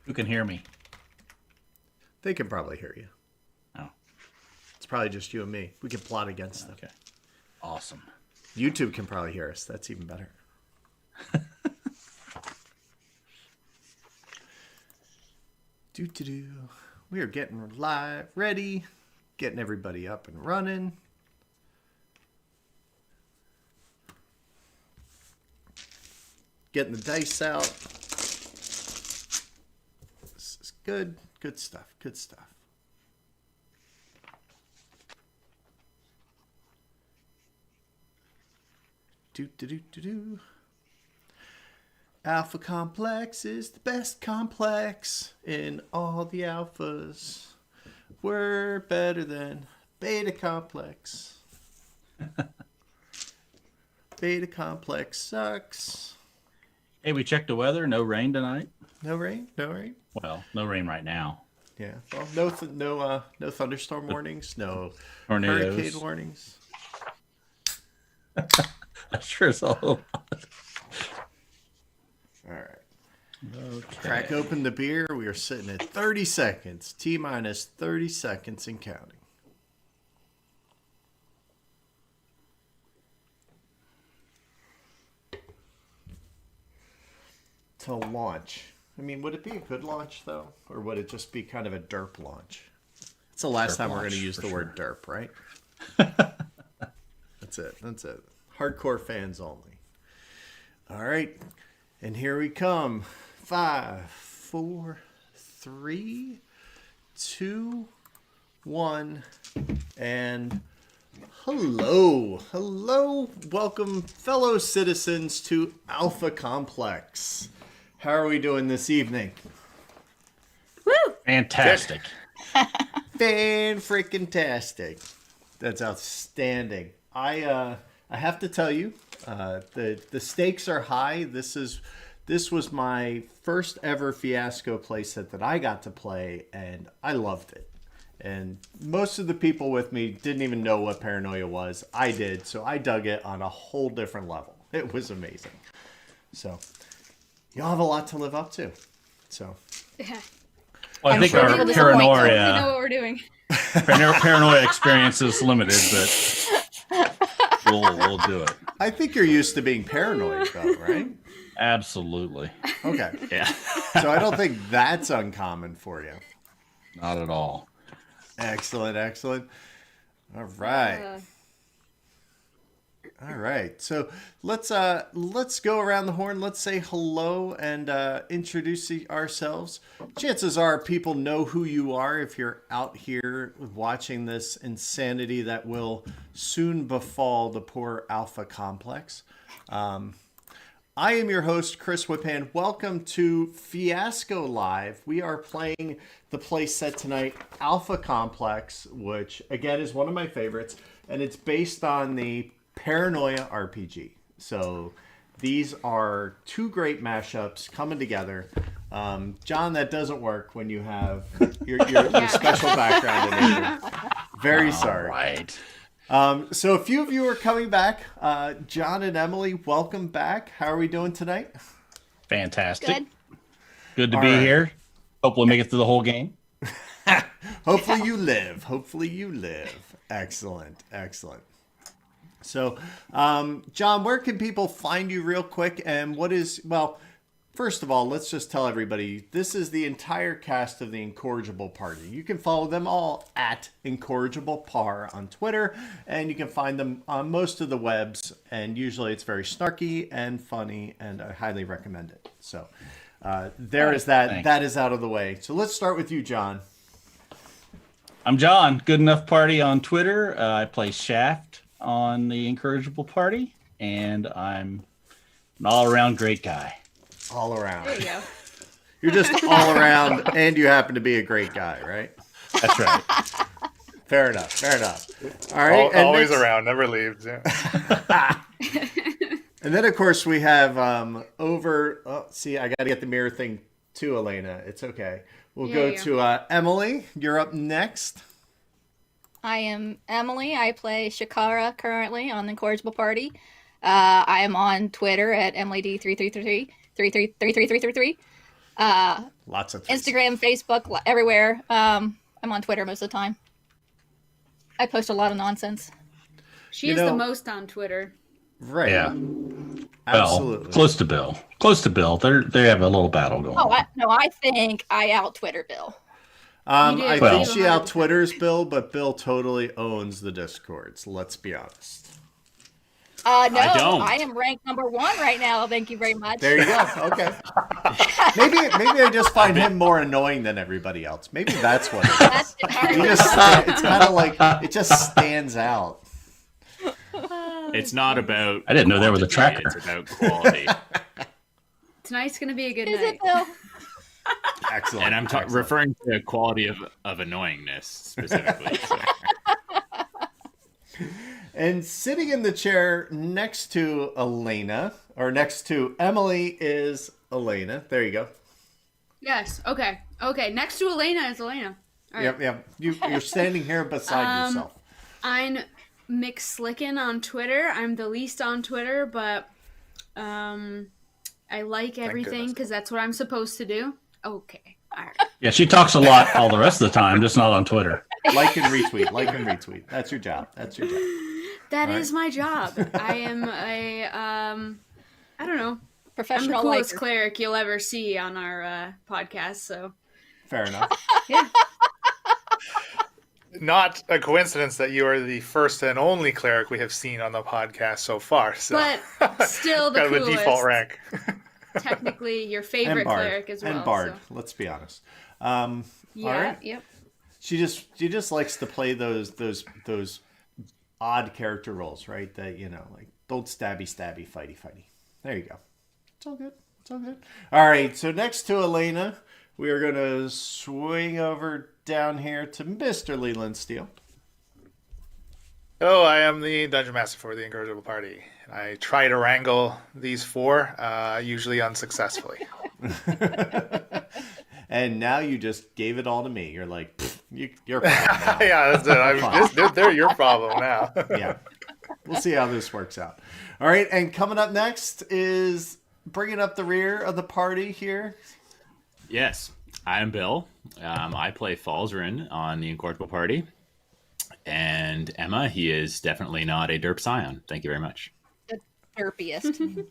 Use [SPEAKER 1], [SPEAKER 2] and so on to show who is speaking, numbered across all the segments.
[SPEAKER 1] Who can hear me?
[SPEAKER 2] They can probably hear you.
[SPEAKER 1] Oh.
[SPEAKER 2] It's probably just you and me. We can plot against them.
[SPEAKER 1] Okay. Awesome.
[SPEAKER 2] YouTube can probably hear us. That's even better. Do. We are getting live, ready, getting everybody up and running. Getting the dice out. This is good. Good stuff. Good stuff. Do. Alpha complex is the best complex in all the alphas. We're better than beta complex. Beta complex sucks.
[SPEAKER 1] Hey, we checked the weather. No rain tonight.
[SPEAKER 2] No rain? No rain?
[SPEAKER 1] Well, no rain right now.
[SPEAKER 2] Yeah. Well, no thunderstorm warnings. No
[SPEAKER 1] Tornadoes.
[SPEAKER 2] hurricane warnings.
[SPEAKER 1] I sure as all.
[SPEAKER 2] All right.
[SPEAKER 1] Okay.
[SPEAKER 2] Crack open the beer. We are sitting at 30 seconds. T-minus 30 seconds and counting. To launch. I mean, would it be a good launch, though? Or would it just be kind of a derp launch? It's the last time we're going to use the word derp, right? That's it. That's it. Hardcore fans only. All right. And here we come. 5, 4, 3, 2, 1. And hello. Hello. Welcome, fellow citizens, to Alpha Complex. How are we doing this evening?
[SPEAKER 3] Woo!
[SPEAKER 1] Fantastic.
[SPEAKER 2] Fan-freaking-tastic. That's outstanding. I have to tell you, the stakes are high. This was my first ever Fiasco playset that I got to play, and I loved it. And most of the people with me didn't even know what Paranoia was. I did, so I dug it on a whole different level. It was amazing. So, y'all have a lot to live up to. So,
[SPEAKER 3] Yeah.
[SPEAKER 1] Well, I
[SPEAKER 3] I'm
[SPEAKER 1] think
[SPEAKER 3] sure
[SPEAKER 1] our
[SPEAKER 3] people disappoint, so we know
[SPEAKER 1] paranoia,
[SPEAKER 3] what we're doing.
[SPEAKER 1] paranoia experience is limited, but we'll do it.
[SPEAKER 2] I think you're used to being paranoid, though, right?
[SPEAKER 1] Absolutely.
[SPEAKER 2] Okay.
[SPEAKER 1] Yeah.
[SPEAKER 2] So I don't think that's uncommon for you.
[SPEAKER 1] Not at all.
[SPEAKER 2] Excellent, excellent. All right. All right. So let's go around the horn. Let's say hello and introduce ourselves. Chances are people know who you are if you're out here watching this insanity that will soon befall the poor Alpha Complex. I am your host, Chris Whiphand. Welcome to Fiasco Live. We are playing the play set tonight, Alpha Complex, which again is one of my favorites, and it's based on the Paranoia RPG. So these are two great mashups coming together. John, that doesn't work when you have your special background in it. Very sorry.
[SPEAKER 1] All right.
[SPEAKER 2] So a few of you are coming back. John and Emily, welcome back. How are we doing tonight?
[SPEAKER 1] Fantastic.
[SPEAKER 3] Good.
[SPEAKER 1] Good to
[SPEAKER 2] All
[SPEAKER 1] be
[SPEAKER 2] right.
[SPEAKER 1] here. Hopefully make it through the whole game.
[SPEAKER 2] Hopefully you live. Hopefully you live. Excellent. Excellent. So, John, where can people find you real quick? And first of all, let's just tell everybody, this is the entire cast of the Incorrigible party. You can follow them all at Incorrigible Par on Twitter, and you can find them on most of the webs, and usually it's very snarky and funny, and I highly recommend it. So, there is that.
[SPEAKER 1] Thanks.
[SPEAKER 2] That is out of the way. So let's start with you, John.
[SPEAKER 1] I'm John. Good Enough Party on Twitter. I play Shaft on the Incorrigible Party, and I'm an all-around great guy.
[SPEAKER 2] All around.
[SPEAKER 3] There you go.
[SPEAKER 2] You're just all around, and you happen to be a great guy, right?
[SPEAKER 1] That's right.
[SPEAKER 2] Fair enough. Fair enough. All right. and
[SPEAKER 4] Always
[SPEAKER 2] next-
[SPEAKER 4] around, never leaves. Yeah.
[SPEAKER 2] And then, of course, we have I got to get the mirror thing to Elena. It's okay. We'll go
[SPEAKER 3] Yeah.
[SPEAKER 2] to Emily. You're up next.
[SPEAKER 3] I am Emily. I play Shakara currently on the Incorrigible Party. I am on Twitter at EmilyD3333.
[SPEAKER 2] Lots of things.
[SPEAKER 3] Instagram, Facebook, everywhere. I'm on Twitter most of the time. I post a lot of nonsense.
[SPEAKER 5] She is the most on Twitter.
[SPEAKER 2] Right.
[SPEAKER 1] Yeah.
[SPEAKER 2] Absolutely.
[SPEAKER 1] Well, close to Bill. Close to Bill. They have a little battle going.
[SPEAKER 3] Oh, I think I out Twitter Bill.
[SPEAKER 2] I
[SPEAKER 1] Well-
[SPEAKER 2] think she out Twitters Bill, but Bill totally owns the Discords. Let's be honest.
[SPEAKER 3] No,
[SPEAKER 6] I don't.
[SPEAKER 3] I am ranked number 1 right now. Thank you very much.
[SPEAKER 2] There you go. Okay. maybe I just find him more annoying than everybody else. Maybe that's what it is.
[SPEAKER 3] That's entirely possible.
[SPEAKER 2] It's kind of like it just stands out.
[SPEAKER 6] It's not about.
[SPEAKER 1] I didn't know there was a
[SPEAKER 6] quantity,
[SPEAKER 1] tracker.
[SPEAKER 6] It's about quality.
[SPEAKER 5] Tonight's gonna be a good
[SPEAKER 3] Is
[SPEAKER 5] night.
[SPEAKER 3] it Bill?
[SPEAKER 2] Excellent.
[SPEAKER 6] And I'm
[SPEAKER 2] Excellent.
[SPEAKER 6] referring to quality of annoyingness specifically. So.
[SPEAKER 2] And sitting in the chair next to Elena, or next to Emily, is Elena. There you go.
[SPEAKER 5] Yes. Okay. Okay. Next to Elena is Elena. All right.
[SPEAKER 2] Yep. You're standing here beside yourself.
[SPEAKER 5] I'm McSlicken on Twitter. I'm the least on Twitter, but I like everything because that's what I'm supposed to do. Okay. All right.
[SPEAKER 1] Yeah, she talks a lot all the rest of the time, just not on Twitter.
[SPEAKER 2] Like and retweet. Like and retweet. That's your job. That's your job.
[SPEAKER 5] That is my job. I am I don't know. I'm the
[SPEAKER 3] Professional
[SPEAKER 5] coolest
[SPEAKER 3] liker.
[SPEAKER 5] cleric you'll ever see on our podcast. So
[SPEAKER 2] Fair enough.
[SPEAKER 5] yeah.
[SPEAKER 4] Not a coincidence that you are the first and only cleric we have seen on the podcast so far. So
[SPEAKER 5] But still the
[SPEAKER 4] kind of a
[SPEAKER 5] coolest.
[SPEAKER 4] default rank.
[SPEAKER 5] Technically your
[SPEAKER 2] And
[SPEAKER 5] favorite
[SPEAKER 2] Bard.
[SPEAKER 5] cleric as well.
[SPEAKER 2] And Bard.
[SPEAKER 5] So.
[SPEAKER 2] Let's be honest.
[SPEAKER 5] Yeah.
[SPEAKER 2] All right.
[SPEAKER 5] Yep.
[SPEAKER 2] She just likes to play those odd character roles, right? That like don't stabby, fighty. There you go. It's all good. It's all good. All right. So next to Elena, we are gonna swing over down here to Mr. Leland Steel.
[SPEAKER 4] Oh, I am the dungeon master for the Incorrigible party. I try to wrangle these four, usually unsuccessfully.
[SPEAKER 2] And now you just gave it all to me. You're like, you're fine now.
[SPEAKER 4] Yeah, that's it. They're your problem now.
[SPEAKER 2] Yeah. We'll see how this works out. All right. And coming up next is bringing up the rear of the party here.
[SPEAKER 6] Yes, I am Bill. I play Falzarin on the Incorrigible party. And Emma, he is definitely not a derp scion. Thank you very much.
[SPEAKER 3] The derpiest.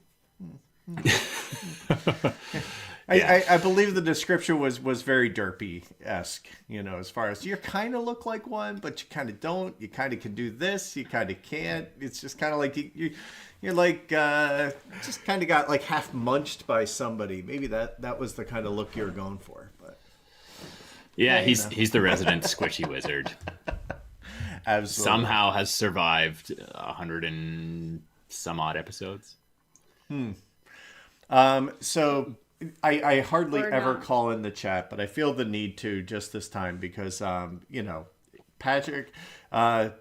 [SPEAKER 2] I believe the description was very derpy-esque, as far as you kind of look like one, but you kind of don't. You kind of can do this. You kind of can't. It's just kind of like you're like just kind of got like half munched by somebody. Maybe that was the kind of look you were going for. But
[SPEAKER 6] Yeah, he's the resident squishy wizard.
[SPEAKER 2] absolutely.
[SPEAKER 6] Somehow has survived 100 and some odd episodes.
[SPEAKER 2] So I hardly
[SPEAKER 5] Or
[SPEAKER 2] ever
[SPEAKER 5] not.
[SPEAKER 2] call in the chat, but I feel the need to just this time because, Patrick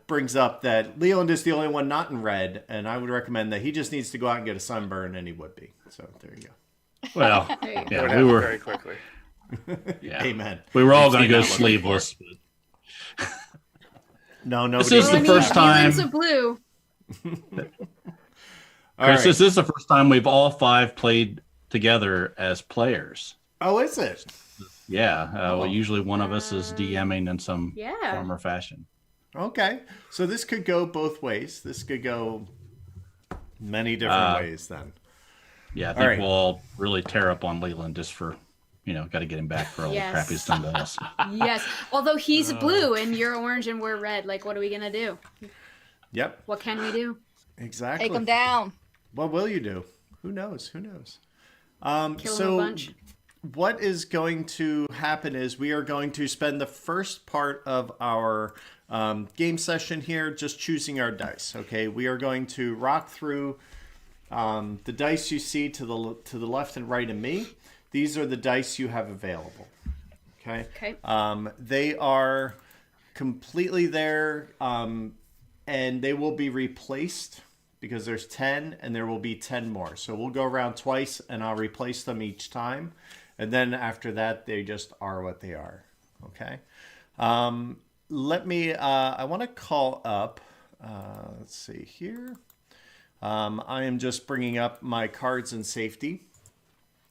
[SPEAKER 2] brings up that Leland is the only one not in red, and I would recommend that he just needs to go out and get a sunburn, and he would be. So there you go.
[SPEAKER 1] Well,
[SPEAKER 5] There you go.
[SPEAKER 4] It would
[SPEAKER 1] yeah, we
[SPEAKER 4] happen
[SPEAKER 1] were.
[SPEAKER 4] very quickly.
[SPEAKER 1] Yeah,
[SPEAKER 2] Amen.
[SPEAKER 1] we were all going to
[SPEAKER 6] seen
[SPEAKER 1] go
[SPEAKER 6] that look
[SPEAKER 1] sleeveless.
[SPEAKER 2] No,
[SPEAKER 1] This
[SPEAKER 2] nobody.
[SPEAKER 1] is the first time.
[SPEAKER 5] Feelings of blue.
[SPEAKER 2] All
[SPEAKER 1] Chris,
[SPEAKER 2] right.
[SPEAKER 1] this is the first time we've all 5 played together as players.
[SPEAKER 2] Oh, is it?
[SPEAKER 1] Yeah, well, usually one of us is DMing in some
[SPEAKER 5] Yeah.
[SPEAKER 1] form or fashion.
[SPEAKER 2] Okay. So this could go both ways. This could go many different ways then.
[SPEAKER 1] Yeah, I
[SPEAKER 2] All
[SPEAKER 1] think
[SPEAKER 2] right.
[SPEAKER 1] we'll all really tear up on Leland just for, got to get him back for all
[SPEAKER 5] Yes.
[SPEAKER 1] the crap he's done to us.
[SPEAKER 5] Yes. Although he's blue and you're orange and we're red, like what are we gonna do?
[SPEAKER 2] Yep.
[SPEAKER 5] What can we do?
[SPEAKER 2] Exactly.
[SPEAKER 3] Take them down.
[SPEAKER 2] What will you do? Who knows? Who knows?
[SPEAKER 5] Kill
[SPEAKER 2] so
[SPEAKER 5] him a bunch.
[SPEAKER 2] what is going to happen is we are going to spend the first part of our game session here just choosing our dice. Okay, we are going to rock through the dice you see to the left and right of me. These are the dice you have available. Okay.
[SPEAKER 5] Okay.
[SPEAKER 2] They are completely there, and they will be replaced because there's 10 and there will be 10 more. So we'll go around twice and I'll replace them each time. And then after that, they just are what they are. Okay. Let me, I want to call up, let's see here. I am just bringing up my cards and safety.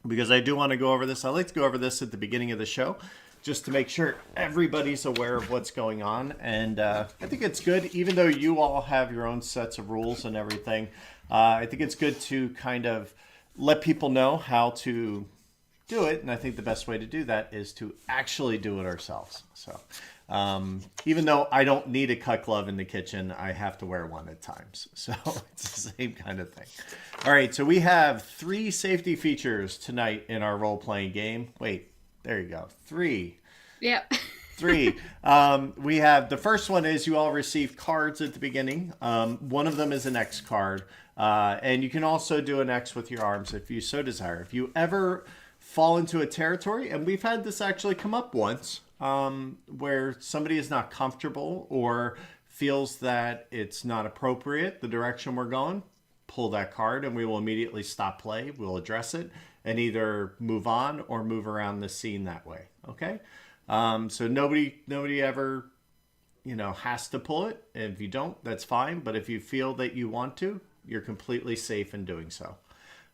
[SPEAKER 2] because I do want to go over this. I like to go over this at the beginning of the show just to make sure everybody's aware of what's going on. And I think it's good, even though you all have your own sets of rules and everything, I think it's good to kind of let people know how to do it. And I think the best way to do that is to actually do it ourselves. So even though I don't need a cut glove in the kitchen, I have to wear one at times. So it's the same kind of thing. All right, so we have 3 safety features tonight in our role-playing game. Wait, there you go. 3.
[SPEAKER 5] Yep.
[SPEAKER 2] 3. We have, the first one is you all receive cards at the beginning. One of them is an X card. And you can also do an X with your arms if you so desire. If you ever fall into a territory, and we've had this actually come up once, where somebody is not comfortable or feels that it's not appropriate, the direction we're going, pull that card and we will immediately stop play. We'll address it and either move on or move around the scene that way. Okay. So nobody ever, has to pull it. And if you don't, that's fine. But if you feel that you want to, you're completely safe in doing so.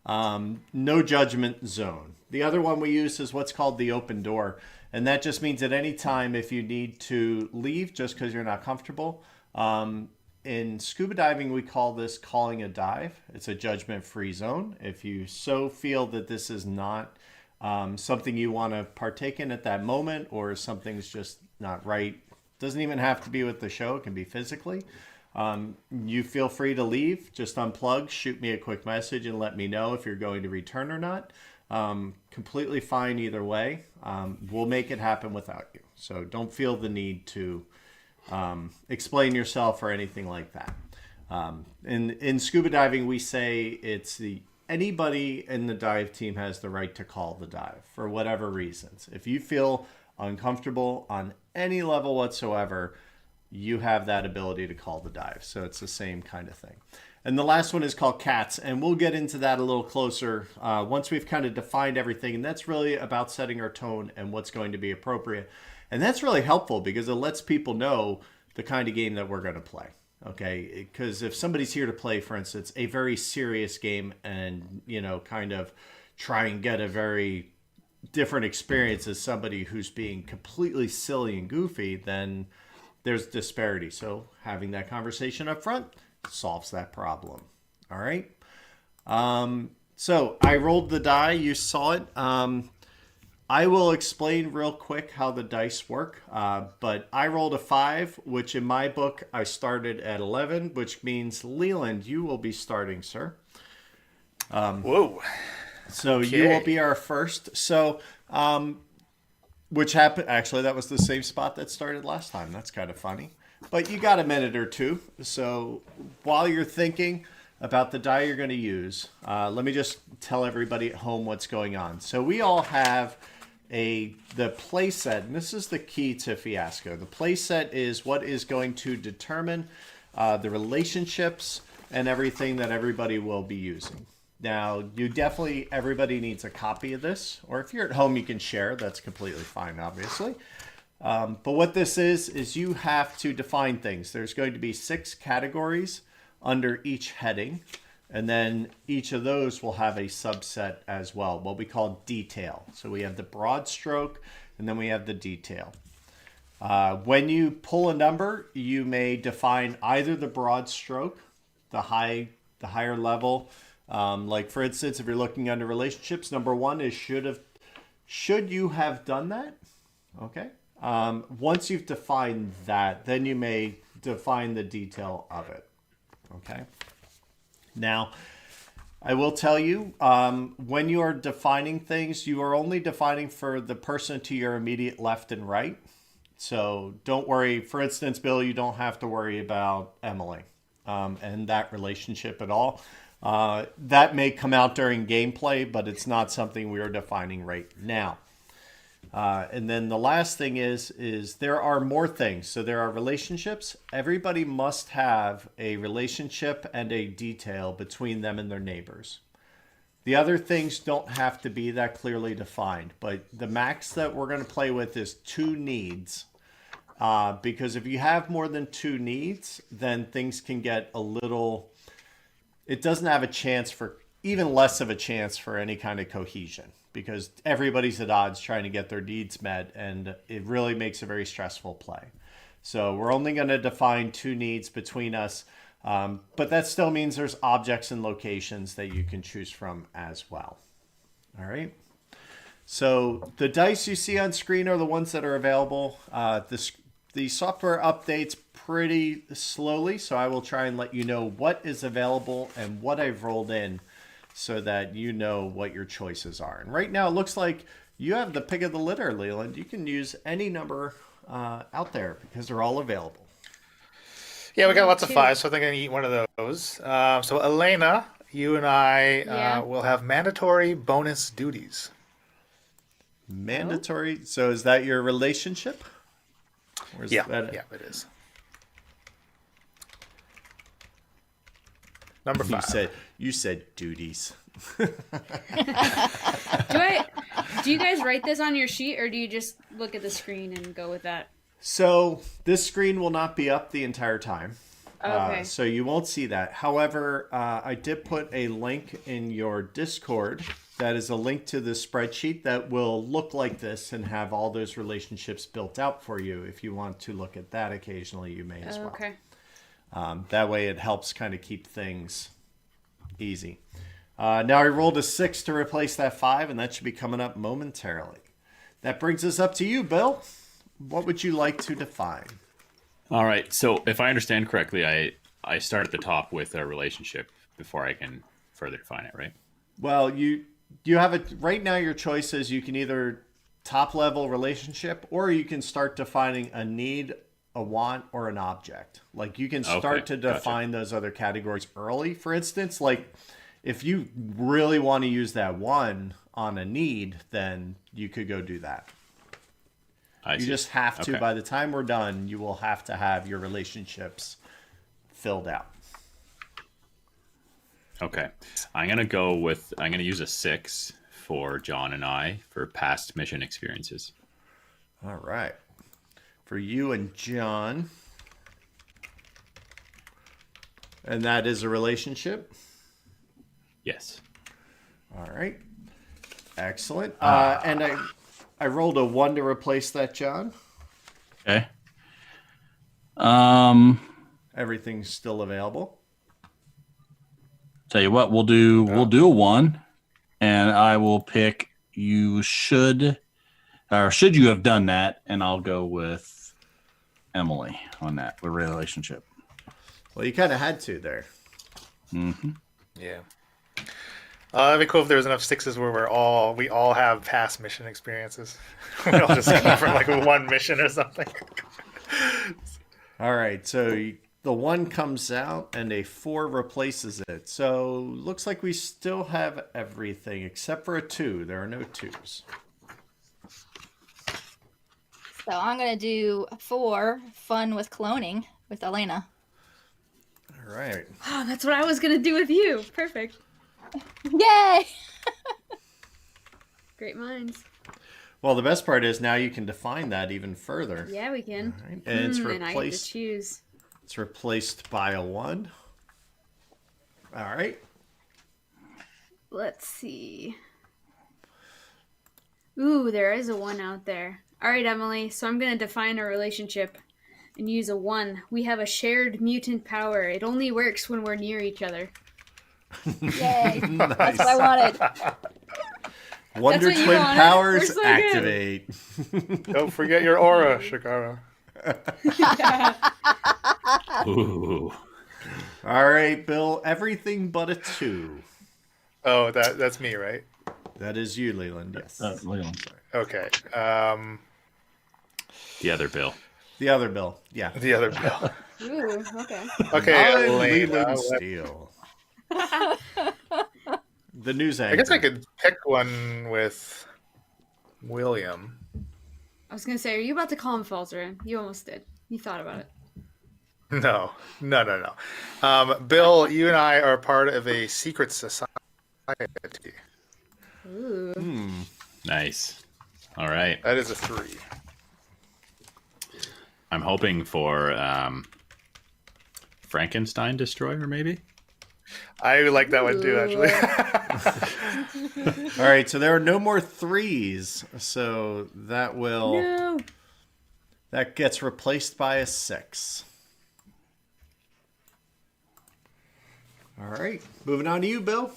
[SPEAKER 2] No judgment zone. The other one we use is what's called the open door. And that just means at any time if you need to leave just because you're not comfortable. In scuba diving, we call this calling a dive. It's a judgment-free zone. If you so feel that this is not something you want to partake in at that moment, or something's just not right, doesn't even have to be with the show. It can be physically. You feel free to leave. Just unplug, shoot me a quick message, and let me know if you're going to return or not. Completely fine either way. We'll make it happen without you. So don't feel the need to explain yourself or anything like that. In scuba diving, we say it's anybody in the dive team has the right to call the dive for whatever reasons. If you feel uncomfortable on any level whatsoever, you have that ability to call the dive. So it's the same kind of thing. And the last one is called cats, and we'll get into that a little closer once we've kind of defined everything. And that's really about setting our tone and what's going to be appropriate. And that's really helpful because it lets people know the kind of game that we're going to play. Okay, because if somebody's here to play, for instance, a very serious game and, kind of try and get a very different experience as somebody who's being completely silly and goofy, then there's disparity. So having that conversation up front solves that problem. All right. So I rolled the die. You saw it. I will explain real quick how the dice work. But I rolled a 5, which in my book, I started at 11, which means Leland, you will be starting, sir.
[SPEAKER 4] Whoa.
[SPEAKER 2] So
[SPEAKER 4] Okay.
[SPEAKER 2] you will be our first. So, which happened, actually, that was the same spot that started last time. That's kind of funny. But you got a minute or two. So while you're thinking about the die you're going to use, let me just tell everybody at home what's going on. So we all have the play set, and this is the key to Fiasco. The play set is what is going to determine the relationships and everything that everybody will be using. Now, everybody needs a copy of this, or if you're at home, you can share. That's completely fine, obviously. But what this is you have to define things. There's going to be 6 categories under each heading, and then each of those will have a subset as well, what we call detail. So we have the broad stroke, and then we have the detail. When you pull a number, you may define either the broad stroke, the higher level. Like for instance, if you're looking under relationships, number 1 is should you have done that? Okay. Once you've defined that, then you may define the detail of it. Okay. Now, I will tell you, when you are defining things, you are only defining for the person to your immediate left and right. So don't worry. For instance, Bill, you don't have to worry about Emily and that relationship at all. That may come out during gameplay, but it's not something we are defining right now. And then the last thing is there are more things. So there are relationships. Everybody must have a relationship and a detail between them and their neighbors. The other things don't have to be that clearly defined, but the max that we're going to play with is 2 needs. Because if you have more than 2 needs, then things can get a little... It doesn't have a chance for even less of a chance for any kind of cohesion because everybody's at odds trying to get their needs met, and it really makes a very stressful play. So we're only going to define 2 needs between us, but that still means there's objects and locations that you can choose from as well. All right. So the dice you see on screen are the ones that are available. The software updates pretty slowly, so I will try and let you know what is available and what I've rolled in so that you know what your choices are. And right now it looks like you have the pick of the litter, Leland. You can use any number out there because they're all available.
[SPEAKER 4] Yeah, we got lots of 5s, so I think I can eat one of those. So Elena, you and I will have mandatory bonus duties.
[SPEAKER 2] Mandatory? So is that your relationship? Or is
[SPEAKER 4] Yeah,
[SPEAKER 2] that
[SPEAKER 4] it is. Number 5.
[SPEAKER 2] You said duties.
[SPEAKER 5] Do you guys write this on your sheet, or do you just look at the screen and go with that?
[SPEAKER 2] So this screen will not be up the entire time.
[SPEAKER 5] Okay.
[SPEAKER 2] So you won't see that. However, I did put a link in your Discord that is a link to the spreadsheet that will look like this and have all those relationships built out for you. If you want to look at that occasionally, you may as well.
[SPEAKER 5] Okay.
[SPEAKER 2] That way it helps kind of keep things easy. Now I rolled a 6 to replace that 5, and that should be coming up momentarily. That brings us up to you, Bill. What would you like to define?
[SPEAKER 6] All right. So if I understand correctly, I start at the top with a relationship before I can further define it, right?
[SPEAKER 2] Well, you have it right now. Your choice is you can either top level relationship, or you can start defining a need, a want, or an object. Like you can start to define those other categories early. For instance, like if you really want to use that 1 on a need, then you could go do that. You just have to, by the time we're done, you will have to have your relationships filled out.
[SPEAKER 6] Okay. I'm going to use a 6 for John and I for past mission experiences.
[SPEAKER 2] All right. For you and John. And that is a relationship?
[SPEAKER 6] Yes.
[SPEAKER 2] All right. Excellent. And I rolled a 1 to replace that, John.
[SPEAKER 1] Okay.
[SPEAKER 2] Everything's still available.
[SPEAKER 1] Tell you what, we'll do a 1, and I will pick you should you have done that, and I'll go with Emily on that relationship.
[SPEAKER 2] Well, you kind of had to there.
[SPEAKER 1] Mm-hmm.
[SPEAKER 4] Yeah. That'd be cool if there was enough 6s where we all have past mission experiences. We all just come from like 1 mission or something.
[SPEAKER 2] All right, so the 1 comes out and a 4 replaces it. So looks like we still have everything except for a 2. There are no 2s.
[SPEAKER 3] So I'm going to do 4, fun with cloning with Elena.
[SPEAKER 2] All right.
[SPEAKER 5] Oh, that's what I was going to do with you. Perfect.
[SPEAKER 3] Yay!
[SPEAKER 5] Great minds.
[SPEAKER 2] Well, the best part is now you can define that even further.
[SPEAKER 5] Yeah, we can.
[SPEAKER 2] All right. And it's
[SPEAKER 5] And I get to
[SPEAKER 2] replaced.
[SPEAKER 5] choose.
[SPEAKER 2] It's replaced by a 1. All right.
[SPEAKER 5] Let's see. Ooh, there is a 1 out there. All right, Emily. So I'm going to define a relationship and use a 1. We have a shared mutant power. It only works when we're near each other.
[SPEAKER 3] Yay!
[SPEAKER 2] Nice.
[SPEAKER 3] That's what I wanted.
[SPEAKER 2] Wonder
[SPEAKER 5] what you
[SPEAKER 2] Twin
[SPEAKER 5] wanted?
[SPEAKER 2] powers
[SPEAKER 5] We're so good.
[SPEAKER 2] activate.
[SPEAKER 4] Don't forget your aura, Shikara.
[SPEAKER 6] Ooh.
[SPEAKER 2] All right, Bill. Everything but a 2.
[SPEAKER 4] Oh, that's me, right?
[SPEAKER 2] That is you, Leland. Yes.
[SPEAKER 1] Leland.
[SPEAKER 4] Okay.
[SPEAKER 6] The other Bill.
[SPEAKER 2] The other Bill. Yeah.
[SPEAKER 4] The other Bill.
[SPEAKER 3] Ooh, okay.
[SPEAKER 4] Okay,
[SPEAKER 2] I'm
[SPEAKER 4] Elena.
[SPEAKER 2] Leland Steel. The news anchor.
[SPEAKER 4] I guess I could pick one with William.
[SPEAKER 5] I was going to say, are you about to call him Falzarin? You almost did. You thought about it.
[SPEAKER 4] No. Bill, you and I are part of a secret society.
[SPEAKER 5] Ooh.
[SPEAKER 6] Nice. All right.
[SPEAKER 4] That is a 3.
[SPEAKER 6] I'm hoping for Frankenstein Destroyer, maybe?
[SPEAKER 4] I like that one too, actually.
[SPEAKER 2] All right, so there are no more 3s. So that will
[SPEAKER 5] No.
[SPEAKER 2] that gets replaced by a 6. All right, moving on to you, Bill.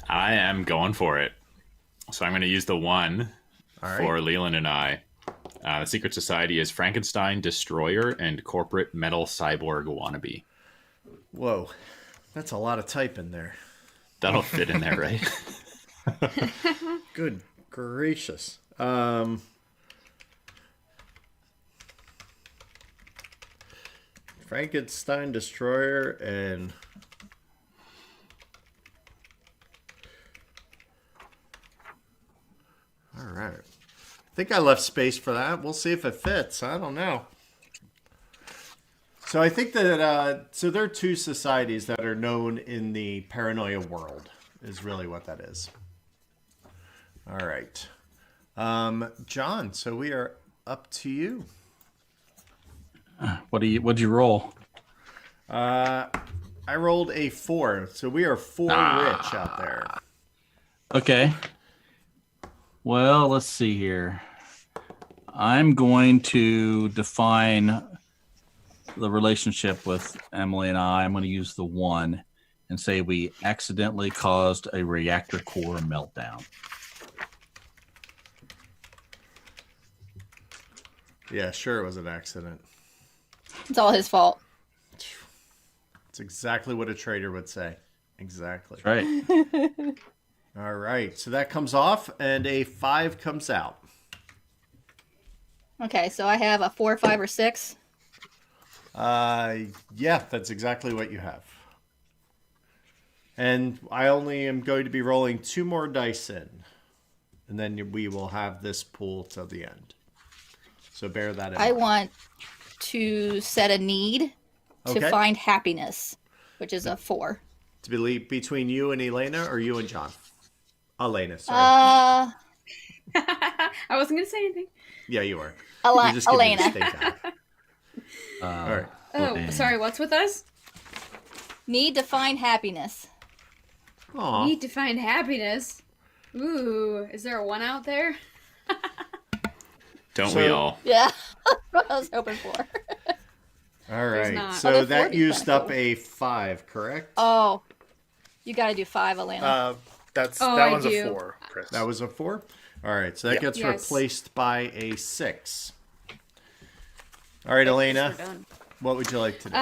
[SPEAKER 6] I am going for it. So I'm going to use the 1
[SPEAKER 2] All right.
[SPEAKER 6] for Leland and I. The secret society is Frankenstein, Destroyer, and Corporate Metal Cyborg Wannabe.
[SPEAKER 2] Whoa, that's a lot of type in there.
[SPEAKER 6] That'll fit in there, right?
[SPEAKER 2] Good gracious. Frankenstein, Destroyer, and all right. I think I left space for that. We'll see if it fits. I don't know. So I think that so there are 2 societies that are known in the Paranoia world. Is really what that is. All right, John. So we are up to you.
[SPEAKER 1] What'd you roll?
[SPEAKER 2] I rolled a 4, so we are 4 rich out there.
[SPEAKER 1] Okay. Well, let's see here. I'm going to define the relationship with Emily and I. I'm going to use the 1 and say we accidentally caused a reactor core meltdown.
[SPEAKER 2] Yeah, sure, it was an accident.
[SPEAKER 3] It's all his fault.
[SPEAKER 2] It's exactly what a traitor would say. Exactly.
[SPEAKER 1] Right.
[SPEAKER 2] All right, so that comes off, and a 5 comes out.
[SPEAKER 3] Okay, so I have a 4, 5, or 6.
[SPEAKER 2] Yeah, that's exactly what you have. And I only am going to be rolling 2 more dice in, and then we will have this pool till the end. So bear that in
[SPEAKER 3] I
[SPEAKER 2] mind.
[SPEAKER 3] want to set a need to
[SPEAKER 2] Okay.
[SPEAKER 3] find happiness, which is a 4.
[SPEAKER 2] To be between you and Elena, or you and John? Elena, sorry.
[SPEAKER 5] I wasn't gonna say anything.
[SPEAKER 2] Yeah, you are. You just give me the
[SPEAKER 3] Elena.
[SPEAKER 2] steak eye. All right.
[SPEAKER 5] Oh, sorry. What's with us?
[SPEAKER 3] Need to find happiness.
[SPEAKER 2] Aw.
[SPEAKER 5] Need to find happiness. Ooh, is there a 1 out there?
[SPEAKER 6] Don't we
[SPEAKER 2] So-
[SPEAKER 6] all?
[SPEAKER 3] Yeah, that's what I was hoping for.
[SPEAKER 2] All right.
[SPEAKER 5] not.
[SPEAKER 2] So
[SPEAKER 3] Although
[SPEAKER 2] that
[SPEAKER 3] 40 is
[SPEAKER 2] used
[SPEAKER 3] kinda
[SPEAKER 2] up
[SPEAKER 3] cool.
[SPEAKER 2] a 5, correct?
[SPEAKER 3] Oh, you got to do 5, Elena.
[SPEAKER 4] That
[SPEAKER 5] I
[SPEAKER 4] one's
[SPEAKER 5] do.
[SPEAKER 4] a 4, Chris.
[SPEAKER 2] That was a 4? All right. So that
[SPEAKER 4] Yeah.
[SPEAKER 2] gets
[SPEAKER 5] Yes.
[SPEAKER 2] replaced by a 6. All right,
[SPEAKER 5] We're
[SPEAKER 2] Elena,
[SPEAKER 5] done.
[SPEAKER 2] what would you like to do?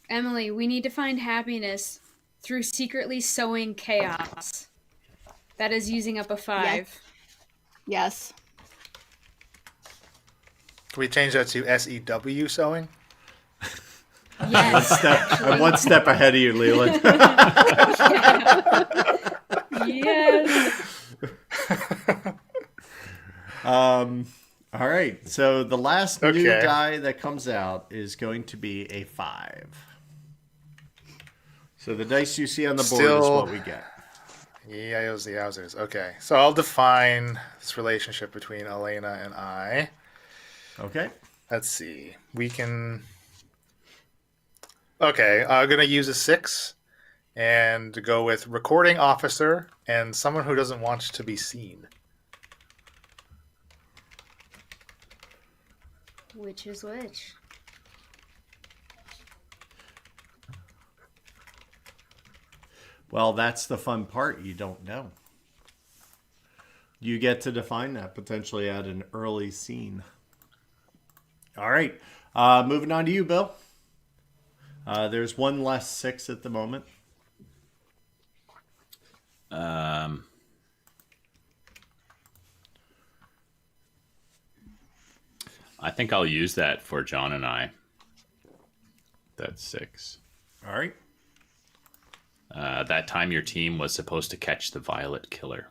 [SPEAKER 5] Emily, we need to find happiness through secretly sowing chaos. That is using up a 5.
[SPEAKER 3] Yes.
[SPEAKER 4] Can we change that to SEW sewing?
[SPEAKER 5] Yes.
[SPEAKER 2] I'm 1 step ahead of you, Leland.
[SPEAKER 5] Yes.
[SPEAKER 2] All right. So the last new
[SPEAKER 4] Okay.
[SPEAKER 2] die that comes out is going to be a 5. So the dice you see on the board is
[SPEAKER 4] Still-
[SPEAKER 2] what we get.
[SPEAKER 4] Yowzers. Okay, so I'll define this relationship between Elena and I.
[SPEAKER 2] Okay.
[SPEAKER 4] Let's see. We can. Okay, I'm gonna use a 6 and go with recording officer and someone who doesn't want to be seen.
[SPEAKER 5] Which is which?
[SPEAKER 2] Well, that's the fun part. You don't know. You get to define that potentially at an early scene. All right. Moving on to you, Bill. There's 1 less 6 at the moment.
[SPEAKER 6] I think I'll use that for John and I. That's 6.
[SPEAKER 2] All right.
[SPEAKER 6] That time your team was supposed to catch the Violet Killer.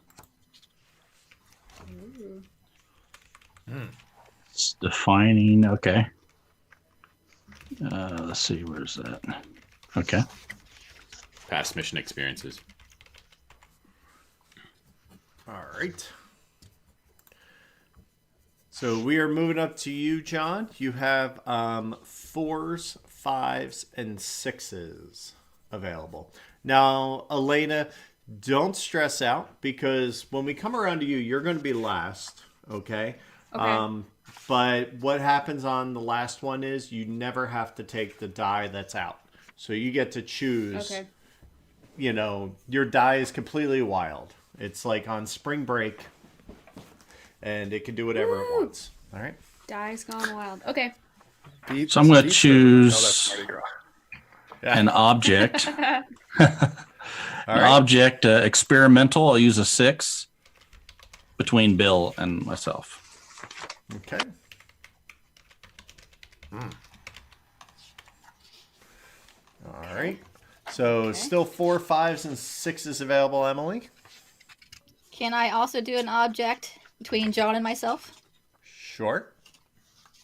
[SPEAKER 1] It's defining. Okay. Let's see. Where's that? Okay.
[SPEAKER 6] Past mission experiences.
[SPEAKER 2] All right. So we are moving up to you, John. You have 4s 5s, and 6s available. Now, Elena, don't stress out because when we come around to you, you're going to be last, okay?
[SPEAKER 5] Okay.
[SPEAKER 2] But what happens on the last one is you never have to take the die that's out. So you get to choose,
[SPEAKER 5] Okay.
[SPEAKER 2] you know, your die is completely wild. It's like on spring break and it can do whatever it wants. All right?
[SPEAKER 5] Die's gone wild. Okay.
[SPEAKER 1] So I'm going to
[SPEAKER 4] Oh,
[SPEAKER 1] choose
[SPEAKER 4] that's Mardi Gras.
[SPEAKER 1] an object.
[SPEAKER 2] All
[SPEAKER 1] An
[SPEAKER 2] right.
[SPEAKER 1] object, experimental. I'll use a 6 between Bill and myself.
[SPEAKER 2] Okay. All right. So still 4, 5s, and 6s available, Emily.
[SPEAKER 3] Can I also do an object between John and myself?
[SPEAKER 2] Sure.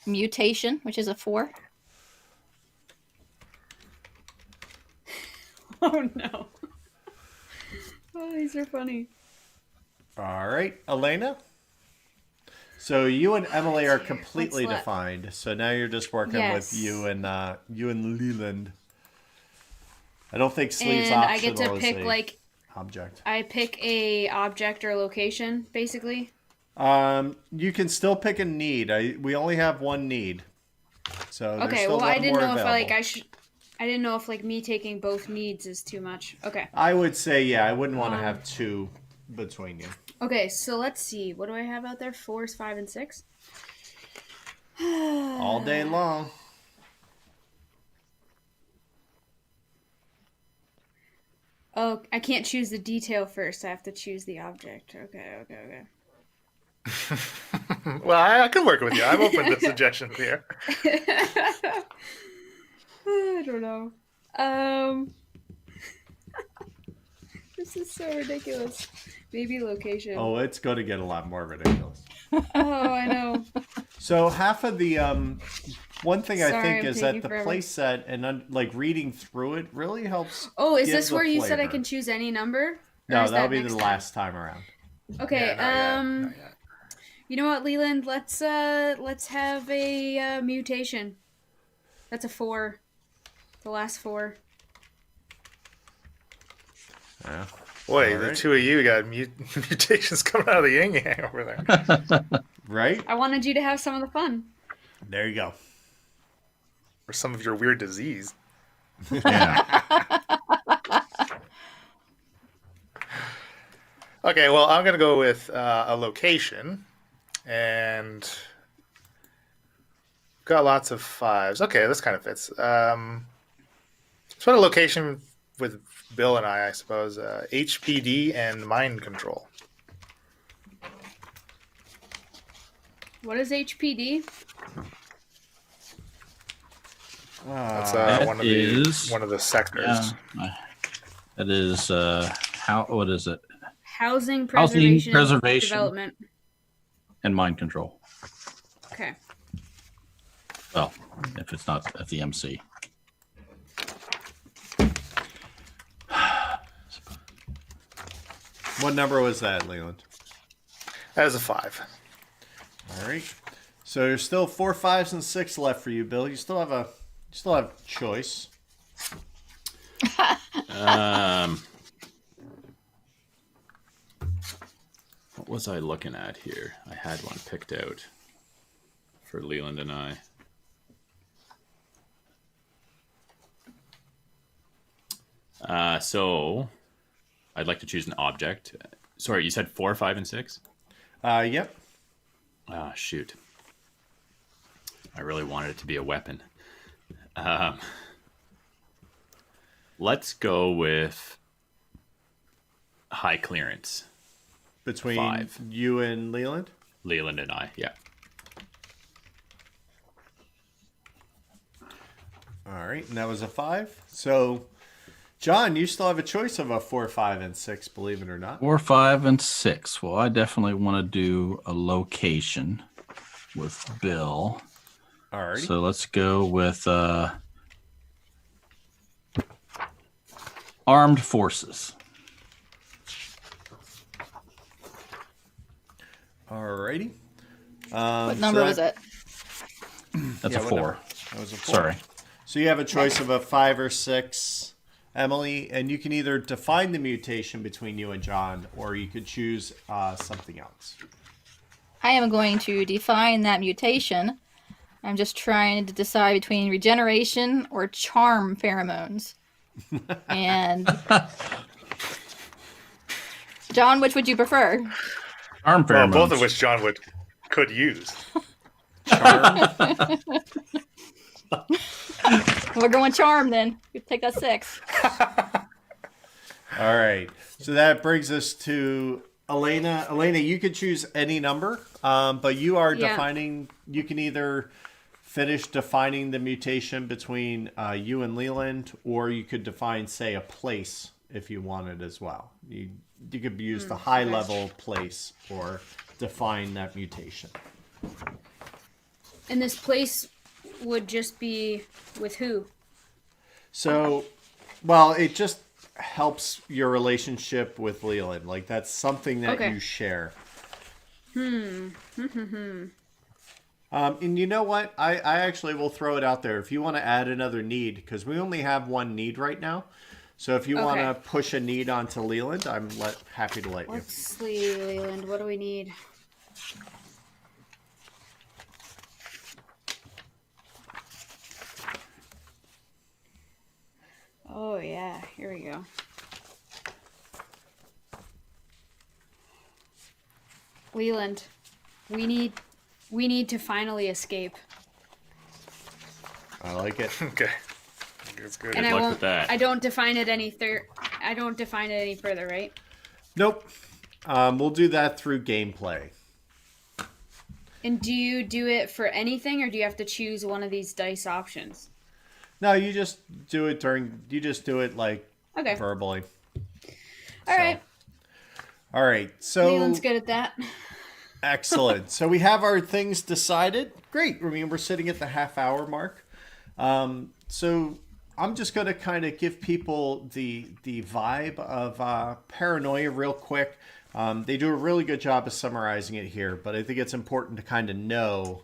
[SPEAKER 3] Mutation, which is a 4.
[SPEAKER 5] Oh no. Oh, these are funny.
[SPEAKER 2] All right, Elena. So you and Emily are completely
[SPEAKER 5] What's left?
[SPEAKER 2] defined. So now you're just working
[SPEAKER 5] Yes.
[SPEAKER 2] with you and Leland. I don't think sleeves
[SPEAKER 5] And I
[SPEAKER 2] optional
[SPEAKER 5] get to
[SPEAKER 2] is
[SPEAKER 5] pick
[SPEAKER 2] a
[SPEAKER 5] like
[SPEAKER 2] object.
[SPEAKER 5] I pick a object or location, basically.
[SPEAKER 2] You can still pick a need. We only have one need. So there's
[SPEAKER 5] Okay,
[SPEAKER 2] still
[SPEAKER 5] well
[SPEAKER 2] one
[SPEAKER 5] I didn't
[SPEAKER 2] more
[SPEAKER 5] know if
[SPEAKER 2] available.
[SPEAKER 5] I didn't know if like me taking both needs is too much. Okay.
[SPEAKER 2] I would say, yeah, I wouldn't want to have two between you.
[SPEAKER 5] Okay, so let's see. What do I have out there? 4s, 5, and 6?
[SPEAKER 2] All day long.
[SPEAKER 5] Oh, I can't choose the detail first. I have to choose the object. Okay.
[SPEAKER 4] Well, I can work with you. I'm open to suggestions here.
[SPEAKER 5] I don't know. This is so ridiculous. Maybe location.
[SPEAKER 2] Oh, it's going to get a lot more ridiculous.
[SPEAKER 5] Oh, I know.
[SPEAKER 2] So half of the one thing I
[SPEAKER 5] Sorry,
[SPEAKER 2] think
[SPEAKER 5] I'm
[SPEAKER 2] is that
[SPEAKER 5] taking
[SPEAKER 2] the
[SPEAKER 5] forever.
[SPEAKER 2] play set and like reading through it really helps.
[SPEAKER 5] Oh, is
[SPEAKER 2] give
[SPEAKER 5] this
[SPEAKER 2] the
[SPEAKER 5] where you said I
[SPEAKER 2] flavor.
[SPEAKER 5] can choose any number? Or
[SPEAKER 2] No,
[SPEAKER 5] is
[SPEAKER 2] that'll
[SPEAKER 5] that
[SPEAKER 2] be
[SPEAKER 5] next
[SPEAKER 2] the
[SPEAKER 5] time?
[SPEAKER 2] last time around.
[SPEAKER 5] Okay.
[SPEAKER 4] Yeah, not yet.
[SPEAKER 5] You know what, Leland? Let's have a mutation. That's a 4. The last 4.
[SPEAKER 2] Yeah.
[SPEAKER 4] Boy,
[SPEAKER 2] All
[SPEAKER 4] the
[SPEAKER 2] right.
[SPEAKER 4] two of you got mutations coming out of the yin yang over there.
[SPEAKER 2] Right?
[SPEAKER 5] I wanted you to have some of the fun.
[SPEAKER 2] There you go.
[SPEAKER 4] Or some of your weird disease.
[SPEAKER 1] Yeah.
[SPEAKER 4] Okay, well, I'm going to go with a location. And got lots of 5s. Okay, this kind of fits. So a location with Bill and I suppose. HPD and mind control.
[SPEAKER 5] What is HPD?
[SPEAKER 4] That's
[SPEAKER 1] That
[SPEAKER 4] one of the sectors.
[SPEAKER 1] Yeah. That is what is it?
[SPEAKER 5] Housing
[SPEAKER 1] Housing
[SPEAKER 5] preservation,
[SPEAKER 1] preservation.
[SPEAKER 5] development.
[SPEAKER 1] And mind control.
[SPEAKER 5] Okay.
[SPEAKER 1] Well, if it's not at the MC.
[SPEAKER 2] What number was that, Leland?
[SPEAKER 4] That is a 5.
[SPEAKER 2] All right. So there's still 4, 5s, and 6 left for you, Bill. You still have choice.
[SPEAKER 6] What was I looking at here? I had one picked out for Leland and I. So I'd like to choose an object. Sorry, you said 4, 5, and 6?
[SPEAKER 2] Yep.
[SPEAKER 6] Ah, shoot. I really wanted it to be a weapon. Let's go with high clearance.
[SPEAKER 2] Between
[SPEAKER 6] 5.
[SPEAKER 2] you and Leland.
[SPEAKER 6] Leland and I, yeah.
[SPEAKER 2] All right, and that was a 5. So, John, you still have a choice of a 4, 5, and 6, believe it or not.
[SPEAKER 1] 4, 5, and 6. Well, I definitely want to do a location with Bill.
[SPEAKER 2] All right.
[SPEAKER 1] So let's go with armed forces.
[SPEAKER 2] All righty.
[SPEAKER 3] What number was it?
[SPEAKER 1] That's
[SPEAKER 2] yeah,
[SPEAKER 1] a
[SPEAKER 2] what
[SPEAKER 1] 4.
[SPEAKER 2] number? That was a 4.
[SPEAKER 1] Sorry.
[SPEAKER 2] So you have a choice of a 5 or 6, Emily, and you can either define the mutation between you and John, or you could choose something else.
[SPEAKER 3] I am going to define that mutation. I'm just trying to decide between regeneration or charm pheromones. And John, which would you prefer?
[SPEAKER 1] Arm
[SPEAKER 4] Well,
[SPEAKER 1] pheromones.
[SPEAKER 4] both of which John could use.
[SPEAKER 2] Charm.
[SPEAKER 3] We're going charm then. You take that 6.
[SPEAKER 2] All right. So that brings us to Elena. Elena, you could choose any number, but you are
[SPEAKER 5] Yeah.
[SPEAKER 2] defining. You can either finish defining the mutation between you and Leland, or you could define, say, a place if you wanted as well. You could use the high level place or define that mutation.
[SPEAKER 5] And this place would just be with who?
[SPEAKER 2] So, well, it just helps your relationship with Leland. Like, that's something that
[SPEAKER 5] Okay.
[SPEAKER 2] you share. And you know what? I actually will throw it out there. If you want to add another need, because we only have one need right now. So if you want to push a need onto Leland, I'm happy to let you.
[SPEAKER 5] Let's see, Leland. What do we need? Oh yeah, here we go. Leland, we need to finally escape.
[SPEAKER 2] I like it.
[SPEAKER 4] Okay. That's good.
[SPEAKER 5] And
[SPEAKER 6] Good
[SPEAKER 5] I
[SPEAKER 6] luck
[SPEAKER 5] won't.
[SPEAKER 6] with that.
[SPEAKER 5] I don't define it any I don't define it any further, right?
[SPEAKER 2] Nope. We'll do that through gameplay.
[SPEAKER 5] And do you do it for anything, or do you have to choose one of these dice options?
[SPEAKER 2] No, you just do it like
[SPEAKER 5] Okay.
[SPEAKER 2] verbally.
[SPEAKER 5] All right.
[SPEAKER 2] All right. So
[SPEAKER 5] Leland's good at that.
[SPEAKER 2] excellent. So we have our things decided. Great. I mean, we're sitting at the half-hour mark. So I'm just going to kind of give people the vibe of Paranoia real quick. They do a really good job of summarizing it here, but I think it's important to kind of know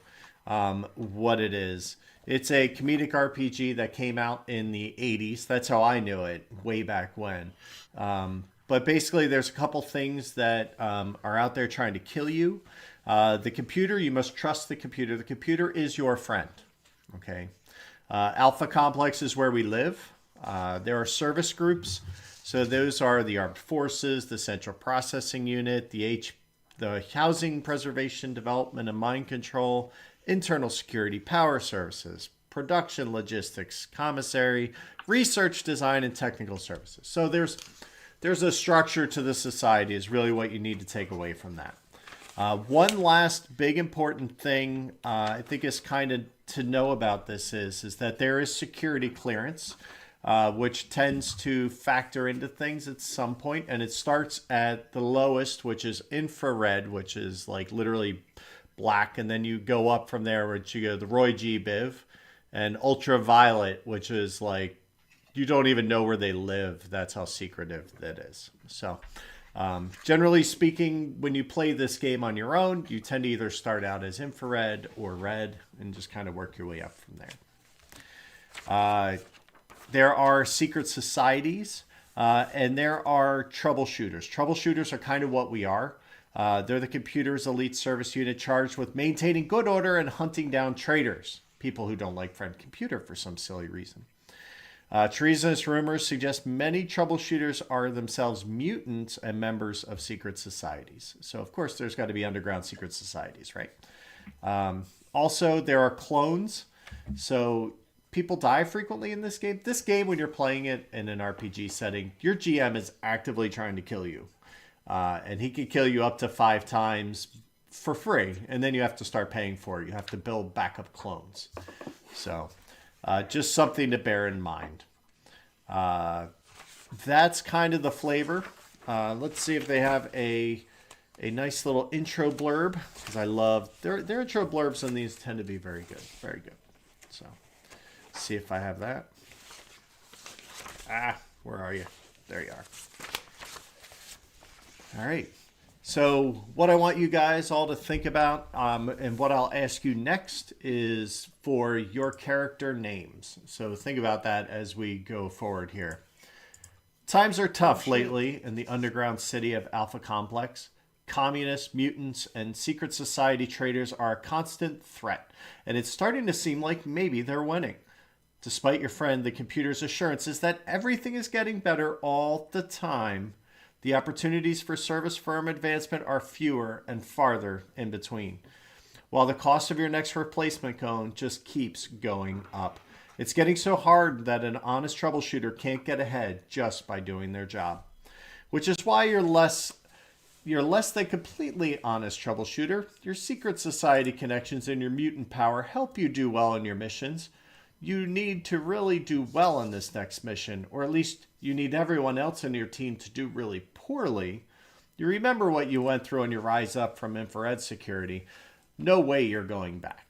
[SPEAKER 2] what it is. It's a comedic RPG that came out in the 80s. That's how I knew it way back when. But basically, there's a couple things that are out there trying to kill you. The computer, you must trust the computer. The computer is your friend. Okay. Alpha Complex is where we live. There are service groups. So those are the Armed Forces, the Central Processing Unit, the Housing Preservation, Development, and Mind Control, Internal Security, Power Services, Production Logistics, Commissary, Research, Design, and Technical Services. So there's a structure to the society is really what you need to take away from that. One last big important thing I think is kind of to know about this is that there is security clearance, which tends to factor into things at some point, and it starts at the lowest, which is infrared, which is like literally black, and then you go up from there, which you go the Roy G. Biv, and ultraviolet, which is like you don't even know where they live. That's how secretive that is. So generally speaking, when you play this game on your own, you tend to either start out as infrared or red and just kind of work your way up from there. There are secret societies, and there are troubleshooters. Troubleshooters are kind of what we are. They're the computer's elite service unit charged with maintaining good order and hunting down traitors, people who don't like friend computer for some silly reason. Treasonous rumors suggest many troubleshooters are themselves mutants and members of secret societies. So, of course, there's got to be underground secret societies, right? Also, there are clones. So people die frequently in this game. This game, when you're playing it in an RPG setting, your GM is actively trying to kill you. And he can kill you up to 5 times for free. And then you have to start paying for it. You have to build backup clones. So just something to bear in mind. That's kind of the flavor. Let's see if they have a nice little intro blurb, because I love their intro blurbs on these tend to be very good. Very good. So see if I have that. Where are you? There you are. All right. So, what I want you guys all to think about, and what I'll ask you next, is for your character names. So, think about that as we go forward here. Times are tough lately in the underground city of Alpha Complex. Communists, mutants, and secret society traitors are a constant threat, and it's starting to seem like maybe they're winning. Despite your friend, the computer's assurances that everything is getting better all the time, the opportunities for service firm advancement are fewer and farther in between, while the cost of your next replacement cone just keeps going up. It's getting so hard that an honest troubleshooter can't get ahead just by doing their job, which is why you're less than completely honest troubleshooter. Your secret society connections and your mutant power help you do well in your missions. You need to really do well in this next mission, or at least you need everyone else in your team to do really poorly. You remember what you went through on your rise up from infrared security. No way you're going back.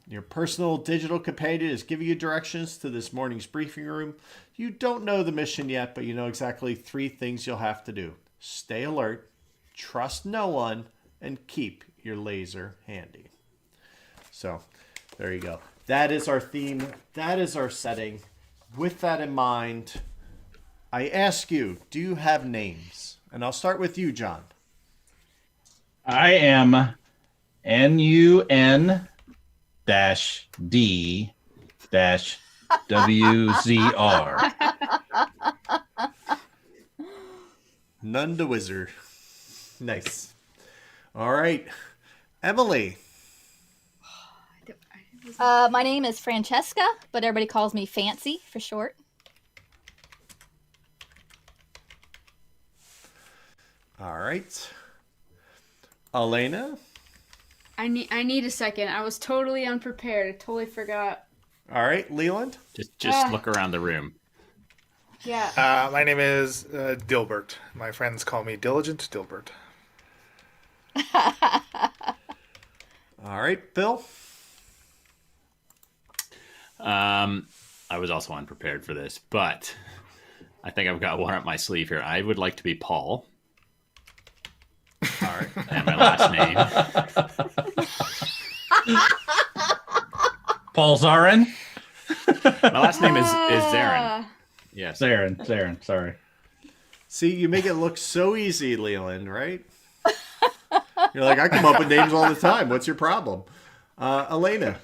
[SPEAKER 2] Your personal digital companion is giving you directions to this morning's briefing room. You don't know the mission yet, but you know exactly 3 things you'll have to do. Stay alert, trust no one, and keep your laser handy. So, there you go. That is our theme. That is our setting. With that in mind, I ask you, do you have names? And I'll start with you, John.
[SPEAKER 1] I am NUN-D-WZR.
[SPEAKER 2] None the Wizard. Nice. All right. Emily.
[SPEAKER 3] My name is Francesca, but everybody calls me Fancy for short.
[SPEAKER 2] All right. Elena.
[SPEAKER 5] I need a second. I was totally unprepared. I totally forgot.
[SPEAKER 2] All right. Leland.
[SPEAKER 6] Just look around the room.
[SPEAKER 5] Yeah.
[SPEAKER 4] My name is Dilbert. My friends call me Diligent Dilbert.
[SPEAKER 2] All right. Bill.
[SPEAKER 6] I was also unprepared for this, but I think I've got one up my sleeve here. I would like to be Paul.
[SPEAKER 2] All right.
[SPEAKER 6] And my last name.
[SPEAKER 1] Paul Zarin?
[SPEAKER 6] My last name is Zarin. Yes.
[SPEAKER 1] Zarin, sorry.
[SPEAKER 2] See, you make it look so easy, Leland, right? You're like, I come up with names all the time. What's your problem? Elena.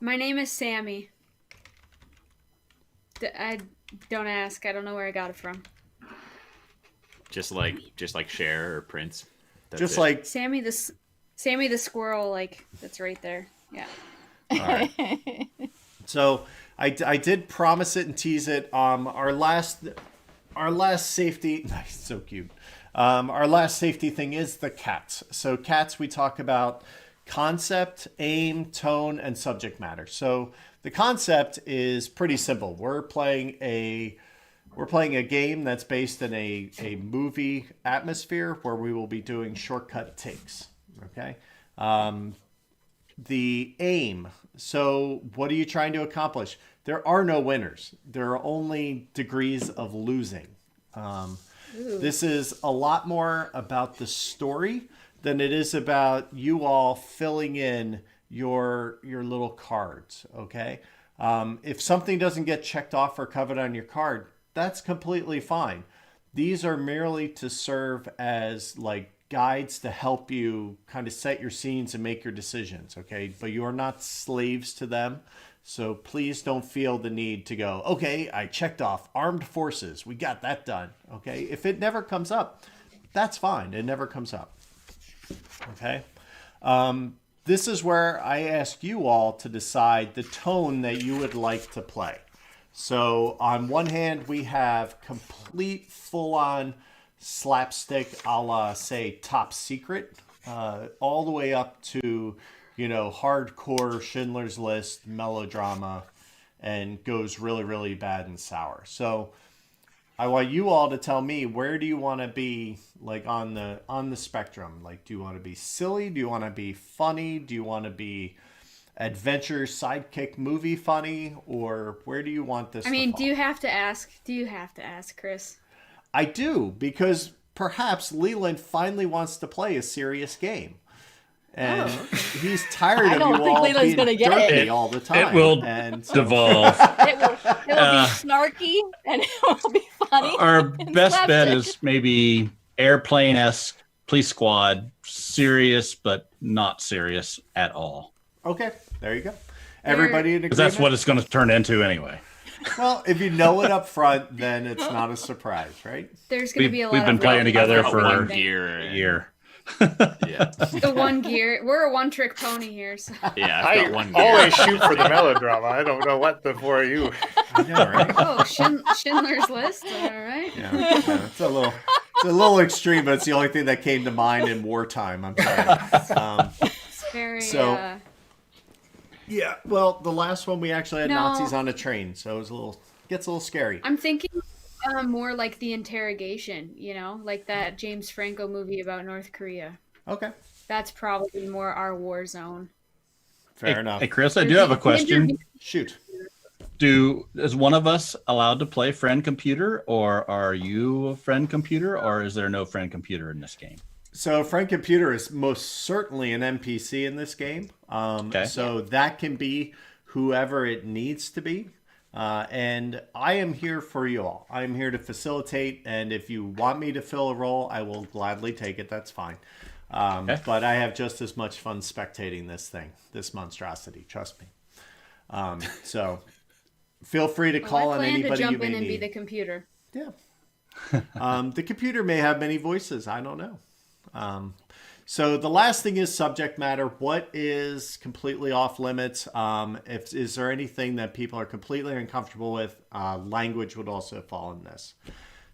[SPEAKER 5] My name is Sammy. I don't ask. I don't know where I got it from.
[SPEAKER 6] Just like Cher or Prince. That's
[SPEAKER 2] Just
[SPEAKER 6] it.
[SPEAKER 2] like,
[SPEAKER 5] Sammy the squirrel, like that's right there. Yeah.
[SPEAKER 2] all right. So I did promise it and tease it. Our last safety, nice, so cute. Our last safety thing is the cats. So cats, we talk about concept, aim, tone, and subject matter. So the concept is pretty simple. We're playing a game that's based in a movie atmosphere where we will be doing shortcut takes. Okay. The aim. So what are you trying to accomplish? There are no winners. There are only degrees of losing. This is a lot more about the story than it is about you all filling in your little cards, okay? If something doesn't get checked off or covered on your card, that's completely fine. These are merely to serve as like guides to help you kind of set your scenes and make your decisions, okay? But you are not slaves to them. So please don't feel the need to go, okay, I checked off armed forces. We got that done, okay? If it never comes up, that's fine. It never comes up, okay? This is where I ask you all to decide the tone that you would like to play. So on one hand, we have complete full-on slapstick a la, say, Top Secret, all the way up to, you know, hardcore Schindler's List melodrama, and goes really, really bad and sour. So I want you all to tell me, where do you want to be, like, on the spectrum? Like, do you want to be silly? Do you want to be funny? Do you want to be adventure sidekick movie funny? Or where do you want this
[SPEAKER 5] I mean,
[SPEAKER 2] to fall?
[SPEAKER 5] do you have to ask? Do you have to ask, Chris?
[SPEAKER 2] I do, because perhaps Leland finally wants to play a serious game. And he's tired
[SPEAKER 3] I
[SPEAKER 2] of
[SPEAKER 3] don't
[SPEAKER 2] you
[SPEAKER 3] think
[SPEAKER 2] all
[SPEAKER 3] Leland's
[SPEAKER 2] being
[SPEAKER 3] gonna get
[SPEAKER 2] dirty
[SPEAKER 3] it.
[SPEAKER 2] all the time.
[SPEAKER 1] It will
[SPEAKER 2] and so,
[SPEAKER 1] devolve.
[SPEAKER 3] It will be snarky and it will be funny.
[SPEAKER 1] Our
[SPEAKER 3] and
[SPEAKER 1] best bet
[SPEAKER 3] slapstick.
[SPEAKER 1] is maybe airplane-esque police squad, serious but not serious at all.
[SPEAKER 2] Okay, there you go. Everybody in agreement?
[SPEAKER 1] Because that's what it's going to turn into anyway.
[SPEAKER 2] Well, if you know it up front, then it's not a surprise, right?
[SPEAKER 5] There's going to be a lot
[SPEAKER 1] We've been
[SPEAKER 5] of
[SPEAKER 1] playing together
[SPEAKER 6] Got
[SPEAKER 1] for
[SPEAKER 6] one
[SPEAKER 1] a
[SPEAKER 6] gear.
[SPEAKER 1] year.
[SPEAKER 6] Yeah,
[SPEAKER 5] the one gear. We're a one-trick pony here. So.
[SPEAKER 6] yeah. I've
[SPEAKER 4] I
[SPEAKER 6] got one gear.
[SPEAKER 4] always shoot for the melodrama. I don't know what the for you.
[SPEAKER 2] Yeah, right.
[SPEAKER 5] Oh, Schindler's List. All right.
[SPEAKER 2] Yeah, it's a little extreme, but it's the only thing that came to mind in wartime. I'm sorry.
[SPEAKER 5] It's very.
[SPEAKER 2] So- Yeah, well, the last one we actually had
[SPEAKER 5] No.
[SPEAKER 2] Nazis on a train, so it was gets a little scary.
[SPEAKER 5] I'm thinking more like The Interrogation. Like that James Franco movie about North Korea.
[SPEAKER 2] Okay,
[SPEAKER 5] That's probably more our war zone.
[SPEAKER 2] fair
[SPEAKER 1] Hey,
[SPEAKER 2] enough.
[SPEAKER 1] hey, Chris, I do have a question.
[SPEAKER 2] Shoot.
[SPEAKER 1] Is one of us allowed to play friend computer, or are you a friend computer, or is there no friend computer in this game?
[SPEAKER 2] So friend computer is most certainly an NPC in this game.
[SPEAKER 1] Okay.
[SPEAKER 2] So that can be whoever it needs to be. And I am here for you all. I am here to facilitate. And if you want me to fill a role, I will gladly take it. That's fine.
[SPEAKER 1] Okay.
[SPEAKER 2] But I have just as much fun spectating this monstrosity. Trust me. So feel free to call
[SPEAKER 5] I
[SPEAKER 2] on
[SPEAKER 5] plan to
[SPEAKER 2] anybody you
[SPEAKER 5] jump
[SPEAKER 2] may
[SPEAKER 5] in and
[SPEAKER 2] need.
[SPEAKER 5] be the computer.
[SPEAKER 2] Yeah. The computer may have many voices. I don't know. So the last thing is subject matter. What is completely off limits? Is there anything that people are completely uncomfortable with? Language would also fall in this.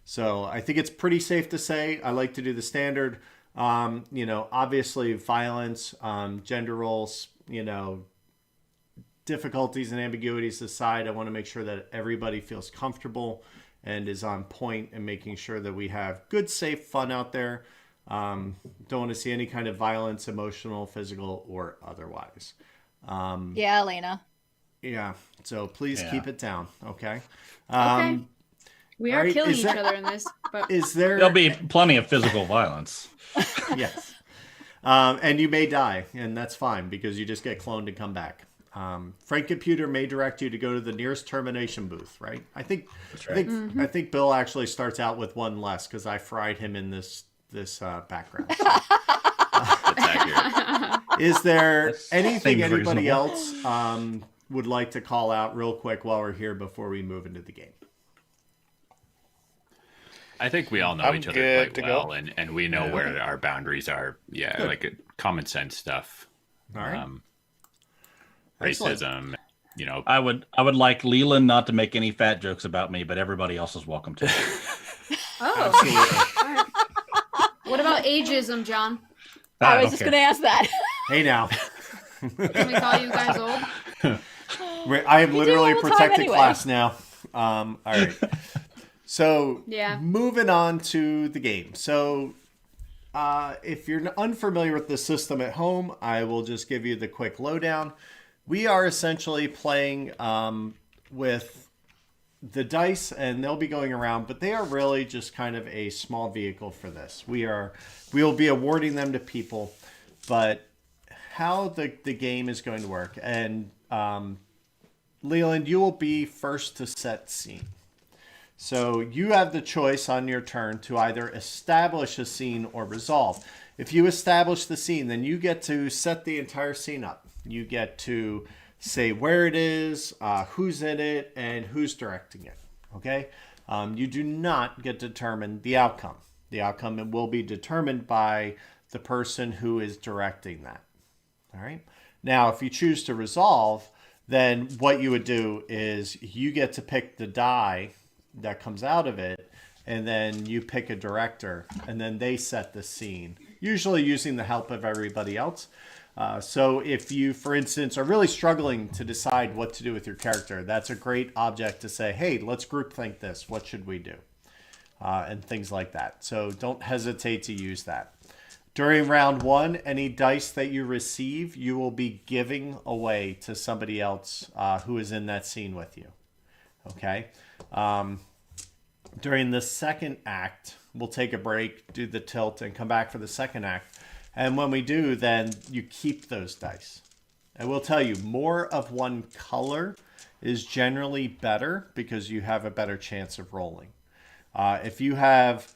[SPEAKER 2] So I think it's pretty safe to say I like to do the standard. Obviously violence, gender roles, difficulties and ambiguities aside, I want to make sure that everybody feels comfortable and is on point and making sure that we have good, safe fun out there. Don't want to see any kind of violence, emotional, physical, or otherwise.
[SPEAKER 3] Yeah, Elena.
[SPEAKER 2] Yeah. So please keep it down. Okay.
[SPEAKER 5] Okay. We are
[SPEAKER 2] all right,
[SPEAKER 5] killing
[SPEAKER 2] is
[SPEAKER 5] each
[SPEAKER 2] that-
[SPEAKER 5] other in this, but
[SPEAKER 2] Is there?
[SPEAKER 1] There'll be plenty of physical violence.
[SPEAKER 2] Yes. And you may die, and that's fine because you just get cloned and come back. Frank Computer may direct you to go to the nearest termination booth, right? I think I think Bill actually starts out with one less because I fried him in this background.
[SPEAKER 6] That's accurate.
[SPEAKER 2] Is there
[SPEAKER 1] That's-
[SPEAKER 2] anything
[SPEAKER 1] seems
[SPEAKER 2] anybody
[SPEAKER 1] reasonable.
[SPEAKER 2] else would like to call out real quick while we're here before we move into the game?
[SPEAKER 6] I think we all know
[SPEAKER 4] I'm
[SPEAKER 6] each other
[SPEAKER 4] good
[SPEAKER 6] quite
[SPEAKER 4] to
[SPEAKER 6] well,
[SPEAKER 4] go.
[SPEAKER 6] and we know where our boundaries are. Yeah,
[SPEAKER 2] Good.
[SPEAKER 6] like common sense stuff.
[SPEAKER 2] All right. Excellent.
[SPEAKER 6] Racism.
[SPEAKER 1] I would like Leland not to make any fat jokes about me, but everybody else is welcome to.
[SPEAKER 5] oh,
[SPEAKER 2] Absolutely.
[SPEAKER 5] all right. What about ageism, John?
[SPEAKER 3] I
[SPEAKER 1] don't
[SPEAKER 3] was just
[SPEAKER 1] care.
[SPEAKER 3] going to ask that.
[SPEAKER 2] Hey now.
[SPEAKER 5] Can we call you guys old?
[SPEAKER 2] I am literally
[SPEAKER 3] all
[SPEAKER 2] a
[SPEAKER 3] the time
[SPEAKER 2] protected
[SPEAKER 3] anyway.
[SPEAKER 2] class now. All right. So
[SPEAKER 5] Yeah.
[SPEAKER 2] moving on to the game. So if you're unfamiliar with the system at home, I will just give you the quick lowdown. We are essentially playing with the dice, and they'll be going around, but they are really just kind of a small vehicle for this. We will be awarding them to people, but how the game is going to work. And Leland, you will be first to set scene. So you have the choice on your turn to either establish a scene or resolve. If you establish the scene, then you get to set the entire scene up. You get to say where it is, who's in it, and who's directing it. Okay? You do not get to determine the outcome. The outcome will be determined by the person who is directing that. All right? Now, if you choose to resolve, then what you would do is you get to pick the die that comes out of it, and then you pick a director, and then they set the scene, usually using the help of everybody else. So if you, for instance, are really struggling to decide what to do with your character, that's a great object to say, hey, let's groupthink this. What should we do? And things like that. So don't hesitate to use that. During round one, any dice that you receive, you will be giving away to somebody else who is in that scene with you. Okay? During the second act, We'll take a break, do the tilt, and come back for the second act. And when we do, then you keep those dice. I will tell you, more of one color is generally better because you have a better chance of rolling. If you have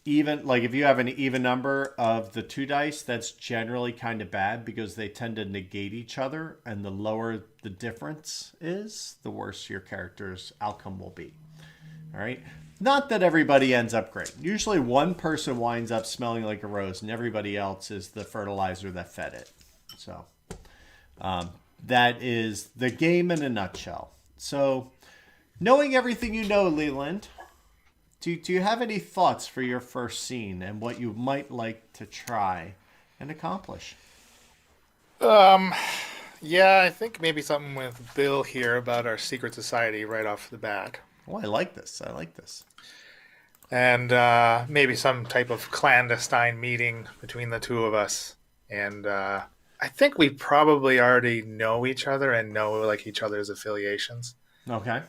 [SPEAKER 2] an even number of the 2 dice, that's generally kind of bad because they tend to negate each other, and the lower the difference is, the worse your character's outcome will be. All right? Not that everybody ends up great. Usually one person winds up smelling like a rose, and everybody else is the fertilizer that fed it. So that is the game in a nutshell. So knowing everything you know, Leland, do you have any thoughts for your first scene and what you might like to try and accomplish?
[SPEAKER 4] Yeah, I think maybe something with Bill here about our secret society right off the bat.
[SPEAKER 2] Oh, I like this.
[SPEAKER 4] And maybe some type of clandestine meeting between the two of us. And I think we probably already know each other and know like each other's affiliations.
[SPEAKER 2] Okay.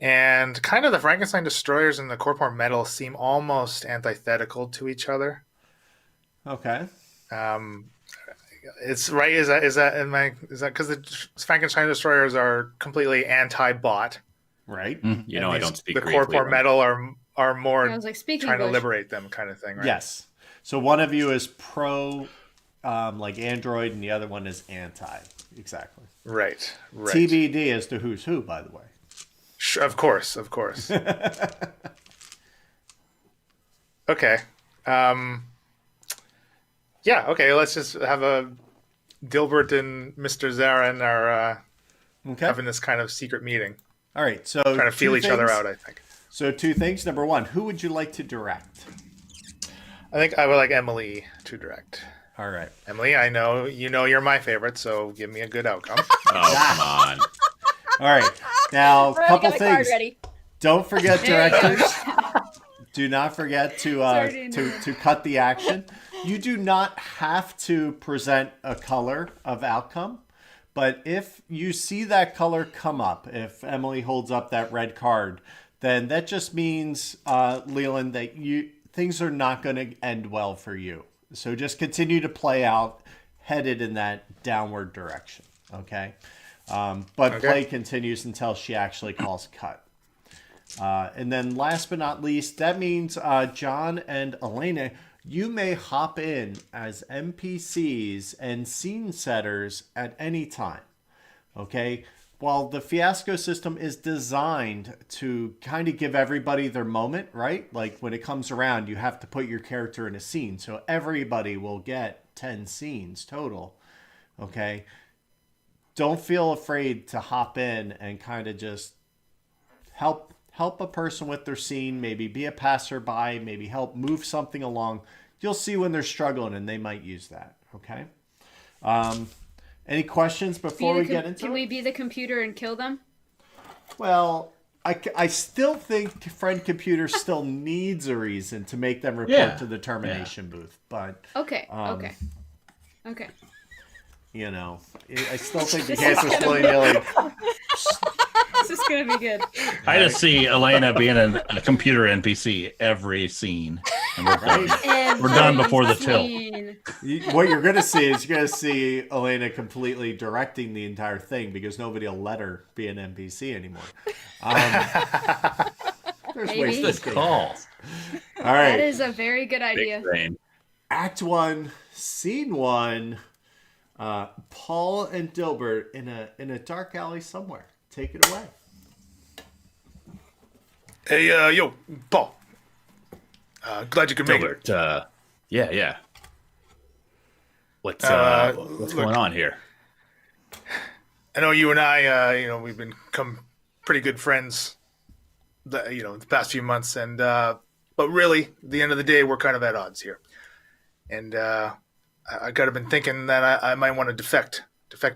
[SPEAKER 4] And kind of the Frankenstein destroyers and the corpore metal seem almost antithetical to each other.
[SPEAKER 2] Okay.
[SPEAKER 4] It's right. Is that because the Frankenstein destroyers are completely anti-bot?
[SPEAKER 2] Right.
[SPEAKER 6] You know, I don't speak
[SPEAKER 4] The
[SPEAKER 6] Greek.
[SPEAKER 4] corpore
[SPEAKER 6] Leland.
[SPEAKER 4] metal are more
[SPEAKER 5] I was like, speaking
[SPEAKER 4] trying to
[SPEAKER 5] English.
[SPEAKER 4] liberate them, kind of thing, right?
[SPEAKER 2] Yes. So one of you is pro, like Android, and the other one is anti. Exactly.
[SPEAKER 4] Right.
[SPEAKER 2] TBD as to who's who, by the way.
[SPEAKER 4] Of course. Okay. Yeah. Okay. Let's just have a Dilbert and Mr. Zarin are
[SPEAKER 2] Okay.
[SPEAKER 4] having this kind of secret meeting,
[SPEAKER 2] All right. So
[SPEAKER 4] trying to feel
[SPEAKER 2] two
[SPEAKER 4] each other
[SPEAKER 2] things.
[SPEAKER 4] out. I think.
[SPEAKER 2] So 2 things. Number 1, who would you like to direct?
[SPEAKER 4] I think I would like Emily to direct.
[SPEAKER 2] All right.
[SPEAKER 4] Emily, I know you're my favorite, so give me a good outcome.
[SPEAKER 6] Oh, come on.
[SPEAKER 2] All right. Now,
[SPEAKER 3] Already
[SPEAKER 2] couple
[SPEAKER 3] got my card
[SPEAKER 2] things.
[SPEAKER 3] ready.
[SPEAKER 2] Don't forget,
[SPEAKER 5] There you go.
[SPEAKER 2] directors. Do not forget to cut the action. You do not have to present a color of outcome, but if you see that color come up, if Emily holds up that red card, then that just means, Leland, that things are not going to end well for you. So just continue to play out, headed in that downward direction. Okay. But play continues until she actually calls cut. And then last but not least, that means John and Elena, you may hop in as NPCs and scene setters at any time. Okay? While the Fiasco system is designed to kind of give everybody their moment, right? Like when it comes around, you have to put your character in a scene. So everybody will get 10 scenes total. Okay? Don't feel afraid to hop in and kind of just help a person with their scene, maybe be a passerby, maybe help move something along. You'll see when they're struggling and they might use that. Okay? Any questions before we get into
[SPEAKER 5] Can
[SPEAKER 2] it?
[SPEAKER 5] we be the computer and kill them?
[SPEAKER 2] Well, I still think Friend Computer still needs a reason to make them report to the termination booth. But,
[SPEAKER 5] Okay. Okay.
[SPEAKER 2] you know, I still think you can't just willy-nilly.
[SPEAKER 5] This is gonna be good.
[SPEAKER 1] I just see Elena being a computer NPC every scene. And we're done. We're done before the tilt.
[SPEAKER 2] What you're going to see is you're going to see Elena completely directing the entire thing because nobody will let her be an NPC anymore. There's
[SPEAKER 5] Maybe.
[SPEAKER 2] ways to
[SPEAKER 1] Good
[SPEAKER 2] escape.
[SPEAKER 1] call.
[SPEAKER 2] All
[SPEAKER 5] That
[SPEAKER 2] right.
[SPEAKER 5] is a very good idea.
[SPEAKER 6] Big brain.
[SPEAKER 2] Act 1, Scene 1. Paul and Dilbert in a dark alley somewhere. Take it away.
[SPEAKER 4] Hey, yo, Paul. Glad you could make it.
[SPEAKER 6] Dilbert, yeah. What's
[SPEAKER 4] look-
[SPEAKER 6] going on here?
[SPEAKER 4] I know you and I, we've become pretty good friends, the past few months, and but really, at the end of the day, we're kind of at odds here. And I kind of been thinking that I might want to defect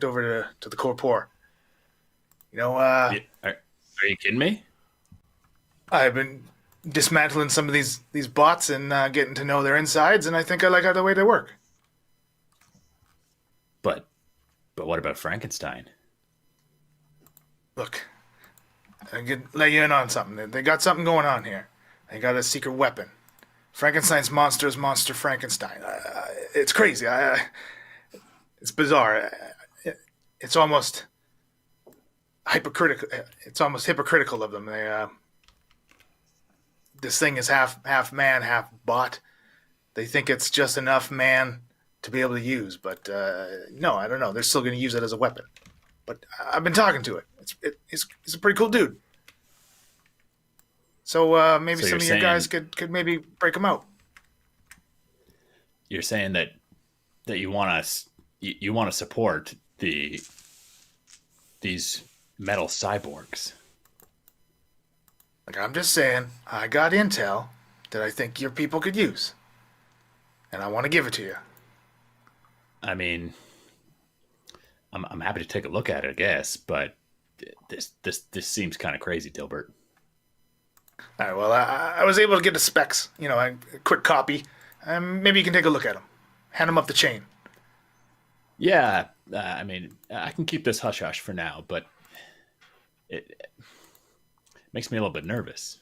[SPEAKER 4] over to the Corpore.
[SPEAKER 6] Are you kidding me?
[SPEAKER 4] I've been dismantling some of these bots and getting to know their insides, and I think I like how the way they work.
[SPEAKER 6] But what about Frankenstein?
[SPEAKER 4] Look, I could let you in on something. They got something going on here. He got a secret weapon. Frankenstein's monster is Monster Frankenstein. It's crazy. It's bizarre. It's almost hypocritical. It's almost hypocritical of them. This thing is half man, half bot. They think it's just enough man to be able to use, but no, I don't know. They're still going to use it as a weapon. But I've been talking to it. He's a pretty cool dude. So maybe
[SPEAKER 6] So
[SPEAKER 4] some of
[SPEAKER 6] you're
[SPEAKER 4] your guys could maybe break him out.
[SPEAKER 6] You're saying that you want to support these metal cyborgs.
[SPEAKER 4] Like, I'm just saying, I got intel that I think your people could use, and I want to give it to you.
[SPEAKER 6] I mean, I'm happy to take a look at it, I guess, but this seems kind of crazy, Dilbert.
[SPEAKER 4] All right, well, I was able to get the specs, a quick copy. Maybe you can take a look at them. Hand them up the chain.
[SPEAKER 6] Yeah, I mean, I can keep this hush-hush for now, but it makes me a little bit nervous.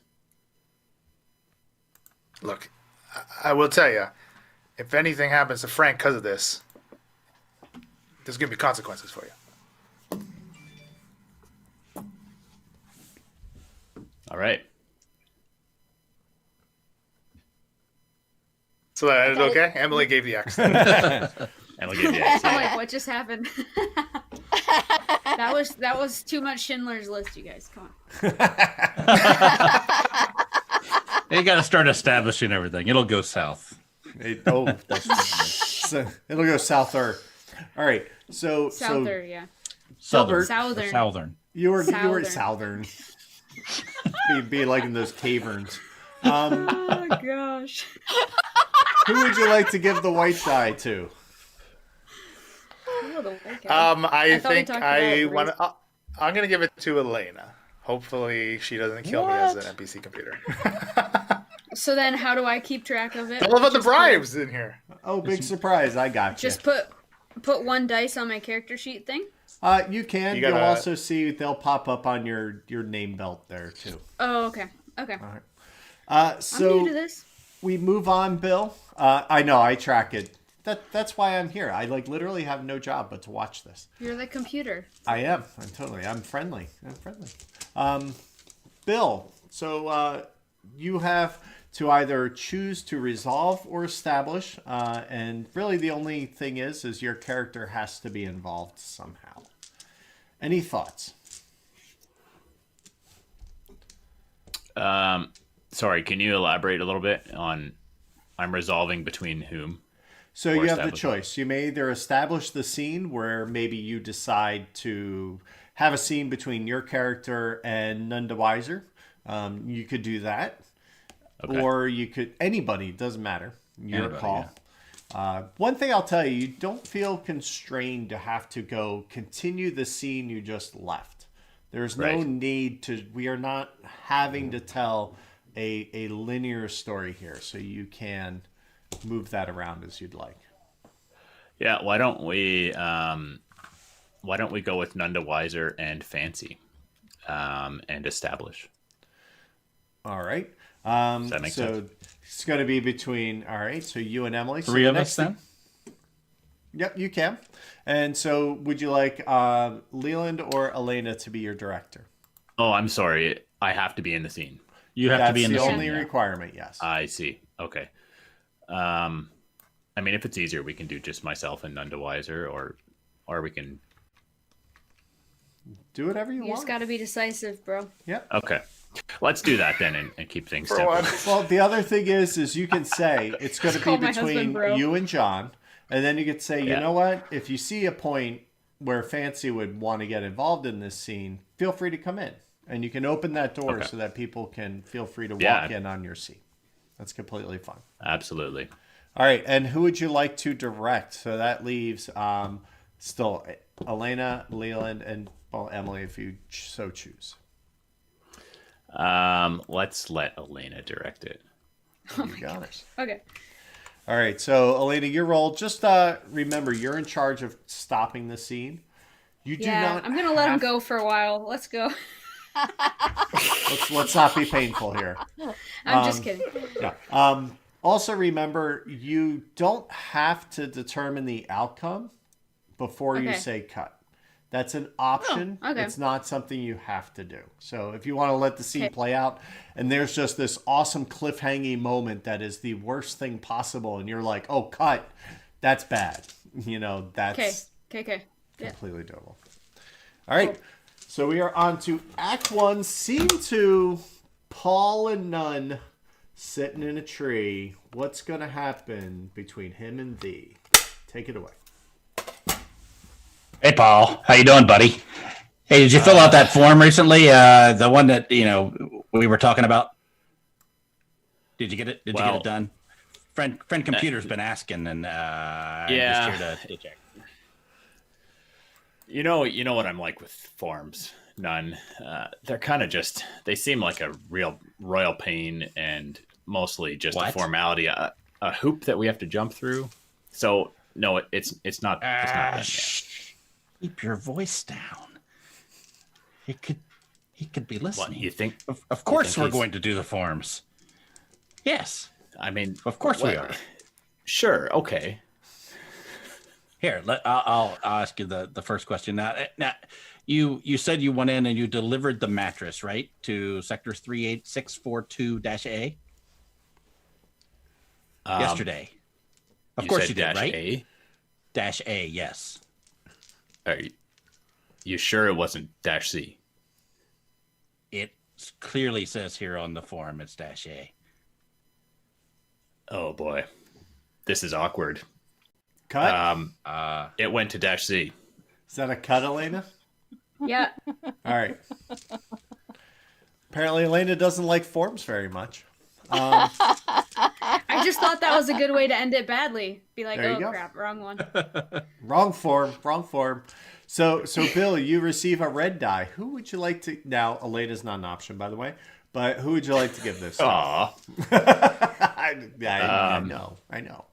[SPEAKER 4] Look, I will tell you, if anything happens to Frank because of this, there's going to be consequences for you.
[SPEAKER 6] All right.
[SPEAKER 4] So that is okay? Emily gave the X.
[SPEAKER 6] Emily gave the X.
[SPEAKER 5] I'm like, what just happened? That was too much Schindler's List, you guys. Come on.
[SPEAKER 1] You got to start establishing everything. It'll go south.
[SPEAKER 2] It'll go souther. All right. So
[SPEAKER 5] Souther, yeah.
[SPEAKER 1] Southern.
[SPEAKER 5] Southern.
[SPEAKER 1] Southern.
[SPEAKER 2] you were
[SPEAKER 5] Southern.
[SPEAKER 2] southern. be like in those caverns.
[SPEAKER 5] Oh gosh.
[SPEAKER 2] Who would you like to give the white die to?
[SPEAKER 5] Oh, the white guy.
[SPEAKER 4] I
[SPEAKER 5] thought we
[SPEAKER 4] think
[SPEAKER 5] talked
[SPEAKER 4] I
[SPEAKER 5] about
[SPEAKER 4] want to. I'm going to give it to Elena. Hopefully, she doesn't kill me as an NPC computer.
[SPEAKER 5] So then, how do I keep track of it?
[SPEAKER 4] All about the
[SPEAKER 5] Just
[SPEAKER 4] bribes in here.
[SPEAKER 2] Oh, big surprise! I got you.
[SPEAKER 5] Just put one dice on my character sheet thing.
[SPEAKER 2] You can.
[SPEAKER 4] You
[SPEAKER 2] You'll
[SPEAKER 4] gotta-
[SPEAKER 2] also see they'll pop up on your name belt there too.
[SPEAKER 5] Oh, okay. Okay.
[SPEAKER 2] All right.
[SPEAKER 5] I'm new to this.
[SPEAKER 2] we move on, Bill. I know I track it. That's why I'm here. I literally have no job but to watch this.
[SPEAKER 5] You're the computer.
[SPEAKER 2] I am. I'm friendly. Bill. So you have to either choose to resolve or establish, and really the only thing is your character has to be involved somehow. Any thoughts?
[SPEAKER 6] Sorry, can you elaborate a little bit on I'm resolving between whom?
[SPEAKER 2] So
[SPEAKER 6] Or
[SPEAKER 2] you have the
[SPEAKER 6] establish it.
[SPEAKER 2] choice. You may either establish the scene where maybe you decide to have a scene between your character and Nunda Weiser. You could do that.
[SPEAKER 6] Okay.
[SPEAKER 2] Or you could, anybody, doesn't matter. Your
[SPEAKER 1] Anybody,
[SPEAKER 2] call. One thing I'll tell you, you don't feel constrained to have to go continue the scene you just left. There's no
[SPEAKER 6] Right.
[SPEAKER 2] need to, we are not having to tell a linear story here. So you can move that around as you'd like.
[SPEAKER 6] Yeah, why don't we go with Nunda Weiser and Fancy, and establish?
[SPEAKER 2] All right.
[SPEAKER 6] Does that make sense?
[SPEAKER 2] It's going to be between, all right, so you and Emily. So
[SPEAKER 1] Three
[SPEAKER 2] the
[SPEAKER 1] of
[SPEAKER 2] next
[SPEAKER 1] us then?
[SPEAKER 2] Yep, you can. And so would you like Leland or Elena to be your director?
[SPEAKER 6] Oh, I'm sorry. I have to be in the scene.
[SPEAKER 1] You have
[SPEAKER 2] That's
[SPEAKER 1] to be in
[SPEAKER 2] the
[SPEAKER 1] the
[SPEAKER 2] only
[SPEAKER 1] scene.
[SPEAKER 2] requirement, yes.
[SPEAKER 6] I see. Okay. I mean, if it's easier, we can do just myself and Nunda Weiser, or we can.
[SPEAKER 2] Do whatever you
[SPEAKER 5] You
[SPEAKER 2] want.
[SPEAKER 5] just got to be decisive, bro.
[SPEAKER 2] Yep.
[SPEAKER 6] Okay. Let's do that then, and keep things
[SPEAKER 4] For
[SPEAKER 6] simple.
[SPEAKER 4] one.
[SPEAKER 2] Well, the other thing is you can say it's going to
[SPEAKER 5] Call
[SPEAKER 2] be
[SPEAKER 5] my husband,
[SPEAKER 2] between
[SPEAKER 5] bro.
[SPEAKER 2] you and John, and then you could say, you
[SPEAKER 6] Yeah.
[SPEAKER 2] know what? If you see a point where Fancy would want to get involved in this scene, feel free to come in, and you can open that door
[SPEAKER 6] Okay.
[SPEAKER 2] so that people can feel free to
[SPEAKER 6] Yeah.
[SPEAKER 2] walk in on your seat. That's completely fine.
[SPEAKER 6] Absolutely.
[SPEAKER 2] All right, and who would you like to direct? So that leaves still Elena, Leland, and Emily, if you so choose.
[SPEAKER 6] Let's let Elena direct it.
[SPEAKER 2] You got it.
[SPEAKER 5] Okay.
[SPEAKER 2] All right, so Elena, your role. Just remember, you're in charge of stopping the scene. You do
[SPEAKER 5] Yeah,
[SPEAKER 2] not.
[SPEAKER 5] I'm gonna let him
[SPEAKER 2] have-
[SPEAKER 5] go for a while. Let's go.
[SPEAKER 2] Let's not be painful here.
[SPEAKER 5] I'm just kidding.
[SPEAKER 2] Yeah. Also remember, you don't have to determine the outcome before you
[SPEAKER 5] Okay.
[SPEAKER 2] say cut. That's an option.
[SPEAKER 5] Oh, okay.
[SPEAKER 2] It's not something you have to do. So if you want to let the scene
[SPEAKER 5] Okay.
[SPEAKER 2] play out, and there's just this awesome cliffhanging moment that is the worst thing possible, and you're like, oh, cut, that's bad. You know, that's
[SPEAKER 5] Okay. Yeah.
[SPEAKER 2] completely doable. All right. So we are on to Act 1, Scene 2, Paul and Nun sitting in a tree. What's going to happen between him and thee? Take it away.
[SPEAKER 1] Hey, Paul. How you doing, buddy? Hey, did you fill out that form recently? The one that, we were talking about? Did you get it? Did you get it done? Friend computer's been asking, and I'm just here to check.
[SPEAKER 6] You know what I'm like with forms. None. They're kind of they seem like a real royal pain, and mostly just a formality, a hoop that we have to jump through. So no, it's not. It's not done yet.
[SPEAKER 1] Keep your voice down. He could be listening.
[SPEAKER 6] What, you think?
[SPEAKER 1] Of course, we're
[SPEAKER 6] he's-
[SPEAKER 1] going to do the forms. Yes,
[SPEAKER 6] I mean,
[SPEAKER 1] of course we are.
[SPEAKER 6] Sure. Okay.
[SPEAKER 1] Here, I'll ask you the first question. Now, you said you went in and you delivered the mattress, right, to Sector 38642-A yesterday. Of course you did, right?
[SPEAKER 6] A?
[SPEAKER 1] -A, yes.
[SPEAKER 6] Are you sure it wasn't -C?
[SPEAKER 1] It clearly says here on the form it's -A.
[SPEAKER 6] Oh boy, this is awkward.
[SPEAKER 2] Cut?
[SPEAKER 6] It went to -C.
[SPEAKER 2] Is that a cut, Elena?
[SPEAKER 5] Yeah.
[SPEAKER 2] All right. Apparently, Elena doesn't like forms very much.
[SPEAKER 5] I just thought that was a good way to end it badly. Be like,
[SPEAKER 2] There you
[SPEAKER 5] oh
[SPEAKER 2] go.
[SPEAKER 5] crap, wrong one.
[SPEAKER 2] Wrong form. So Bill, you receive a red die. Who would you like to... Now, Elena's not an option, by the way. But who would you like to give this to?
[SPEAKER 6] Aw.
[SPEAKER 2] I know.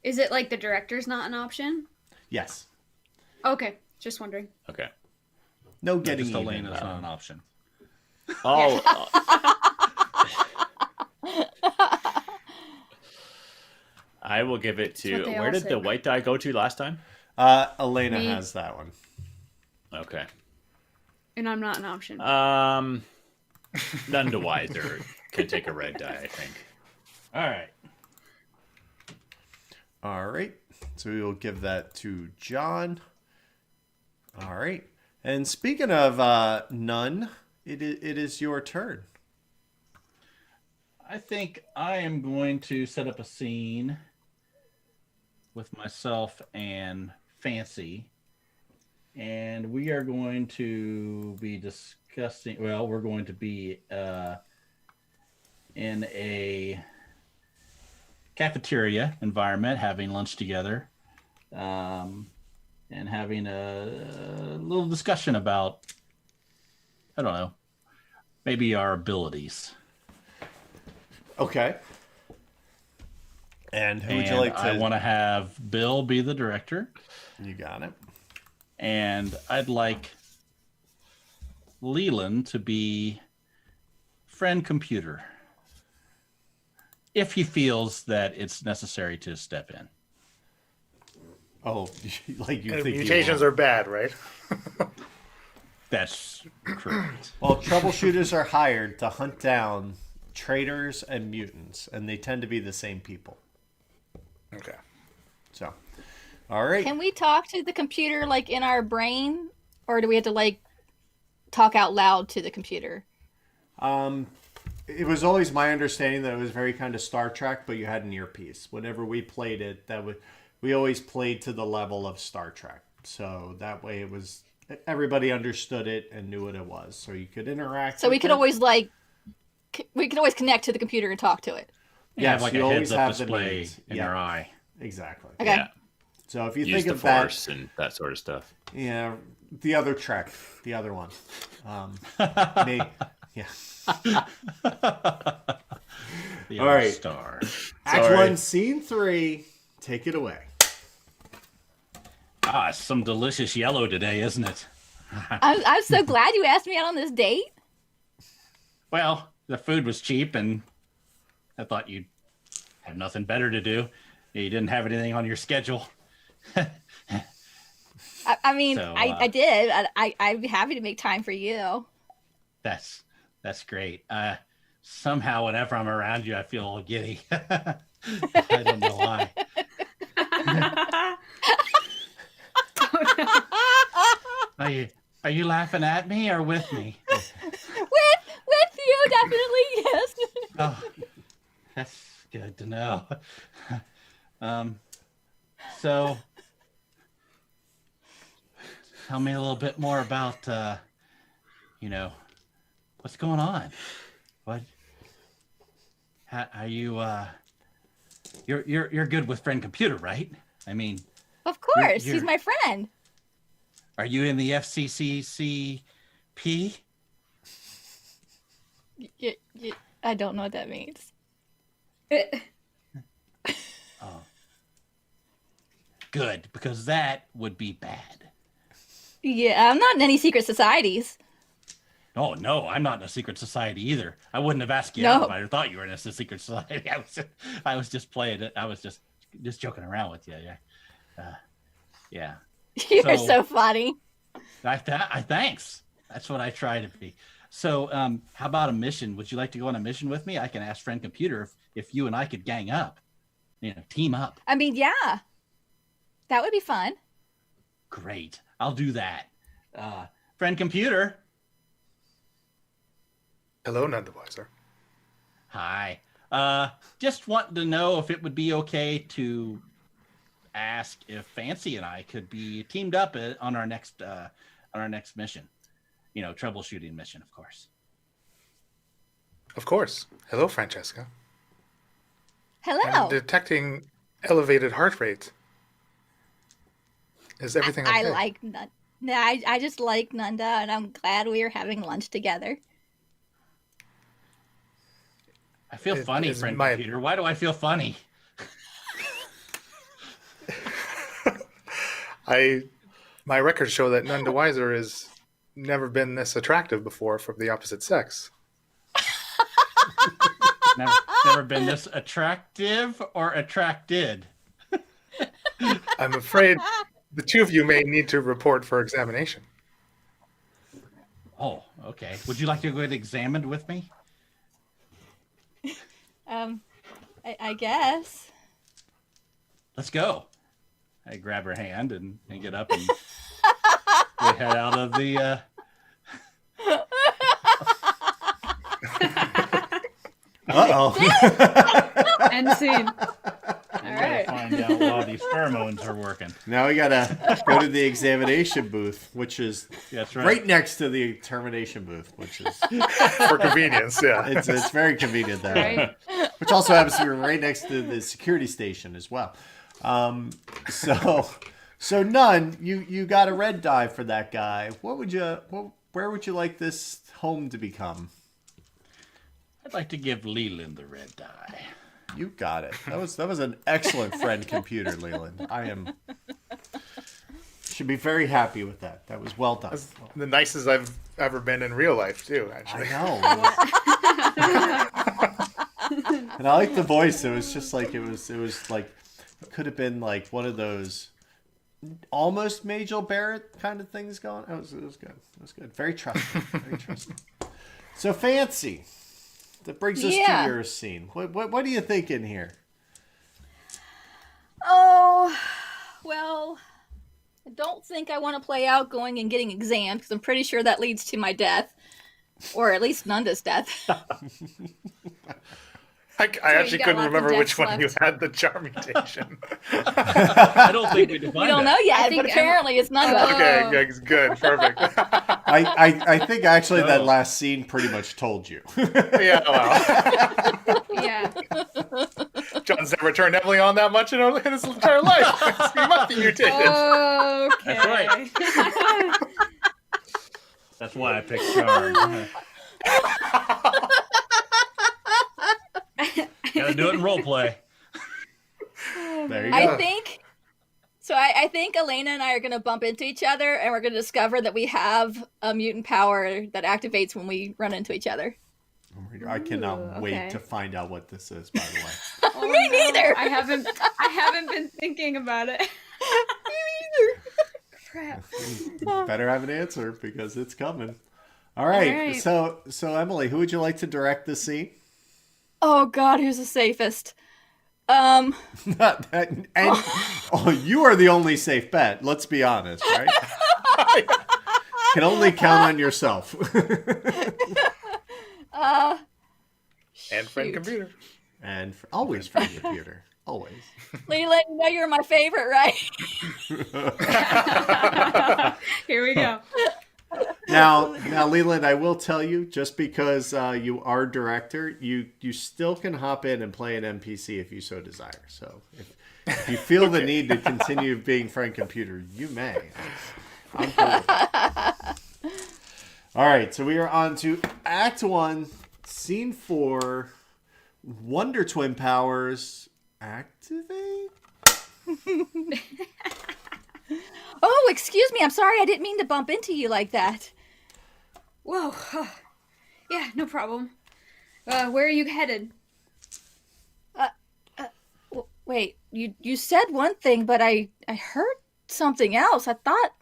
[SPEAKER 5] Is it like the director's not an option?
[SPEAKER 2] Yes.
[SPEAKER 5] Okay, just wondering.
[SPEAKER 6] Okay.
[SPEAKER 2] No getting
[SPEAKER 1] Just
[SPEAKER 2] even.
[SPEAKER 1] Elena's not an option.
[SPEAKER 6] Oh. I will give it
[SPEAKER 5] That's
[SPEAKER 6] to.
[SPEAKER 5] what they
[SPEAKER 6] Where
[SPEAKER 5] all
[SPEAKER 6] did
[SPEAKER 5] say.
[SPEAKER 6] the white die go to last time?
[SPEAKER 2] Elena
[SPEAKER 5] Me.
[SPEAKER 2] has that one.
[SPEAKER 6] Okay.
[SPEAKER 5] And I'm not an option.
[SPEAKER 6] None to wiser can take a red die, I think.
[SPEAKER 1] All right.
[SPEAKER 2] All right. So we will give that to John. All right. And speaking of none, it is your turn.
[SPEAKER 1] I think I am going to set up a scene with myself and Fancy. And we are going to be discussing, well, we're going to be in a cafeteria environment, having lunch together, and having a little discussion about, I don't know, maybe our abilities.
[SPEAKER 2] Okay. And who would you like to...
[SPEAKER 1] I want to have Bill be the director.
[SPEAKER 2] You got it.
[SPEAKER 1] And I'd like Leland to be friend computer, if he feels that it's necessary to step in.
[SPEAKER 2] Oh, like you
[SPEAKER 4] And
[SPEAKER 2] think
[SPEAKER 4] mutations are bad, right?
[SPEAKER 1] That's correct.
[SPEAKER 2] Well, troubleshooters are hired to hunt down traitors and mutants, and they tend to be the same people.
[SPEAKER 4] Okay.
[SPEAKER 2] So, all right.
[SPEAKER 3] Can we talk to the computer like in our brain, or do we have to like talk out loud to the computer?
[SPEAKER 2] It was always my understanding that it was very kind of Star Trek, but you had an earpiece. Whenever we played it, we always played to the level of Star Trek. So that way it was everybody understood it and knew what it was. So you could interact.
[SPEAKER 3] So we
[SPEAKER 2] with
[SPEAKER 3] could
[SPEAKER 2] it.
[SPEAKER 3] always connect to the computer and talk to it.
[SPEAKER 2] Yes,
[SPEAKER 1] Have like
[SPEAKER 2] you
[SPEAKER 1] a
[SPEAKER 2] always
[SPEAKER 1] heads-up
[SPEAKER 2] have the
[SPEAKER 1] display
[SPEAKER 2] means.
[SPEAKER 1] in
[SPEAKER 2] Yeah.
[SPEAKER 1] your eye.
[SPEAKER 2] Exactly.
[SPEAKER 3] Okay.
[SPEAKER 6] Yeah.
[SPEAKER 2] So if you
[SPEAKER 6] Use
[SPEAKER 2] think
[SPEAKER 6] the
[SPEAKER 2] of that,
[SPEAKER 6] force and that sort of stuff.
[SPEAKER 2] yeah, the other Trek, the other one. Me, yeah.
[SPEAKER 1] The
[SPEAKER 2] All right.
[SPEAKER 1] star.
[SPEAKER 2] Act
[SPEAKER 6] Sorry.
[SPEAKER 2] 1, Scene 3. Take it away.
[SPEAKER 1] Ah, it's some delicious yellow today, isn't it?
[SPEAKER 3] I'm so glad you asked me out on this date.
[SPEAKER 1] Well, the food was cheap, and I thought you'd have nothing better to do. You didn't have anything on your schedule.
[SPEAKER 3] I mean,
[SPEAKER 1] So,
[SPEAKER 3] I did. I'd be happy to make time for you.
[SPEAKER 1] That's great. Somehow, whenever I'm around you, I feel a little giddy. I don't know why. Are you laughing at me or with me?
[SPEAKER 3] With you, definitely, yes.
[SPEAKER 1] Oh, that's good to know. So tell me a little bit more about, what's going on? What? How are you? You're good with friend computer, right? I mean,
[SPEAKER 3] Of course,
[SPEAKER 1] you're-
[SPEAKER 3] he's my friend.
[SPEAKER 1] are you in the FCCCP?
[SPEAKER 3] I don't know what that means.
[SPEAKER 1] Oh, good, because that would be bad.
[SPEAKER 3] Yeah, I'm not in any secret societies.
[SPEAKER 1] Oh no, I'm not in a secret society either. I wouldn't have asked you
[SPEAKER 3] No.
[SPEAKER 1] out if I thought you were in a secret society. I was just playing it. I was just joking around with you. Yeah, yeah.
[SPEAKER 3] You're
[SPEAKER 1] So-
[SPEAKER 3] so funny.
[SPEAKER 1] I thanks. That's what I try to be. So, how about a mission? Would you like to go on a mission with me? I can ask friend computer if you and I could gang up, team up.
[SPEAKER 3] I mean, yeah, that would be fun.
[SPEAKER 1] Great, I'll do that. Friend computer.
[SPEAKER 4] Hello, none the wiser.
[SPEAKER 1] Hi. Just wanting to know if it would be okay to ask if Fancy and I could be teamed up on our next mission. Troubleshooting mission, of course.
[SPEAKER 4] Of course. Hello, Francesca.
[SPEAKER 3] Hello.
[SPEAKER 4] I'm detecting elevated heart rate. Is everything okay?
[SPEAKER 3] I like Nunda. I just like Nunda, and I'm glad we are having lunch together.
[SPEAKER 1] I feel funny,
[SPEAKER 4] is
[SPEAKER 1] friend
[SPEAKER 4] my-
[SPEAKER 1] computer. Why do I feel funny?
[SPEAKER 4] My records show that none the wiser has never been this attractive before from the opposite sex.
[SPEAKER 1] Never been this attractive or attracted.
[SPEAKER 4] I'm afraid the two of you may need to report for examination.
[SPEAKER 1] Oh, okay. Would you like to go get examined with me?
[SPEAKER 3] I guess.
[SPEAKER 1] Let's go. I grab her hand and get up and we head out of the.
[SPEAKER 2] Uh-oh.
[SPEAKER 5] End scene.
[SPEAKER 3] All right.
[SPEAKER 1] Find out while these pheromones are working.
[SPEAKER 2] Now we gotta go to the examination booth, which is
[SPEAKER 1] That's
[SPEAKER 2] right next to the termination booth, which is
[SPEAKER 4] For convenience, yeah.
[SPEAKER 2] it's very convenient that way. Which also happens to be right next to the security station as well. So none, you got a red die for that guy. Where would you like this home to become?
[SPEAKER 1] I'd like to give Leland the red die.
[SPEAKER 2] You got it. That was an excellent friend computer, Leland. Should be very happy with that. That was well done.
[SPEAKER 4] That's the nicest I've ever been in real life, too, actually.
[SPEAKER 2] I know. And I like the voice. It was just like it was like it could have been like one of those almost Majel Barrett kind of things going. It was good. It was good. Very trusting. Very trusting. So Fancy. That brings us to your scene. What are you thinking here?
[SPEAKER 3] Oh, well, I don't think I want to play out going and getting examined because I'm pretty sure that leads to my death, or at least Nunda's death.
[SPEAKER 4] I
[SPEAKER 3] you
[SPEAKER 4] actually
[SPEAKER 3] got
[SPEAKER 4] couldn't
[SPEAKER 3] lots of
[SPEAKER 4] remember which
[SPEAKER 3] deaths
[SPEAKER 4] one you
[SPEAKER 3] left.
[SPEAKER 4] had the charm mutation.
[SPEAKER 1] I don't think we defined
[SPEAKER 3] We don't know
[SPEAKER 1] that.
[SPEAKER 3] yet,
[SPEAKER 5] think
[SPEAKER 3] but apparently it's Nunda.
[SPEAKER 4] Okay, good, perfect.
[SPEAKER 2] I think actually that last scene pretty much told you.
[SPEAKER 4] Yeah, well,
[SPEAKER 5] Yeah.
[SPEAKER 4] John's never turned Emily on that much in his entire life. He must be mutated.
[SPEAKER 5] Okay.
[SPEAKER 1] That's right. That's why I picked charm. Gotta do it in role play.
[SPEAKER 2] There you go.
[SPEAKER 3] I think so. I think Elena and I are going to bump into each other, and we're going to discover that we have a mutant power that activates when we run into each other.
[SPEAKER 2] I cannot
[SPEAKER 5] Ooh,
[SPEAKER 2] wait
[SPEAKER 5] okay.
[SPEAKER 2] to find out what this is, by the way.
[SPEAKER 5] Oh,
[SPEAKER 3] Me neither.
[SPEAKER 5] I haven't been thinking about it. Crap.
[SPEAKER 2] Better have an answer because it's coming. All right.
[SPEAKER 5] All right.
[SPEAKER 2] So Emily, who would you like to direct the scene?
[SPEAKER 3] Oh God, who's the safest?
[SPEAKER 2] And you are the only safe bet. Let's be honest, right? Can only count on yourself.
[SPEAKER 4] And friend
[SPEAKER 3] shoot.
[SPEAKER 4] computer.
[SPEAKER 2] And always for the computer. Always.
[SPEAKER 3] Leland, you know you're my favorite, right?
[SPEAKER 5] Here we go.
[SPEAKER 2] Now, Leland, I will tell you, just because you are director, you still can hop in and play an NPC if you so desire. So if you feel the need to continue being friend computer, you may. I'm cool with that. All right, so we are on to Act 1, Scene 4, Wonder Twin powers activate?
[SPEAKER 3] Oh, excuse me. I'm sorry. I didn't mean to bump into you like that.
[SPEAKER 5] Whoa. Yeah, no problem. Where are you headed?
[SPEAKER 3] Wait, you said one thing, but I heard something else. I thought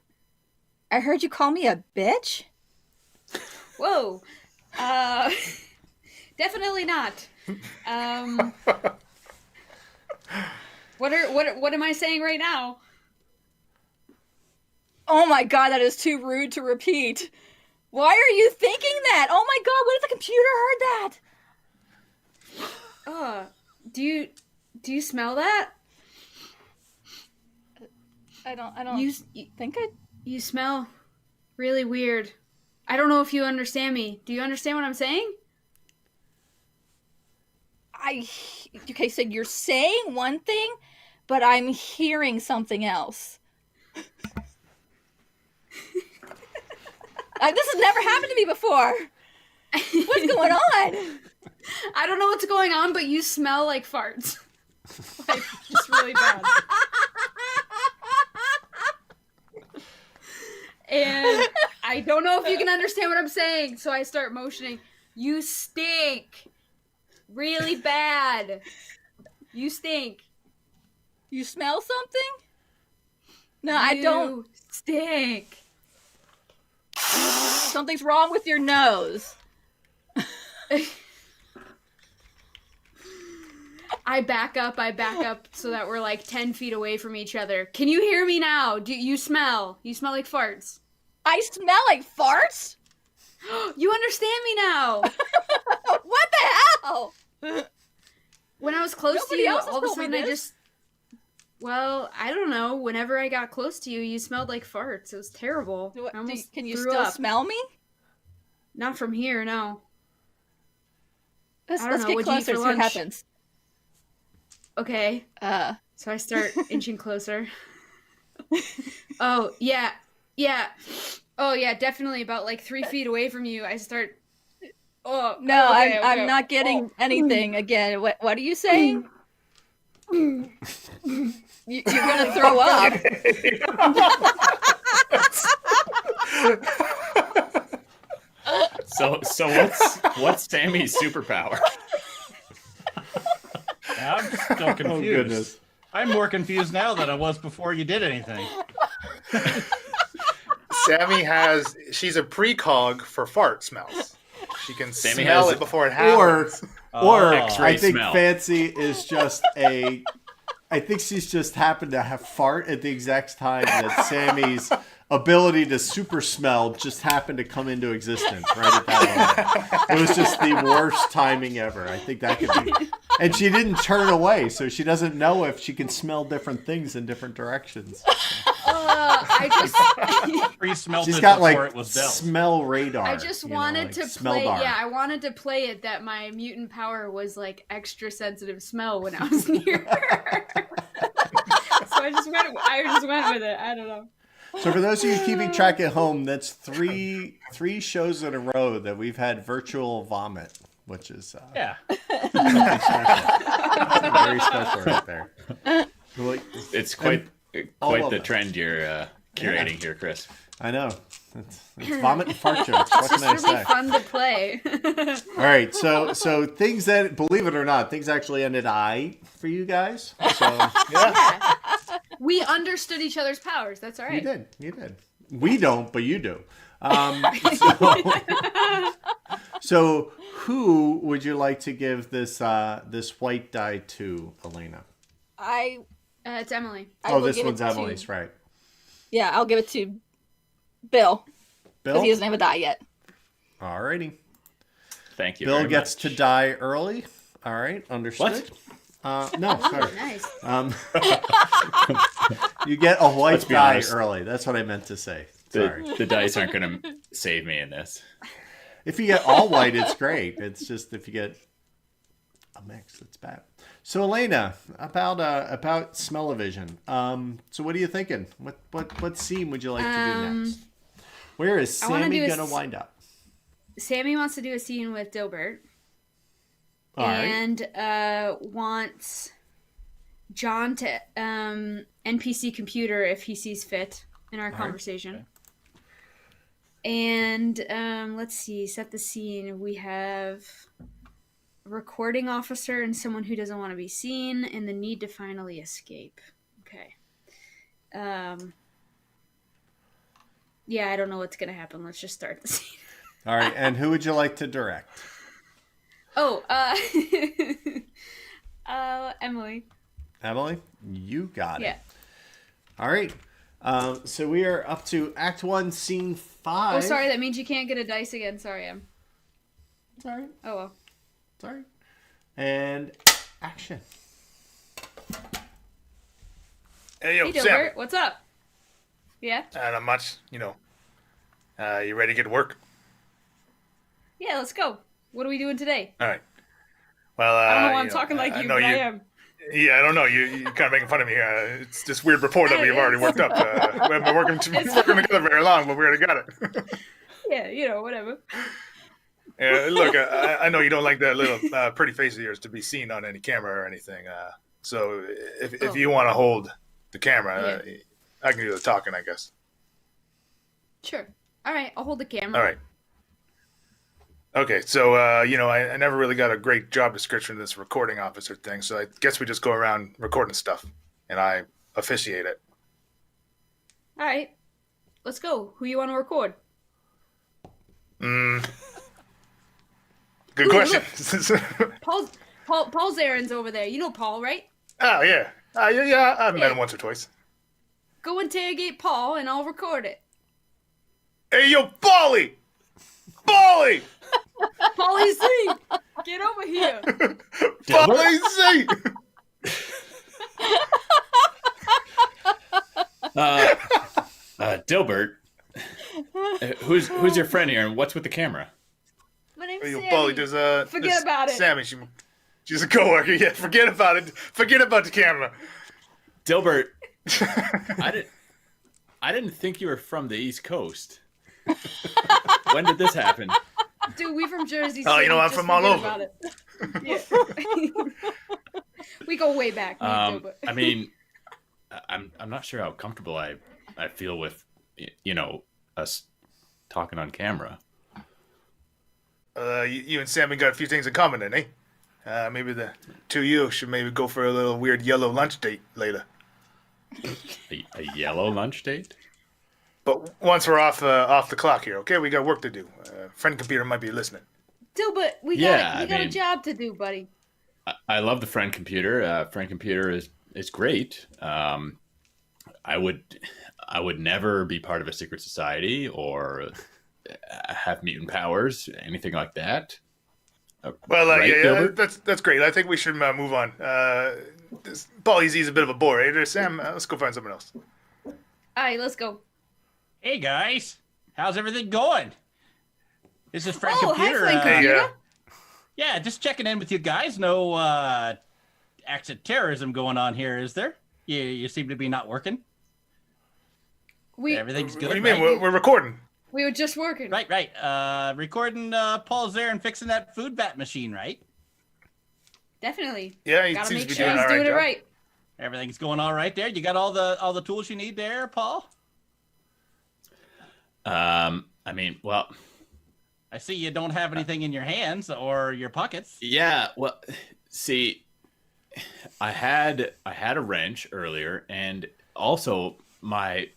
[SPEAKER 3] I heard you call me a bitch.
[SPEAKER 5] Whoa. Definitely not. What am I saying right now?
[SPEAKER 3] Oh my God, that is too rude to repeat. Why are you thinking that? Oh my God, what if the computer heard that?
[SPEAKER 5] Do you smell that?
[SPEAKER 3] I don't
[SPEAKER 5] You
[SPEAKER 3] think I.
[SPEAKER 5] you smell really weird. I don't know if you understand me. Do you understand what I'm saying?
[SPEAKER 3] Okay, so you're saying one thing, but I'm hearing something else. This has never happened to me before. What's going on?
[SPEAKER 5] I don't know what's going on, but you smell like farts. Like, just really bad. And I don't know if you can understand what I'm saying, so I start motioning. You stink. Really bad. You stink.
[SPEAKER 3] You smell something? No, I don't.
[SPEAKER 5] You stink.
[SPEAKER 3] Something's wrong with your nose.
[SPEAKER 5] I back up so that we're like 10 feet away from each other. Can you hear me now? Do you smell? You smell like farts.
[SPEAKER 3] I smell like farts?
[SPEAKER 5] You understand me now.
[SPEAKER 3] What the hell?
[SPEAKER 5] When I was close
[SPEAKER 3] Nobody
[SPEAKER 5] to you,
[SPEAKER 3] else has
[SPEAKER 5] all of a
[SPEAKER 3] told me
[SPEAKER 5] sudden I
[SPEAKER 3] this.
[SPEAKER 5] just... Well, I don't know. Whenever I got close to you, you smelled like farts. It was terrible. I almost
[SPEAKER 3] Can you
[SPEAKER 5] threw
[SPEAKER 3] still
[SPEAKER 5] up.
[SPEAKER 3] smell me?
[SPEAKER 5] Not from here, no.
[SPEAKER 3] Let's
[SPEAKER 5] I don't know.
[SPEAKER 3] get
[SPEAKER 5] What'd you eat
[SPEAKER 3] closer.
[SPEAKER 5] for
[SPEAKER 3] See what
[SPEAKER 5] lunch?
[SPEAKER 3] happens.
[SPEAKER 5] So I start inching closer. Oh, yeah. Yeah. Oh, yeah, definitely about like 3 feet away from you. I start... Oh,
[SPEAKER 3] No,
[SPEAKER 5] okay,
[SPEAKER 3] I'm
[SPEAKER 5] okay.
[SPEAKER 3] not getting anything again. What are you saying? You're gonna throw up.
[SPEAKER 6] So what's Sammy's superpower?
[SPEAKER 1] I'm still confused.
[SPEAKER 2] Oh, goodness.
[SPEAKER 1] I'm more confused now than I was before you did anything.
[SPEAKER 4] Sammy she's a precog for fart smells. She can
[SPEAKER 6] Sammy
[SPEAKER 4] smell
[SPEAKER 6] has-
[SPEAKER 4] it before it
[SPEAKER 2] Or,
[SPEAKER 4] happens.
[SPEAKER 6] X-ray
[SPEAKER 2] I think
[SPEAKER 6] smell.
[SPEAKER 2] Fancy is just I think she's just happened to have fart at the exact time that Sammy's ability to super smell just happened to come into existence right at that moment. It was just the worst timing ever. I think that could be. And she didn't turn away, so she doesn't know if she can smell different things in different directions.
[SPEAKER 5] I just...
[SPEAKER 1] Pre-smelled
[SPEAKER 2] She's
[SPEAKER 1] it
[SPEAKER 2] got
[SPEAKER 1] before
[SPEAKER 2] like
[SPEAKER 1] it was dealt.
[SPEAKER 2] smell radar.
[SPEAKER 5] I just
[SPEAKER 2] you know,
[SPEAKER 5] wanted
[SPEAKER 2] like
[SPEAKER 5] to
[SPEAKER 2] smell
[SPEAKER 5] play.
[SPEAKER 2] dar.
[SPEAKER 5] Yeah, I wanted to play it that my mutant power was like extra sensitive smell when I was near her. So I just went with it. I don't know.
[SPEAKER 2] So for those of you keeping track at home, that's three shows in a row that we've had virtual vomit, which is
[SPEAKER 1] Yeah.
[SPEAKER 2] something special. Very special right there. Like,
[SPEAKER 6] It's quite
[SPEAKER 2] all of
[SPEAKER 6] the
[SPEAKER 2] us.
[SPEAKER 6] trend you're curating here, Chris.
[SPEAKER 2] I know. It's vomit and fart jokes. What can I
[SPEAKER 5] It's really
[SPEAKER 2] say?
[SPEAKER 5] fun to play.
[SPEAKER 2] All right, so things that, believe it or not, things actually ended for you guys. So
[SPEAKER 5] Yeah. We understood each other's powers. That's all right.
[SPEAKER 2] you did. We don't, but you do. So who would you like to give this white die to, Elena?
[SPEAKER 5] It's Emily.
[SPEAKER 3] I will
[SPEAKER 2] This
[SPEAKER 3] give
[SPEAKER 2] one's
[SPEAKER 3] it to-
[SPEAKER 2] Emily's, right?
[SPEAKER 3] Yeah, I'll give it to Bill.
[SPEAKER 2] Bill?
[SPEAKER 3] Because he doesn't have a die yet.
[SPEAKER 2] Alrighty.
[SPEAKER 6] Thank you.
[SPEAKER 2] Bill
[SPEAKER 6] very
[SPEAKER 2] gets
[SPEAKER 6] much.
[SPEAKER 2] to die early. All right, understood. No, sorry.
[SPEAKER 5] Nice.
[SPEAKER 2] You get a white
[SPEAKER 6] Let's be
[SPEAKER 2] die
[SPEAKER 6] honest.
[SPEAKER 2] early. That's what I meant to say. Sorry.
[SPEAKER 6] The dice aren't going to save me in this.
[SPEAKER 2] If you get all white, it's great. It's just if you get a mix, it's bad. So Elena, about smell-o-vision. So what are you thinking? What scene would you like to do next? Where is
[SPEAKER 5] I wanna
[SPEAKER 2] Sammy
[SPEAKER 5] do a
[SPEAKER 2] gonna
[SPEAKER 5] s-
[SPEAKER 2] wind up?
[SPEAKER 5] Sammy wants to do a scene with Dilbert.
[SPEAKER 2] All right.
[SPEAKER 5] And wants John to NPC computer if he sees fit in our conversation.
[SPEAKER 6] Okay.
[SPEAKER 5] And let's see, set the scene. We have a recording officer and someone who doesn't want to be seen, and the need to finally escape. Okay. Yeah, I don't know what's gonna happen. Let's just start the scene.
[SPEAKER 2] All right. And who would you like to direct?
[SPEAKER 5] Oh, Emily.
[SPEAKER 2] Emily, you got it.
[SPEAKER 5] Yeah.
[SPEAKER 2] All right. So we are up to Act 1, Scene 5.
[SPEAKER 5] Oh, sorry, that means you can't get a dice again. Sorry, Em.
[SPEAKER 2] Sorry.
[SPEAKER 5] Oh well.
[SPEAKER 2] Sorry. And action.
[SPEAKER 4] Hey, yo,
[SPEAKER 5] Hey,
[SPEAKER 4] Sam.
[SPEAKER 5] Dilbert, what's up? Yeah?
[SPEAKER 4] Not much, you know. You ready to get to work?
[SPEAKER 5] Yeah, let's go. What are we doing today?
[SPEAKER 4] All right. Well,
[SPEAKER 5] I don't know why I'm
[SPEAKER 4] you
[SPEAKER 5] talking like you,
[SPEAKER 4] know
[SPEAKER 5] but I am.
[SPEAKER 4] Yeah, I don't know. You're kind of making fun of me. It's this weird rapport that we've already worked up. We haven't been working together very long, but we already got it.
[SPEAKER 5] Yeah, whatever.
[SPEAKER 4] Look, I know you don't like that little pretty face of yours to be seen on any camera or anything. So if you want to hold the camera, I can do the talking, I guess.
[SPEAKER 5] Sure. All right, I'll hold the camera.
[SPEAKER 4] All right. Okay, so I never really got a great job description of this recording officer thing, so I guess we just go around recording stuff, and I officiate it.
[SPEAKER 5] All right, let's go. Who you want to record?
[SPEAKER 4] Good
[SPEAKER 5] Ooh,
[SPEAKER 4] question.
[SPEAKER 5] Paul's errands over there. You know Paul, right?
[SPEAKER 4] Oh yeah, yeah. I've met him once or twice.
[SPEAKER 5] Go interrogate Paul, and I'll record it.
[SPEAKER 4] Hey, yo, Paulie! Paulie!
[SPEAKER 5] Paulie Z, get over here.
[SPEAKER 4] Paulie Z!
[SPEAKER 6] Dilbert, who's your friend here, and what's with the camera?
[SPEAKER 5] My name's
[SPEAKER 4] Hey, yo,
[SPEAKER 5] Sammy.
[SPEAKER 4] Paulie, there's
[SPEAKER 5] Forget about it.
[SPEAKER 4] Sammy, she's a coworker. Yeah, forget about it. Forget about the camera.
[SPEAKER 6] Dilbert, I didn't think you were from the East Coast. When did this happen?
[SPEAKER 5] Dude, we from Jersey.
[SPEAKER 4] Oh, you
[SPEAKER 5] City,
[SPEAKER 4] know, I'm
[SPEAKER 5] just
[SPEAKER 4] from all
[SPEAKER 5] forget
[SPEAKER 4] over.
[SPEAKER 5] about it. Yeah. We go way back. me and Dilbert.
[SPEAKER 6] I mean, I'm not sure how comfortable I feel with us talking on camera.
[SPEAKER 4] You and Sammy got a few things in common, then, eh? Maybe the two of you should maybe go for a little weird yellow lunch date later.
[SPEAKER 6] A yellow lunch date?
[SPEAKER 4] But once we're off the clock here, okay? We got work to do. Friend computer might be listening.
[SPEAKER 5] Dilbert, we
[SPEAKER 6] Yeah,
[SPEAKER 5] got
[SPEAKER 6] I
[SPEAKER 5] a
[SPEAKER 6] mean-
[SPEAKER 5] job to do, buddy.
[SPEAKER 6] I love the friend computer. Friend computer is great. I would never be part of a secret society or have mutant powers, anything like that.
[SPEAKER 4] Well,
[SPEAKER 6] Right,
[SPEAKER 4] yeah,
[SPEAKER 6] Gilbert?
[SPEAKER 4] that's great. I think we should move on. Paulie Z's a bit of a bore, eh? Sam, let's go find someone else.
[SPEAKER 5] All right, let's go.
[SPEAKER 1] Hey guys, how's everything going? This is Fred
[SPEAKER 5] Oh, hi,
[SPEAKER 1] Computer.
[SPEAKER 5] Frank
[SPEAKER 4] Hey,
[SPEAKER 5] Computer.
[SPEAKER 1] Yeah, just checking in with you guys. No acts of terrorism going on here, is there? You seem to be not working.
[SPEAKER 5] We
[SPEAKER 1] Everything's good.
[SPEAKER 4] What do you mean?
[SPEAKER 1] right?
[SPEAKER 4] We're recording.
[SPEAKER 5] were just working.
[SPEAKER 1] Right. Recording Paul's there and fixing that food vat machine, right?
[SPEAKER 5] Definitely.
[SPEAKER 4] Yeah, he
[SPEAKER 5] Gotta
[SPEAKER 4] seems to
[SPEAKER 5] make
[SPEAKER 4] be
[SPEAKER 5] sure
[SPEAKER 4] doing
[SPEAKER 5] he's
[SPEAKER 4] all
[SPEAKER 5] doing
[SPEAKER 4] right
[SPEAKER 5] it
[SPEAKER 4] job.
[SPEAKER 5] right.
[SPEAKER 1] Everything's going all right there. You got all the tools you need there, Paul?
[SPEAKER 6] I mean, well,
[SPEAKER 1] I see you don't have anything in your hands or your pockets.
[SPEAKER 6] yeah. Well, see, I had a wrench earlier, and also my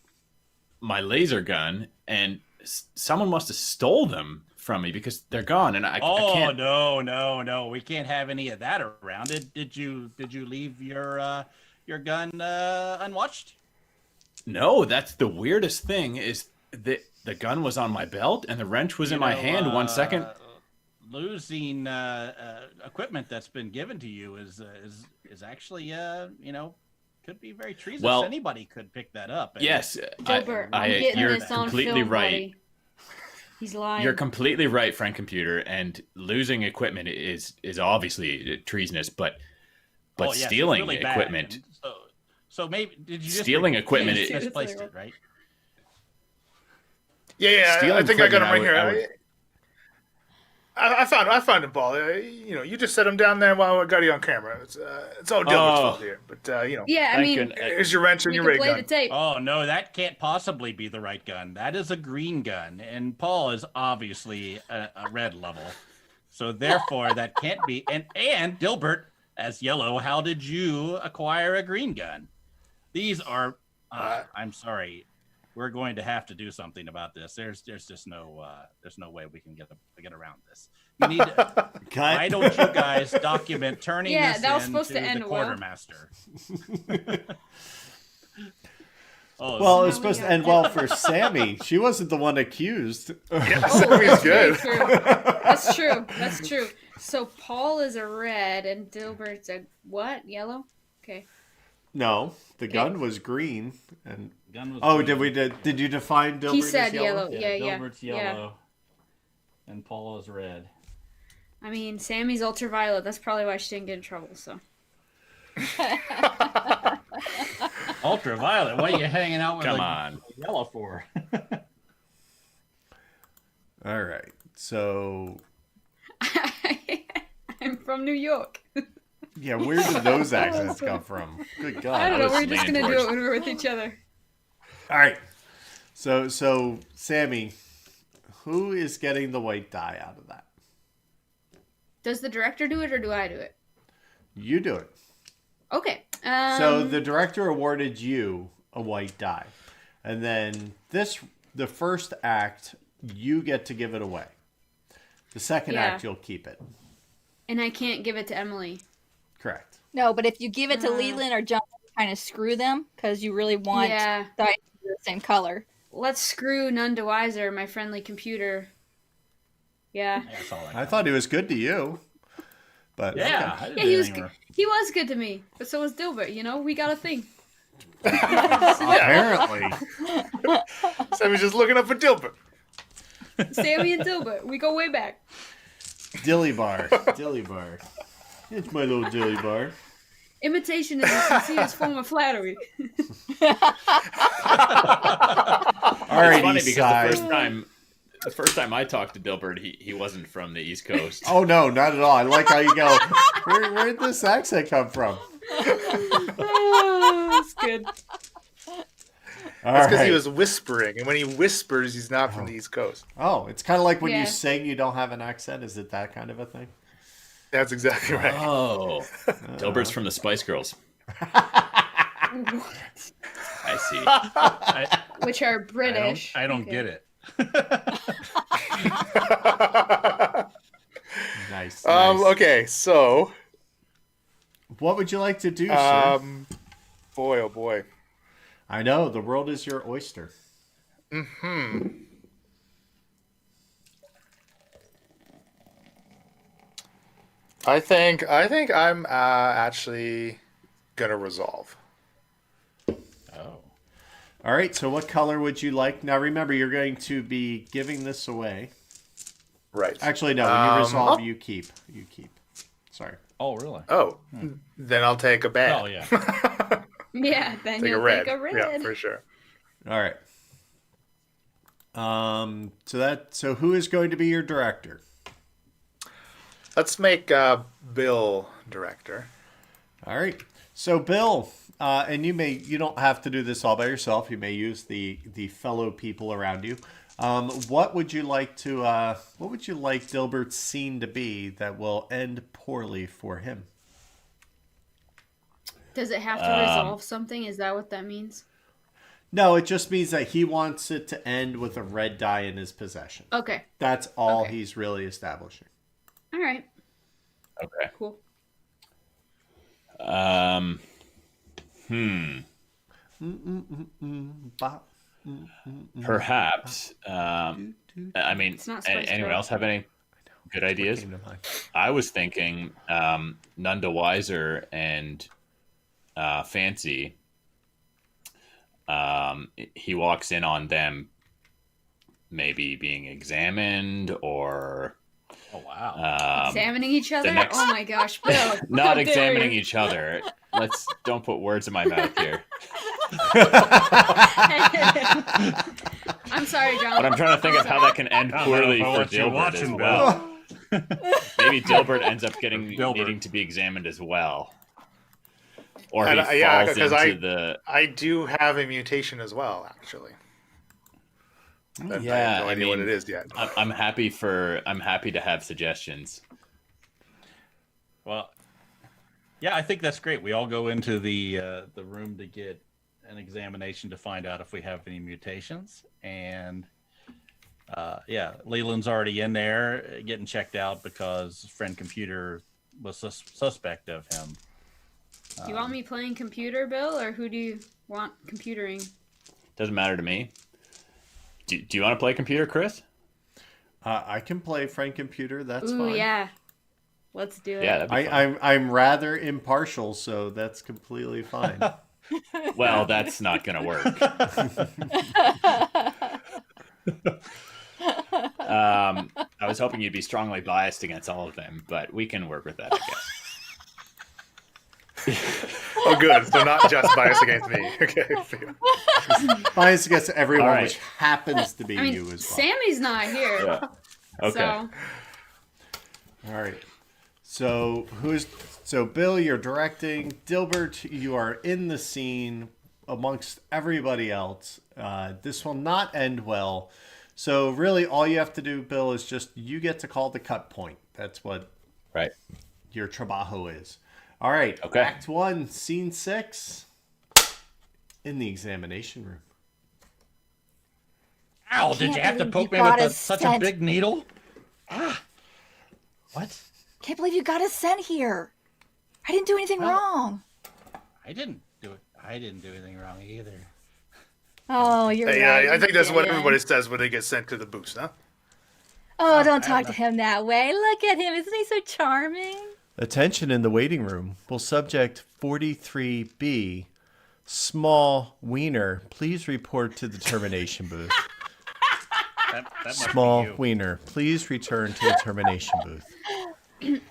[SPEAKER 6] laser gun, and someone must have stole them from me because they're gone, and I can't.
[SPEAKER 1] No, we can't have any of that around. Did you leave your gun unwatched?
[SPEAKER 6] No, that's the weirdest thing is that the gun was on my belt and the wrench was in my hand 1 second.
[SPEAKER 1] Losing equipment that's been given to you is actually could be very treasonous.
[SPEAKER 6] Well,
[SPEAKER 1] anybody could pick that up.
[SPEAKER 6] Yes,
[SPEAKER 5] Gilbert, I'm getting
[SPEAKER 6] you're
[SPEAKER 5] this on
[SPEAKER 6] completely
[SPEAKER 5] film,
[SPEAKER 6] right.
[SPEAKER 5] buddy. He's lying.
[SPEAKER 6] You're completely right, Frank Computer, and losing equipment is obviously treasonous, but
[SPEAKER 1] yes, it's
[SPEAKER 6] stealing
[SPEAKER 1] really bad.
[SPEAKER 6] equipment.
[SPEAKER 1] And so maybe did you just
[SPEAKER 6] Stealing equipment
[SPEAKER 1] You
[SPEAKER 6] is-
[SPEAKER 1] misplaced it, right?
[SPEAKER 4] Yeah.
[SPEAKER 6] Stealing
[SPEAKER 4] I think I got him
[SPEAKER 6] equipment,
[SPEAKER 4] right here. I found him, Paul. You just set him down there while I got you on camera. It's all Dilbert's fault here. But
[SPEAKER 5] Yeah, I
[SPEAKER 6] Thank
[SPEAKER 5] mean,
[SPEAKER 6] goodness.
[SPEAKER 4] here's your wrench and
[SPEAKER 5] you
[SPEAKER 4] your
[SPEAKER 5] can
[SPEAKER 4] ray
[SPEAKER 5] play
[SPEAKER 4] gun.
[SPEAKER 5] the tape.
[SPEAKER 1] Oh no, that can't possibly be the right gun. That is a green gun, and Paul is obviously a red level. So therefore, that can't be. And Dilbert, as yellow, how did you acquire a green gun? These are. I'm sorry. We're going to have to do something about this. There's just no way we can get around this. You need. Why don't you guys document turning
[SPEAKER 5] Yeah,
[SPEAKER 1] this
[SPEAKER 5] that was
[SPEAKER 1] in
[SPEAKER 5] supposed to
[SPEAKER 1] the
[SPEAKER 5] end well.
[SPEAKER 1] quartermaster?
[SPEAKER 2] Well, it was supposed to end well for Sammy. She wasn't the one accused.
[SPEAKER 4] Yeah,
[SPEAKER 5] Oh,
[SPEAKER 4] Sammy's
[SPEAKER 5] that's very
[SPEAKER 4] good.
[SPEAKER 5] true. That's true. That's true. So Paul is a red and Dilbert's a what? Yellow? Okay.
[SPEAKER 2] No, the gun was green. And
[SPEAKER 1] Gun was
[SPEAKER 2] oh,
[SPEAKER 1] green.
[SPEAKER 2] did you define Dilbert
[SPEAKER 5] He said
[SPEAKER 2] as yellow?
[SPEAKER 5] yellow. Yeah.
[SPEAKER 1] Dilbert's
[SPEAKER 5] Yeah.
[SPEAKER 1] yellow, and Paul is red.
[SPEAKER 5] I mean, Sammy's ultraviolet. That's probably why she didn't get in trouble. So.
[SPEAKER 1] Ultraviolet. What are you hanging out with?
[SPEAKER 6] Come
[SPEAKER 1] like,
[SPEAKER 6] on.
[SPEAKER 1] yellow for?
[SPEAKER 2] All right. So,
[SPEAKER 5] I'm from New York.
[SPEAKER 2] yeah, where did those accents come from? Good God.
[SPEAKER 5] I don't know.
[SPEAKER 6] was
[SPEAKER 5] We're just
[SPEAKER 6] leaning
[SPEAKER 5] gonna do
[SPEAKER 6] towards-
[SPEAKER 5] it when we're with each other.
[SPEAKER 2] All right. So Sammy, who is getting the white die out of that?
[SPEAKER 5] Does the director do it or do I do it?
[SPEAKER 2] You do it.
[SPEAKER 5] Okay.
[SPEAKER 2] So the director awarded you a white die. And then the first act, you get to give it away. The second
[SPEAKER 5] Yeah.
[SPEAKER 2] act, you'll keep it.
[SPEAKER 5] And I can't give it to Emily.
[SPEAKER 2] Correct.
[SPEAKER 3] No, but if you give it to Leland or John, kind of screw them because you really want
[SPEAKER 5] Yeah.
[SPEAKER 3] the dice to be the same color.
[SPEAKER 5] Let's screw none to wiser, my friendly computer. Yeah.
[SPEAKER 1] That's all
[SPEAKER 2] I thought he was good to you. But
[SPEAKER 1] Yeah,
[SPEAKER 2] okay.
[SPEAKER 1] I didn't
[SPEAKER 5] Yeah,
[SPEAKER 1] do
[SPEAKER 5] he was
[SPEAKER 1] anything
[SPEAKER 5] good. He was good to me, but so was Dilbert. You know, we got a thing.
[SPEAKER 2] Apparently.
[SPEAKER 4] Sammy's just looking up for Dilbert.
[SPEAKER 5] Sammy and Dilbert, we go way back.
[SPEAKER 2] Dilly bar. Dilly bar. It's my little dilly bar.
[SPEAKER 5] Imitation is the sincerest form of flattery.
[SPEAKER 2] All right,
[SPEAKER 6] It's funny
[SPEAKER 2] East
[SPEAKER 6] because
[SPEAKER 2] Side.
[SPEAKER 6] the first time I talked to Dilbert, he wasn't from the East Coast.
[SPEAKER 2] Oh, no, not at all. I like how you go, where did this accent come from?
[SPEAKER 5] Oh, that's good.
[SPEAKER 2] All
[SPEAKER 4] That's because he
[SPEAKER 2] right.
[SPEAKER 4] was whispering, and when he whispers, he's not from the East Coast.
[SPEAKER 2] Oh, it's kind of like when
[SPEAKER 5] Yeah.
[SPEAKER 2] you sing you don't have an accent. Is it that kind of a thing?
[SPEAKER 4] That's exactly right.
[SPEAKER 6] Oh, Dilbert's from the Spice Girls. I see.
[SPEAKER 5] Which are British.
[SPEAKER 1] I don't
[SPEAKER 5] Okay.
[SPEAKER 1] get it.
[SPEAKER 2] Nice.
[SPEAKER 4] Okay, so
[SPEAKER 2] What would you like to do, sir?
[SPEAKER 4] boy, oh boy.
[SPEAKER 2] I know, the world is your oyster.
[SPEAKER 4] I think I'm actually gonna resolve.
[SPEAKER 1] Oh.
[SPEAKER 2] All right, so what color would you like? Now, remember, you're going to be giving this away.
[SPEAKER 4] Right.
[SPEAKER 2] Actually, no, when you resolve, you keep. You keep. Sorry.
[SPEAKER 1] Oh, really?
[SPEAKER 4] Oh, then I'll take a bad.
[SPEAKER 1] Oh, yeah.
[SPEAKER 5] Yeah, then
[SPEAKER 4] Take a
[SPEAKER 5] you'll
[SPEAKER 4] red.
[SPEAKER 5] take a red.
[SPEAKER 4] Yeah, for sure.
[SPEAKER 2] All right. So who is going to be your director?
[SPEAKER 4] Let's make Bill director.
[SPEAKER 2] All right. So Bill, and you don't have to do this all by yourself. You may use the fellow people around you. What would you like Dilbert's scene to be that will end poorly for him?
[SPEAKER 5] Does it have to resolve something? Is that what that means?
[SPEAKER 2] No, it just means that he wants it to end with a red die in his possession.
[SPEAKER 5] Okay.
[SPEAKER 2] That's all
[SPEAKER 5] Okay.
[SPEAKER 2] he's really establishing.
[SPEAKER 5] All right.
[SPEAKER 6] Okay.
[SPEAKER 5] Cool.
[SPEAKER 6] Perhaps. I mean,
[SPEAKER 5] It's not Spice
[SPEAKER 6] anyone
[SPEAKER 5] Girl.
[SPEAKER 6] else have any good ideas?
[SPEAKER 2] Came to mind.
[SPEAKER 6] I was thinking None the Wiser and Fancy. He walks in on them maybe being examined or
[SPEAKER 1] Oh wow.
[SPEAKER 5] Examining each other?
[SPEAKER 6] next-
[SPEAKER 5] Oh my gosh, Bill.
[SPEAKER 6] not
[SPEAKER 5] How dare
[SPEAKER 6] examining
[SPEAKER 5] you.
[SPEAKER 6] each other. Don't put words in my mouth here.
[SPEAKER 5] I'm sorry, John.
[SPEAKER 6] But I'm trying to think of how that can end poorly for Dilbert as well. Maybe Dilbert ends up needing to be examined as well, or he falls into the.
[SPEAKER 4] I do have a mutation as well, actually. But I have no idea what it is yet.
[SPEAKER 6] I'm happy to have suggestions.
[SPEAKER 1] Well, yeah, I think that's great. We all go into the room to get an examination to find out if we have any mutations, and yeah, Leland's already in there getting checked out because friend computer was suspect of him.
[SPEAKER 5] Do you want me playing computer, Bill, or who do you want computering?
[SPEAKER 6] Doesn't matter to me. Do you want to play computer, Chris?
[SPEAKER 2] I can play friend computer. That's
[SPEAKER 5] Ooh,
[SPEAKER 2] fine.
[SPEAKER 5] yeah. Let's do it.
[SPEAKER 6] Yeah, that'd be fun.
[SPEAKER 2] I'm rather impartial, so that's completely fine.
[SPEAKER 6] Well, that's not going to work. I was hoping you'd be strongly biased against all of them, but we can work with that, I guess.
[SPEAKER 4] Oh, good. So not just bias against me. Okay.
[SPEAKER 2] Bias against everyone,
[SPEAKER 6] All right.
[SPEAKER 2] which happens to be
[SPEAKER 5] I mean,
[SPEAKER 2] you as well.
[SPEAKER 5] Sammy's not here.
[SPEAKER 6] Yeah. Okay.
[SPEAKER 5] So,
[SPEAKER 2] All right. So Bill, you're directing. Dilbert, you are in the scene amongst everybody else. This will not end well. So really, all you have to do, Bill, is just you get to call the cut point. That's what
[SPEAKER 6] Right.
[SPEAKER 2] your trabajo is. All right.
[SPEAKER 6] Okay.
[SPEAKER 2] Act 1, Scene 6. In the examination room.
[SPEAKER 1] Ow! Did
[SPEAKER 3] Can't
[SPEAKER 1] you have to
[SPEAKER 3] believe
[SPEAKER 1] poke
[SPEAKER 3] you
[SPEAKER 1] me with
[SPEAKER 3] got
[SPEAKER 1] such a
[SPEAKER 3] sent.
[SPEAKER 1] big needle? What?
[SPEAKER 3] Can't believe you got us sent here. I didn't do anything wrong.
[SPEAKER 1] I didn't do it. I didn't do anything wrong either.
[SPEAKER 3] Oh, you're
[SPEAKER 4] Yeah,
[SPEAKER 3] right.
[SPEAKER 4] I think that's
[SPEAKER 3] you
[SPEAKER 4] what
[SPEAKER 3] didn't.
[SPEAKER 4] everybody says when they get sent to the booth, huh?
[SPEAKER 3] Oh, don't talk to him that way. Look at him. Isn't he so charming?
[SPEAKER 2] Attention in the waiting room. Will subject 43B, small wiener, please report to the termination booth.
[SPEAKER 1] That must
[SPEAKER 2] Small
[SPEAKER 1] be you.
[SPEAKER 2] wiener, please return to the termination booth.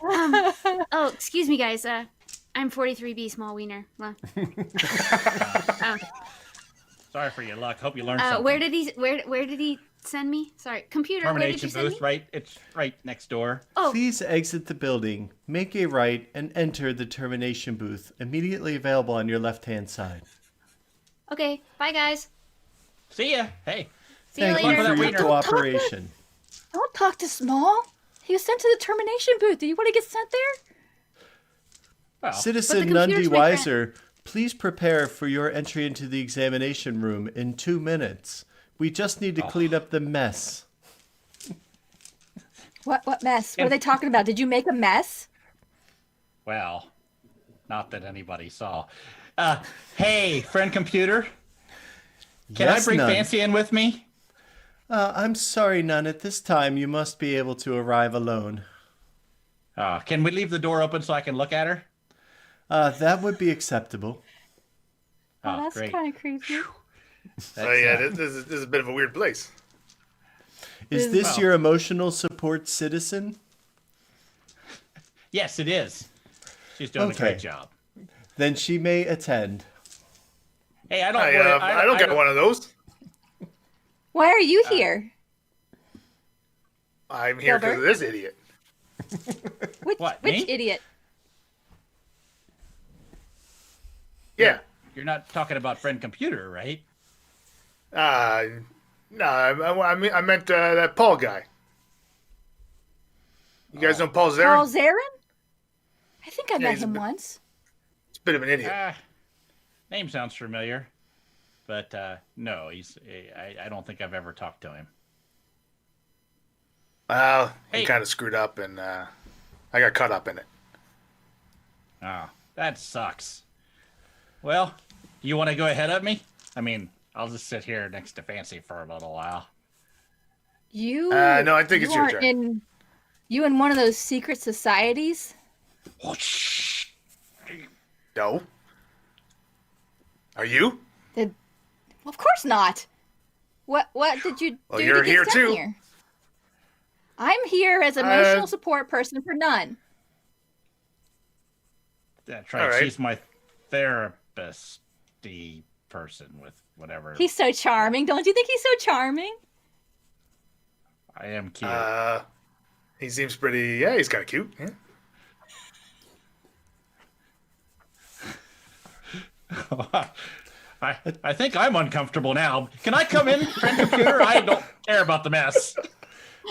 [SPEAKER 7] Oh, excuse me, guys. I'm 43B Small Wiener. Well,
[SPEAKER 1] Sorry for your luck. Hope you learned something.
[SPEAKER 7] where did he send me? Sorry, computer. Where did you
[SPEAKER 1] Termination
[SPEAKER 7] send
[SPEAKER 1] booth,
[SPEAKER 7] me?
[SPEAKER 1] right? It's right next door.
[SPEAKER 7] Oh,
[SPEAKER 2] Please exit the building, make a right, and enter the termination booth, immediately available on your left-hand side.
[SPEAKER 7] okay. Bye, guys.
[SPEAKER 1] See ya. Hey.
[SPEAKER 7] See you
[SPEAKER 2] Thank you
[SPEAKER 7] later.
[SPEAKER 2] for your
[SPEAKER 1] wiener.
[SPEAKER 2] cooperation.
[SPEAKER 3] Don't talk to Small. He was sent to the termination booth. Do you want to get sent there?
[SPEAKER 1] Well,
[SPEAKER 2] Citizen
[SPEAKER 7] But the computer's
[SPEAKER 2] Nundy
[SPEAKER 7] my friend.
[SPEAKER 2] Weiser, please prepare for your entry into the examination room in 2 minutes. We just need to clean up the mess.
[SPEAKER 3] What mess? What are they talking about? Did you make a mess?
[SPEAKER 1] well, not that anybody saw. Hey, friend computer. Can
[SPEAKER 2] Yes,
[SPEAKER 1] I bring
[SPEAKER 2] Nun.
[SPEAKER 1] Fancy in with me?
[SPEAKER 2] I'm sorry, Nun. At this time, you must be able to arrive alone.
[SPEAKER 1] Can we leave the door open so I can look at her?
[SPEAKER 2] That would be acceptable.
[SPEAKER 3] Oh, that's
[SPEAKER 1] great.
[SPEAKER 3] kind of creepy.
[SPEAKER 4] So yeah, this is a bit of a weird place.
[SPEAKER 2] Is this
[SPEAKER 1] Well.
[SPEAKER 2] your emotional support citizen?
[SPEAKER 1] Yes, it is. She's doing a
[SPEAKER 2] Okay.
[SPEAKER 1] great job.
[SPEAKER 2] Then she may attend.
[SPEAKER 1] Hey, I don't.
[SPEAKER 4] I,
[SPEAKER 1] worry,
[SPEAKER 4] I don't get one of those.
[SPEAKER 3] Why are you here?
[SPEAKER 4] I'm here because of
[SPEAKER 3] Gilbert?
[SPEAKER 4] this idiot.
[SPEAKER 3] Which
[SPEAKER 1] What, me?
[SPEAKER 3] idiot?
[SPEAKER 4] Yeah.
[SPEAKER 1] You're not talking about friend computer, right?
[SPEAKER 4] No, I meant that Paul guy. You guys know Paul Zarin?
[SPEAKER 3] Paul Zarin? I think I met
[SPEAKER 4] he's a
[SPEAKER 3] him
[SPEAKER 4] bit-
[SPEAKER 3] once.
[SPEAKER 4] He's a bit of an idiot.
[SPEAKER 1] Name sounds familiar, but no, I don't think I've ever talked to him.
[SPEAKER 4] Well,
[SPEAKER 1] Hey.
[SPEAKER 4] he kind of screwed up, and I got caught up in it.
[SPEAKER 1] Oh, that sucks. Well, you want to go ahead of me? I mean, I'll just sit here next to Fancy for a little while.
[SPEAKER 3] You?
[SPEAKER 4] No, I think
[SPEAKER 3] you
[SPEAKER 4] it's your
[SPEAKER 3] aren't
[SPEAKER 4] turn.
[SPEAKER 3] You in one of those secret societies?
[SPEAKER 1] Oh, shh.
[SPEAKER 4] No. Are you?
[SPEAKER 3] Well, of course not. What did you
[SPEAKER 4] Well,
[SPEAKER 3] do
[SPEAKER 4] you're
[SPEAKER 3] to get
[SPEAKER 4] here
[SPEAKER 3] sent
[SPEAKER 4] too.
[SPEAKER 3] here? I'm here as emotional support person for None.
[SPEAKER 1] That's right.
[SPEAKER 4] All right.
[SPEAKER 1] She's my therapist-y person with whatever.
[SPEAKER 3] He's so charming. Don't you think he's so charming?
[SPEAKER 1] I am cute.
[SPEAKER 4] He seems pretty. Yeah, he's kind of cute. Yeah.
[SPEAKER 1] I think I'm uncomfortable now. Can I come in, friend computer? I don't care about the mess.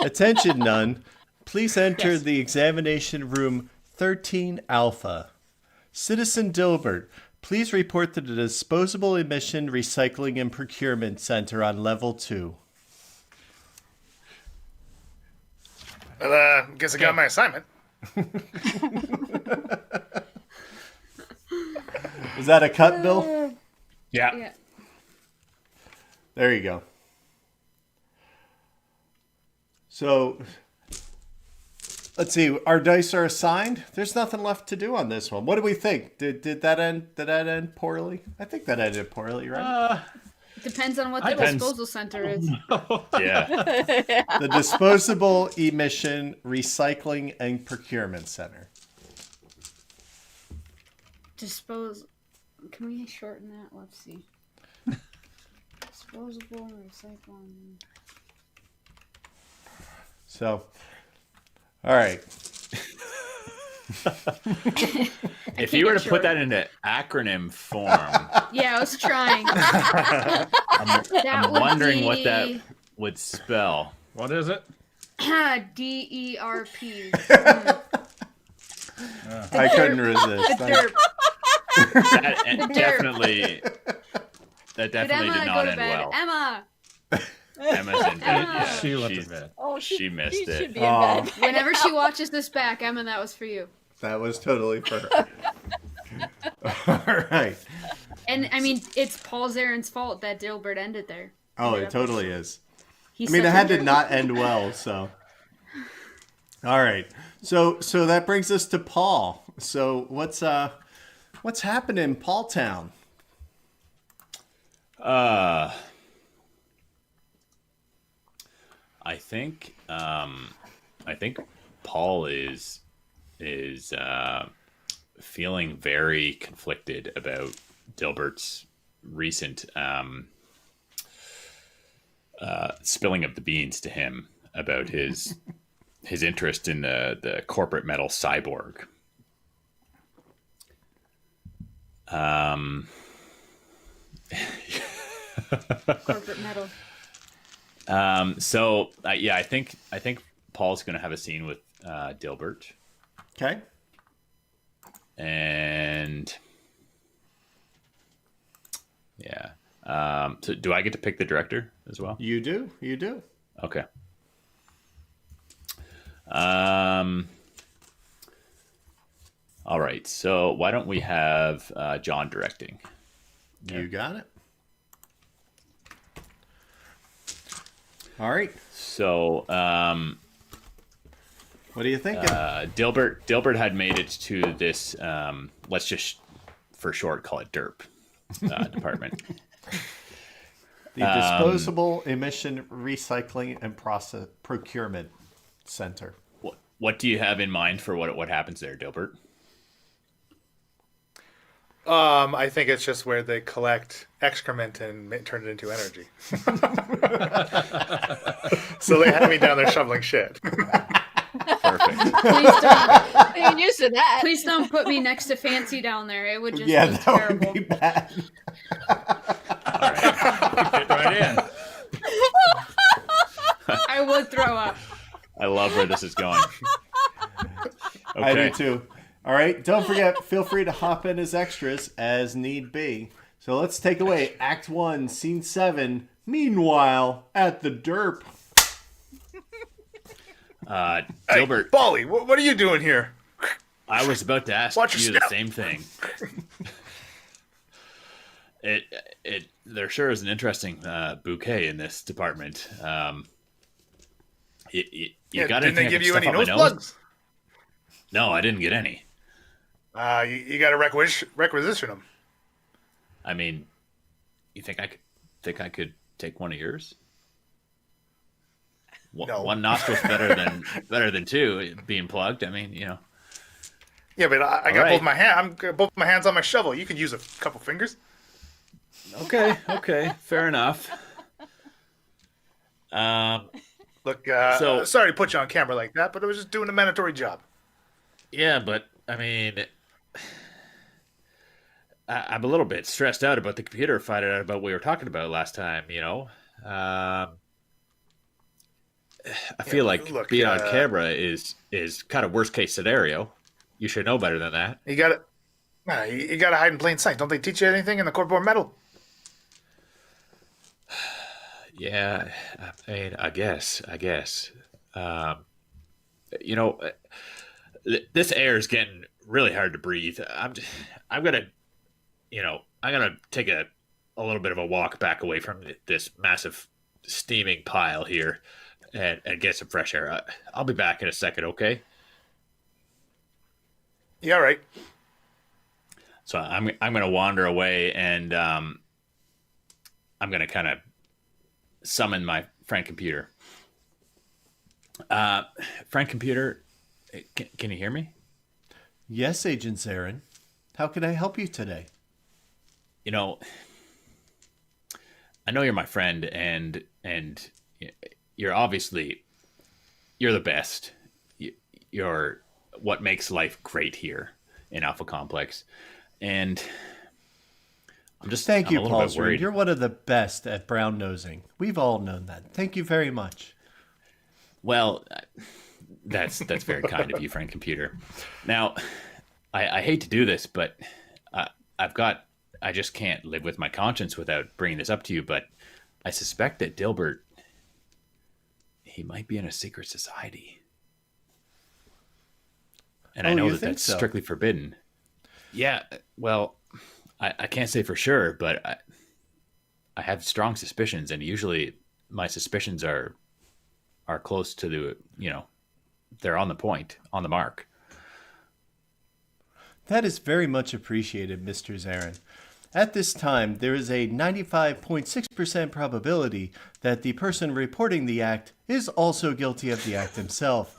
[SPEAKER 2] Attention, none. Please enter the examination room 13 Alpha. Citizen Dilbert, please report to the Disposable Emission Recycling and Procurement Center on level 2.
[SPEAKER 4] Well, guess I got my assignment.
[SPEAKER 2] Is that a cut, Bill?
[SPEAKER 1] Yeah.
[SPEAKER 5] Yeah.
[SPEAKER 2] There you go. So, let's see. Our dice are assigned. There's nothing left to do on this one. What do we think? Did that end? Did that end poorly? I think that ended poorly, right?
[SPEAKER 5] Depends on what the
[SPEAKER 6] Depends.
[SPEAKER 5] disposal center is.
[SPEAKER 6] Yeah.
[SPEAKER 2] The Disposable Emission Recycling and Procurement Center.
[SPEAKER 5] Dispose. Can we shorten that? Let's see. Disposable recycling.
[SPEAKER 2] So, all right.
[SPEAKER 6] If you were to put that into acronym form,
[SPEAKER 5] Yeah, I was trying.
[SPEAKER 6] I'm wondering what that would spell.
[SPEAKER 1] What is it?
[SPEAKER 5] DERP.
[SPEAKER 2] I couldn't resist.
[SPEAKER 5] Derp.
[SPEAKER 6] That
[SPEAKER 5] Derp.
[SPEAKER 6] definitely
[SPEAKER 5] Did
[SPEAKER 6] did
[SPEAKER 5] Emma
[SPEAKER 6] not
[SPEAKER 5] go to
[SPEAKER 6] end
[SPEAKER 5] bed?
[SPEAKER 6] well.
[SPEAKER 5] Emma.
[SPEAKER 6] Emma's in bed. Yeah,
[SPEAKER 1] She went to
[SPEAKER 6] she's-
[SPEAKER 1] bed.
[SPEAKER 3] Oh,
[SPEAKER 6] She missed
[SPEAKER 3] she
[SPEAKER 6] it.
[SPEAKER 3] should be in
[SPEAKER 2] Aw.
[SPEAKER 3] bed.
[SPEAKER 5] Whenever she watches this back, Emma, that was for you.
[SPEAKER 2] That was totally for her. All right.
[SPEAKER 5] And I mean, it's Paul Zarin's fault that Dilbert ended there.
[SPEAKER 2] Oh, it totally is.
[SPEAKER 5] He's
[SPEAKER 2] I mean,
[SPEAKER 5] such
[SPEAKER 2] it
[SPEAKER 5] a
[SPEAKER 2] had to
[SPEAKER 5] jerk.
[SPEAKER 2] not end well, so. All right. So that brings us to Paul. So what's happening in Paul Town?
[SPEAKER 6] I think Paul is feeling very conflicted about Dilbert's recent spilling of the beans to him about his interest in the corporate metal cyborg.
[SPEAKER 5] Corporate metal.
[SPEAKER 6] So I think Paul's going to have a scene with Dilbert,
[SPEAKER 2] Okay.
[SPEAKER 6] and yeah. So do I get to pick the director as well?
[SPEAKER 2] You do. You do.
[SPEAKER 6] Okay. All right. So why don't we have John directing?
[SPEAKER 2] You got it. All right.
[SPEAKER 6] So
[SPEAKER 2] What are you thinking?
[SPEAKER 6] Dilbert had made it to this. Let's just for short call it DERP department.
[SPEAKER 2] The Disposable Emission Recycling and Procurement Center.
[SPEAKER 6] What do you have in mind for what happens there, Dilbert?
[SPEAKER 4] I think it's just where they collect excrement and turn it into energy. So they had me down there shoveling shit.
[SPEAKER 6] Perfect.
[SPEAKER 5] Please don't,
[SPEAKER 3] You're used to that.
[SPEAKER 5] please don't put me next to Fancy down there. It would just
[SPEAKER 2] Yeah,
[SPEAKER 5] be
[SPEAKER 2] that
[SPEAKER 5] terrible.
[SPEAKER 2] would be bad.
[SPEAKER 1] Fit right in.
[SPEAKER 5] would throw up.
[SPEAKER 6] I love where this is going.
[SPEAKER 2] I
[SPEAKER 6] Okay.
[SPEAKER 2] do too. All right, don't forget, feel free to hop in as extras as need be. So let's take away Act 1, Scene 7. Meanwhile, at the derp.
[SPEAKER 6] Gilbert,
[SPEAKER 4] Hey, Bolly, what are you doing here?
[SPEAKER 6] I was about to ask
[SPEAKER 4] Watch your
[SPEAKER 6] you the
[SPEAKER 4] step.
[SPEAKER 6] same thing. There sure is an interesting bouquet in this department. You got
[SPEAKER 4] didn't
[SPEAKER 6] anything
[SPEAKER 4] they give
[SPEAKER 6] I can
[SPEAKER 4] you
[SPEAKER 6] stuff
[SPEAKER 4] any
[SPEAKER 6] up my
[SPEAKER 4] nose
[SPEAKER 6] nose?
[SPEAKER 4] plugs?
[SPEAKER 6] No, I didn't get any.
[SPEAKER 4] You got to requisition them.
[SPEAKER 6] I mean, you think I could take one of yours?
[SPEAKER 4] No.
[SPEAKER 6] One nostril's better than two being plugged. I mean, you know.
[SPEAKER 4] Yeah, but I got
[SPEAKER 6] right.
[SPEAKER 4] both my hands on my shovel. You could use a couple fingers.
[SPEAKER 6] Okay, fair enough.
[SPEAKER 4] Look,
[SPEAKER 6] So-
[SPEAKER 4] sorry to put you on camera like that, but I was just doing a mandatory job.
[SPEAKER 6] Yeah, but I mean, I'm a little bit stressed out about the computer finding out about what we were talking about last time. You know, I feel like
[SPEAKER 4] look,
[SPEAKER 6] being on camera is kind of worst case scenario. You should know better than that.
[SPEAKER 4] You got to, you got to hide in plain sight. Don't they teach you anything in the corpore metal?
[SPEAKER 6] Yeah, I mean, I guess. You know, this air is getting really hard to breathe. I'm gonna take a little bit of a walk back away from this massive steaming pile here and get some fresh air. I'll be back in a second, okay?
[SPEAKER 4] Yeah, all right.
[SPEAKER 6] So I'm gonna wander away and I'm gonna kind of summon my friend computer. Friend computer, can you hear me?
[SPEAKER 2] Yes, Agent Zarin. How can I help you today?
[SPEAKER 6] You know, I know you're my friend, and you're the best. You're what makes life great here in Alpha Complex, and
[SPEAKER 2] Thank you,
[SPEAKER 6] I'm a little
[SPEAKER 2] Paul
[SPEAKER 6] bit
[SPEAKER 2] Zarin.
[SPEAKER 6] worried.
[SPEAKER 2] You're one of the best at brown nosing. We've all known that. Thank you very much.
[SPEAKER 6] Well, that's very kind of you, friend computer. Now, I hate to do this, but I just can't live with my conscience without bringing this up to you. But I suspect that Dilbert, he might be in a secret society, and I
[SPEAKER 2] Oh,
[SPEAKER 6] know
[SPEAKER 2] you
[SPEAKER 6] that
[SPEAKER 2] think
[SPEAKER 6] that's
[SPEAKER 2] so?
[SPEAKER 6] strictly forbidden. Yeah, well, I can't say for sure, but I have strong suspicions, and usually my suspicions are close to the, they're on the point, on the mark.
[SPEAKER 2] That is very much appreciated, Mr. Zarin. At this time, there is a 95.6% probability that the person reporting the act is also guilty of the act himself.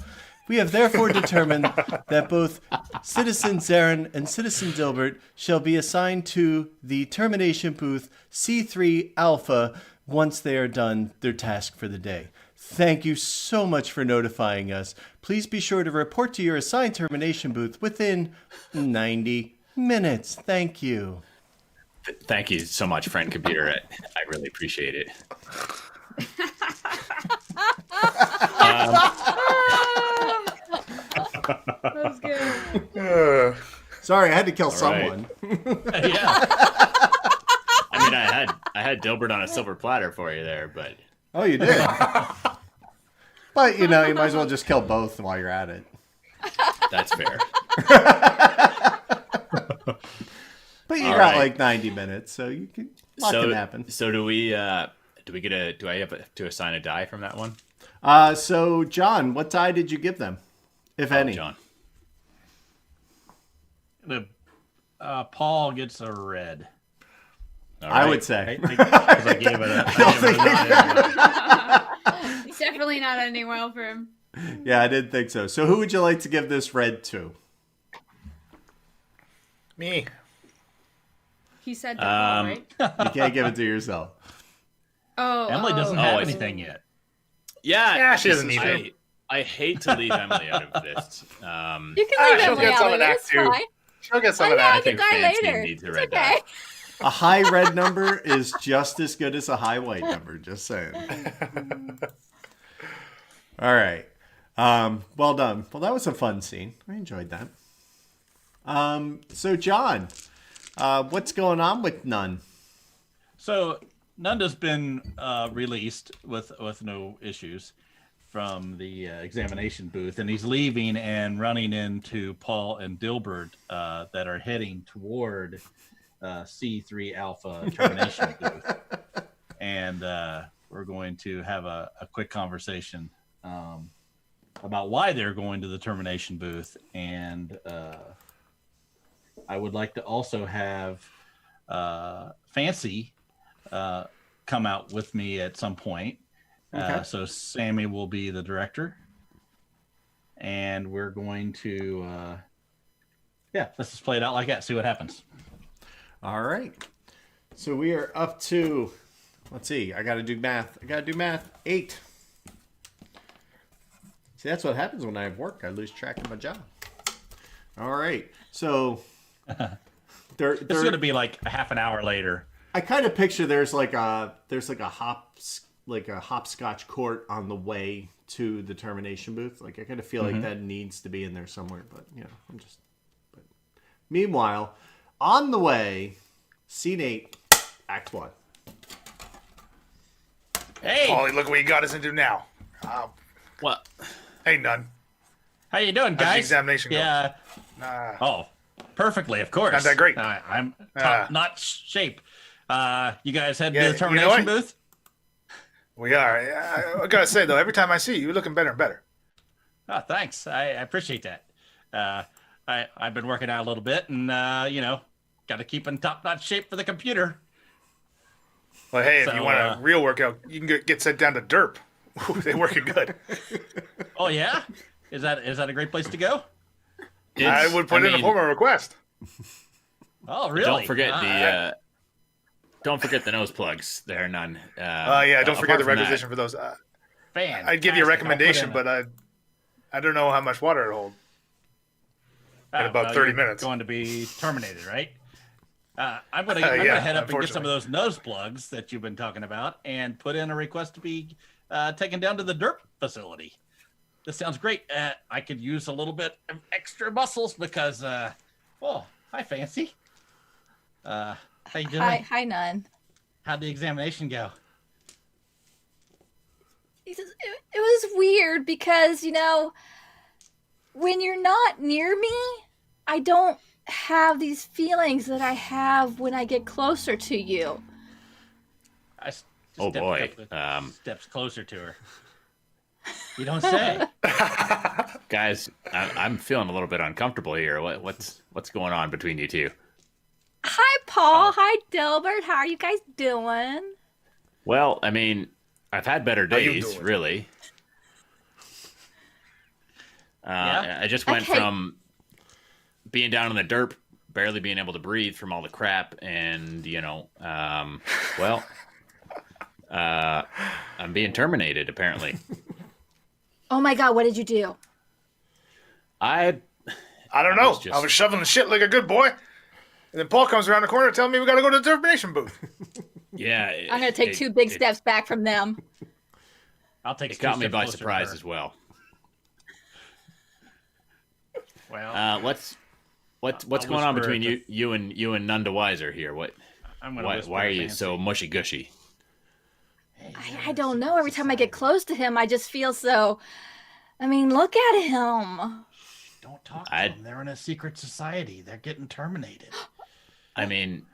[SPEAKER 2] We have therefore determined that both Citizen Zarin and Citizen Dilbert shall be assigned to the termination booth C3 Alpha once they are done their task for the day. Thank you so much for notifying us. Please be sure to report to your assigned termination booth within 90 minutes. Thank you.
[SPEAKER 6] Thank you so much, friend computer. I really appreciate it.
[SPEAKER 5] That was good.
[SPEAKER 2] Sorry, I had to kill
[SPEAKER 6] right.
[SPEAKER 2] someone.
[SPEAKER 6] Yeah. I mean, I had Dilbert on a silver platter for you there, but
[SPEAKER 2] Oh, you did? But, you might as well just kill both while you're at it.
[SPEAKER 6] that's fair.
[SPEAKER 2] But you
[SPEAKER 6] All
[SPEAKER 2] got
[SPEAKER 6] right.
[SPEAKER 2] like 90 minutes, so you can. Lot can happen.
[SPEAKER 6] So do we? Do I have to assign a die from that one?
[SPEAKER 2] So, John, what die did you give them, if any?
[SPEAKER 6] John.
[SPEAKER 1] Paul gets a red.
[SPEAKER 6] All
[SPEAKER 2] I
[SPEAKER 6] right.
[SPEAKER 2] would say.
[SPEAKER 1] Because I gave it a.
[SPEAKER 5] It's definitely not ending well for him.
[SPEAKER 2] Yeah, I didn't think so. So, who would you like to give this red to?
[SPEAKER 4] Me.
[SPEAKER 5] He said that, right?
[SPEAKER 2] You can't give it to yourself.
[SPEAKER 5] Oh,
[SPEAKER 1] Emily doesn't have
[SPEAKER 6] I see.
[SPEAKER 1] anything yet.
[SPEAKER 6] Yeah,
[SPEAKER 4] she doesn't
[SPEAKER 6] this is-
[SPEAKER 4] need
[SPEAKER 6] I hate to leave Emily out of this.
[SPEAKER 3] You can leave
[SPEAKER 4] she'll
[SPEAKER 3] Emily
[SPEAKER 4] get
[SPEAKER 3] out
[SPEAKER 4] some
[SPEAKER 3] of
[SPEAKER 4] of
[SPEAKER 3] it.
[SPEAKER 4] that
[SPEAKER 3] It's
[SPEAKER 4] too.
[SPEAKER 3] fine.
[SPEAKER 4] She'll get some
[SPEAKER 3] I
[SPEAKER 4] of
[SPEAKER 3] know
[SPEAKER 4] that.
[SPEAKER 3] I can die
[SPEAKER 6] Fancy
[SPEAKER 3] later.
[SPEAKER 6] needs a
[SPEAKER 3] It's
[SPEAKER 6] red
[SPEAKER 3] okay.
[SPEAKER 6] die.
[SPEAKER 2] A high red number is just as good as a high white number, just saying. All right. Well done. Well, that was a fun scene. I enjoyed that. So John, what's going on with None?
[SPEAKER 1] So Nanda's been released with no issues from the examination booth, and he's leaving and running into Paul and Dilbert that are heading toward C3 Alpha termination booth, and we're going to have a quick conversation about why they're going to the termination booth, and I would like to also have Fancy come out with me at some point.
[SPEAKER 2] Okay.
[SPEAKER 1] So Sammy will be the director, and we're going to let's just play it out like that, see what happens.
[SPEAKER 2] All right. So we are up to, let's see, I got to do math. 8. See, that's what happens when I have work. I lose track of my job. All right. So
[SPEAKER 1] It's going to be like a half an hour later.
[SPEAKER 2] I kind of picture there's like a hopscotch court on the way to the termination booth. Like I kind of feel like that needs to be in there somewhere, but meanwhile, on the way, Scene 8, Act 1.
[SPEAKER 1] Hey,
[SPEAKER 4] Paulie, look what you got us into now.
[SPEAKER 6] What?
[SPEAKER 4] Hey, None.
[SPEAKER 1] how you doing,
[SPEAKER 4] How's the
[SPEAKER 1] guys?
[SPEAKER 4] examination go?
[SPEAKER 1] Yeah. Oh, perfectly, of course.
[SPEAKER 4] Not that great.
[SPEAKER 1] I'm not shape. You guys head to
[SPEAKER 4] Yeah,
[SPEAKER 1] the termination
[SPEAKER 4] you know what?
[SPEAKER 1] booth?
[SPEAKER 4] We are. I gotta say though, every time I see you, you're looking better and better.
[SPEAKER 1] Oh, thanks. I appreciate that. I've been working out a little bit, and got to keep in top-notch shape for the computer.
[SPEAKER 4] Well, hey, if
[SPEAKER 1] So,
[SPEAKER 4] you want a real workout, you can get sent down to Derp. Ooh, they working good.
[SPEAKER 1] Oh yeah, is that a great place to go?
[SPEAKER 4] I would put in a formal request.
[SPEAKER 1] Oh really?
[SPEAKER 6] Don't forget the nose plugs. There are none.
[SPEAKER 4] Yeah, don't forget
[SPEAKER 6] apart
[SPEAKER 4] the
[SPEAKER 6] from
[SPEAKER 4] requisition for those.
[SPEAKER 1] Fantastic.
[SPEAKER 4] I'd give you a recommendation,
[SPEAKER 1] I'll put in
[SPEAKER 4] but I don't know how much water it'll hold. In about 30
[SPEAKER 1] you're
[SPEAKER 4] minutes.
[SPEAKER 1] going to be terminated, right? I'm gonna
[SPEAKER 4] Yeah,
[SPEAKER 1] head up and get some of
[SPEAKER 4] unfortunately.
[SPEAKER 1] those nose plugs that you've been talking about, and put in a request to be taken down to the derp facility. This sounds great. I could use a little bit of extra muscles because, hi Fancy. How you doing?
[SPEAKER 3] Hi, Nun.
[SPEAKER 1] How'd the examination go?
[SPEAKER 3] It was weird because, when you're not near me, I don't have these feelings that I have when I get closer to you.
[SPEAKER 1] I s-
[SPEAKER 6] Oh,
[SPEAKER 1] stepped a
[SPEAKER 6] boy.
[SPEAKER 1] couple of steps closer to her. You don't say.
[SPEAKER 6] Guys, I'm feeling a little bit uncomfortable here. What's going on between you two?
[SPEAKER 3] Hi, Paul. Hi, Delbert. How are you guys doing?
[SPEAKER 6] Well, I mean, I've had better
[SPEAKER 4] How you
[SPEAKER 6] days,
[SPEAKER 4] doing?
[SPEAKER 6] really.
[SPEAKER 1] Yeah?
[SPEAKER 6] I just went
[SPEAKER 3] Okay.
[SPEAKER 6] from being down in the derp, barely being able to breathe from all the crap, and I'm being terminated. Apparently,
[SPEAKER 3] Oh my God, what did you do?
[SPEAKER 4] I don't
[SPEAKER 6] I
[SPEAKER 4] know.
[SPEAKER 6] was just-
[SPEAKER 4] I was shoveling the shit like a good boy. And then Paul comes around the corner telling me we got to go to the termination booth.
[SPEAKER 6] yeah,
[SPEAKER 3] I'm going to take 2 big steps back from them.
[SPEAKER 1] I'll take.
[SPEAKER 6] It
[SPEAKER 1] two
[SPEAKER 6] got me
[SPEAKER 1] steps
[SPEAKER 6] by
[SPEAKER 1] closer to
[SPEAKER 6] surprise
[SPEAKER 1] her.
[SPEAKER 6] as well.
[SPEAKER 1] Well,
[SPEAKER 6] What's
[SPEAKER 1] I'll
[SPEAKER 6] going on
[SPEAKER 1] whisper
[SPEAKER 6] between
[SPEAKER 1] it
[SPEAKER 6] you and Nunda Weiser here?
[SPEAKER 1] I'm gonna
[SPEAKER 6] Why
[SPEAKER 1] whisper
[SPEAKER 6] are
[SPEAKER 1] to
[SPEAKER 6] you
[SPEAKER 1] Fancy.
[SPEAKER 6] so mushy gushy?
[SPEAKER 3] I don't know. Every time I get close to him, I just feel so. I mean, look at him.
[SPEAKER 1] Don't talk to
[SPEAKER 6] I-
[SPEAKER 1] them. They're in a secret society. They're getting terminated.
[SPEAKER 6] I mean,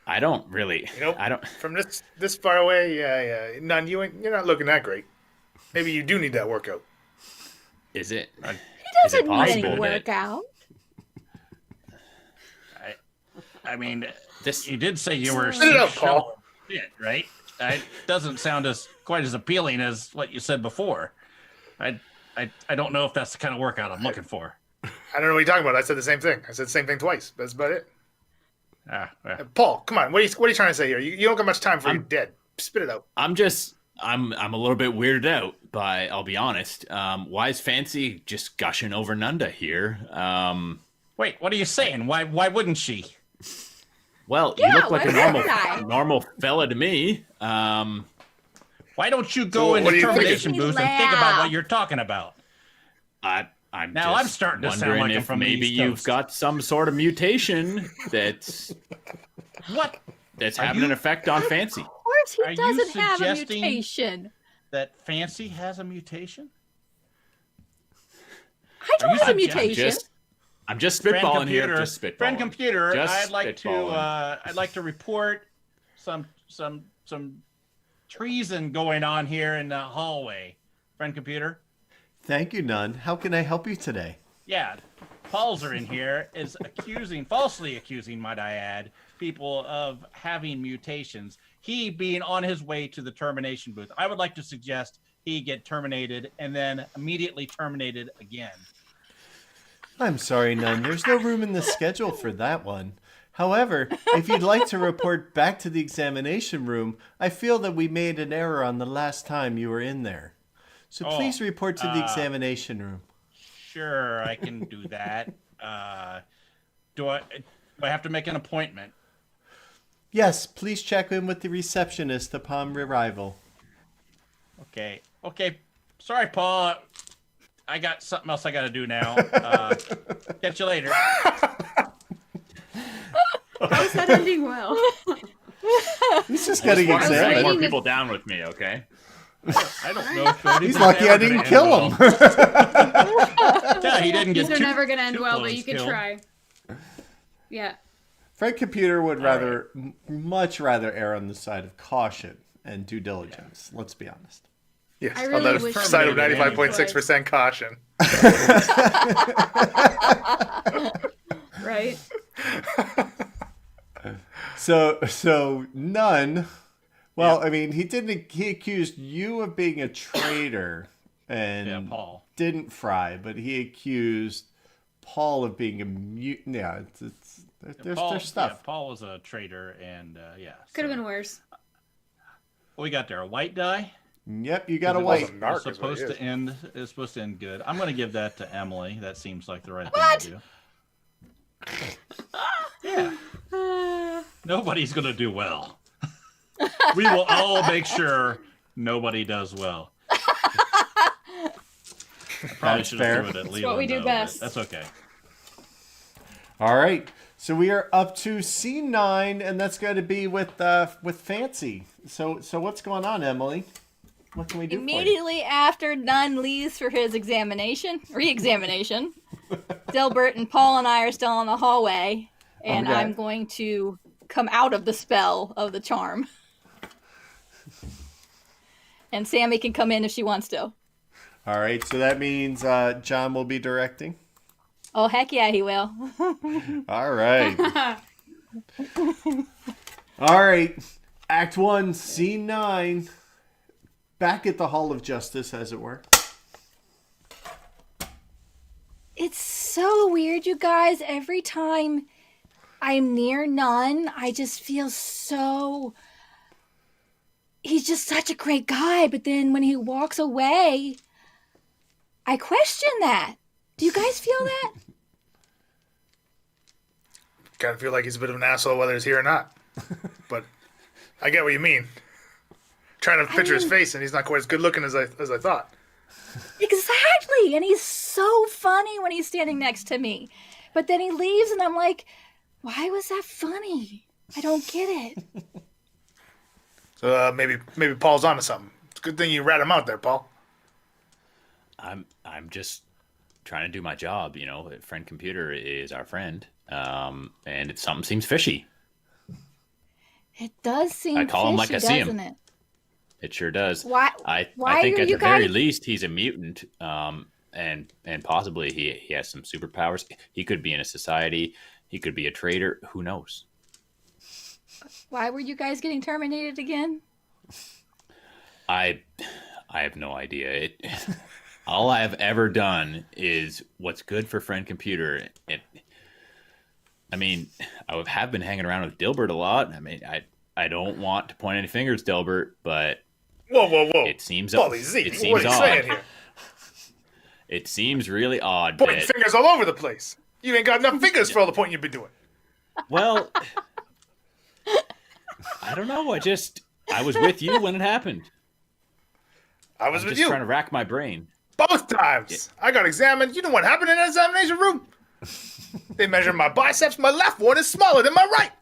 [SPEAKER 6] I don't really.
[SPEAKER 4] You know,
[SPEAKER 6] I don't.
[SPEAKER 4] from this far away, yeah. None, you're not looking that great. Maybe you do need that workout.
[SPEAKER 6] Is it?
[SPEAKER 3] He
[SPEAKER 6] Is it
[SPEAKER 3] doesn't need any
[SPEAKER 6] possible that-
[SPEAKER 3] workout.
[SPEAKER 1] I mean,
[SPEAKER 6] This
[SPEAKER 1] you did say you were
[SPEAKER 4] Spit it out, Paul.
[SPEAKER 1] shoveling shit, right? It doesn't sound quite as appealing as what you said before. I don't know if that's the kind of workout I'm looking for.
[SPEAKER 4] I don't know what you're talking about. I said the same thing. I said the same thing twice. That's about it. Paul, come on. What are you trying to say here? You don't got much time for you're dead. Spit it out.
[SPEAKER 6] I'm a little bit weirded out by. I'll be honest. Why is Fancy just gushing over Nunda here?
[SPEAKER 1] Wait, what are you saying? Why wouldn't she?
[SPEAKER 6] Well,
[SPEAKER 3] Yeah,
[SPEAKER 6] you look like
[SPEAKER 3] why
[SPEAKER 6] a
[SPEAKER 3] wouldn't I?
[SPEAKER 6] normal fella to me.
[SPEAKER 1] Why don't you
[SPEAKER 4] So
[SPEAKER 1] go
[SPEAKER 4] what
[SPEAKER 1] into
[SPEAKER 4] do you think?
[SPEAKER 1] termination
[SPEAKER 3] Makes me
[SPEAKER 1] booth and think about
[SPEAKER 3] laugh.
[SPEAKER 1] what you're talking about?
[SPEAKER 6] I'm
[SPEAKER 1] Now I'm
[SPEAKER 6] just
[SPEAKER 1] starting to sound
[SPEAKER 6] wondering
[SPEAKER 1] like I'm
[SPEAKER 6] if
[SPEAKER 1] from the
[SPEAKER 6] maybe
[SPEAKER 1] East
[SPEAKER 6] you've
[SPEAKER 1] Coast.
[SPEAKER 6] got some sort of mutation that's
[SPEAKER 1] What?
[SPEAKER 6] having an effect on Fancy.
[SPEAKER 3] Of course,
[SPEAKER 1] Are
[SPEAKER 3] he
[SPEAKER 1] you
[SPEAKER 3] doesn't have a
[SPEAKER 1] suggesting-
[SPEAKER 3] mutation.
[SPEAKER 1] That Fancy has a mutation?
[SPEAKER 3] I don't
[SPEAKER 1] you
[SPEAKER 3] have a
[SPEAKER 1] suggesting-
[SPEAKER 3] mutation.
[SPEAKER 6] I'm just spitballing here. Just spitballing.
[SPEAKER 1] Friend computer,
[SPEAKER 6] Just
[SPEAKER 1] I'd like
[SPEAKER 6] spitballing.
[SPEAKER 1] to report some treason going on here in the hallway. Friend computer.
[SPEAKER 2] Thank you, None. How can I help you today?
[SPEAKER 1] Yeah, Paulzer in here is falsely accusing, might I add, people of having mutations. He being on his way to the termination booth. I would like to suggest he get terminated and then immediately terminated again.
[SPEAKER 2] I'm sorry, None. There's no room in the schedule for that one. However, if you'd like to report back to the examination room, I feel that we made an error on the last time you were in there. So please report to the examination room.
[SPEAKER 1] Sure, I can do that. Do I have to make an appointment?
[SPEAKER 2] Yes, please check in with the receptionist upon arrival.
[SPEAKER 1] Okay. Sorry, Paul. I got something else I got to do now. Catch you later.
[SPEAKER 5] How's that ending well?
[SPEAKER 2] He's just getting
[SPEAKER 6] Want to drag
[SPEAKER 2] examined.
[SPEAKER 6] more people down with me, okay?
[SPEAKER 1] I don't know if anything's
[SPEAKER 2] He's lucky
[SPEAKER 1] ever
[SPEAKER 2] I didn't
[SPEAKER 1] gonna
[SPEAKER 2] kill
[SPEAKER 1] end
[SPEAKER 2] him.
[SPEAKER 1] well. Yeah, he didn't get
[SPEAKER 5] These are
[SPEAKER 1] too,
[SPEAKER 5] never gonna end
[SPEAKER 1] too
[SPEAKER 5] well, but
[SPEAKER 1] close
[SPEAKER 5] you can
[SPEAKER 1] killed.
[SPEAKER 5] try. Yeah.
[SPEAKER 2] Fred Computer would much rather err on the side of caution and due diligence. Let's be honest.
[SPEAKER 4] Yes,
[SPEAKER 5] I
[SPEAKER 4] on
[SPEAKER 5] really
[SPEAKER 4] the
[SPEAKER 5] wish
[SPEAKER 4] side of
[SPEAKER 1] somebody would
[SPEAKER 4] 95.6% caution.
[SPEAKER 5] Right.
[SPEAKER 2] So None. Well, I mean, he accused you of being a traitor and
[SPEAKER 1] Yeah, Paul.
[SPEAKER 2] didn't Fry, but he accused Paul of being a mutant. Yeah, there's stuff.
[SPEAKER 1] Yeah, Paul was a traitor, and yeah.
[SPEAKER 5] Could have
[SPEAKER 1] so-
[SPEAKER 5] been worse.
[SPEAKER 1] What we got there? A white die?
[SPEAKER 2] Yep, you got a
[SPEAKER 4] It
[SPEAKER 2] white.
[SPEAKER 4] wasn't narc,
[SPEAKER 1] It's
[SPEAKER 4] is what it
[SPEAKER 1] supposed
[SPEAKER 4] is.
[SPEAKER 1] to end. It's supposed to end good. I'm going to give that to Emily. That seems like the right thing to do. Yeah. Nobody's going to do well. We will all make sure nobody does well. I probably
[SPEAKER 2] That's
[SPEAKER 1] should
[SPEAKER 2] fair.
[SPEAKER 1] have threw it at
[SPEAKER 3] It's
[SPEAKER 1] Leland.
[SPEAKER 3] what we do
[SPEAKER 1] though,
[SPEAKER 3] best.
[SPEAKER 1] but That's okay.
[SPEAKER 2] All right. So we are up to C9, and that's going to be with Fancy. So what's going on, Emily? What can we do for you?
[SPEAKER 3] Immediately after Nunn leaves for his re-examination, Dilbert and Paul and I are still in the hallway, and
[SPEAKER 2] Okay.
[SPEAKER 3] I'm going to come out of the spell of the charm. And Sammy can come in if she wants to.
[SPEAKER 2] All right. So that means John will be directing.
[SPEAKER 3] Oh, heck yeah, he will.
[SPEAKER 2] All right. All right. Act 1, Scene 9. Back at the Hall of Justice, as it were.
[SPEAKER 3] It's so weird, you guys. Every time I'm near Nunn, I just feel so... He's just such a great guy, but then when he walks away, I question that. Do you guys feel that?
[SPEAKER 4] Kind of feel like he's a bit of an asshole whether he's here or not. But I get what you mean. Trying to picture his face, and he's not quite as good looking as I thought.
[SPEAKER 3] Exactly. And he's so funny when he's standing next to me. But then he leaves and I'm like, why was that funny? I don't get it.
[SPEAKER 4] So maybe Paul's onto something. It's a good thing you rat him out there, Paul.
[SPEAKER 6] I'm just trying to do my job. You know, friend computer is our friend, and something seems fishy.
[SPEAKER 3] It does seem
[SPEAKER 6] I call him
[SPEAKER 3] fishy,
[SPEAKER 6] like I see him.
[SPEAKER 3] doesn't it?
[SPEAKER 6] It sure does.
[SPEAKER 3] Why
[SPEAKER 6] I think
[SPEAKER 3] are
[SPEAKER 6] at
[SPEAKER 3] you
[SPEAKER 6] the very
[SPEAKER 3] guys-
[SPEAKER 6] least he's a mutant, and possibly he has some superpowers. He could be in a society. He could be a traitor. Who knows?
[SPEAKER 3] Why were you guys getting terminated again?
[SPEAKER 6] I have no idea. All I have ever done is what's good for friend computer. I mean, I have been hanging around with Dilbert a lot. I mean, I don't want to point any fingers, Dilbert, but
[SPEAKER 4] Whoa.
[SPEAKER 6] it seems
[SPEAKER 4] Paulie Z,
[SPEAKER 6] it
[SPEAKER 4] what
[SPEAKER 6] seems
[SPEAKER 4] are you
[SPEAKER 6] odd.
[SPEAKER 4] saying here?
[SPEAKER 6] It seems really odd.
[SPEAKER 4] Pointing
[SPEAKER 6] That,
[SPEAKER 4] fingers all over the place. You ain't got enough fingers for all the pointing you've been doing.
[SPEAKER 6] well, I don't know. I was with you when it happened.
[SPEAKER 4] I was
[SPEAKER 6] I'm
[SPEAKER 4] with
[SPEAKER 6] just
[SPEAKER 4] you
[SPEAKER 6] trying to rack my brain.
[SPEAKER 4] both times. I got examined. You know what happened in that examination room? They measured my biceps. My left one is smaller than my right.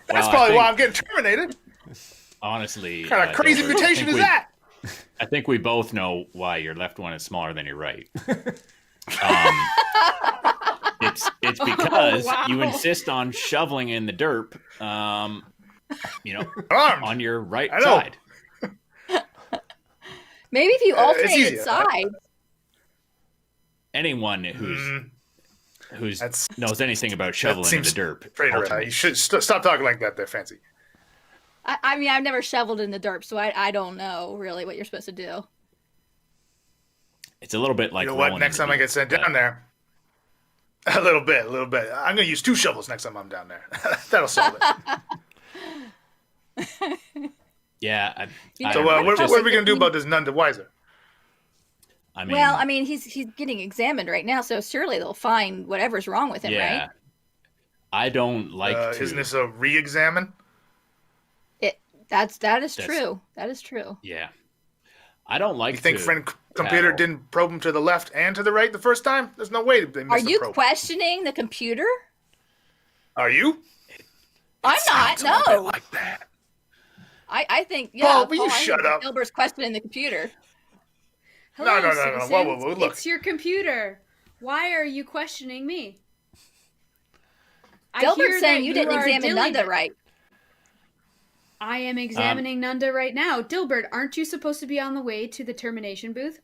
[SPEAKER 4] That's probably why I'm getting terminated.
[SPEAKER 6] Honestly,
[SPEAKER 4] What kind of crazy
[SPEAKER 6] Dilbert,
[SPEAKER 4] mutation is that?
[SPEAKER 6] I think we both know why your left one is smaller than your right. It's because you insist on shoveling in the derp, on your right side.
[SPEAKER 3] Maybe if you alternated
[SPEAKER 4] easier.
[SPEAKER 3] sides.
[SPEAKER 6] Anyone who knows anything about shoveling in the derp.
[SPEAKER 4] Traitor, you should stop talking like that there, Fancy.
[SPEAKER 3] I mean, I've never shoveled in the dirt, so I don't know really what you're supposed to do.
[SPEAKER 6] It's a little bit like
[SPEAKER 4] You know what? Next time I get sent down there, a little bit. I'm going to use 2 shovels next time I'm down there. That'll solve it.
[SPEAKER 6] Yeah.
[SPEAKER 4] So what are we going to do about this none the wiser?
[SPEAKER 6] I mean,
[SPEAKER 3] well, I mean, he's getting examined right now, so surely they'll find whatever's wrong with him, right?
[SPEAKER 6] I don't like to...
[SPEAKER 4] Isn't this a re-examine?
[SPEAKER 3] That is true. That is true.
[SPEAKER 6] Yeah. I don't like
[SPEAKER 4] You think friend computer didn't probe him to the left and to the right the first time? There's no way they missed
[SPEAKER 3] Are you
[SPEAKER 4] the probe.
[SPEAKER 3] questioning the computer?
[SPEAKER 4] Are you?
[SPEAKER 3] I'm not.
[SPEAKER 4] Sounds a bit
[SPEAKER 3] No.
[SPEAKER 4] like that.
[SPEAKER 3] I think
[SPEAKER 4] Paul, will you
[SPEAKER 3] I think
[SPEAKER 4] shut up?
[SPEAKER 3] Dilbert's questioning the computer.
[SPEAKER 5] Hello,
[SPEAKER 4] No.
[SPEAKER 5] citizens.
[SPEAKER 4] Whoa, look.
[SPEAKER 5] It's your computer. Why are you questioning me? I hear
[SPEAKER 3] Dilbert's saying
[SPEAKER 5] that
[SPEAKER 3] you didn't
[SPEAKER 5] are
[SPEAKER 3] examine Nunda right.
[SPEAKER 5] I am examining Nunda right now. Dilbert, aren't you supposed to be on the way to the termination booth?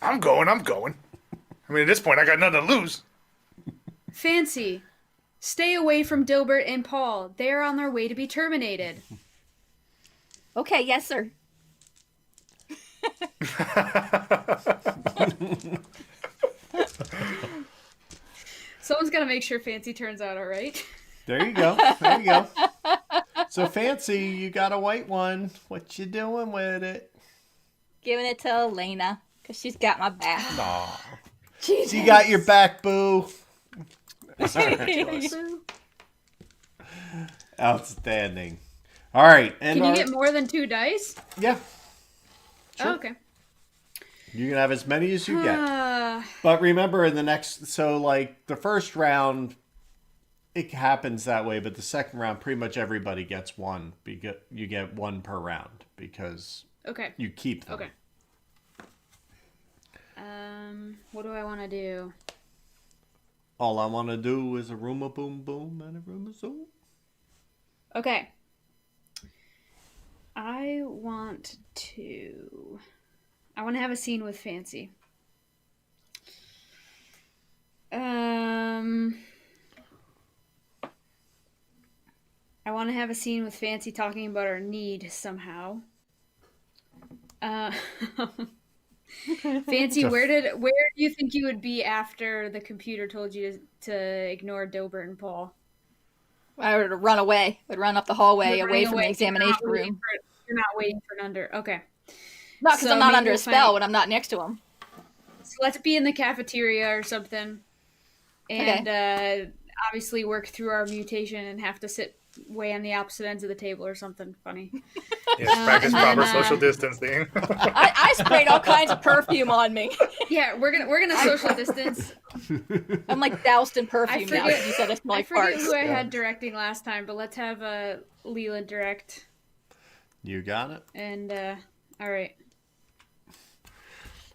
[SPEAKER 4] I'm going. I mean, at this point, I got nothing to lose.
[SPEAKER 5] Fancy. Stay away from Dilbert and Paul. They are on their way to be terminated.
[SPEAKER 3] Okay, yes, sir.
[SPEAKER 5] Someone's got to make sure Fancy turns out all right.
[SPEAKER 2] There you go. So Fancy, you got a white one. What you doing with it?
[SPEAKER 3] Giving it to Elena because she's got my back.
[SPEAKER 2] Aw.
[SPEAKER 3] Jesus.
[SPEAKER 2] She got your back, boo. Outstanding. All right. And
[SPEAKER 5] Can you get more than 2 dice?
[SPEAKER 2] Yeah. Sure.
[SPEAKER 5] Oh, okay.
[SPEAKER 2] You can have as many as you get. But remember, in the next... So, like, the first round, it happens that way. But the second round, pretty much everybody gets one. Because you get one per round. Because you keep them.
[SPEAKER 5] Okay. What do I want to do?
[SPEAKER 2] All I want to do is a Roomba boom boom and a Roomba zoom.
[SPEAKER 5] Okay. I want to have a scene with Fancy. I want to have a scene with Fancy talking about our need somehow. Fancy, where do you think you would be after the computer told you to ignore Dilbert and Paul?
[SPEAKER 3] I would run away. Would run up the hallway
[SPEAKER 5] You're
[SPEAKER 3] away
[SPEAKER 5] running
[SPEAKER 3] from
[SPEAKER 5] away.
[SPEAKER 3] the examination room.
[SPEAKER 5] You're not waiting for Nunder. Okay.
[SPEAKER 3] No, because
[SPEAKER 5] So
[SPEAKER 3] I'm not
[SPEAKER 5] maybe
[SPEAKER 3] under a
[SPEAKER 5] we'll
[SPEAKER 3] spell
[SPEAKER 5] find-
[SPEAKER 3] when I'm not next to him.
[SPEAKER 5] So let's be in the cafeteria or something. And obviously work through our mutation and have to sit way on the opposite ends of the table or something funny.
[SPEAKER 4] Yes, practice proper social distancing.
[SPEAKER 3] I sprayed all kinds of perfume on me.
[SPEAKER 5] Yeah, we're gonna social distance.
[SPEAKER 3] I'm like doused in perfume now.
[SPEAKER 5] forget-
[SPEAKER 3] You said it's
[SPEAKER 5] I
[SPEAKER 3] like
[SPEAKER 5] forget
[SPEAKER 3] farts.
[SPEAKER 5] who I had directing last time, but let's have Leland direct.
[SPEAKER 2] You got it.
[SPEAKER 5] And all right.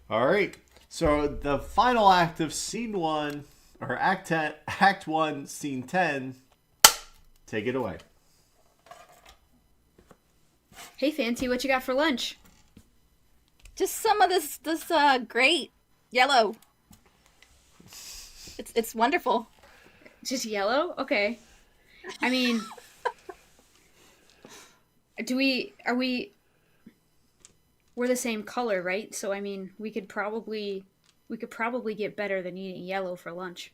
[SPEAKER 2] All right. So the final act of Scene 1, or Act 1, Scene 10. Take it away.
[SPEAKER 5] Hey, Fancy, what you got for lunch?
[SPEAKER 3] Just some of this great yellow. It's wonderful.
[SPEAKER 5] Just yellow? Okay. I mean, we're the same color, right? So I mean, we could probably get better than eating yellow for lunch.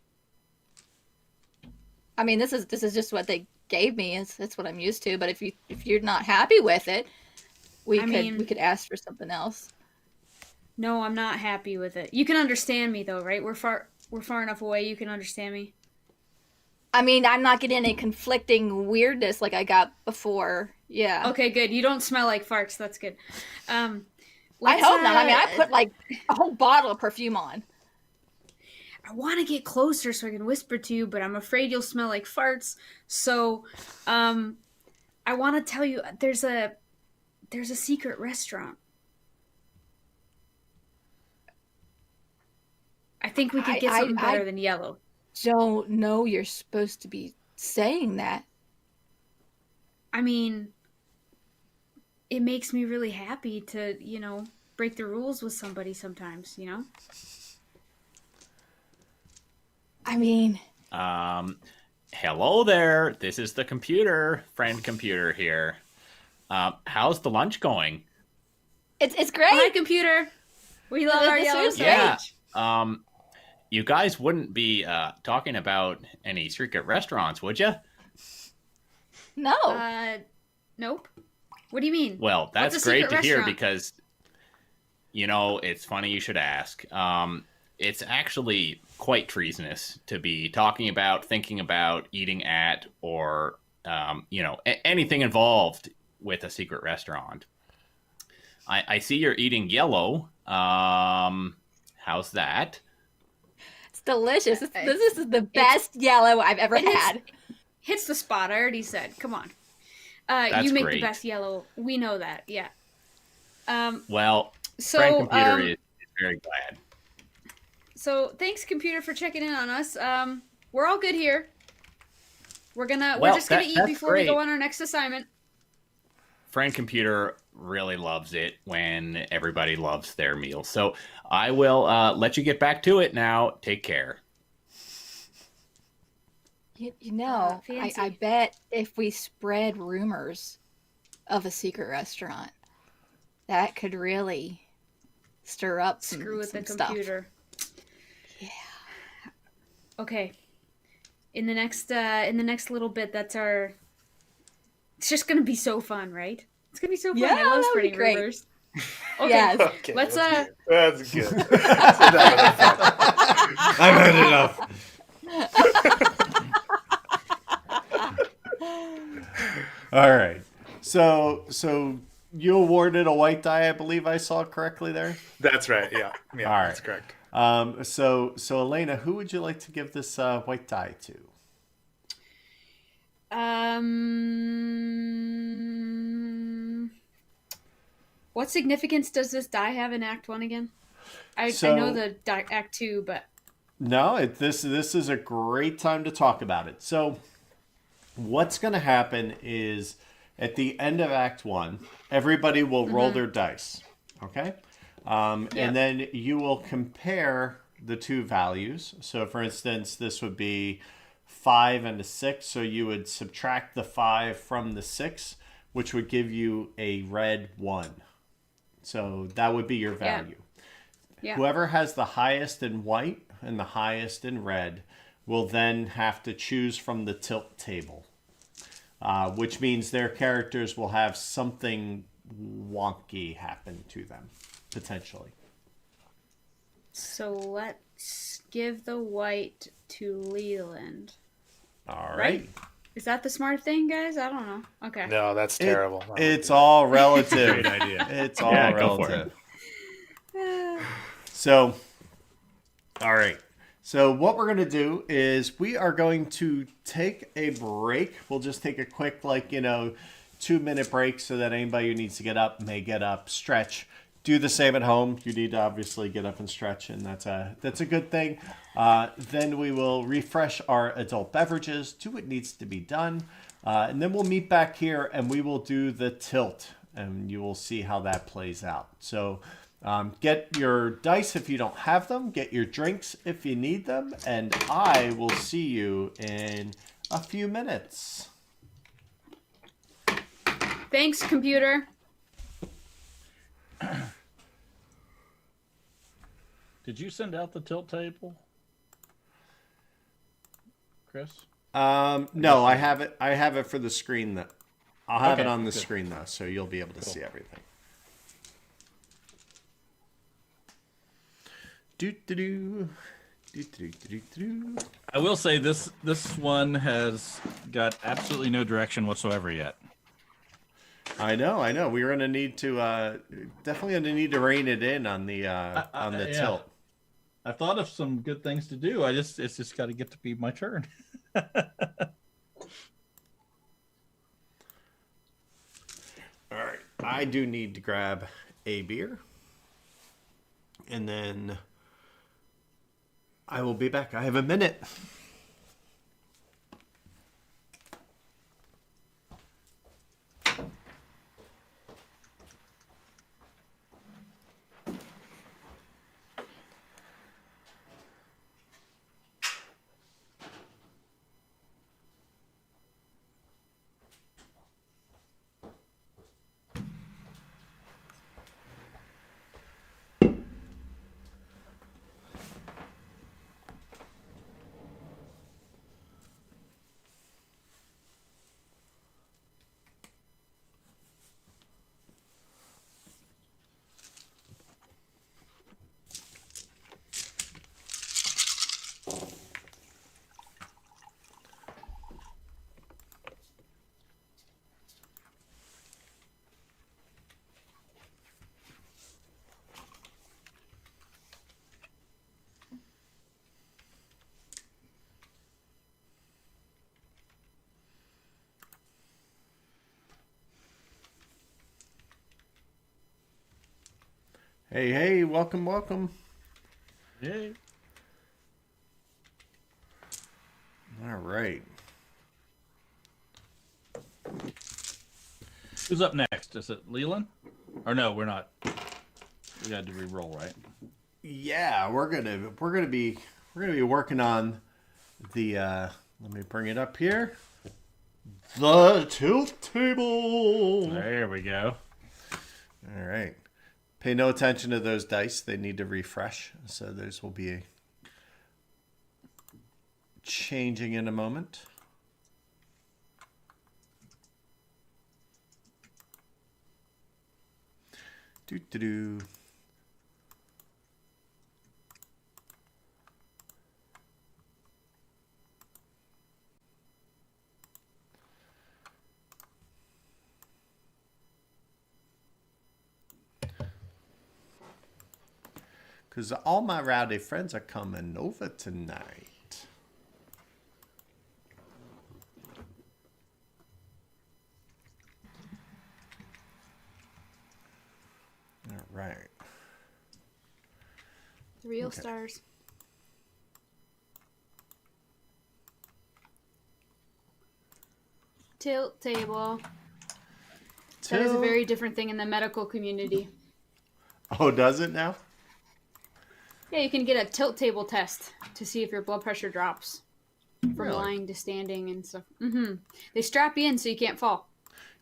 [SPEAKER 3] I mean, this is just what they gave me. It's what I'm used to. But if you're not happy with it, we could ask for something else.
[SPEAKER 5] No, I'm not happy with it. You can understand me though, right? We're far enough away. You can understand me.
[SPEAKER 3] I mean, I'm not getting any conflicting weirdness like I got before. Yeah.
[SPEAKER 5] Okay, good. You don't smell like farts. That's good.
[SPEAKER 3] I hope not. I mean, I put like a whole bottle of perfume on.
[SPEAKER 5] I want to get closer so I can whisper to you, but I'm afraid you'll smell like farts. So, I want to tell you there's a secret restaurant. I think we could get something better than yellow.
[SPEAKER 3] Don't know you're supposed to be saying that.
[SPEAKER 5] I mean, it makes me really happy to, break the rules with somebody sometimes,
[SPEAKER 3] I mean,
[SPEAKER 6] hello there. This is the friend computer here. How's the lunch going?
[SPEAKER 3] it's great.
[SPEAKER 5] Hi, computer. We love our
[SPEAKER 3] This
[SPEAKER 5] yellow
[SPEAKER 3] is
[SPEAKER 5] sandwich.
[SPEAKER 6] Yeah. You guys wouldn't be talking about any secret restaurants, would you?
[SPEAKER 3] No.
[SPEAKER 5] Nope. What do you mean?
[SPEAKER 6] Well, that's
[SPEAKER 5] What's a
[SPEAKER 6] great
[SPEAKER 5] secret
[SPEAKER 6] to hear
[SPEAKER 5] restaurant?
[SPEAKER 6] because, it's funny you should ask. It's actually quite treasonous to be talking about, thinking about, eating at, or, anything involved with a secret restaurant. I see you're eating yellow. How's that?
[SPEAKER 3] It's delicious. This is the best yellow I've ever had.
[SPEAKER 5] Hits the spot. I already said. Come on.
[SPEAKER 6] That's
[SPEAKER 5] you make
[SPEAKER 6] great.
[SPEAKER 5] the best yellow. We know that. Yeah.
[SPEAKER 6] Well,
[SPEAKER 5] So,
[SPEAKER 6] Friend Computer is very glad.
[SPEAKER 5] So thanks, computer, for checking in on us. We're all good here. We're
[SPEAKER 6] Well,
[SPEAKER 5] just gonna eat
[SPEAKER 6] that's
[SPEAKER 5] before we go
[SPEAKER 6] great.
[SPEAKER 5] on our next assignment.
[SPEAKER 6] Friend Computer really loves it when everybody loves their meal. So I will let you get back to it now. Take care.
[SPEAKER 3] I
[SPEAKER 5] Fancy.
[SPEAKER 3] bet if we spread rumors of a secret restaurant, that could really stir up some,
[SPEAKER 5] Screw with
[SPEAKER 3] some
[SPEAKER 5] the
[SPEAKER 3] stuff.
[SPEAKER 5] computer.
[SPEAKER 3] Yeah.
[SPEAKER 5] Okay. In the next little bit, it's just gonna be so fun, right? It's gonna be so fun.
[SPEAKER 3] Yeah,
[SPEAKER 5] I love
[SPEAKER 3] that would be
[SPEAKER 5] spreading
[SPEAKER 3] great.
[SPEAKER 5] rumors. Okay.
[SPEAKER 3] Yes.
[SPEAKER 4] Okay,
[SPEAKER 5] Let's,
[SPEAKER 4] that's good.
[SPEAKER 2] I've had enough. All right. So you awarded a white die, I believe I saw correctly there.
[SPEAKER 4] That's right. Yeah. Yeah.
[SPEAKER 2] All right.
[SPEAKER 4] That's correct.
[SPEAKER 2] So Elena, who would you like to give this white die to?
[SPEAKER 5] What significance does this die have in Act 1 again? I
[SPEAKER 2] So-
[SPEAKER 5] know the Act 2, but
[SPEAKER 2] No, this is a great time to talk about it. So, what's going to happen is at the end of Act 1, everybody will roll their dice, okay? And then you will compare the two values. So, for instance, this would be 5 and a 6. So, you would subtract the 5 from the 6, which would give you a red 1. So, that would be your value.
[SPEAKER 5] yeah.
[SPEAKER 2] Whoever has the highest in white and the highest in red will then have to choose from the tilt table, which means their characters will have something wonky happen to them, potentially.
[SPEAKER 5] So let's give the white to Leland.
[SPEAKER 2] All right.
[SPEAKER 5] Right? Is that the smart thing, guys? I don't know. Okay.
[SPEAKER 4] No, that's terrible.
[SPEAKER 2] It's all relative.
[SPEAKER 6] Great idea.
[SPEAKER 2] It's all
[SPEAKER 6] Yeah, go for
[SPEAKER 2] relative. So, all right. So what we're going to do is we are going to take a break. We'll just take a quick, 2-minute break so that anybody who needs to get up may get up, stretch. Do the same at home. You need to obviously get up and stretch, and that's a good thing. Then we will refresh our adult beverages, do what needs to be done, and then we'll meet back here and we will do the tilt, and you will see how that plays out. So get your dice if you don't have them, get your drinks if you need them, and I will see you in a few minutes.
[SPEAKER 5] Thanks, computer.
[SPEAKER 1] Did you send out the tilt table, Chris?
[SPEAKER 2] No, I have it. I have it for the screen. I'll have it
[SPEAKER 1] Okay,
[SPEAKER 2] on the
[SPEAKER 1] good.
[SPEAKER 2] screen though, so you'll be able to see everything. Do do do. Do, do, do, do, do.
[SPEAKER 1] I will say this one has got absolutely no direction whatsoever yet.
[SPEAKER 2] I know. We're gonna need to definitely gonna need to rein it in on the
[SPEAKER 1] Yeah.
[SPEAKER 2] tilt.
[SPEAKER 1] I thought of some good things to do. It's just got to get to be my turn.
[SPEAKER 2] All right. I do need to grab a beer, and then I will be back. I have a minute. Hey, welcome.
[SPEAKER 1] Yay.
[SPEAKER 2] All right.
[SPEAKER 1] Who's up next? Is it Leland? Or no, we're not. We got to re-roll, right?
[SPEAKER 2] Yeah, we're gonna be working on the let me bring it up here. The tilt table.
[SPEAKER 1] There we go.
[SPEAKER 2] All right. Pay no attention to those dice. They need to refresh. So those will be changing in a moment. Do. Because all my rowdy friends are coming over tonight. All right.
[SPEAKER 5] Real
[SPEAKER 2] Okay.
[SPEAKER 5] stars. Tilt table. That is a very different thing in the medical community.
[SPEAKER 2] Oh, does it now?
[SPEAKER 5] Yeah, you can get a tilt table test to see if your blood pressure drops from
[SPEAKER 2] Really?
[SPEAKER 5] lying to standing and stuff. They strap you in so you can't fall.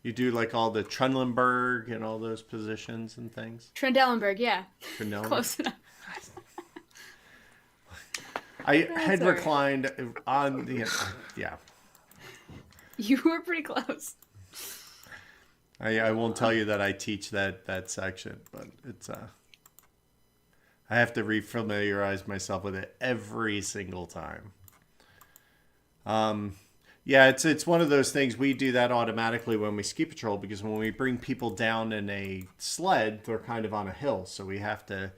[SPEAKER 2] You do like all the Trendelenburg and all those positions and things?
[SPEAKER 5] Trendelenburg, yeah.
[SPEAKER 2] Trendelenburg?
[SPEAKER 5] Close enough.
[SPEAKER 2] I
[SPEAKER 5] That's
[SPEAKER 2] had
[SPEAKER 5] all right.
[SPEAKER 2] reclined on the... Yeah.
[SPEAKER 5] You were pretty close.
[SPEAKER 2] I won't tell you that I teach that section, but it's... I have to refamiliarize myself with it every single time. Yeah, it's one of those things. We do that automatically when we ski patrol because when we bring people down in a sled, they're kind of on a hill, so we have to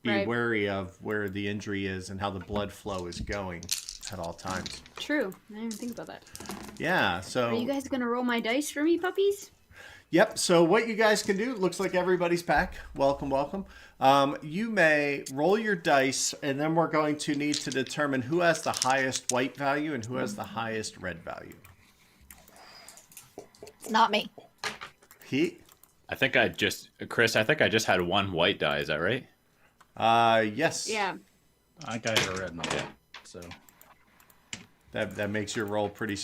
[SPEAKER 2] be
[SPEAKER 5] Right.
[SPEAKER 2] wary of where the injury is and how the blood flow is going at all times.
[SPEAKER 5] True. I didn't even think about that.
[SPEAKER 2] Yeah, so
[SPEAKER 5] Are you guys going to roll my dice for me, puppies?
[SPEAKER 2] Yep. So what you guys can do, looks like everybody's back. Welcome. You may roll your dice, and then we're going to need to determine who has the highest white value and who has the highest red value.
[SPEAKER 3] It's not me.
[SPEAKER 2] He?
[SPEAKER 6] Chris, I think I just had one white die. Is that right?
[SPEAKER 2] Yes.
[SPEAKER 5] Yeah.
[SPEAKER 1] I got a red one. Yeah. So
[SPEAKER 2] That makes your roll pretty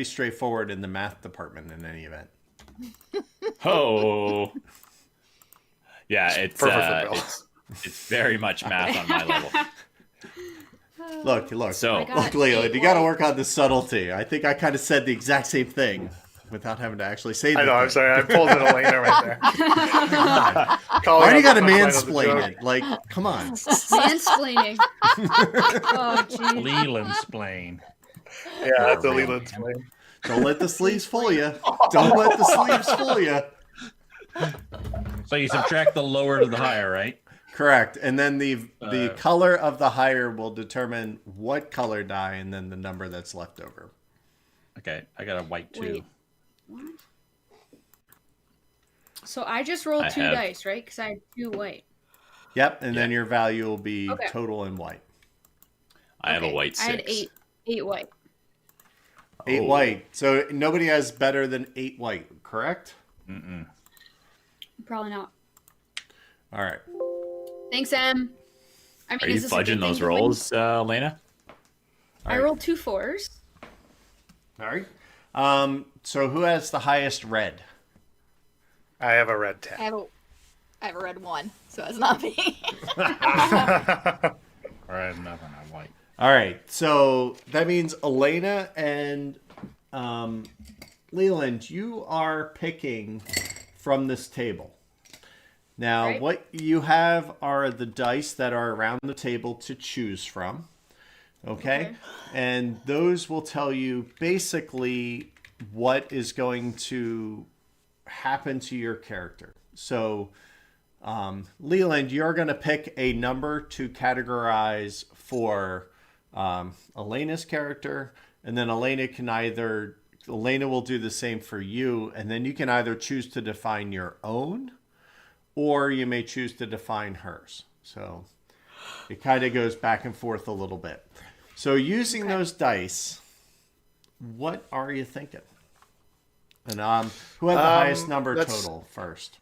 [SPEAKER 2] straightforward in the math department in any event.
[SPEAKER 6] Oh. Yeah, it's
[SPEAKER 4] Perfect for Bill.
[SPEAKER 6] it's very much math on my level.
[SPEAKER 2] Look.
[SPEAKER 6] So
[SPEAKER 5] I got
[SPEAKER 2] Look, Leland,
[SPEAKER 5] 8
[SPEAKER 2] you got to
[SPEAKER 5] white.
[SPEAKER 2] work on the subtlety. I think I kind of said the exact same thing without having to actually say
[SPEAKER 4] I know. I'm
[SPEAKER 2] anything.
[SPEAKER 4] sorry. I pulled an Elena right there.
[SPEAKER 2] Why do you got to
[SPEAKER 4] to
[SPEAKER 2] mansplain it? Like, come on.
[SPEAKER 5] Mansplaining. Oh, geez.
[SPEAKER 1] Leland Splain.
[SPEAKER 4] Yeah, that's a Leland Steel.
[SPEAKER 2] Don't let the sleeves fool you. Don't let the sleeves fool you.
[SPEAKER 1] So you subtract the lower to the higher, right?
[SPEAKER 2] Correct. And then the color of the higher will determine what color die and then the number that's left over.
[SPEAKER 1] Okay, I got a white 2.
[SPEAKER 5] Wait. What? So I just rolled 2 dice, right? Because I have 2 white.
[SPEAKER 2] Yep, and then your value will be
[SPEAKER 5] Okay.
[SPEAKER 2] total in white.
[SPEAKER 6] I have a white 6.
[SPEAKER 5] I had 8 white.
[SPEAKER 2] 8 white. So nobody has better than 8 white, correct?
[SPEAKER 5] Probably not.
[SPEAKER 2] All right.
[SPEAKER 5] Thanks, Em. I mean,
[SPEAKER 6] Are you
[SPEAKER 5] is this a good
[SPEAKER 6] fudging those
[SPEAKER 5] thing to win?
[SPEAKER 6] rolls, Elena?
[SPEAKER 5] I rolled 2 4s.
[SPEAKER 2] All right. So who has the highest red?
[SPEAKER 4] I have a red 10.
[SPEAKER 3] I have a red 1, so it's not me.
[SPEAKER 1] Or I have nothing. I'm white.
[SPEAKER 2] All right. So that means Elena and Leland, you are picking from this table. Now,
[SPEAKER 5] Right.
[SPEAKER 2] what you have are the dice that are around the table to choose from. Okay? And those will tell you basically what is going to happen to your character. So, Leland, you're going to pick a number to categorize for Elena's character, and then Elena will do the same for you, and then you can either choose to define your own, or you may choose to define hers. So it kind of goes back and forth a little bit. So using those dice, what are you thinking? And who had the highest number total first?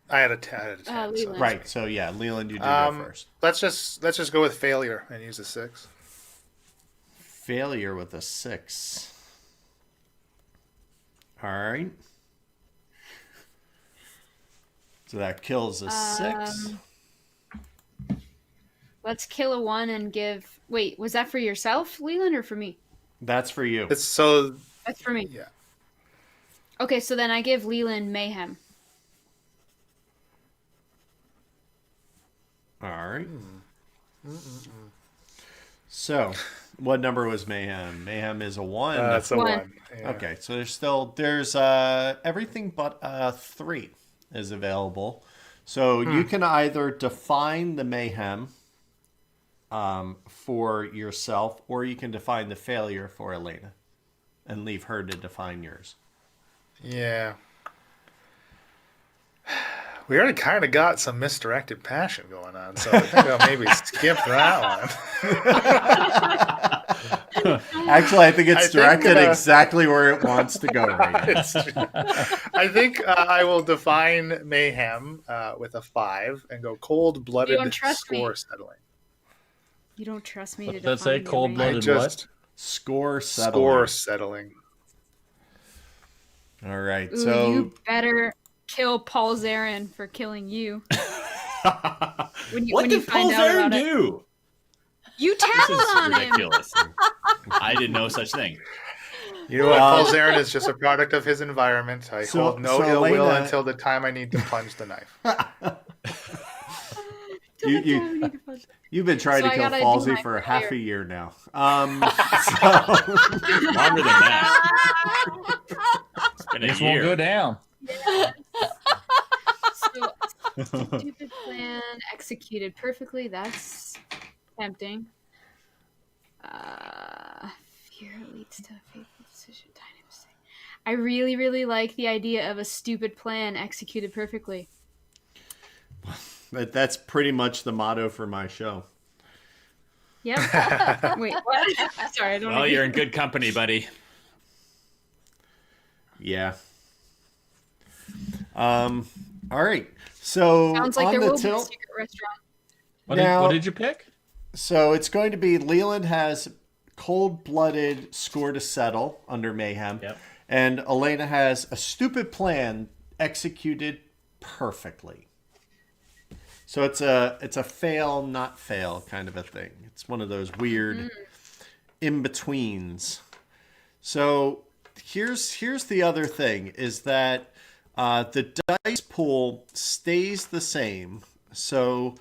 [SPEAKER 4] I had a 10. So.
[SPEAKER 5] Leland.
[SPEAKER 2] Right. So yeah, Leland, you do go first.
[SPEAKER 4] Let's just go with failure and use a 6.
[SPEAKER 2] Failure with a 6. All right. So that kills a 6.
[SPEAKER 5] Let's kill a 1 and give... Wait, was that for yourself, Leland, or for me?
[SPEAKER 2] That's for you.
[SPEAKER 4] It's so
[SPEAKER 5] That's for me.
[SPEAKER 4] yeah.
[SPEAKER 5] Okay, so then I give Leland mayhem.
[SPEAKER 2] All right. So, what number was Mayhem? Mayhem is a 1.
[SPEAKER 4] That's a
[SPEAKER 5] 1.
[SPEAKER 4] 1. Yeah.
[SPEAKER 2] Okay, so there's everything but 3 is available. So you can either define the Mayhem for yourself, or you can define the failure for Elena and leave her to define yours.
[SPEAKER 4] Yeah. We already kind of got some misdirected passion going on, so I think I'll maybe skip that one.
[SPEAKER 2] Actually, I think it's
[SPEAKER 4] I think,
[SPEAKER 2] directed exactly where it wants to go right now.
[SPEAKER 4] I think I will define mayhem with a 5 and go
[SPEAKER 5] You
[SPEAKER 4] cold-blooded
[SPEAKER 5] don't trust me.
[SPEAKER 4] score settling.
[SPEAKER 5] You don't trust me to
[SPEAKER 1] What
[SPEAKER 5] define
[SPEAKER 1] does that say?
[SPEAKER 5] your
[SPEAKER 1] Cold-blooded
[SPEAKER 5] mayhem.
[SPEAKER 1] what?
[SPEAKER 2] Score settling.
[SPEAKER 4] Score settling.
[SPEAKER 2] All right,
[SPEAKER 5] Ooh,
[SPEAKER 2] so
[SPEAKER 5] you better kill Paul Zarin for killing you.
[SPEAKER 6] What did Paul Zarin do?
[SPEAKER 5] You
[SPEAKER 6] This
[SPEAKER 5] tattled
[SPEAKER 6] is
[SPEAKER 5] on him.
[SPEAKER 6] ridiculous. I did no such thing.
[SPEAKER 4] You know what? Paul Zarin is just a product of his environment. I
[SPEAKER 2] So-
[SPEAKER 4] hold no
[SPEAKER 2] so
[SPEAKER 4] ill will
[SPEAKER 2] Elena-
[SPEAKER 4] until the time I need to plunge the knife.
[SPEAKER 2] You've been trying
[SPEAKER 5] So
[SPEAKER 2] to
[SPEAKER 5] I
[SPEAKER 2] kill
[SPEAKER 5] gotta do
[SPEAKER 2] Falsey
[SPEAKER 5] my
[SPEAKER 2] for
[SPEAKER 5] failure.
[SPEAKER 2] half a year now.
[SPEAKER 6] Longer than that. It's been a
[SPEAKER 1] This won't
[SPEAKER 6] year.
[SPEAKER 1] go down.
[SPEAKER 5] So, stupid plan executed perfectly. That's tempting. Fear leads to a fateful decision. Tiny mistake. I really, really like the idea of a stupid plan executed perfectly.
[SPEAKER 2] That's pretty much the motto for my show.
[SPEAKER 5] Yep. Wait, what? Sorry, I don't know.
[SPEAKER 6] Well, you're in good company, buddy.
[SPEAKER 2] Yeah. All right. So
[SPEAKER 5] Sounds like
[SPEAKER 2] on
[SPEAKER 5] there
[SPEAKER 2] the
[SPEAKER 5] will be a
[SPEAKER 2] tilt,
[SPEAKER 5] secret restaurant.
[SPEAKER 2] Now-
[SPEAKER 1] What did you pick?
[SPEAKER 2] so it's going to be Leland has cold-blooded score to settle under mayhem,
[SPEAKER 1] Yep.
[SPEAKER 2] and Elena has a stupid plan executed perfectly. So it's a fail not fail kind of a thing. It's one of those weird in betweens. So here's the other thing is that the dice pool stays the same. So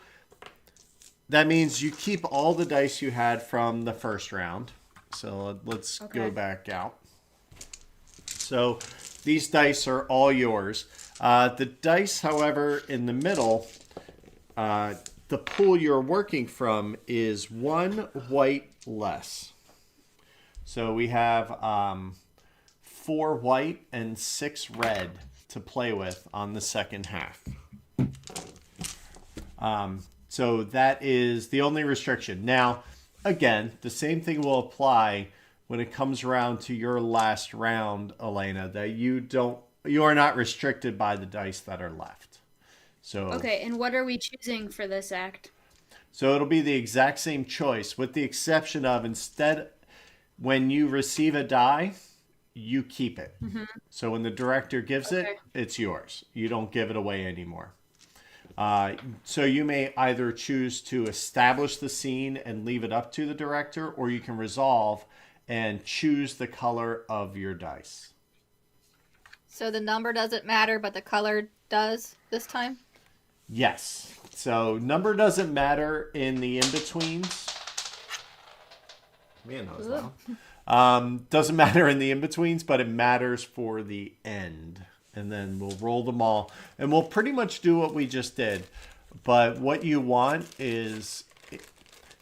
[SPEAKER 2] that means you keep all the dice you had from the first round. So let's go
[SPEAKER 5] Okay.
[SPEAKER 2] back out. So these dice are all yours. The dice, however, in the middle, the pool you're working from is 1 white less. So we have 4 white and 6 red to play with on the second half. So that is the only restriction. Now, again, the same thing will apply when it comes around to your last round, Elena, that you are not restricted by the dice that are left. So
[SPEAKER 5] Okay, and what are we choosing for this act?
[SPEAKER 2] So it'll be the exact same choice, with the exception of instead, when you receive a die, you keep it. Mm-hmm. So when the director gives it, it's yours. You don't give it away anymore. So you may either choose to establish the scene and leave it up to the director, or you can resolve and choose the color of your dice.
[SPEAKER 3] So the number doesn't matter, but the color does this time?
[SPEAKER 2] Yes. So number doesn't matter in the in-betweens. Man, that was loud. Doesn't matter in the in-betweens, but it matters for the end. And then we'll roll them all. And we'll pretty much do what we just did. But what you want is...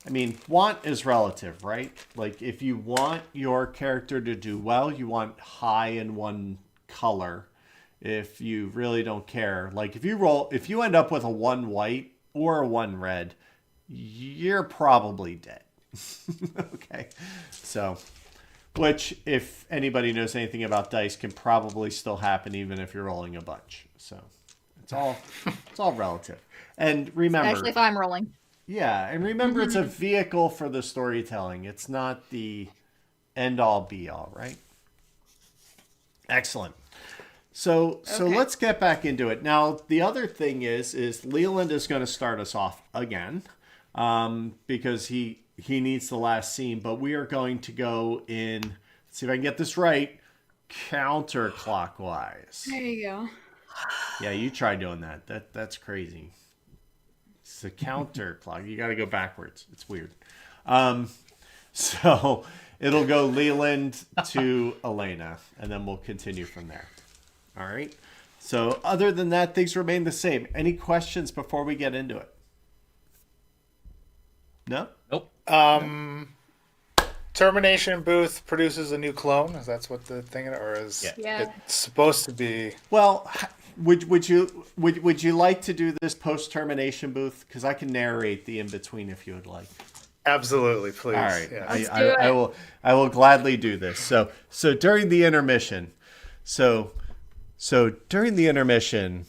[SPEAKER 2] I mean, want is relative, right? Like, if you want your character to do well, you want high in one color. If you really don't care, like if you end up with a 1 white or a 1 red, you're probably dead. Okay. So, which, if anybody knows anything about dice, can probably still happen even if you're rolling a bunch. So it's all relative. And remember,
[SPEAKER 3] especially if I'm rolling.
[SPEAKER 2] Yeah, and remember, it's a vehicle for the storytelling. It's not the end-all, be-all, right? Excellent. So let's get back into it. Now, the other thing is Leland is going to start us off again because he needs the last scene. But we are going to go in, let's see if I can get this right, counterclockwise.
[SPEAKER 5] There you go.
[SPEAKER 2] Yeah, you try doing that. That's crazy. It's a counterclock. You got to go backwards. It's weird. So it'll go Leland to Elena, and then we'll continue from there. All right. So other than that, things remain the same. Any questions before we get into it? No?
[SPEAKER 1] Nope.
[SPEAKER 4] Termination Booth produces a new clone. Is that what the thing, or is
[SPEAKER 5] Yeah.
[SPEAKER 4] it supposed to be?
[SPEAKER 2] Well, would you like to do this post termination booth? Because I can narrate the in between if you would like.
[SPEAKER 4] Absolutely, please.
[SPEAKER 2] All right.
[SPEAKER 4] Yes.
[SPEAKER 2] I will gladly do this. So during the intermission, so during the intermission,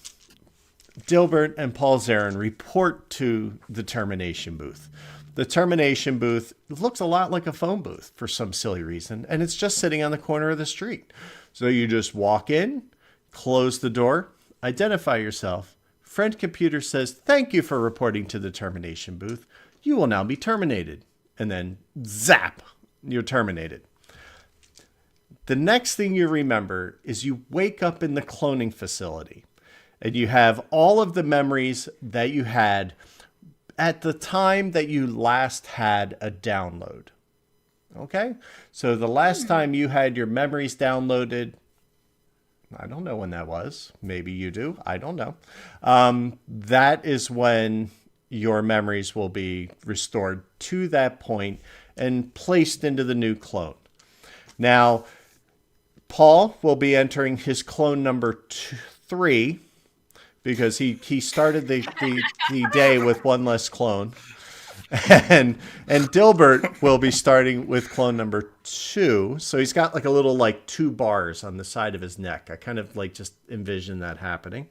[SPEAKER 2] Dilbert and Paul Zarin report to the termination booth. The termination booth looks a lot like a phone booth for some silly reason, and it's just sitting on the corner of the street. So you just walk in, close the door, identify yourself. Friend computer says, "Thank you for reporting to the termination booth. You will now be terminated." And then zap, you're terminated. The next thing you remember is you wake up in the cloning facility and you have all of the memories that you had at the time that you last had a download. Okay? So the last time you had your memories downloaded, I don't know when that was. Maybe you do. I don't know. That is when your memories will be restored to that point and placed into the new clone. Now, Paul will be entering his clone number 3 because he started the day with 1 less clone. And Dilbert will be starting with clone number 2. So he's got like a little 2 bars on the side of his neck. I kind of just envision that happening.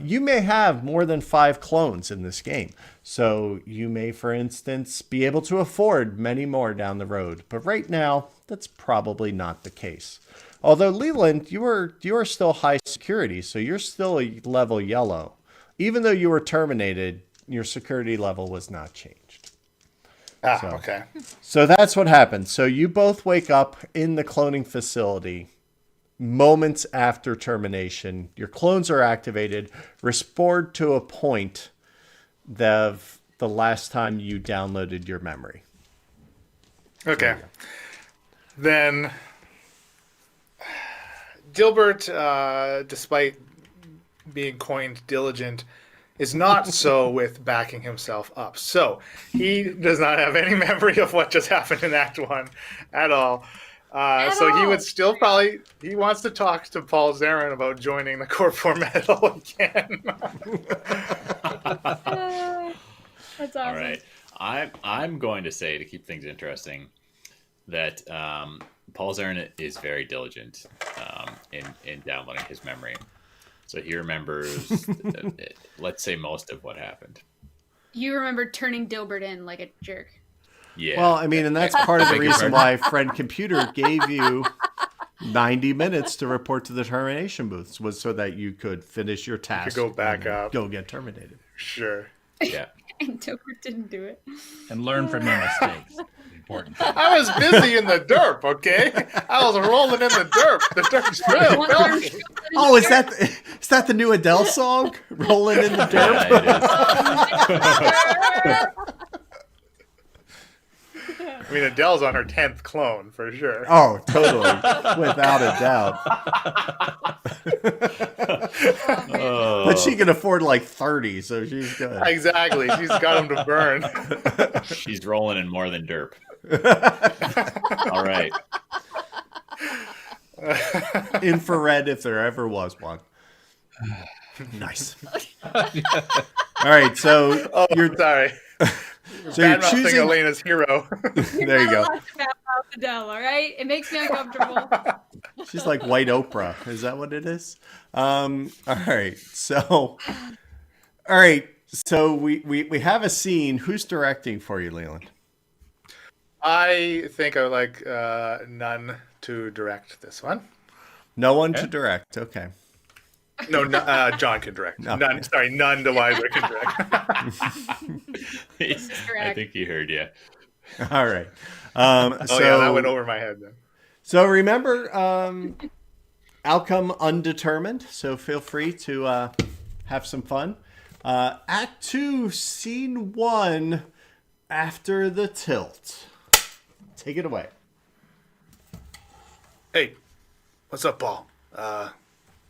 [SPEAKER 2] You may have more than 5 clones in this game. So you may, for instance, be able to afford many more down the road. But right now, that's probably not the case. Although, Leland, you are still high security, so you're still a level yellow. Even though you were terminated, your security level was not changed.
[SPEAKER 4] Okay.
[SPEAKER 2] So that's what happened. So you both wake up in the cloning facility moments after termination. Your clones are activated, restored to a point of the last time you downloaded your memory.
[SPEAKER 4] Okay. Then Dilbert, despite being coined diligent, is not so with backing himself up. So he does not have any memory of what just happened in Act 1 at all. So he would still probably, he wants to talk to Paul Zarin about joining the Corps for Metal again.
[SPEAKER 5] That's awesome.
[SPEAKER 6] All right. I'm going to say, to keep things interesting, that Paul Zarin is very diligent in downloading his memory. So he remembers, let's say, most of what happened.
[SPEAKER 5] You remember turning Dilbert in like a jerk.
[SPEAKER 6] Yeah.
[SPEAKER 2] Well, I mean, and that's part of the reason why Friend Computer gave you 90 minutes to report to the termination booths, was so that you could finish your task.
[SPEAKER 4] go back
[SPEAKER 2] and
[SPEAKER 4] up.
[SPEAKER 2] Go get terminated.
[SPEAKER 4] Sure.
[SPEAKER 6] Yeah.
[SPEAKER 5] And Dilbert didn't do it.
[SPEAKER 1] And learn from your mistakes. Important.
[SPEAKER 4] I was busy in the derp, okay? I was rolling in the derp. The derp's real.
[SPEAKER 5] One arm
[SPEAKER 4] filthy.
[SPEAKER 2] Oh, is that the new Adele song? Rolling in the dirt?
[SPEAKER 6] Yeah, it is.
[SPEAKER 4] I mean, Adele's on her 10th clone, for sure.
[SPEAKER 2] Oh, totally. Without a doubt. But she can afford like 30, so she's good.
[SPEAKER 4] Exactly. She's got him to burn.
[SPEAKER 6] She's rolling in more than derp. All right.
[SPEAKER 2] Infrared, if there ever was one. Nice. All right, so
[SPEAKER 4] You're sorry.
[SPEAKER 2] so you're
[SPEAKER 4] Bad-mouthing
[SPEAKER 2] choosing.
[SPEAKER 4] Elena's hero.
[SPEAKER 2] There you go.
[SPEAKER 5] Adele, all right? It makes me uncomfortable.
[SPEAKER 2] She's like White Oprah. Is that what it is? All right. So we have a scene. Who's directing for you, Leland?
[SPEAKER 4] I think I would like none to direct this one.
[SPEAKER 2] No one to direct. Okay.
[SPEAKER 4] No, John can direct.
[SPEAKER 2] No.
[SPEAKER 4] None to Weiser can direct.
[SPEAKER 6] I think he heard you.
[SPEAKER 2] All right.
[SPEAKER 4] Oh,
[SPEAKER 2] So
[SPEAKER 4] yeah, that went over my head then.
[SPEAKER 2] So remember, outcome undetermined. So feel free to have some fun. Act 2, Scene 1, After the Tilt. Take it away.
[SPEAKER 4] Hey, what's up, Paul?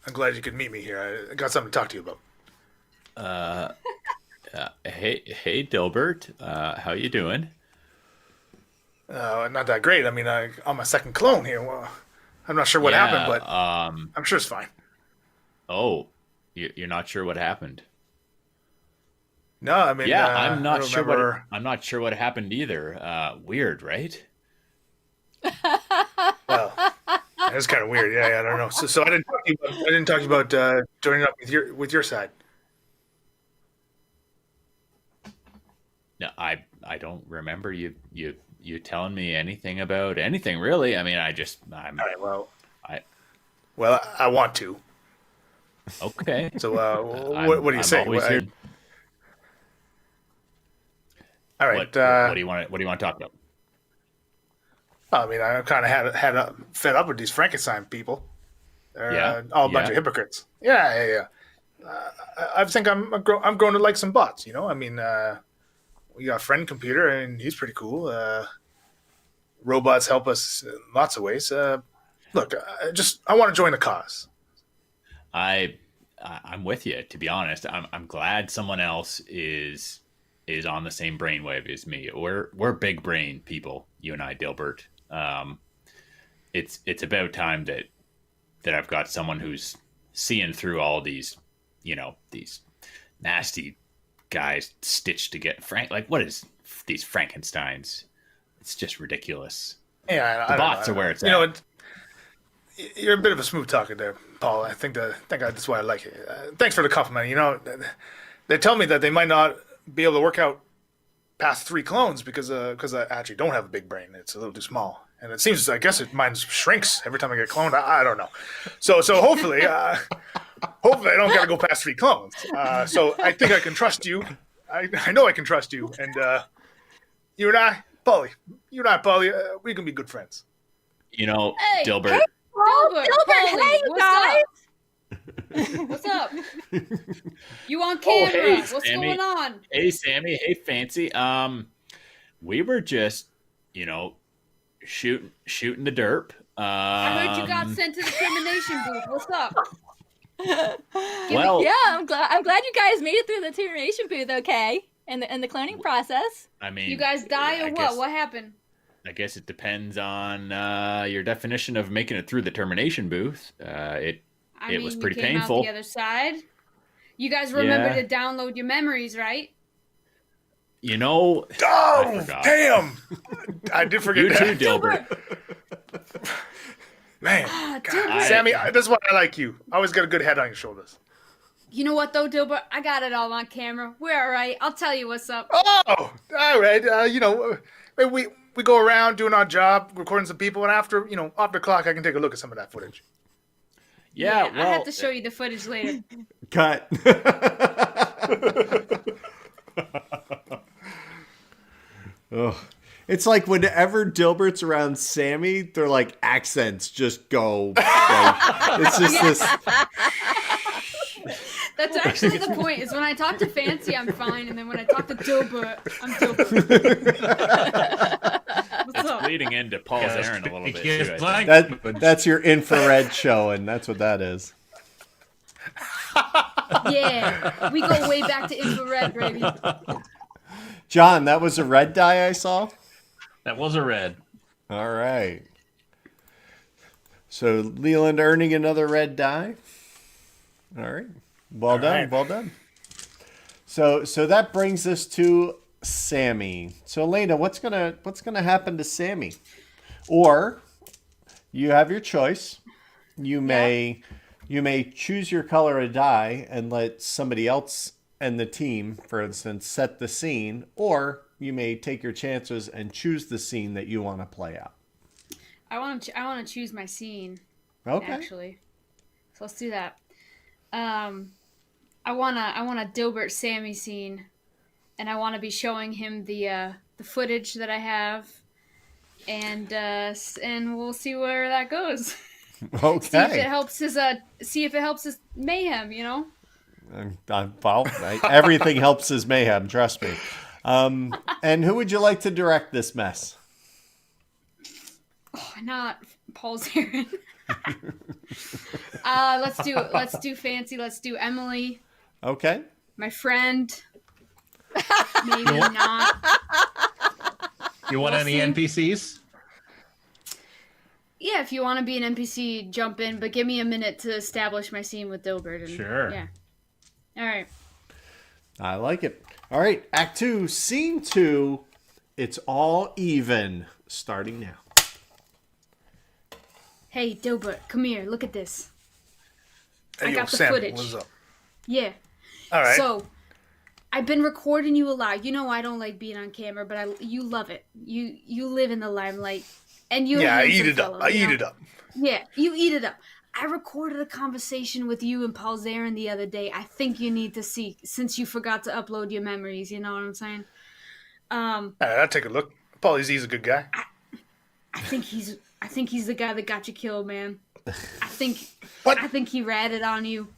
[SPEAKER 4] I'm glad you could meet me here. I got something to talk to you about.
[SPEAKER 6] Hey, Dilbert. How you doing?
[SPEAKER 4] Not that great. I mean, I'm a second clone here. Well, I'm not sure what happened, but I'm sure it's fine.
[SPEAKER 6] Oh, you're not sure what happened?
[SPEAKER 4] No, I mean,
[SPEAKER 6] Yeah,
[SPEAKER 4] I
[SPEAKER 6] I'm not
[SPEAKER 4] don't
[SPEAKER 6] sure
[SPEAKER 4] remember-
[SPEAKER 6] I'm not sure what happened either. Weird, right?
[SPEAKER 4] Well, it's kind of weird. Yeah, I don't know. So I didn't talk to you about joining up with your side.
[SPEAKER 6] No, I don't remember you telling me anything about anything really. I mean, I'm
[SPEAKER 4] All right, well, I want to.
[SPEAKER 6] okay.
[SPEAKER 4] So what do you say?
[SPEAKER 6] Always here.
[SPEAKER 4] All right.
[SPEAKER 6] What do you want to talk about?
[SPEAKER 4] I mean, I kind of had fed up with these Frankenstein people. They're all a bunch of hypocrites. Yeah. I think I'm going to like some bots. You know, I mean, we got Friend Computer, and he's pretty cool. Robots help us in lots of ways. Look, I want to join the cause.
[SPEAKER 6] I'm with you. To be honest, I'm glad someone else is on the same brainwave as me. We're big brain people, you and I, Dilbert. It's about time that I've got someone who's seeing through all these, these nasty guys stitched together. Like, what is these Frankensteins? It's just ridiculous.
[SPEAKER 4] Yeah,
[SPEAKER 6] the bots are where it's at.
[SPEAKER 4] You know, you're a bit of a smooth talker there, Paul. I think that's why I like it. Thanks for the compliment. You know, they tell me that they might not be able to work out past 3 clones because I actually don't have a big brain. It's a little too small. And it seems, I guess, mine shrinks every time I get cloned. I don't know. So hopefully, hopefully I don't got to go past 3 clones. So I think I can trust you. I know I can trust you. And you and I, Paulie, we can be good friends.
[SPEAKER 5] Hey,
[SPEAKER 6] Dilbert.
[SPEAKER 5] Dilbert,
[SPEAKER 3] hey, you guys.
[SPEAKER 5] What's up? You on camera?
[SPEAKER 6] hey,
[SPEAKER 5] What's
[SPEAKER 6] Sammy.
[SPEAKER 5] going on?
[SPEAKER 6] Hey, Sammy. Hey, Fancy. We were just, shooting the derp.
[SPEAKER 5] I heard you got sent to the termination booth. What's up?
[SPEAKER 6] Well,
[SPEAKER 3] Yeah, I'm glad you guys made it through the termination booth, okay, and the cloning process.
[SPEAKER 6] I mean,
[SPEAKER 5] You guys die or what? What happened?
[SPEAKER 6] I guess it depends on your definition of making it through the termination booth. It was pretty
[SPEAKER 5] we came
[SPEAKER 6] painful.
[SPEAKER 5] Out the other side. You guys remember
[SPEAKER 6] Yeah.
[SPEAKER 5] to download your memories, right?
[SPEAKER 6] You know, I
[SPEAKER 4] Oh,
[SPEAKER 6] forgot.
[SPEAKER 4] damn! I did forget
[SPEAKER 6] You
[SPEAKER 4] that.
[SPEAKER 6] too, Dilbert.
[SPEAKER 4] Man,
[SPEAKER 5] Dilbert.
[SPEAKER 4] Sammy, that's why I like you. Always got a good head on your shoulders.
[SPEAKER 5] You know what though, Dilbert? I got it all on camera. We're all right. I'll tell you what's up.
[SPEAKER 4] Oh, all right. We go around doing our job, recording some people, and after clock, I can take a look at some of that footage.
[SPEAKER 6] Yeah, well,
[SPEAKER 5] I have to show you the footage later.
[SPEAKER 2] Cut. Oh. It's like whenever Dilbert's around Sammy, they're like accents just go. Like, it's just this.
[SPEAKER 5] That's actually the point. Is when I talk to Fancy, I'm fine, and then when I talk to Dilbert, I'm Dilbert. What's up?
[SPEAKER 6] leading into Paul's errand a little bit too, I think.
[SPEAKER 2] That's your infrared showing. That's what that is.
[SPEAKER 5] Yeah, we go way back to infrared, baby.
[SPEAKER 2] John, that was a red die I saw.
[SPEAKER 1] That was a red.
[SPEAKER 2] All right. So Leland earning another red die. All right. Well done.
[SPEAKER 4] right.
[SPEAKER 2] Well done. So that brings us to Sammy. So Elena, what's gonna happen to Sammy? Or you have your choice. You may choose your color of die and let somebody else and the team, for instance, set the scene, or you may take your chances and choose the scene that you want to play out.
[SPEAKER 5] I want to choose my scene.
[SPEAKER 2] Okay.
[SPEAKER 5] Actually, so let's do that. I want a Dilbert Sammy scene, and I want to be showing him the footage that I have, and we'll see where that goes.
[SPEAKER 2] Okay.
[SPEAKER 5] See if it helps his mayhem, you know.
[SPEAKER 2] Everything helps his mayhem. Trust me. And who would you like to direct this mess?
[SPEAKER 5] Oh, not Paul's errand. Let's do Fancy. Let's do Emily,
[SPEAKER 2] Okay.
[SPEAKER 5] my friend. Maybe not.
[SPEAKER 1] You want
[SPEAKER 5] We'll
[SPEAKER 1] any
[SPEAKER 5] see.
[SPEAKER 1] NPCs?
[SPEAKER 5] Yeah, if you want to be an NPC, jump in, but give me a minute to establish my scene with Dilbert. And,
[SPEAKER 1] Sure.
[SPEAKER 5] Yeah. All right.
[SPEAKER 2] I like it. All right. Act 2, Scene 2. It's all even. Starting now.
[SPEAKER 5] Hey, Dilbert, come here. Look at this.
[SPEAKER 4] Hey,
[SPEAKER 5] I
[SPEAKER 4] yo,
[SPEAKER 5] got the
[SPEAKER 4] Sammy,
[SPEAKER 5] footage.
[SPEAKER 4] what's up?
[SPEAKER 5] Yeah.
[SPEAKER 4] All right.
[SPEAKER 5] So, I've been recording you a lot. You know I don't like being on camera, but you love it. You live in the limelight, and you're
[SPEAKER 4] yeah,
[SPEAKER 5] a
[SPEAKER 4] I
[SPEAKER 5] handsome
[SPEAKER 4] eat it up.
[SPEAKER 5] fellow,
[SPEAKER 4] I
[SPEAKER 5] you
[SPEAKER 4] eat
[SPEAKER 5] know?
[SPEAKER 4] it up.
[SPEAKER 5] Yeah, you eat it up. I recorded a conversation with you and Paul Zarin the other day. I think you need to see, since you forgot to upload your memories. You know what I'm saying?
[SPEAKER 4] All right, I'll take a look. Paulie Z's a good guy.
[SPEAKER 5] I think he's the guy that got you killed, man. I think
[SPEAKER 4] What?
[SPEAKER 5] he ratted on you.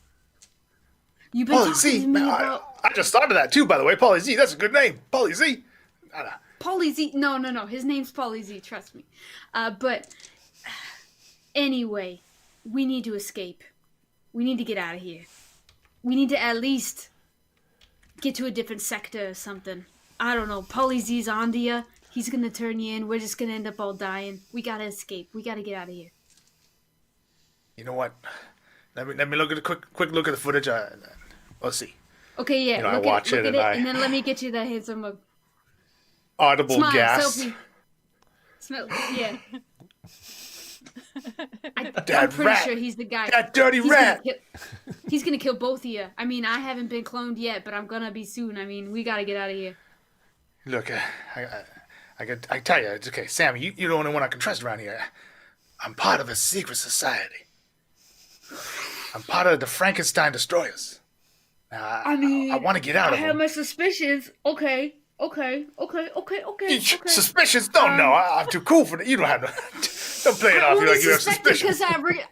[SPEAKER 5] You've been
[SPEAKER 4] Paulie
[SPEAKER 5] talking
[SPEAKER 4] Z.
[SPEAKER 5] to me
[SPEAKER 4] Man,
[SPEAKER 5] about
[SPEAKER 4] I just thought of that too, by the way. Paulie Z, that's a good name. Paulie Z.
[SPEAKER 5] Paulie Z. No. His name's Paulie Z. Trust me. But anyway, we need to escape. We need to get out of here. We need to at least get to a different sector or something. I don't know. Paulie Z's on to you. He's gonna turn you in. We're just gonna end up all dying. We gotta escape. We gotta get out of here.
[SPEAKER 4] You know what? Let me look at a quick look at the footage. Let's see.
[SPEAKER 5] Okay, yeah.
[SPEAKER 4] You know, I
[SPEAKER 5] look
[SPEAKER 4] watch
[SPEAKER 5] at
[SPEAKER 4] it
[SPEAKER 5] it,
[SPEAKER 4] and I-
[SPEAKER 5] and then let me get you that handsome mug.
[SPEAKER 4] Audible
[SPEAKER 5] Smile,
[SPEAKER 4] gas.
[SPEAKER 5] selfie. Smell, yeah. I'm
[SPEAKER 4] That
[SPEAKER 5] pretty
[SPEAKER 4] rat.
[SPEAKER 5] sure he's the guy.
[SPEAKER 4] That dirty
[SPEAKER 5] He's
[SPEAKER 4] rat.
[SPEAKER 5] he's gonna kill both of you. I mean, I haven't been cloned yet, but I'm gonna be soon. I mean, we gotta get out of here.
[SPEAKER 4] Look, I tell you, it's okay. Sammy, you're the only one I can trust around here. I'm part of a secret society. I'm part of the Frankenstein Destroyers. Now,
[SPEAKER 5] I mean,
[SPEAKER 4] I want to get out
[SPEAKER 5] I
[SPEAKER 4] of
[SPEAKER 5] have
[SPEAKER 4] them.
[SPEAKER 5] my suspicions. Okay.
[SPEAKER 4] Suspicions? Don't know. I'm too cool for that. You don't have no. Don't play it off you like you have suspicions.
[SPEAKER 5] because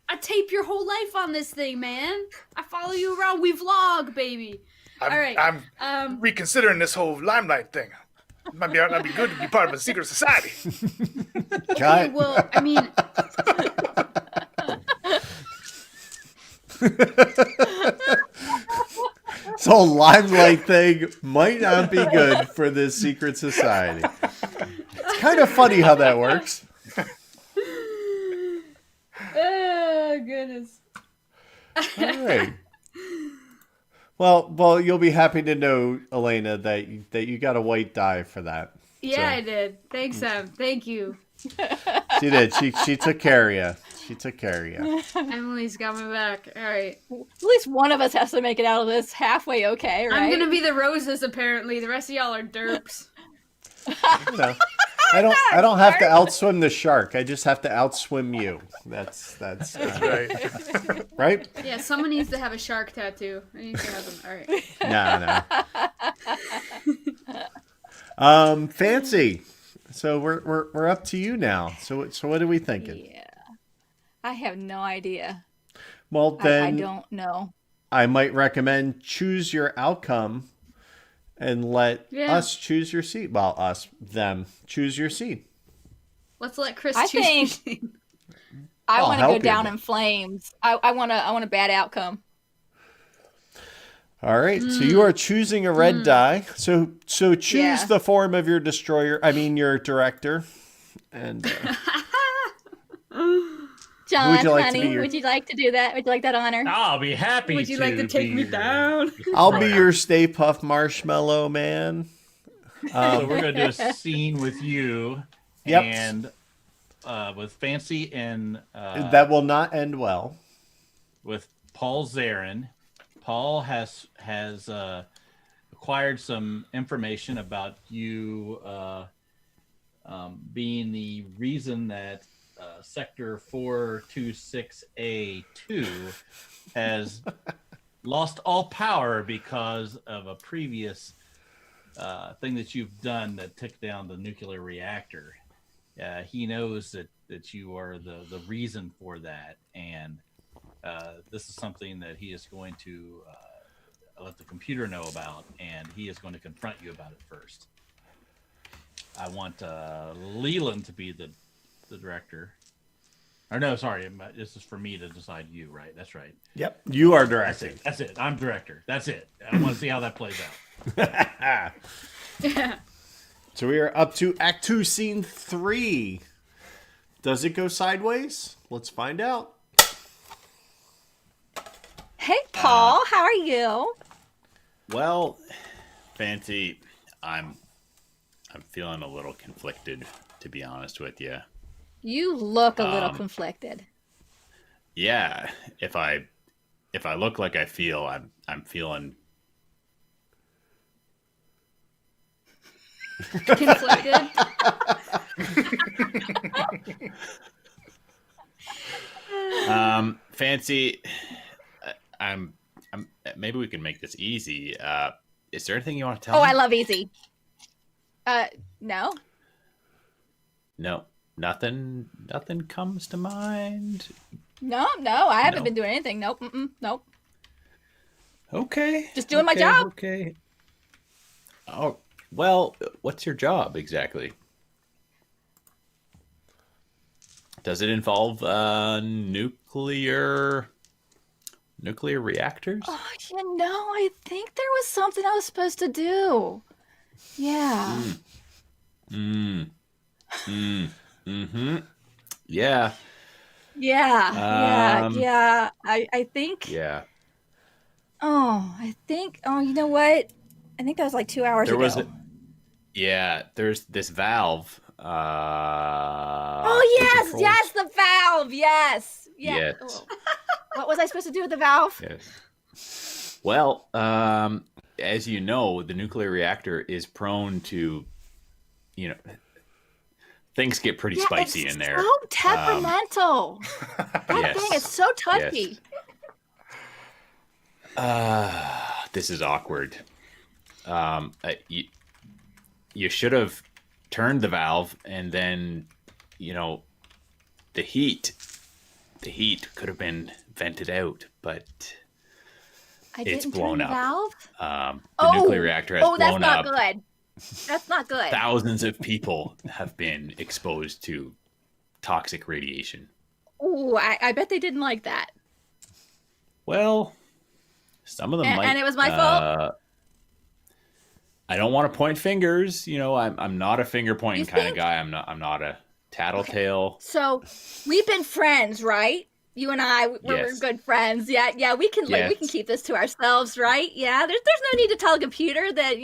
[SPEAKER 5] I tape your whole life on this thing, man. I follow you around. We vlog, baby. All right.
[SPEAKER 4] I'm reconsidering this whole limelight thing. Might be good to be part of a secret society.
[SPEAKER 5] Okay, well, I mean,
[SPEAKER 2] So limelight thing might not be good for this secret society. It's kind of funny how that works.
[SPEAKER 5] oh goodness.
[SPEAKER 2] All right. Well, you'll be happy to know, Elena, that you got a white die for that.
[SPEAKER 5] Yeah,
[SPEAKER 2] So-
[SPEAKER 5] I did. Thanks, Sam. Thank you.
[SPEAKER 2] She did. She took care of you. She took care of you.
[SPEAKER 5] Emily's got my back. All right.
[SPEAKER 3] At least one of us has to make it out of this halfway okay, right?
[SPEAKER 5] I'm gonna be the roses. Apparently, the rest of y'all are derps.
[SPEAKER 2] You know, I don't have to outswim the shark. I just have to outswim you. That's
[SPEAKER 4] Right.
[SPEAKER 2] right.
[SPEAKER 5] Yeah, someone needs to have a shark tattoo. I need to have them. All right.
[SPEAKER 2] No. Fancy. So we're up to you now. So what are we thinking?
[SPEAKER 3] Yeah. I have no idea.
[SPEAKER 2] Well, then
[SPEAKER 3] I don't know.
[SPEAKER 2] I might recommend choose your outcome and let
[SPEAKER 5] Yeah.
[SPEAKER 2] us choose your seat. Well, them choose your seat.
[SPEAKER 5] Let's let Chris
[SPEAKER 3] I
[SPEAKER 5] choose.
[SPEAKER 3] think- I
[SPEAKER 2] I'll
[SPEAKER 3] want to go
[SPEAKER 2] help you.
[SPEAKER 3] down in flames. I want a bad outcome.
[SPEAKER 2] All right. So you are choosing a red die. So choose
[SPEAKER 3] Yeah.
[SPEAKER 2] the form of your destroyer. I mean your director. And
[SPEAKER 3] John,
[SPEAKER 2] would you like to
[SPEAKER 3] honey,
[SPEAKER 2] be your-
[SPEAKER 3] would you like to do that? Would you like that honor?
[SPEAKER 1] I'll be happy.
[SPEAKER 5] Would you like to take
[SPEAKER 1] be
[SPEAKER 5] me
[SPEAKER 1] your-
[SPEAKER 5] down?
[SPEAKER 2] I'll be your Stay Puft Marshmallow Man.
[SPEAKER 1] So we're gonna do a scene with you.
[SPEAKER 2] Yep.
[SPEAKER 1] And with Fancy and
[SPEAKER 2] That will not end well.
[SPEAKER 1] with Paul Zarin. Paul has acquired some information about you being the reason that Sector 426A2 has lost all power because of a previous thing that you've done that took down the nuclear reactor. He knows that you are the reason for that, and this is something that he is going to let the computer know about, and he is going to confront you about it first. I want Leland to be the director. Or no, sorry, this is for me to decide you, right? That's right.
[SPEAKER 2] Yep. You are
[SPEAKER 1] That's
[SPEAKER 2] directing.
[SPEAKER 1] it. That's it. I'm director. That's it. I want to see how that plays out.
[SPEAKER 2] So we are up to Act 2, Scene 3. Does it go sideways? Let's find out.
[SPEAKER 3] Hey, Paul, how are you?
[SPEAKER 6] Well, Fancy, I'm feeling a little conflicted, to be honest with you.
[SPEAKER 3] You look a little conflicted.
[SPEAKER 6] Yeah, if I look like I feel, I'm feeling.
[SPEAKER 5] Conflicted.
[SPEAKER 6] Fancy, I'm. Maybe we can make this easy. Is there anything you want to tell
[SPEAKER 3] Oh,
[SPEAKER 6] me?
[SPEAKER 3] I love easy. No.
[SPEAKER 6] No, nothing comes to mind.
[SPEAKER 3] No, I haven't
[SPEAKER 6] No.
[SPEAKER 3] been doing anything. Nope, nope.
[SPEAKER 6] Okay.
[SPEAKER 3] Just doing my job.
[SPEAKER 6] Okay. Oh, well, what's your job exactly? Does it involve nuclear reactors?
[SPEAKER 3] Oh, I think there was something I was supposed to do. Yeah.
[SPEAKER 6] Mm-hmm. Yeah.
[SPEAKER 3] Yeah. I think.
[SPEAKER 6] Yeah.
[SPEAKER 3] Oh, you know what? I think that was like 2 hours ago.
[SPEAKER 6] There's this valve.
[SPEAKER 3] Oh,
[SPEAKER 6] that
[SPEAKER 3] yes,
[SPEAKER 6] controls-
[SPEAKER 3] yes, the valve. Yes.
[SPEAKER 6] Yes.
[SPEAKER 3] Oh. What was I supposed to do with the valve?
[SPEAKER 6] Yes. Well, as you know, the nuclear reactor is prone to, things get pretty spicy
[SPEAKER 3] it's
[SPEAKER 6] in there.
[SPEAKER 3] So temperamental. That
[SPEAKER 6] Yes.
[SPEAKER 3] thing is so touchy.
[SPEAKER 6] This is awkward. You should have turned the valve, and then, the heat could have been vented out, but
[SPEAKER 3] I
[SPEAKER 6] it's
[SPEAKER 3] didn't
[SPEAKER 6] blown
[SPEAKER 3] turn the
[SPEAKER 6] up.
[SPEAKER 3] valve.
[SPEAKER 6] The nuclear reactor has
[SPEAKER 3] that's
[SPEAKER 6] blown
[SPEAKER 3] not
[SPEAKER 6] up.
[SPEAKER 3] good. That's not good.
[SPEAKER 6] Thousands of people have been exposed to toxic radiation.
[SPEAKER 3] Ooh, I bet they didn't like that.
[SPEAKER 6] Well, some of them might.
[SPEAKER 3] And it was my fault?
[SPEAKER 6] I don't want to point fingers. You know, I'm not a finger pointing
[SPEAKER 3] You
[SPEAKER 6] kind of
[SPEAKER 3] think?
[SPEAKER 6] guy. I'm not a tattletale.
[SPEAKER 3] So we've been friends, right? You and I, we're
[SPEAKER 6] Yes.
[SPEAKER 3] good friends. Yeah, we can we can
[SPEAKER 6] Yes.
[SPEAKER 3] keep this to ourselves, right? Yeah, there's no need to tell a computer that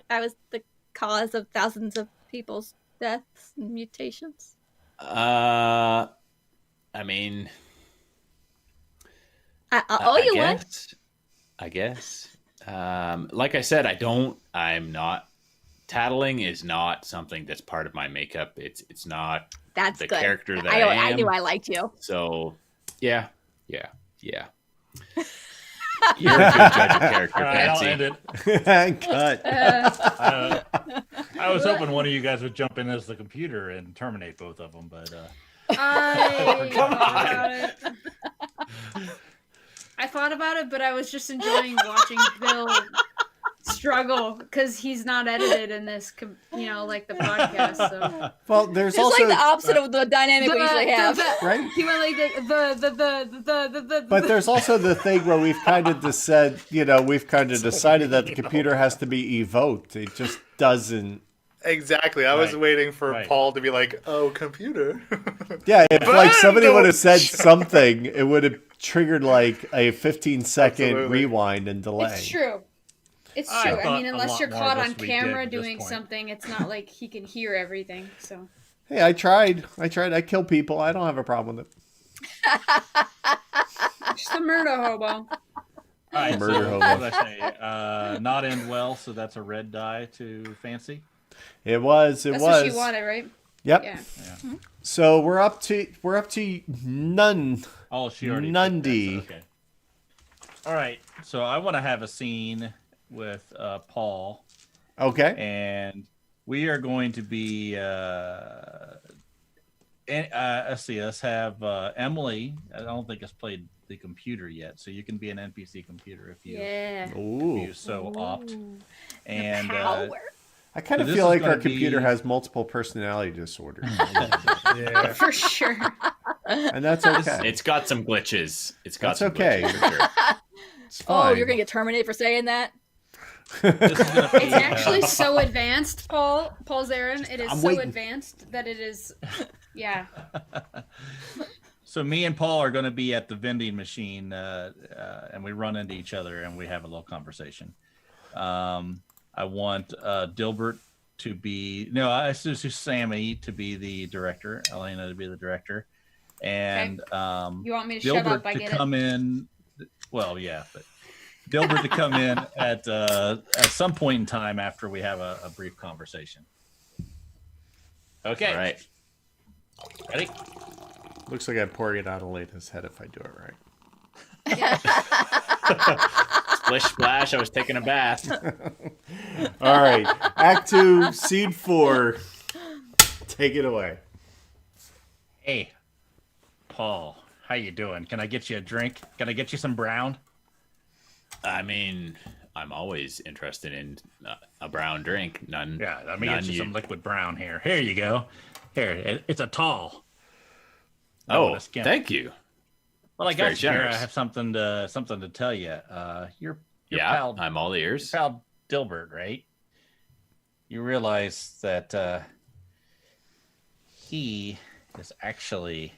[SPEAKER 3] I was the cause of thousands of people's deaths and mutations.
[SPEAKER 6] I mean,
[SPEAKER 3] I owe you one.
[SPEAKER 6] I guess. Like I said, I'm not. Tattling is not something that's part of my makeup. It's not
[SPEAKER 3] That's
[SPEAKER 6] the
[SPEAKER 3] good.
[SPEAKER 6] character that I am.
[SPEAKER 3] I knew I liked you.
[SPEAKER 6] So, yeah. You're a good judge of character,
[SPEAKER 8] All right, I'll
[SPEAKER 6] Fancy.
[SPEAKER 8] end it.
[SPEAKER 2] Cut.
[SPEAKER 8] I was hoping one of you guys would jump in as the computer and terminate both of them, but
[SPEAKER 5] I thought about it, but I was just enjoying watching Bill struggle because he's not edited in this, like the podcast. So
[SPEAKER 2] Well, there's
[SPEAKER 3] It's
[SPEAKER 2] also
[SPEAKER 3] like the opposite of the dynamic we usually have.
[SPEAKER 2] right.
[SPEAKER 5] he went like the
[SPEAKER 2] But there's also the thing where we've kind of decided that the computer has to be evoked. It just doesn't.
[SPEAKER 4] Exactly. I was
[SPEAKER 8] Right.
[SPEAKER 4] waiting for
[SPEAKER 8] Right.
[SPEAKER 4] Paul to be like, "Oh, computer."
[SPEAKER 2] Yeah, if like somebody
[SPEAKER 4] Don't-
[SPEAKER 2] would have said something, it would have triggered like a 15-second
[SPEAKER 4] Absolutely.
[SPEAKER 2] rewind and delay.
[SPEAKER 5] It's true. It's
[SPEAKER 8] I
[SPEAKER 5] true. I
[SPEAKER 8] thought
[SPEAKER 5] mean,
[SPEAKER 8] a
[SPEAKER 5] unless
[SPEAKER 8] lot
[SPEAKER 5] you're
[SPEAKER 8] more
[SPEAKER 5] caught
[SPEAKER 8] of
[SPEAKER 5] on
[SPEAKER 8] us we
[SPEAKER 5] camera
[SPEAKER 8] did at this
[SPEAKER 5] doing
[SPEAKER 8] point.
[SPEAKER 5] something, it's not like he can hear everything. So
[SPEAKER 2] Hey, I tried. I kill people. I don't have a problem with it.
[SPEAKER 5] just a murder hobo.
[SPEAKER 8] all right.
[SPEAKER 2] Murder
[SPEAKER 8] So,
[SPEAKER 2] hobo.
[SPEAKER 8] what did I say? Not end well, so that's a red die to Fancy.
[SPEAKER 2] It was.
[SPEAKER 5] That's what she wanted, right?
[SPEAKER 2] Yep.
[SPEAKER 5] Yeah.
[SPEAKER 2] So we're up to none.
[SPEAKER 8] Oh, she already.
[SPEAKER 2] Nundy.
[SPEAKER 8] picked that, so okay. All right. So I want to have a scene with Paul,
[SPEAKER 2] Okay.
[SPEAKER 8] and we are going to be. Let's see. Let's have Emily. I don't think has played the computer yet, so you can be an NPC computer if you,
[SPEAKER 5] Yeah.
[SPEAKER 8] if
[SPEAKER 2] Ooh.
[SPEAKER 8] you so opt. And
[SPEAKER 3] Power.
[SPEAKER 2] I kind
[SPEAKER 8] So
[SPEAKER 2] of
[SPEAKER 8] this
[SPEAKER 2] feel
[SPEAKER 8] is
[SPEAKER 2] like our
[SPEAKER 8] gonna be-
[SPEAKER 2] computer has multiple personality disorders,
[SPEAKER 4] Yeah.
[SPEAKER 5] For sure.
[SPEAKER 2] and that's okay.
[SPEAKER 6] It's got some glitches. It's got
[SPEAKER 2] That's
[SPEAKER 6] some
[SPEAKER 2] okay.
[SPEAKER 6] glitches for sure.
[SPEAKER 2] It's
[SPEAKER 3] Oh,
[SPEAKER 2] fine.
[SPEAKER 3] you're gonna get terminated for saying that?
[SPEAKER 8] this is gonna be,
[SPEAKER 5] It's actually so advanced, Paul Zarin. It is
[SPEAKER 2] I'm
[SPEAKER 5] so
[SPEAKER 2] waiting.
[SPEAKER 5] advanced that it is. Yeah.
[SPEAKER 8] So me and Paul are going to be at the vending machine, and we run into each other and we have a little conversation. I want Dilbert to be I choose Sammy to be the director, Elena to be the director, and
[SPEAKER 5] You want me to shut up?
[SPEAKER 8] Dilbert
[SPEAKER 5] I
[SPEAKER 8] to
[SPEAKER 5] get
[SPEAKER 8] come in. Well, yeah, but Dilbert to come in at some point in time after we have a brief conversation. Okay,
[SPEAKER 6] All right.
[SPEAKER 8] ready?
[SPEAKER 2] Looks like I'm pouring it on Elena's head if I do it right.
[SPEAKER 6] Splish splash. I was taking a bath.
[SPEAKER 2] All right. Act 2, Scene 4. Take it away.
[SPEAKER 8] Hey, Paul, how you doing? Can I get you a drink? Can I get you some brown?
[SPEAKER 6] I mean, I'm always interested in a brown drink. None.
[SPEAKER 8] Yeah, let me
[SPEAKER 6] none
[SPEAKER 8] get you some liquid brown here. Here you go. Here, it's a tall.
[SPEAKER 6] Oh,
[SPEAKER 8] a skim.
[SPEAKER 6] thank you.
[SPEAKER 8] Well, I
[SPEAKER 6] very
[SPEAKER 8] got you here. I
[SPEAKER 6] generous.
[SPEAKER 8] have something to tell you. Your
[SPEAKER 6] Yeah,
[SPEAKER 8] pal,
[SPEAKER 6] I'm all ears.
[SPEAKER 8] your pal Dilbert, right? You realize that he is actually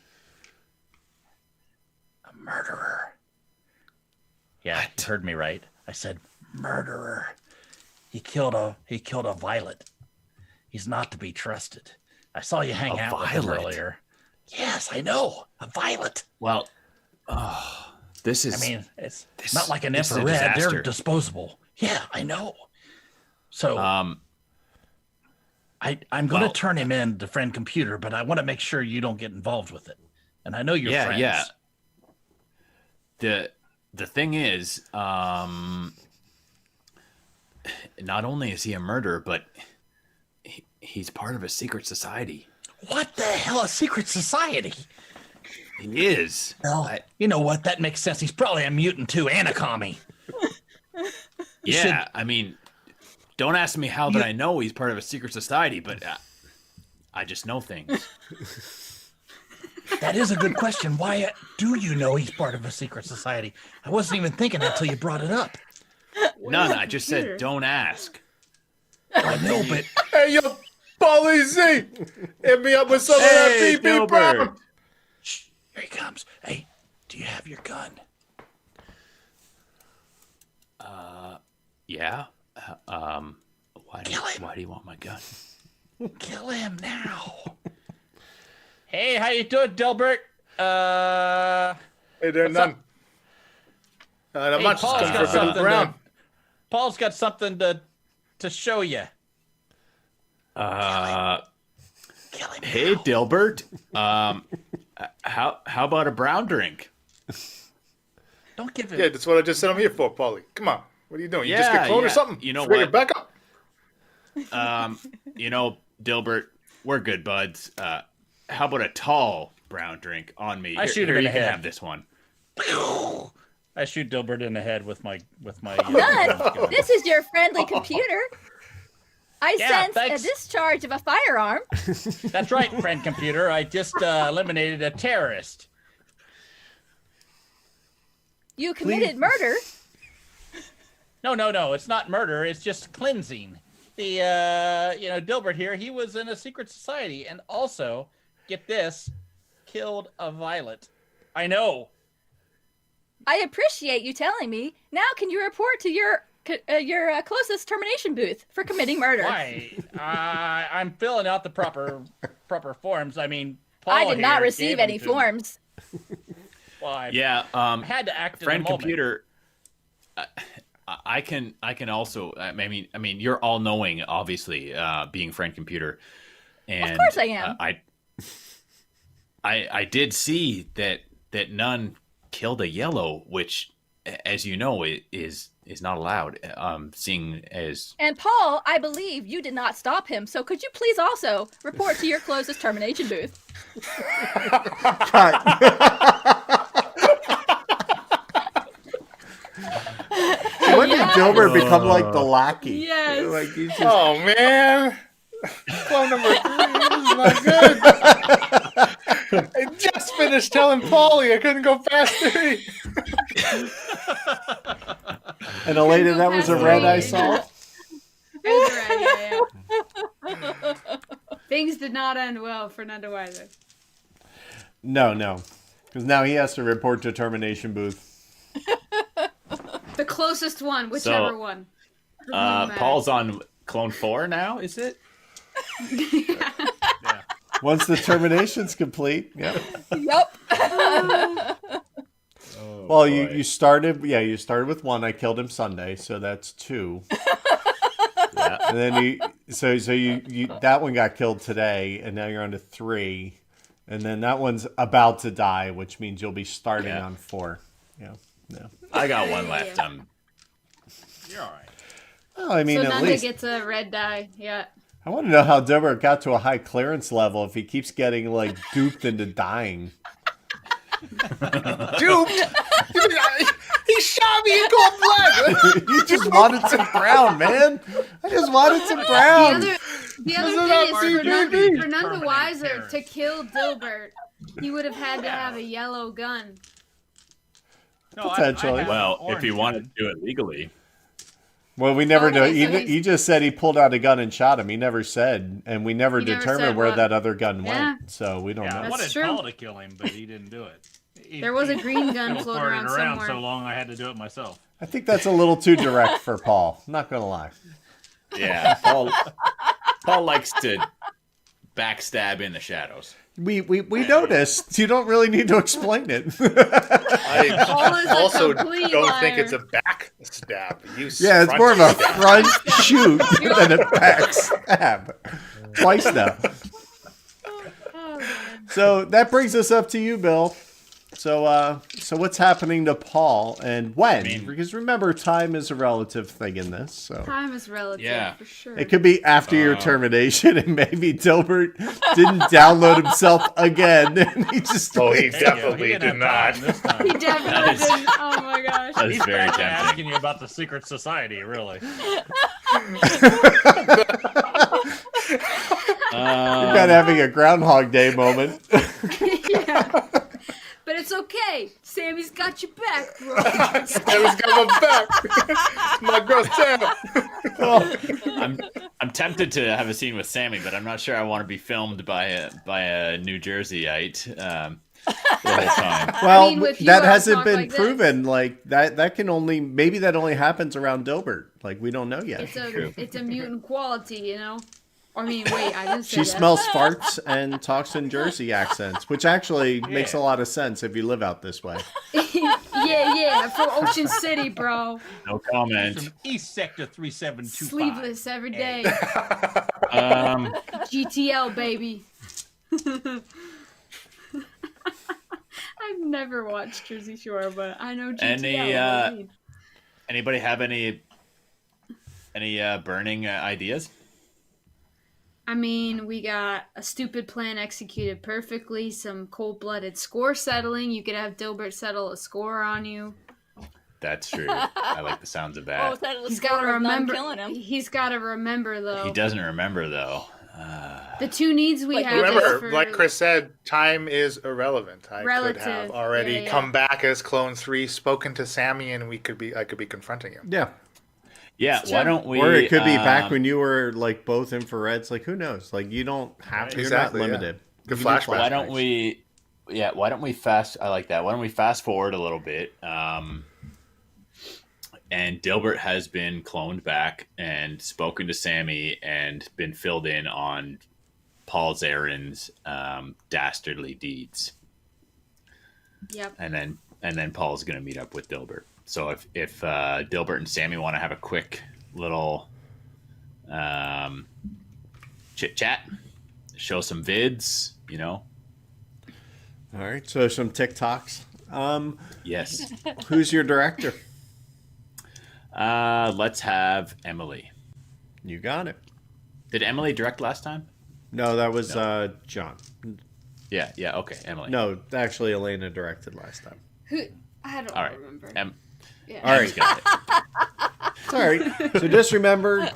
[SPEAKER 8] a murderer. Yeah, you heard me right. I said murderer. He killed a violet. He's not to be trusted. I saw you hang
[SPEAKER 6] A
[SPEAKER 8] out with him
[SPEAKER 6] violet?
[SPEAKER 8] earlier. Yes, I know. A violet.
[SPEAKER 6] Well, this is.
[SPEAKER 8] I mean, it's
[SPEAKER 6] this-
[SPEAKER 8] not like an
[SPEAKER 6] this is a
[SPEAKER 8] infrared. They're
[SPEAKER 6] disaster.
[SPEAKER 8] disposable. Yeah, I know. So
[SPEAKER 6] um,
[SPEAKER 8] I'm going to
[SPEAKER 6] well-
[SPEAKER 8] turn him in to friend computer, but I want to make sure you don't get involved with it. And I know you're
[SPEAKER 6] yeah,
[SPEAKER 8] friends.
[SPEAKER 6] yeah. The thing is, not only is he a murderer, but he's part of a secret society.
[SPEAKER 8] What the hell? A secret society?
[SPEAKER 6] He is.
[SPEAKER 8] Well, you know what? That makes sense. He's probably a mutant too, and a commie.
[SPEAKER 6] Yeah, I mean, don't ask me how that I know he's part of a secret society, but I just know things.
[SPEAKER 8] That is a good question. Why do you know he's part of a secret society? I wasn't even thinking that until you brought it up.
[SPEAKER 6] None. I just said don't ask.
[SPEAKER 8] I know, but
[SPEAKER 4] Hey, yo, Paulie Z, hit me up with some of that PP, bro.
[SPEAKER 6] Gilbert.
[SPEAKER 8] shh, here he comes. Hey, do you have your gun?
[SPEAKER 6] Yeah. Why do you want my gun?
[SPEAKER 8] Kill him now. Hey, how you doing, Dilbert?
[SPEAKER 4] Hey there, none. Not much.
[SPEAKER 8] Paul's
[SPEAKER 4] Just
[SPEAKER 8] got
[SPEAKER 4] coming for a bit of
[SPEAKER 8] something
[SPEAKER 4] brown.
[SPEAKER 8] Paul's got something to show you. Kill him.
[SPEAKER 6] Hey, Dilbert. How about a brown drink?
[SPEAKER 8] Don't give him.
[SPEAKER 4] Yeah, that's what I just said I'm here for, Paulie. Come on. What are you doing? You just
[SPEAKER 6] Yeah,
[SPEAKER 4] get cloned or
[SPEAKER 6] yeah.
[SPEAKER 4] something?
[SPEAKER 6] You know
[SPEAKER 4] Forget
[SPEAKER 6] what?
[SPEAKER 4] your backup.
[SPEAKER 6] Dilbert, we're good buds. How about a tall brown drink on me?
[SPEAKER 8] I shoot him in
[SPEAKER 6] you
[SPEAKER 8] the
[SPEAKER 6] can
[SPEAKER 8] head.
[SPEAKER 6] have this one.
[SPEAKER 8] I shoot Dilbert in the head with my
[SPEAKER 3] None. This is your friendly computer. I
[SPEAKER 8] Yeah,
[SPEAKER 3] sense
[SPEAKER 8] thanks.
[SPEAKER 3] a discharge of a firearm.
[SPEAKER 8] That's right, friend computer. I just eliminated a terrorist.
[SPEAKER 3] You committed murder.
[SPEAKER 8] No. It's not murder. It's just cleansing. The Dilbert here. He was in a secret society, and also, get this, killed a violet. I know.
[SPEAKER 3] I appreciate you telling me. Now, can you report to your closest termination booth for committing murder?
[SPEAKER 8] Why? I'm filling out the proper forms. I mean, Paul
[SPEAKER 3] I did not
[SPEAKER 8] here
[SPEAKER 3] receive
[SPEAKER 8] gave
[SPEAKER 3] any
[SPEAKER 8] them to me.
[SPEAKER 3] forms.
[SPEAKER 8] Well, I had to act
[SPEAKER 6] friend
[SPEAKER 8] in the moment.
[SPEAKER 6] computer. I can also. I mean, you're all knowing, obviously, being friend computer. And
[SPEAKER 3] Of course I am.
[SPEAKER 6] I did see that none killed a yellow, which, as you know, is not allowed. Seeing as
[SPEAKER 3] And Paul, I believe you did not stop him. So could you please also report to your closest termination booth?
[SPEAKER 2] When did Dilbert become like the lackey?
[SPEAKER 5] Yes.
[SPEAKER 2] Like he's just...
[SPEAKER 4] Oh, man. Clone number 3. This is not good. I just finished telling Paulie I couldn't go faster.
[SPEAKER 2] And Elena, that was a red I saw.
[SPEAKER 5] It was right, yeah. Things did not end well for Nando either.
[SPEAKER 2] No. Because now he has to report to termination booth.
[SPEAKER 5] The closest one, whichever one.
[SPEAKER 6] Paul's on clone 4 now. Is it?
[SPEAKER 2] Once the termination's complete. Yep.
[SPEAKER 3] Yep.
[SPEAKER 2] Well, you started with 1. I killed him Sunday, so that's 2.
[SPEAKER 6] Yeah.
[SPEAKER 2] And then you that one got killed today, and now you're on to 3. And then that one's about to die, which means you'll be starting on 4. Yeah.
[SPEAKER 6] I got one left.
[SPEAKER 8] You're all right.
[SPEAKER 2] Well, I mean,
[SPEAKER 5] So
[SPEAKER 2] at
[SPEAKER 5] Nando
[SPEAKER 2] least
[SPEAKER 5] gets a red die. Yeah.
[SPEAKER 2] I want to know how Dilbert got to a high clearance level if he keeps getting like duped into dying.
[SPEAKER 4] Duped? He shot me in cold blood.
[SPEAKER 2] You just wanted some brown, man. I just wanted some brown.
[SPEAKER 5] The other
[SPEAKER 4] This
[SPEAKER 5] thing
[SPEAKER 4] is
[SPEAKER 5] is
[SPEAKER 4] not
[SPEAKER 5] for Nando
[SPEAKER 8] Permanent
[SPEAKER 5] Weiser
[SPEAKER 8] terrorist.
[SPEAKER 5] to kill Dilbert, he would have had to have a yellow gun.
[SPEAKER 8] No,
[SPEAKER 2] Potentially.
[SPEAKER 8] I have
[SPEAKER 6] Well,
[SPEAKER 8] an
[SPEAKER 6] if he
[SPEAKER 8] orange
[SPEAKER 6] wanted
[SPEAKER 8] gun.
[SPEAKER 6] to do it legally.
[SPEAKER 2] Well, we never know.
[SPEAKER 5] Okay, so
[SPEAKER 2] He just said he pulled out a gun and shot him. He never said, and we never
[SPEAKER 5] He never
[SPEAKER 2] determined
[SPEAKER 5] said
[SPEAKER 2] where
[SPEAKER 5] what.
[SPEAKER 2] that other gun
[SPEAKER 5] Yeah.
[SPEAKER 2] went. So we don't
[SPEAKER 8] Yeah, I
[SPEAKER 2] know.
[SPEAKER 5] That's
[SPEAKER 8] wanted
[SPEAKER 5] true.
[SPEAKER 8] Paul to kill him, but he didn't do it.
[SPEAKER 5] There was a green gun
[SPEAKER 8] It
[SPEAKER 5] floating
[SPEAKER 8] farted
[SPEAKER 5] around somewhere.
[SPEAKER 8] so long I had to do it myself.
[SPEAKER 2] I think that's a little too direct for Paul. Not gonna lie.
[SPEAKER 6] Yeah, Paul likes to backstab in the shadows.
[SPEAKER 2] We noticed. You don't really need to explain it.
[SPEAKER 4] I
[SPEAKER 5] Paul is a
[SPEAKER 4] also
[SPEAKER 5] complete
[SPEAKER 4] don't think
[SPEAKER 5] liar.
[SPEAKER 4] it's a back stab. You
[SPEAKER 2] Yeah, it's
[SPEAKER 4] front
[SPEAKER 2] more of a
[SPEAKER 4] stab.
[SPEAKER 2] front shoot than a back stab. Twice now.
[SPEAKER 5] Oh, man.
[SPEAKER 2] So that brings us up to you, Bill. So what's happening to Paul and when? Because remember, time is a relative thing in this. So
[SPEAKER 5] Time is relative,
[SPEAKER 6] Yeah.
[SPEAKER 5] for sure.
[SPEAKER 2] it could be after your termination, and maybe Dilbert didn't download himself again, and he just.
[SPEAKER 4] Oh, he
[SPEAKER 8] There you go.
[SPEAKER 4] definitely
[SPEAKER 8] He
[SPEAKER 4] did
[SPEAKER 8] didn't
[SPEAKER 4] not.
[SPEAKER 8] have time this time.
[SPEAKER 5] He definitely didn't. Oh my gosh.
[SPEAKER 6] That's
[SPEAKER 8] He's
[SPEAKER 6] very
[SPEAKER 8] back to
[SPEAKER 6] tempting.
[SPEAKER 8] asking you about the secret society, really.
[SPEAKER 2] You're kind of having a Groundhog Day moment.
[SPEAKER 5] Yeah. But it's okay. Sammy's got your back, bro.
[SPEAKER 4] Sammy's got my back. My girl Sam.
[SPEAKER 6] I'm tempted to have a scene with Sammy, but I'm not sure I want to be filmed by a New Jerseyite the whole time.
[SPEAKER 2] Well,
[SPEAKER 5] I mean, with you,
[SPEAKER 2] that
[SPEAKER 5] I would
[SPEAKER 2] hasn't
[SPEAKER 5] talk
[SPEAKER 2] been
[SPEAKER 5] like this.
[SPEAKER 2] proven. Like that can only maybe that only happens around Dilbert. Like we don't know yet.
[SPEAKER 5] It's a mutant quality, you know? I mean, wait, I didn't say
[SPEAKER 2] She
[SPEAKER 5] that.
[SPEAKER 2] smells farts and talks in Jersey accents, which actually makes a lot of sense if you live out this way.
[SPEAKER 5] Yeah, I'm from Ocean City, bro.
[SPEAKER 6] No comment.
[SPEAKER 8] From East Sector 3725.
[SPEAKER 5] Sleeveless every day. GTL, baby. I've never watched Jersey Shore, but I know GTL.
[SPEAKER 6] Anybody have any burning ideas?
[SPEAKER 5] I mean, we got a stupid plan executed perfectly, some cold-blooded score settling. You could have Dilbert settle a score on you.
[SPEAKER 6] That's true. I like the sounds of that.
[SPEAKER 5] He's got to remember.
[SPEAKER 3] Killing him.
[SPEAKER 5] He's got to remember, though.
[SPEAKER 6] He doesn't remember, though.
[SPEAKER 5] The two needs we have.
[SPEAKER 4] Remember,
[SPEAKER 5] is for
[SPEAKER 4] like Chris said, time is irrelevant. I
[SPEAKER 5] Relative.
[SPEAKER 4] could have already
[SPEAKER 5] Yeah.
[SPEAKER 4] come back as Clone 3, spoken to Sammy, and I could be confronting him.
[SPEAKER 2] Yeah.
[SPEAKER 6] Yeah, why don't we?
[SPEAKER 2] Or it could be back when you were like both infrareds. Like who knows? Like you don't have to.
[SPEAKER 4] Exactly,
[SPEAKER 2] You're
[SPEAKER 4] yeah.
[SPEAKER 2] not limited.
[SPEAKER 4] Good
[SPEAKER 2] You can do
[SPEAKER 4] flashback.
[SPEAKER 6] Why don't
[SPEAKER 2] flashbacks.
[SPEAKER 6] we? Yeah, why don't we fast? I like that. Why don't we fast forward a little bit? And Dilbert has been cloned back and spoken to Sammy and been filled in on Paul Zarin's dastardly deeds.
[SPEAKER 5] Yep.
[SPEAKER 6] And then Paul's going to meet up with Dilbert. So if Dilbert and Sammy want to have a quick little chit chat, show some vids, you know.
[SPEAKER 2] All right. So some TikToks.
[SPEAKER 6] Yes.
[SPEAKER 2] Who's your director?
[SPEAKER 6] Let's have Emily.
[SPEAKER 2] You got it.
[SPEAKER 6] Did Emily direct last time?
[SPEAKER 2] No, that was John.
[SPEAKER 6] Yeah. Okay. Emily.
[SPEAKER 2] No, actually, Elena directed last time.
[SPEAKER 5] Who? I don't
[SPEAKER 6] All right.
[SPEAKER 5] remember. Yeah.
[SPEAKER 2] All right.
[SPEAKER 6] Got it.
[SPEAKER 2] All right. So just remember,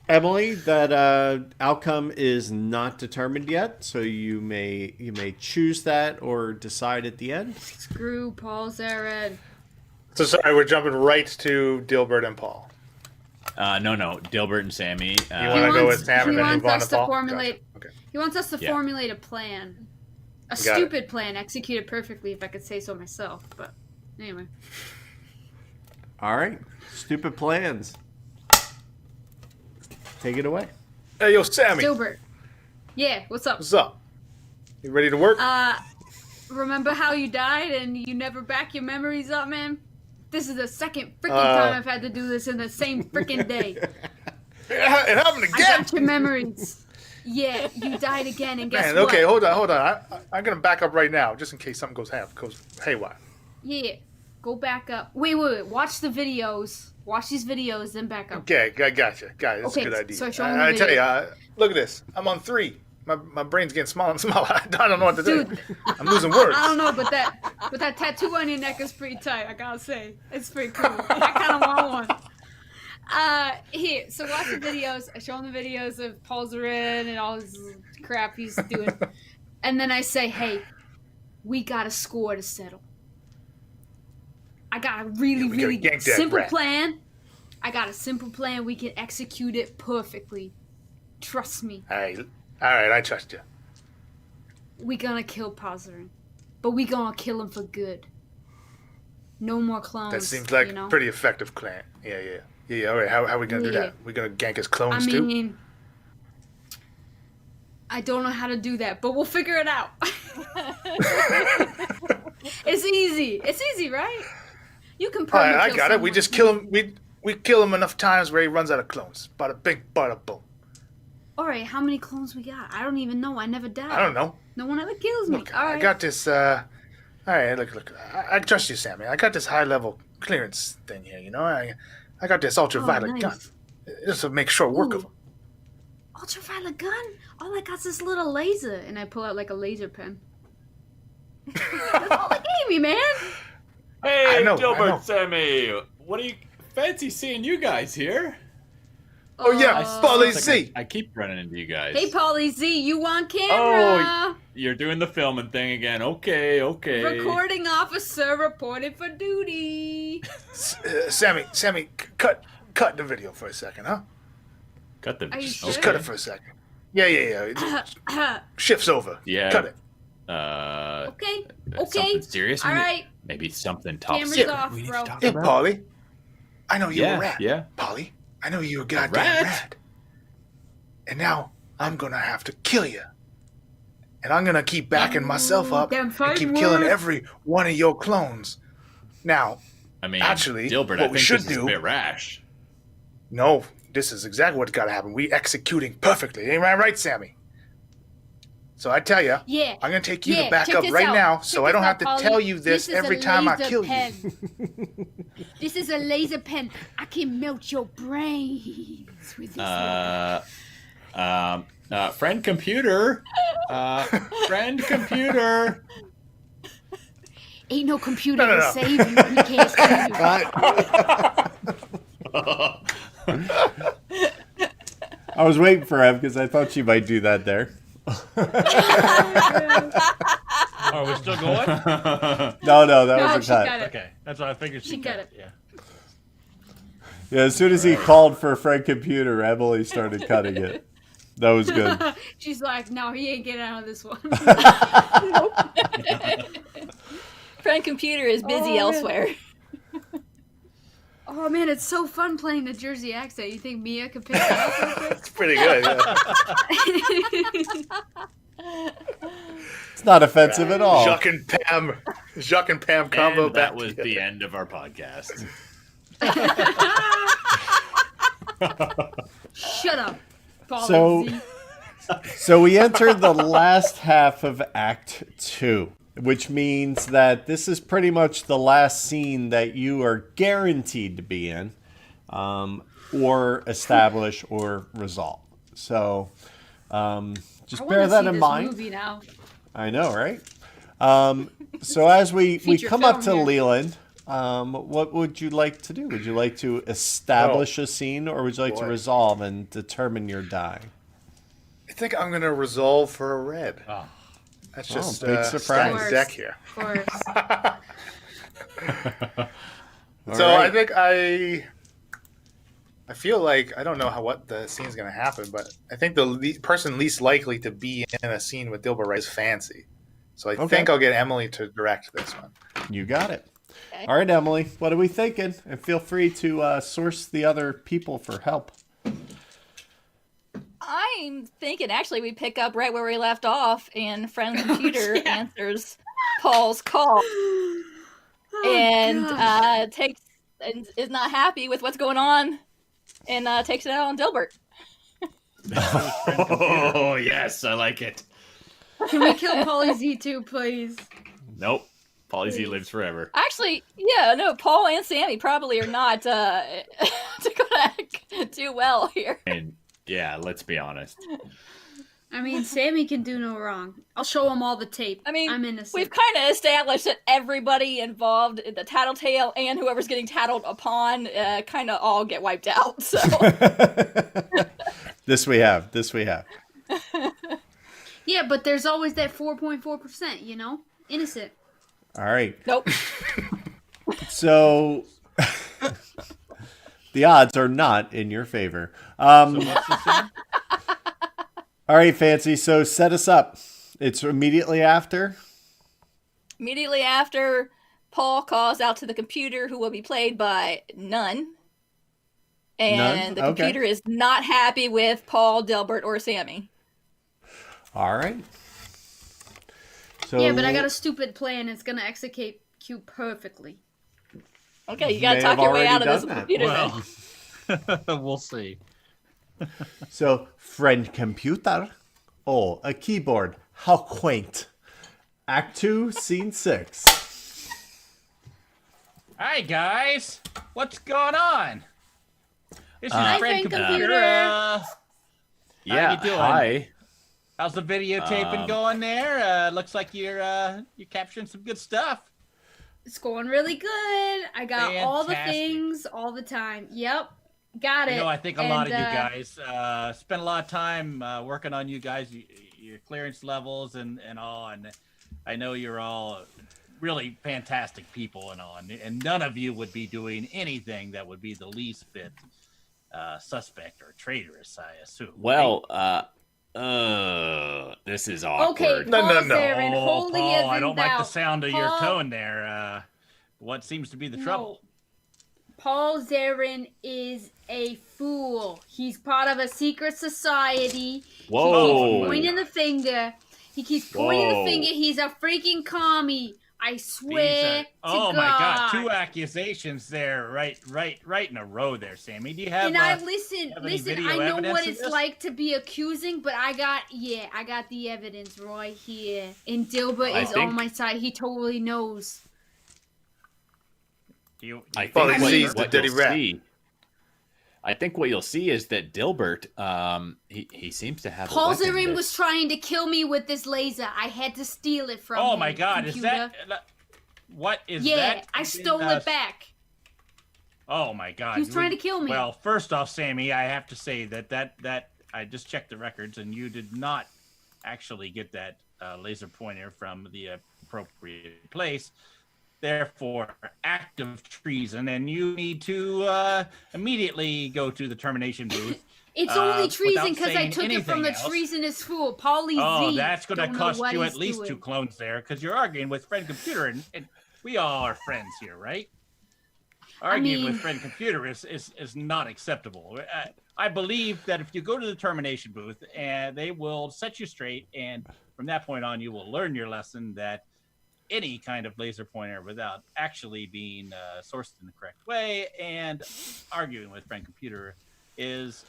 [SPEAKER 2] Emily, that outcome is not determined yet. So you may choose that or decide at the end.
[SPEAKER 5] Screw Paul Zarin.
[SPEAKER 4] So sorry, we're jumping right to Dilbert and Paul.
[SPEAKER 6] No. Dilbert and Sammy.
[SPEAKER 4] You want to go with Sam and
[SPEAKER 5] he
[SPEAKER 4] then move on
[SPEAKER 5] wants
[SPEAKER 4] to
[SPEAKER 5] us
[SPEAKER 4] Paul?
[SPEAKER 5] to formulate.
[SPEAKER 4] Gotcha. Okay.
[SPEAKER 5] He wants us to
[SPEAKER 6] Yeah.
[SPEAKER 5] formulate a plan, a
[SPEAKER 4] Got
[SPEAKER 5] stupid plan executed perfectly, if I could say so myself. But anyway,
[SPEAKER 2] All right. Stupid plans. Take it away.
[SPEAKER 4] Hey, yo, Sammy.
[SPEAKER 5] Dilbert. Yeah, what's up?
[SPEAKER 4] What's up? You ready to work?
[SPEAKER 5] Remember how you died and you never back your memories up, man? This is the second freaking time I've had to do this in the same freaking day.
[SPEAKER 4] It happened
[SPEAKER 5] I
[SPEAKER 4] again.
[SPEAKER 5] got your memories. Yeah, you died again, and guess
[SPEAKER 4] Man,
[SPEAKER 5] what?
[SPEAKER 4] okay, hold on. I'm gonna back up right now, just in case something goes haywire.
[SPEAKER 5] Yeah, go back up. Wait. Watch the videos. Watch these videos, then back up.
[SPEAKER 4] Okay, I gotcha. Got it. That's
[SPEAKER 5] Okay,
[SPEAKER 4] a good idea.
[SPEAKER 5] so show 'em the
[SPEAKER 4] I tell
[SPEAKER 5] video.
[SPEAKER 4] you, look at this. I'm on 3. My brain's getting smaller and smaller. I don't know what to do.
[SPEAKER 5] Dude,
[SPEAKER 4] I'm losing words.
[SPEAKER 5] I don't know, but that tattoo on your neck is pretty tight. I gotta say, it's pretty cool. I kind of want one. Here, so watch the videos. I show him the videos of Paul Zarin and all his crap he's doing, and then I say, "Hey, we got a score to settle. I got a really
[SPEAKER 4] gotta gank that
[SPEAKER 5] simple
[SPEAKER 4] rat."
[SPEAKER 5] plan. I got a simple plan. We can execute it perfectly. Trust me.
[SPEAKER 4] All right, I trust you.
[SPEAKER 5] We gonna kill Paul Zarin, but we gonna kill him for good. No more clones.
[SPEAKER 4] That seems like
[SPEAKER 5] you know?
[SPEAKER 4] pretty effective plan. Yeah. All right, how are we gonna do
[SPEAKER 5] Yeah.
[SPEAKER 4] that? We gonna gank his
[SPEAKER 5] I
[SPEAKER 4] clones too?
[SPEAKER 5] mean, I don't know how to do that, but we'll figure it out. It's easy. It's easy, right? You can
[SPEAKER 4] All
[SPEAKER 5] probably
[SPEAKER 4] right, I
[SPEAKER 5] kill
[SPEAKER 4] got it. We
[SPEAKER 5] someone.
[SPEAKER 4] just kill him. We kill him enough times where he runs out of clones. Bada bing, bada boom.
[SPEAKER 5] All right, how many clones we got? I don't even know. I never died.
[SPEAKER 4] I don't know.
[SPEAKER 5] No one ever kills me.
[SPEAKER 4] Look,
[SPEAKER 5] All right.
[SPEAKER 4] I got this. All right, look. I trust you, Sammy. I got this high level clearance thing here. You know, I got this ultraviolet gun.
[SPEAKER 5] nice.
[SPEAKER 4] This will make short work of
[SPEAKER 5] Ooh.
[SPEAKER 4] him.
[SPEAKER 5] Ultraviolet gun? All I got's this little laser, and I pull out like a laser pen. That's all they gave me, man.
[SPEAKER 6] Hey,
[SPEAKER 4] I know.
[SPEAKER 6] Dilbert, Sammy. What are you? Fancy seeing you guys here.
[SPEAKER 4] Oh yeah, Polly
[SPEAKER 6] It's
[SPEAKER 4] Z.
[SPEAKER 6] like I keep running into you guys.
[SPEAKER 5] Hey, Pauly Z, you on camera?
[SPEAKER 6] You're doing the filming thing again. Okay.
[SPEAKER 5] Recording officer reported for duty.
[SPEAKER 4] Sammy, cut the video for a second, huh?
[SPEAKER 6] Cut the.
[SPEAKER 5] Are you sure?
[SPEAKER 4] Just cut it for a second. Yeah. Shifts over.
[SPEAKER 6] Yeah.
[SPEAKER 4] Cut it.
[SPEAKER 5] Okay.
[SPEAKER 6] Something serious?
[SPEAKER 5] All right.
[SPEAKER 6] Maybe something top
[SPEAKER 5] Camera's
[SPEAKER 6] secret
[SPEAKER 5] off,
[SPEAKER 6] we need
[SPEAKER 5] bro.
[SPEAKER 6] to talk
[SPEAKER 4] Hey,
[SPEAKER 6] about.
[SPEAKER 4] Polly. I know you're a
[SPEAKER 6] Yeah,
[SPEAKER 4] rat.
[SPEAKER 6] yeah.
[SPEAKER 4] Polly, I know you're a goddamn rat. And now I'm gonna have to kill you. And I'm gonna keep backing myself up
[SPEAKER 5] damn
[SPEAKER 4] and
[SPEAKER 5] fine
[SPEAKER 4] keep
[SPEAKER 5] word.
[SPEAKER 4] killing every one of your clones. Now,
[SPEAKER 6] I mean,
[SPEAKER 4] actually,
[SPEAKER 6] Dilbert,
[SPEAKER 4] what
[SPEAKER 6] I
[SPEAKER 4] we
[SPEAKER 6] think
[SPEAKER 4] should
[SPEAKER 6] this is
[SPEAKER 4] do-
[SPEAKER 6] a bit rash.
[SPEAKER 4] no, this is exactly what's gotta happen. We executing perfectly. Ain't I right, Sammy? So I tell you,
[SPEAKER 5] Yeah.
[SPEAKER 4] I'm gonna take you
[SPEAKER 5] Yeah,
[SPEAKER 4] to back
[SPEAKER 5] check
[SPEAKER 4] up
[SPEAKER 5] this
[SPEAKER 4] right
[SPEAKER 5] out.
[SPEAKER 4] now
[SPEAKER 5] Check
[SPEAKER 4] so I
[SPEAKER 5] this
[SPEAKER 4] don't
[SPEAKER 5] out,
[SPEAKER 4] have to
[SPEAKER 5] Polly.
[SPEAKER 4] tell you this
[SPEAKER 5] is
[SPEAKER 4] every
[SPEAKER 5] a
[SPEAKER 4] time I
[SPEAKER 5] laser
[SPEAKER 4] kill
[SPEAKER 5] pen.
[SPEAKER 4] you.
[SPEAKER 5] This is a laser pen. I can melt your brains with this.
[SPEAKER 6] Friend computer. Friend computer.
[SPEAKER 5] Ain't no computer
[SPEAKER 4] No.
[SPEAKER 5] to save you. We can't save you.
[SPEAKER 2] I was waiting for him because I thought she might do that there.
[SPEAKER 8] Are we still going?
[SPEAKER 2] No, that
[SPEAKER 5] No,
[SPEAKER 2] was a
[SPEAKER 5] she
[SPEAKER 2] cut.
[SPEAKER 5] got it.
[SPEAKER 8] Okay, that's what I figured.
[SPEAKER 5] She got it.
[SPEAKER 8] Yeah.
[SPEAKER 2] Yeah, as soon as he called for Fred Computer, Emily started cutting it. That was good.
[SPEAKER 5] She's like, no, he ain't getting out of this one.
[SPEAKER 3] Friend computer is busy elsewhere.
[SPEAKER 5] Oh man, it's so fun playing the Jersey accent. You think Mia could pick it up real quick?
[SPEAKER 4] It's pretty good. Yeah.
[SPEAKER 2] It's not offensive at all.
[SPEAKER 4] Jacques and Pam combo.
[SPEAKER 6] And that
[SPEAKER 4] back
[SPEAKER 6] was
[SPEAKER 4] together.
[SPEAKER 6] the end of our podcast.
[SPEAKER 5] Shut up, Paul.
[SPEAKER 2] So- So we entered the last half of Act 2, which means that this is pretty much the last scene that you are guaranteed to be in, or establish or resolve. So just bear that in mind.
[SPEAKER 5] Movie now.
[SPEAKER 2] I know, right? So as we
[SPEAKER 5] Feature
[SPEAKER 2] come up
[SPEAKER 5] film
[SPEAKER 2] to
[SPEAKER 5] here.
[SPEAKER 2] Leland, what would you like to do? Would you like to establish a scene, or would you like to
[SPEAKER 4] boy.
[SPEAKER 2] resolve and determine your die?
[SPEAKER 4] I think I'm gonna resolve for a red.
[SPEAKER 8] Oh.
[SPEAKER 4] That's just
[SPEAKER 2] big surprise.
[SPEAKER 4] stacked deck here.
[SPEAKER 5] Of course.
[SPEAKER 4] So
[SPEAKER 2] right.
[SPEAKER 4] I think I feel like I don't know what the scene's gonna happen, but I think the person least likely to be in a scene with Dilbert is Fancy. So I think I'll get Emily to direct this one.
[SPEAKER 2] You got it.
[SPEAKER 3] Okay.
[SPEAKER 2] All right, Emily, what are we thinking? And feel free to source the other people for help.
[SPEAKER 3] I'm thinking actually we pick up right where we left off, and friend computer answers Paul's call and takes and is not happy with what's going on, and takes it out on Dilbert.
[SPEAKER 6] Oh, yes, I like it.
[SPEAKER 5] Can we kill Pauly Z too, please?
[SPEAKER 6] Nope. Polly Z lives forever.
[SPEAKER 3] Actually, yeah, no, Paul and Sammy probably are not gonna do well here.
[SPEAKER 6] And yeah, let's be honest.
[SPEAKER 5] I mean, Sammy can do no wrong. I'll show him all the tape.
[SPEAKER 3] I mean,
[SPEAKER 5] I'm innocent.
[SPEAKER 3] we've kind of established that everybody involved in the tattletale and whoever's getting tattled upon kind of all get wiped out. So
[SPEAKER 2] This we have.
[SPEAKER 5] Yeah, but there's always that 4.4%, you know? Innocent.
[SPEAKER 2] All right.
[SPEAKER 3] nope.
[SPEAKER 2] So the odds are not in your favor.
[SPEAKER 8] So what's the scene?
[SPEAKER 2] All right, Fancy. So set us up. It's immediately after.
[SPEAKER 3] Immediately after, Paul calls out to the computer, who will be played by None. And
[SPEAKER 2] None?
[SPEAKER 3] the
[SPEAKER 2] Okay.
[SPEAKER 3] computer is not happy with Paul, Dilbert, or Sammy.
[SPEAKER 2] All right. So
[SPEAKER 5] Yeah, but I got a stupid plan. It's gonna execute perfectly.
[SPEAKER 3] Okay, you
[SPEAKER 2] You
[SPEAKER 3] gotta
[SPEAKER 2] may
[SPEAKER 3] talk
[SPEAKER 2] have
[SPEAKER 3] your way
[SPEAKER 2] already
[SPEAKER 3] out of this
[SPEAKER 2] done that.
[SPEAKER 3] computer then.
[SPEAKER 8] Well, we'll see.
[SPEAKER 2] So, friend computer. Oh, a keyboard. How quaint. Act 2, Scene 6.
[SPEAKER 8] Hi guys, what's going on? This is
[SPEAKER 6] Hi,
[SPEAKER 8] friend
[SPEAKER 5] friend
[SPEAKER 8] computer.
[SPEAKER 5] computer.
[SPEAKER 6] Yeah,
[SPEAKER 8] you doing?
[SPEAKER 6] hi.
[SPEAKER 8] How's the videotaping going there? Looks like you're capturing some good stuff.
[SPEAKER 5] It's going really good. I got all the
[SPEAKER 8] Fantastic.
[SPEAKER 5] things all the time. Yep. Got it.
[SPEAKER 1] I think a lot of you guys spent a lot of time working on you guys, your clearance levels and all. And I know you're all really fantastic people and all. And none of you would be doing anything that would be the least bit suspect or traitorous, I assume.
[SPEAKER 6] Well, this is awkward.
[SPEAKER 5] Okay, pause there and holy
[SPEAKER 1] Paul, I don't like the
[SPEAKER 5] thou.
[SPEAKER 1] sound of your
[SPEAKER 5] Paul-
[SPEAKER 1] tone there. What seems to be the trouble?
[SPEAKER 5] Paul Zarin is a fool. He's part of a secret society.
[SPEAKER 6] Whoa.
[SPEAKER 5] He keeps pointing the finger. He's a freaking commie. I swear to
[SPEAKER 1] oh
[SPEAKER 5] God.
[SPEAKER 1] my God! 2 accusations there, right in a row there, Sammy. Do you have?
[SPEAKER 5] And I
[SPEAKER 1] have
[SPEAKER 5] listen.
[SPEAKER 1] any video
[SPEAKER 5] I know
[SPEAKER 1] evidence
[SPEAKER 5] what
[SPEAKER 1] of
[SPEAKER 5] it's
[SPEAKER 1] this?
[SPEAKER 5] like to be accusing, but I got the evidence right here. And Dilbert is on my side. He totally knows.
[SPEAKER 6] I think
[SPEAKER 4] Well, he
[SPEAKER 6] what
[SPEAKER 4] sees the dirty
[SPEAKER 6] you'll
[SPEAKER 4] rat.
[SPEAKER 6] see. I think what you'll see is that Dilbert, he seems to have.
[SPEAKER 5] Paul
[SPEAKER 6] a weapon
[SPEAKER 5] Zarin
[SPEAKER 6] that-
[SPEAKER 5] was trying to kill me with this laser. I had to steal it from him.
[SPEAKER 1] Oh my God!
[SPEAKER 5] computer.
[SPEAKER 1] Is that? What is that?
[SPEAKER 5] Yeah, I stole it back.
[SPEAKER 1] Oh my God!
[SPEAKER 5] He was trying to kill me.
[SPEAKER 1] Well, first off, Sammy, I have to say that I just checked the records, and you did not actually get that laser pointer from the appropriate place. Therefore, act of treason, and you need to immediately go to the termination booth.
[SPEAKER 5] It's only treason
[SPEAKER 1] without
[SPEAKER 5] because I
[SPEAKER 1] saying
[SPEAKER 5] took it from the
[SPEAKER 1] anything else.
[SPEAKER 5] treasonous fool, Paulie Z.
[SPEAKER 1] Oh, that's going to
[SPEAKER 5] Don't know
[SPEAKER 1] cost
[SPEAKER 5] what
[SPEAKER 1] you
[SPEAKER 5] he's
[SPEAKER 1] at least
[SPEAKER 5] doing.
[SPEAKER 1] 2 clones there, because you're arguing with Friend Computer, and we all are friends here, right? Arguing with Friend Computer is not acceptable. I believe that if you go to the termination booth, and they will set you straight, and from that point on, you will learn your lesson that any kind of laser pointer without actually being sourced in the correct way and arguing with Friend Computer is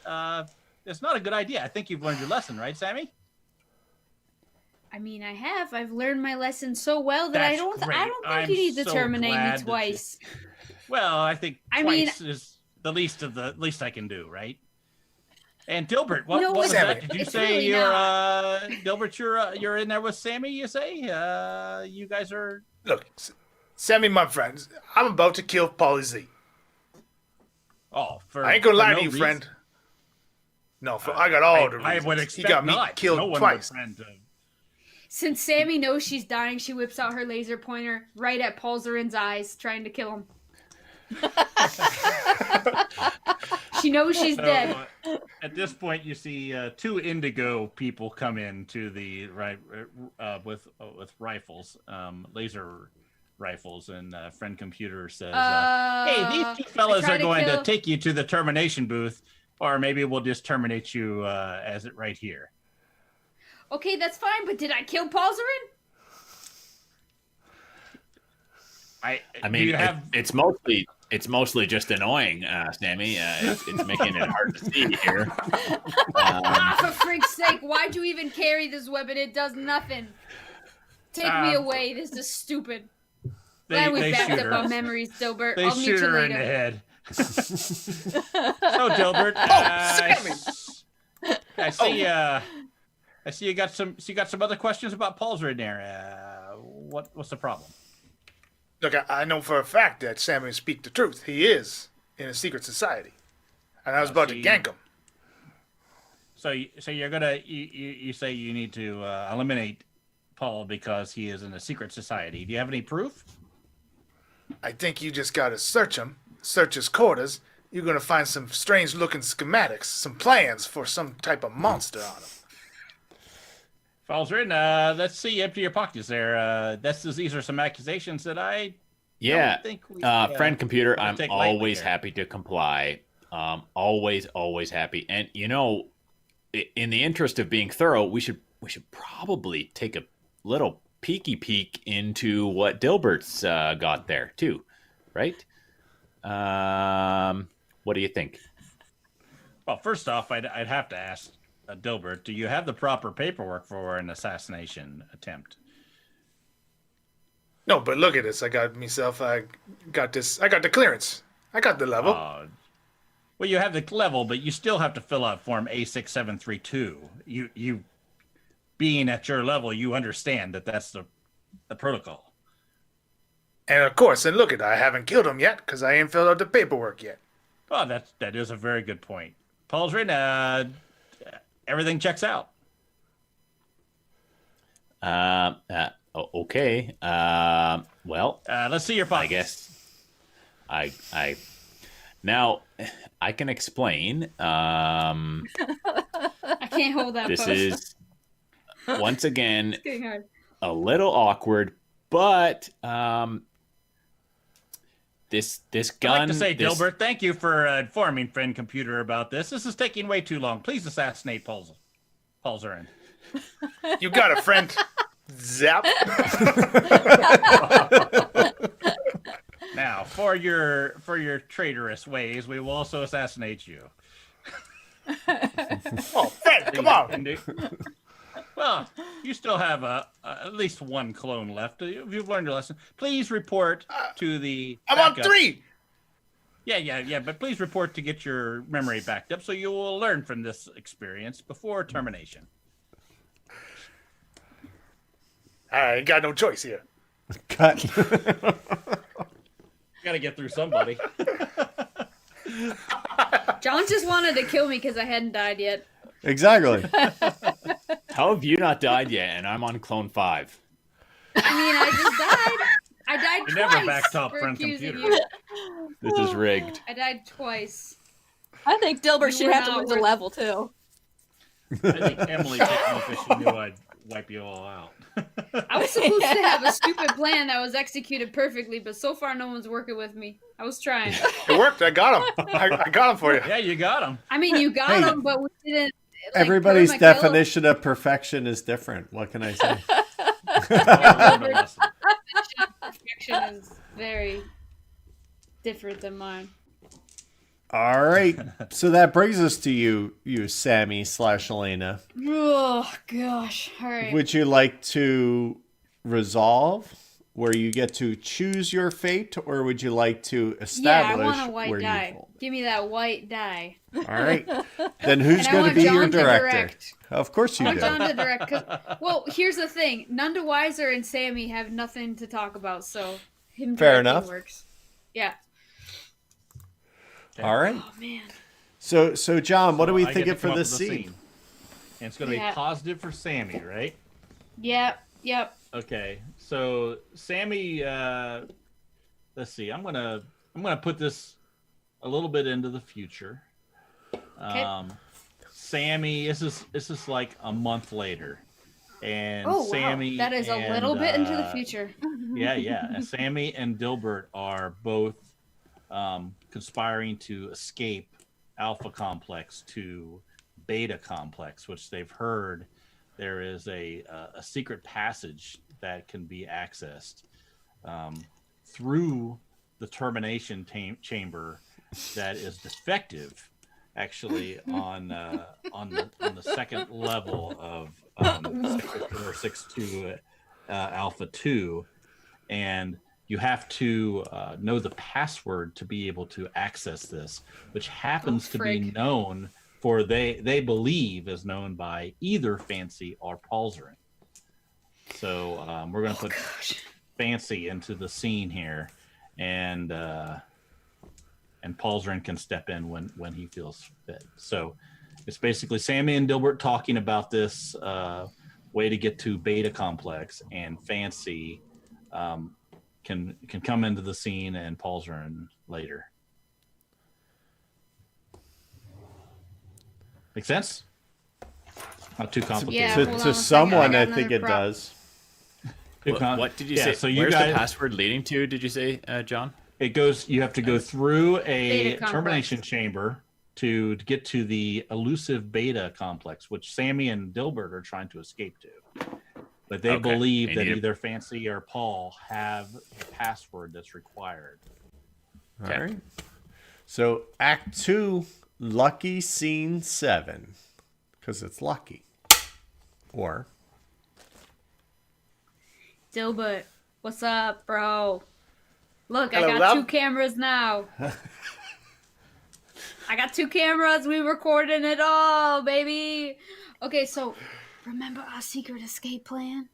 [SPEAKER 1] it's not a good idea. I think you've learned your lesson, right, Sammy?
[SPEAKER 5] I mean, I have. I've learned my lesson so well that I
[SPEAKER 1] That's
[SPEAKER 5] don't
[SPEAKER 1] great.
[SPEAKER 5] think
[SPEAKER 1] I'm
[SPEAKER 5] you need to
[SPEAKER 1] so
[SPEAKER 5] terminate
[SPEAKER 1] glad
[SPEAKER 5] me
[SPEAKER 1] that you-
[SPEAKER 5] twice.
[SPEAKER 1] Well, I think
[SPEAKER 5] I mean-
[SPEAKER 1] twice is the least I can do, right? And Dilbert, what
[SPEAKER 5] No,
[SPEAKER 1] was
[SPEAKER 5] it's-
[SPEAKER 1] that? Did you
[SPEAKER 5] it's
[SPEAKER 1] say
[SPEAKER 5] really
[SPEAKER 1] you're
[SPEAKER 5] not.
[SPEAKER 1] Dilbert? You're in there with Sammy. You say you guys are.
[SPEAKER 4] Look, Sammy, my friends, I'm about to kill Paulie Z.
[SPEAKER 1] Oh, for
[SPEAKER 4] I ain't gonna
[SPEAKER 1] for
[SPEAKER 4] lie
[SPEAKER 1] no
[SPEAKER 4] to you,
[SPEAKER 1] reason?
[SPEAKER 4] friend. No, I got all the
[SPEAKER 1] I
[SPEAKER 4] reasons.
[SPEAKER 1] would
[SPEAKER 4] He
[SPEAKER 1] expect
[SPEAKER 4] got me
[SPEAKER 1] not.
[SPEAKER 4] killed
[SPEAKER 1] No one
[SPEAKER 4] twice.
[SPEAKER 1] Would friend,
[SPEAKER 5] Since Sammy knows she's dying, she whips out her laser pointer right at Paul Zarin's eyes, trying to kill him. She knows she's dead.
[SPEAKER 1] At this point, you see 2 indigo people come in to the right with rifles, laser rifles, and Friend Computer says, "Hey, these 2 fellas are going to take you to the termination booth, or maybe we'll just terminate you as it right here."
[SPEAKER 5] Okay, that's fine, but did I kill Paul Zarin?
[SPEAKER 6] I mean,
[SPEAKER 1] do you have
[SPEAKER 6] it's mostly just annoying, Sammy. It's making it hard to see here.
[SPEAKER 5] For freak's sake, why'd you even carry this weapon? It does nothing. Take me away. This is stupid. Glad we backed up our memories, Dilbert.
[SPEAKER 1] They
[SPEAKER 5] I'll meet
[SPEAKER 1] shoot
[SPEAKER 5] you
[SPEAKER 1] her
[SPEAKER 5] later.
[SPEAKER 1] in the head. So, Dilbert,
[SPEAKER 4] Sammy!
[SPEAKER 1] I see you got some other questions about Paul's in there. What's the problem?
[SPEAKER 4] Look, I know for a fact that Sammy speak the truth. He is in a secret society, and I was about to gank him.
[SPEAKER 1] So you're gonna you say you need to eliminate Paul because he is in a secret society. Do you have any proof?
[SPEAKER 4] I think you just gotta search him, search his quarters. You're gonna find some strange-looking schematics, some plans for some type of monster on him.
[SPEAKER 1] Falzrin, let's see. Empty your pockets there. These are some accusations that I don't think we,
[SPEAKER 6] Friend Computer, I'm
[SPEAKER 1] take lightly
[SPEAKER 6] always
[SPEAKER 1] here.
[SPEAKER 6] happy to comply. Always happy. And in the interest of being thorough, we should probably take a little peeky peek into what Dilbert's got there too, right? What do you think?
[SPEAKER 1] Well, first off, I'd have to ask Dilbert, do you have the proper paperwork for an assassination attempt?
[SPEAKER 4] No, but look at this. I got the clearance. I got the level.
[SPEAKER 1] Well, you have the level, but you still have to fill out Form A6732. You being at your level, you understand that that's the protocol.
[SPEAKER 4] And of course, and look at I haven't killed him yet because I ain't filled out the paperwork yet.
[SPEAKER 8] Well, that is a very good point. Paulsrin, everything checks out.
[SPEAKER 6] Okay. Well,
[SPEAKER 8] let's see your pockets.
[SPEAKER 6] I guess I now I can explain.
[SPEAKER 5] I can't hold that
[SPEAKER 6] This
[SPEAKER 5] pose.
[SPEAKER 6] is once again
[SPEAKER 5] It's getting hard.
[SPEAKER 6] a little awkward, but this gun.
[SPEAKER 8] I'd like to say,
[SPEAKER 6] this,
[SPEAKER 8] Dilbert, thank you for informing Friend Computer about this. This is taking way too long. Please assassinate Paulsrin.
[SPEAKER 4] You got a friend. Zap.
[SPEAKER 8] Now, for your traitorous ways, we will also assassinate you.
[SPEAKER 4] Oh, friend, come on.
[SPEAKER 8] Well, you still have at least one clone left. You've learned your lesson. Please report to the.
[SPEAKER 4] I'm on
[SPEAKER 8] backup.
[SPEAKER 4] 3.
[SPEAKER 8] Yeah. But please report to get your memory backed up, so you will learn from this experience before termination.
[SPEAKER 4] I ain't got no choice here.
[SPEAKER 2] Cut.
[SPEAKER 8] Got to get through somebody.
[SPEAKER 5] John just wanted to kill me because I hadn't died yet.
[SPEAKER 2] Exactly.
[SPEAKER 6] How have you not died yet? And I'm on clone 5.
[SPEAKER 5] I mean, I just died. I died
[SPEAKER 8] You
[SPEAKER 5] twice
[SPEAKER 8] never backed up
[SPEAKER 5] for
[SPEAKER 8] Friend
[SPEAKER 5] accusing
[SPEAKER 8] Computer.
[SPEAKER 5] you.
[SPEAKER 6] This is rigged.
[SPEAKER 5] I died twice.
[SPEAKER 3] I think Dilbert
[SPEAKER 5] You
[SPEAKER 3] should
[SPEAKER 5] were
[SPEAKER 3] have to
[SPEAKER 5] not
[SPEAKER 3] lose a
[SPEAKER 5] worth-
[SPEAKER 3] level too.
[SPEAKER 8] I think Emily picked me because she knew I'd wipe you all out.
[SPEAKER 5] I was supposed to have a stupid plan that was executed perfectly, but so far no one's working with me. I was trying.
[SPEAKER 4] It worked. I got him. I got him for you.
[SPEAKER 8] Yeah, you got him.
[SPEAKER 5] I mean, you got
[SPEAKER 2] Hey.
[SPEAKER 5] them, but we didn't. Like,
[SPEAKER 2] Everybody's
[SPEAKER 5] put 'em a kill.
[SPEAKER 2] definition of perfection is different. What can I say?
[SPEAKER 5] Perfection is very different than mine.
[SPEAKER 2] All right. So that brings us to you Sammy / Elena.
[SPEAKER 5] Oh gosh! All right.
[SPEAKER 2] Would you like to resolve where you get to choose your fate, or would you like to
[SPEAKER 5] Yeah,
[SPEAKER 2] establish
[SPEAKER 5] I want a white
[SPEAKER 2] where
[SPEAKER 5] die.
[SPEAKER 2] you fall?
[SPEAKER 5] Give me that white die.
[SPEAKER 2] All right. Then who's
[SPEAKER 5] And I
[SPEAKER 2] going to
[SPEAKER 5] want
[SPEAKER 2] be
[SPEAKER 5] John
[SPEAKER 2] your
[SPEAKER 5] to
[SPEAKER 2] director?
[SPEAKER 5] direct.
[SPEAKER 2] Of course you
[SPEAKER 5] I want
[SPEAKER 2] do.
[SPEAKER 5] John to direct. 'Cause, well, here's the thing: Nunda Weiser and Sammy have nothing to talk about, so him
[SPEAKER 2] Fair
[SPEAKER 5] directing
[SPEAKER 2] enough.
[SPEAKER 5] works. Yeah.
[SPEAKER 2] All right.
[SPEAKER 5] Oh man.
[SPEAKER 2] So John, what are we
[SPEAKER 8] I get
[SPEAKER 2] thinking
[SPEAKER 8] to
[SPEAKER 2] for
[SPEAKER 8] come up
[SPEAKER 2] this
[SPEAKER 8] with a
[SPEAKER 2] scene?
[SPEAKER 8] And it's going to
[SPEAKER 5] Yeah.
[SPEAKER 8] be positive for Sammy, right?
[SPEAKER 5] Yep.
[SPEAKER 8] Okay. So Sammy, let's see. I'm gonna put this a little bit into the future. Sammy, this is like a month later, and
[SPEAKER 5] Oh
[SPEAKER 8] Sammy.
[SPEAKER 5] wow. That is a
[SPEAKER 8] and,
[SPEAKER 5] little bit into the future.
[SPEAKER 8] Yeah. And Sammy and Dilbert are both conspiring to escape Alpha Complex to Beta Complex, which they've heard there is a secret passage that can be accessed through the termination chamber that is defective, actually on the second level of Sector 62 Alpha 2, and you have to know the password to be able to access this, which happens to be
[SPEAKER 5] frig.
[SPEAKER 8] known for they believe is known by either Fancy or Paulsrin. So we're going to put Fancy into the scene here, and Paulsrin can step in when he feels fit. So it's basically Sammy and Dilbert talking about this way to get to Beta Complex, and Fancy can come into the scene, and Paulsrin later. Make sense? Not too complicated.
[SPEAKER 5] Yeah, hold on
[SPEAKER 2] To
[SPEAKER 5] a second.
[SPEAKER 2] someone,
[SPEAKER 5] I
[SPEAKER 2] I
[SPEAKER 5] got
[SPEAKER 2] think
[SPEAKER 5] another
[SPEAKER 2] it
[SPEAKER 5] prop.
[SPEAKER 2] does.
[SPEAKER 6] What did you
[SPEAKER 8] Yeah,
[SPEAKER 6] say?
[SPEAKER 8] so you
[SPEAKER 6] Where's
[SPEAKER 8] guys-
[SPEAKER 6] the password leading to? Did you say, John?
[SPEAKER 8] It goes. You have to go through a
[SPEAKER 5] Beta complex.
[SPEAKER 8] termination chamber to get to the elusive Beta Complex, which Sammy and Dilbert are trying to escape to. But they
[SPEAKER 6] Okay.
[SPEAKER 8] believe
[SPEAKER 6] They
[SPEAKER 8] that
[SPEAKER 6] need to-
[SPEAKER 8] either Fancy or Paul have the password that's required.
[SPEAKER 2] All right. So Act 2, Lucky Scene 7, because it's lucky. Or
[SPEAKER 5] Dilbert, what's up, bro? Look,
[SPEAKER 4] Hello,
[SPEAKER 5] I got
[SPEAKER 4] love.
[SPEAKER 5] 2 cameras now. I got 2 cameras. We recording it all, baby. Okay, so remember our secret escape plan?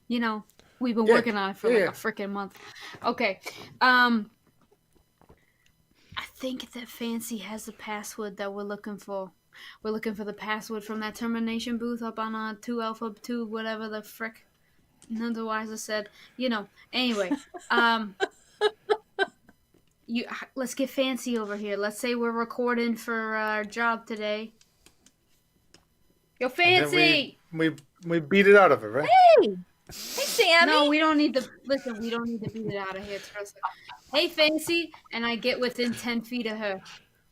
[SPEAKER 5] You know, we've been working on it for like a freaking month. Okay. I think that Fancy has the password that we're looking for. We're looking for the password from that termination booth up on 2 Alpha 2, whatever the frick Nunderweiser said. Anyway, let's get Fancy over here. Let's say we're recording for our job today. Yo, Fancy!
[SPEAKER 4] We beat it out of her, right?
[SPEAKER 3] Hey, Sammy.
[SPEAKER 5] No, we don't need to listen. We don't need to beat it out of here. Trust me. Hey, Fancy, and I get within 10 feet of her,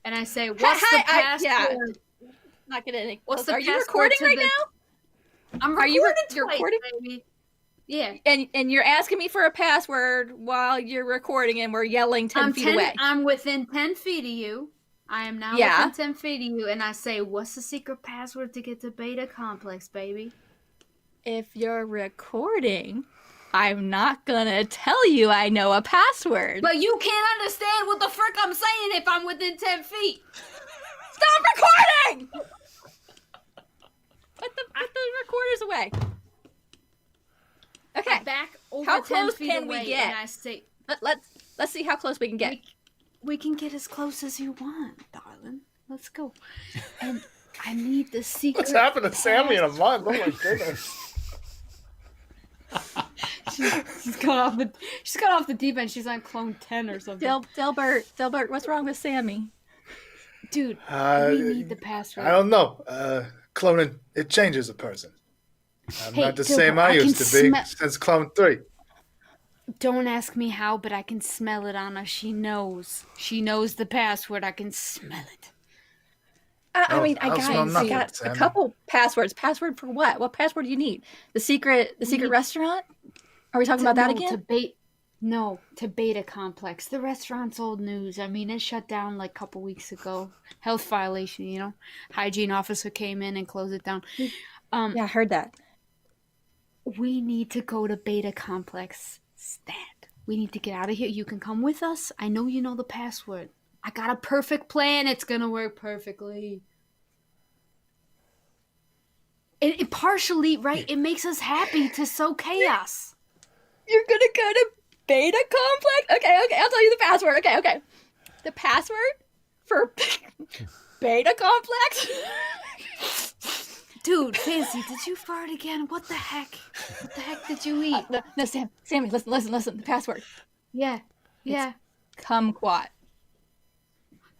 [SPEAKER 5] and I say, "What's the password?"
[SPEAKER 3] Not getting any.
[SPEAKER 5] What's the
[SPEAKER 3] Are you
[SPEAKER 5] password
[SPEAKER 3] recording
[SPEAKER 5] to
[SPEAKER 3] right
[SPEAKER 5] the-
[SPEAKER 3] now?
[SPEAKER 5] I'm
[SPEAKER 3] Are
[SPEAKER 5] recording.
[SPEAKER 3] you're
[SPEAKER 5] twice,
[SPEAKER 3] recording?
[SPEAKER 5] baby. Yeah.
[SPEAKER 3] And you're asking me for a password while you're recording, and we're yelling 10 feet away.
[SPEAKER 5] I'm within 10 feet of you. I am now
[SPEAKER 3] Yeah.
[SPEAKER 5] within 10 feet of you, and I say, "What's the secret password to get to Beta Complex, baby?"
[SPEAKER 3] If you're recording, I'm not gonna tell you I know a password.
[SPEAKER 5] But you can't understand what the frick I'm saying if I'm within 10 feet.
[SPEAKER 3] Stop recording! Put the recorders away. Okay.
[SPEAKER 5] I back over
[SPEAKER 3] How
[SPEAKER 5] 10
[SPEAKER 3] close
[SPEAKER 5] feet
[SPEAKER 3] can we
[SPEAKER 5] away,
[SPEAKER 3] get?
[SPEAKER 5] and I say,
[SPEAKER 3] Let's see how close we can get.
[SPEAKER 5] We can get as close as you want, darling. Let's go. And I need the secret.
[SPEAKER 4] What's happened to Sammy in a month? Oh my goodness.
[SPEAKER 5] She's got off the deep end. She's on clone 10 or something.
[SPEAKER 3] Delbert, what's wrong with Sammy?
[SPEAKER 5] Dude, we need the password.
[SPEAKER 4] I don't know. Cloning, it changes a person. I'm
[SPEAKER 5] Hey,
[SPEAKER 4] not the
[SPEAKER 5] Dilbert,
[SPEAKER 4] same I
[SPEAKER 5] I
[SPEAKER 4] used
[SPEAKER 5] can
[SPEAKER 4] to be
[SPEAKER 5] smell-
[SPEAKER 4] since Clone 3.
[SPEAKER 5] Don't ask me how, but I can smell it on her. She knows. She knows the password. I can smell it.
[SPEAKER 3] I mean, I
[SPEAKER 4] smell
[SPEAKER 3] got
[SPEAKER 4] nothing,
[SPEAKER 3] a
[SPEAKER 4] Sammy.
[SPEAKER 3] couple passwords. Password for what? What password do you need? The secret restaurant? Are we talking about that again?
[SPEAKER 5] To Beta Complex. The restaurant's old news. I mean, it shut down like a couple weeks ago. Health violation, Hygiene officer came in and closed it down.
[SPEAKER 3] Yeah, I heard that.
[SPEAKER 5] We need to go to Beta Complex. Stand. We need to get out of here. You can come with us. I know you know the password. I got a perfect plan. It's going to work perfectly. It partially, right? It makes us happy to sow chaos.
[SPEAKER 3] You're gonna go to Beta Complex? Okay, I'll tell you the password. Okay. The password for Beta Complex?
[SPEAKER 5] Dude, Fancy, did you fart again? What the heck? What the heck did you eat?
[SPEAKER 3] No, Sammy, listen. The password.
[SPEAKER 5] Yeah.
[SPEAKER 3] Kumquat.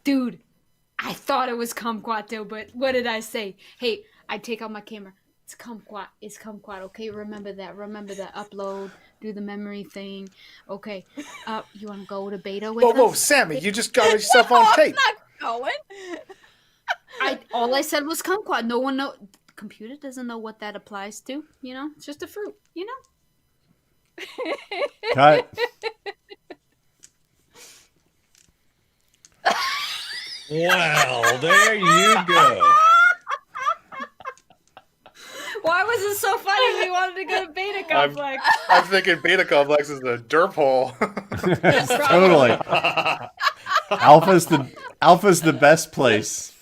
[SPEAKER 5] Dude, I thought it was kumquat too, but what did I say? Hey, I take out my camera. It's kumquat, okay? Remember that. Upload, do the memory thing. Okay. You want to go to Beta with us?
[SPEAKER 4] Whoa, Sammy, you just got yourself on tape.
[SPEAKER 3] I'm not going.
[SPEAKER 5] All I said was kumquat. No one know. Computer doesn't know what that applies to. It's just a fruit.
[SPEAKER 2] Cut.
[SPEAKER 8] Well, there you go.
[SPEAKER 5] Why was it so funny? We wanted to go to Beta Complex.
[SPEAKER 4] I'm thinking Beta Complex is a derp hole.
[SPEAKER 2] Totally. Alpha's the best place.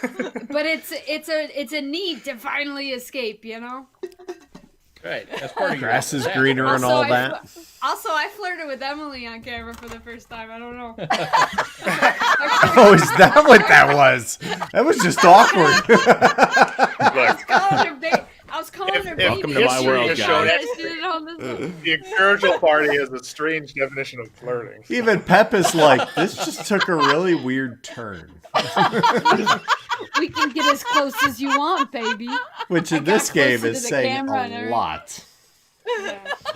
[SPEAKER 5] But it's a need to finally escape,
[SPEAKER 8] Right. That's part of your
[SPEAKER 2] Grass is greener and all that.
[SPEAKER 5] Also, I flirted with Emily on camera for the first time. I don't know.
[SPEAKER 2] Oh, is that what that was? That was just awkward.
[SPEAKER 5] I was calling her baby.
[SPEAKER 6] Welcome to my world, guys.
[SPEAKER 4] The Incorrigible party has a strange definition of flirting.
[SPEAKER 2] Even Pep is like, this just took a really weird turn.
[SPEAKER 5] We can get as close as you want, baby.
[SPEAKER 2] Which in this game is
[SPEAKER 5] to the
[SPEAKER 2] saying
[SPEAKER 5] camera and
[SPEAKER 2] a
[SPEAKER 5] everything.
[SPEAKER 2] lot.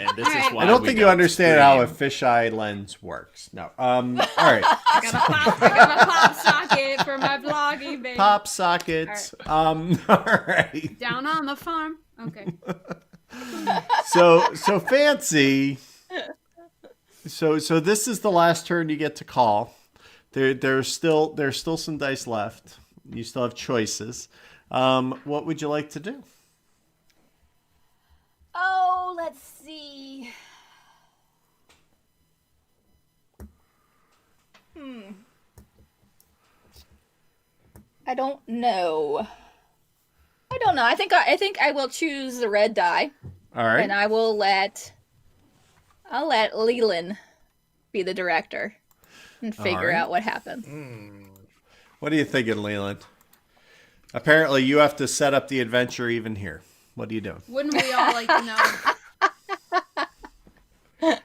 [SPEAKER 6] And this is why
[SPEAKER 2] I don't
[SPEAKER 6] we
[SPEAKER 2] think you understand how a
[SPEAKER 6] scream.
[SPEAKER 2] fisheye lens works. No. All right.
[SPEAKER 5] I got a pop socket for my vlogging, baby.
[SPEAKER 2] Pop sockets. All right.
[SPEAKER 5] Down on the farm. Okay.
[SPEAKER 2] So Fancy. So this is the last turn you get to call. There's still some dice left. You still have choices. What would you like to do?
[SPEAKER 3] Oh, let's see. I don't know. I think I will choose the red die,
[SPEAKER 2] All right.
[SPEAKER 3] and I'll let Leland be the director. and figure
[SPEAKER 2] right.
[SPEAKER 3] out what happened.
[SPEAKER 2] What are you thinking, Leland? Apparently, you have to set up the adventure even here. What are you doing?
[SPEAKER 5] Wouldn't we all like to know?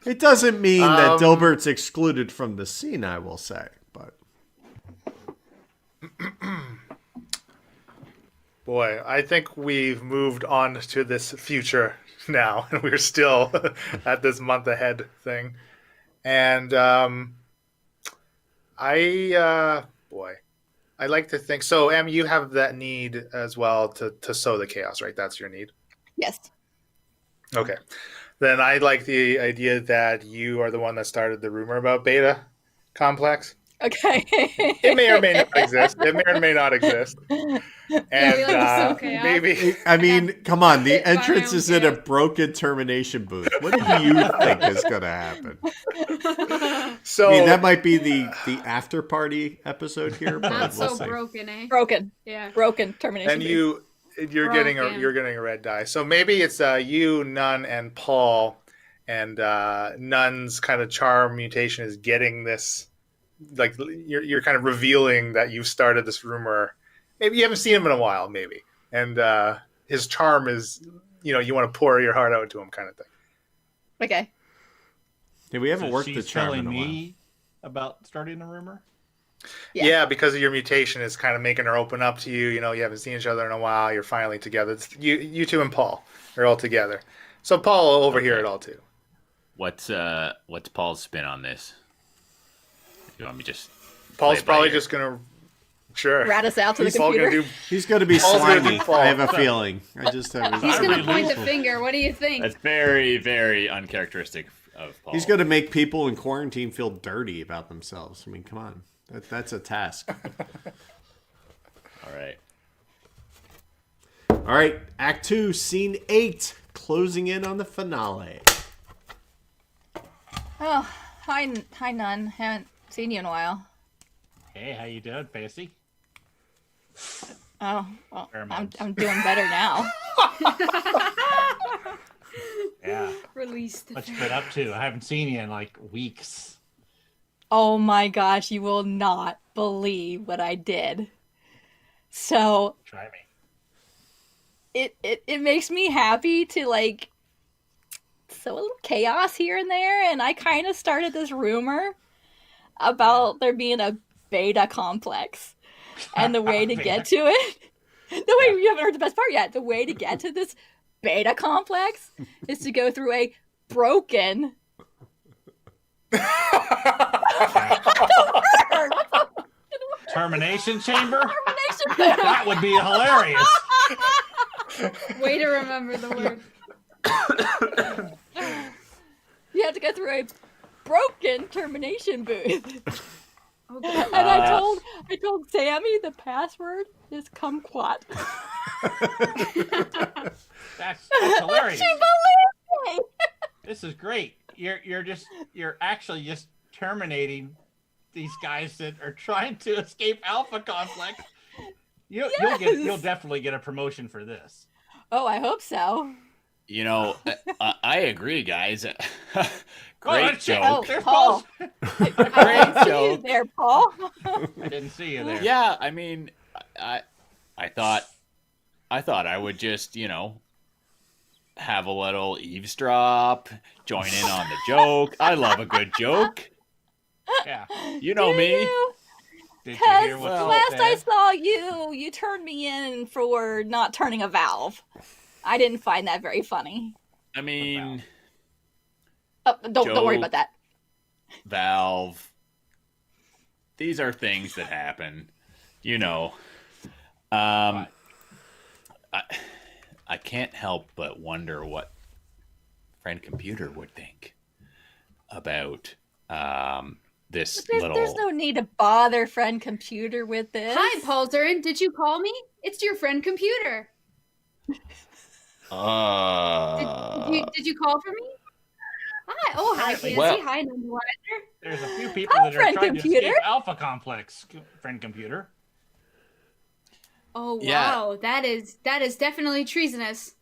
[SPEAKER 2] It doesn't mean that Dilbert's excluded from the scene, I will say, but
[SPEAKER 4] Boy, I think we've moved on to this future now, and we're still at this month ahead thing. And I like to think so. Em, you have that need as well to sow the chaos, right? That's your need.
[SPEAKER 3] Yes.
[SPEAKER 4] Okay. Then I like the idea that you are the one that started the rumor about Beta Complex.
[SPEAKER 3] Okay.
[SPEAKER 4] It may or may not exist. It may or may not exist. And
[SPEAKER 5] we like to sow chaos.
[SPEAKER 4] maybe
[SPEAKER 2] I mean, come on. The
[SPEAKER 5] By my
[SPEAKER 2] entrance
[SPEAKER 5] own
[SPEAKER 2] is in a
[SPEAKER 5] chaos.
[SPEAKER 2] broken termination booth. What do you think is going to happen?
[SPEAKER 4] so.
[SPEAKER 2] I mean, that might be the after party episode here, but
[SPEAKER 5] Not
[SPEAKER 2] we'll
[SPEAKER 5] so
[SPEAKER 2] see.
[SPEAKER 5] broken, eh?
[SPEAKER 3] Broken.
[SPEAKER 5] Yeah.
[SPEAKER 3] Broken termination.
[SPEAKER 4] And you're getting a red die. So maybe it's you, Nun, and Paul, and Nun's kind of charm mutation is getting this. Like you're kind of revealing that you've started this rumor. Maybe you haven't seen him in a while, maybe, and his charm is, you want to pour your heart out to him, kind of thing.
[SPEAKER 3] Okay.
[SPEAKER 2] Yeah, we haven't
[SPEAKER 8] So
[SPEAKER 2] worked the
[SPEAKER 8] she's
[SPEAKER 2] charm
[SPEAKER 8] telling
[SPEAKER 2] in a while.
[SPEAKER 8] me about starting the rumor.
[SPEAKER 3] Yeah.
[SPEAKER 4] Yeah, because of your mutation is kind of making her open up to you. You haven't seen each other in a while. You're finally together. It's you two and Paul are all together. So Paul will overhear it all too.
[SPEAKER 6] What's Paul's spin on this? You want me to just?
[SPEAKER 4] Paul's
[SPEAKER 6] play it by
[SPEAKER 4] probably
[SPEAKER 6] ear?
[SPEAKER 4] just gonna
[SPEAKER 3] Rat us out to the
[SPEAKER 4] He's all
[SPEAKER 3] computer.
[SPEAKER 4] gonna do.
[SPEAKER 2] He's going to be
[SPEAKER 4] Paul's gonna
[SPEAKER 2] slimy.
[SPEAKER 4] do Paul.
[SPEAKER 2] I have a feeling. I just have.
[SPEAKER 5] He's
[SPEAKER 8] I
[SPEAKER 5] gonna
[SPEAKER 8] really
[SPEAKER 5] point the
[SPEAKER 8] lose.
[SPEAKER 5] finger. What do you think?
[SPEAKER 6] That's very, very uncharacteristic of Paul.
[SPEAKER 2] He's going to make people in quarantine feel dirty about themselves. I mean, come on. That's a task.
[SPEAKER 6] All right.
[SPEAKER 2] All right, Act 2, Scene 8, closing in on the finale.
[SPEAKER 3] Oh, hi, Nun. Haven't seen you in a while.
[SPEAKER 8] Hey, how you doing, Fancy?
[SPEAKER 3] Oh, well,
[SPEAKER 8] Pheromones.
[SPEAKER 3] I'm doing better now.
[SPEAKER 8] Yeah.
[SPEAKER 5] Release the
[SPEAKER 8] What you been up to? I haven't seen you in like weeks.
[SPEAKER 3] Oh my gosh, you will not believe what I did. So
[SPEAKER 8] Try me.
[SPEAKER 3] it makes me happy to like sow a little chaos here and there, and I kind of started this rumor about there being a beta complex, and the way to get to it. You haven't heard the best part yet. The way to get to this beta complex is to go through a broken.
[SPEAKER 8] Termination chamber?
[SPEAKER 3] Termination
[SPEAKER 8] That would be hilarious.
[SPEAKER 5] Way to remember the word.
[SPEAKER 3] You have to go through a broken termination booth.
[SPEAKER 5] Oh, God.
[SPEAKER 3] And I told Sammy the password is kumquat.
[SPEAKER 8] That's hilarious.
[SPEAKER 3] She believed me.
[SPEAKER 8] This is great. You're actually just terminating these guys that are trying to escape Alpha Complex. You'll definitely get a promotion for this.
[SPEAKER 3] Oh, I hope so.
[SPEAKER 6] I agree, guys.
[SPEAKER 8] Oh,
[SPEAKER 6] Great joke.
[SPEAKER 3] Oh,
[SPEAKER 8] There's
[SPEAKER 3] Paul.
[SPEAKER 8] Paul.
[SPEAKER 3] I didn't see you
[SPEAKER 6] joke.
[SPEAKER 3] there, Paul.
[SPEAKER 8] I didn't see you there.
[SPEAKER 6] Yeah, I mean, I thought I would just, have a little eavesdrop, join in on the joke. I love a good joke.
[SPEAKER 8] Yeah.
[SPEAKER 6] You know me.
[SPEAKER 8] Did you
[SPEAKER 3] Because
[SPEAKER 8] hear what
[SPEAKER 3] last
[SPEAKER 8] they
[SPEAKER 3] I
[SPEAKER 8] said?
[SPEAKER 3] saw you turned me in for not turning a valve. I didn't find that very funny.
[SPEAKER 6] I mean,
[SPEAKER 3] Oh, don't worry
[SPEAKER 6] Joke.
[SPEAKER 3] about that.
[SPEAKER 6] Valve. These are things that happen. I can't help but wonder what friend computer would think about this little.
[SPEAKER 3] There's no need to bother friend computer with this.
[SPEAKER 5] Hi, Paul Durin. Did you call me? It's your friend computer. Did you call for me? Hi. Oh, hi, Fancy.
[SPEAKER 6] Well-
[SPEAKER 5] Hi, Number One.
[SPEAKER 8] There's a few people
[SPEAKER 3] Hi,
[SPEAKER 8] that are
[SPEAKER 3] friend
[SPEAKER 8] trying
[SPEAKER 3] computer.
[SPEAKER 8] to escape Alpha Complex, friend computer.
[SPEAKER 5] Oh,
[SPEAKER 6] Yeah.
[SPEAKER 5] wow. That is definitely treasonous.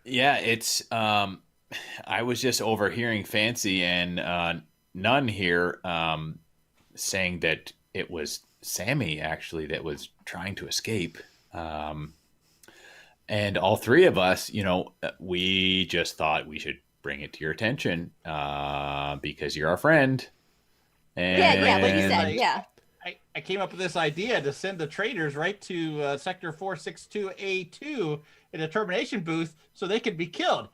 [SPEAKER 6] Yeah, it's I was just overhearing Fancy and Nun here saying that it was Sammy actually that was trying to escape. And all three of us, we just thought we should bring it to your attention because you're our friend. And
[SPEAKER 3] Yeah, what you said, yeah.
[SPEAKER 8] I came up with this idea to send the traders right to Sector 462A2 in a termination booth so they could be killed.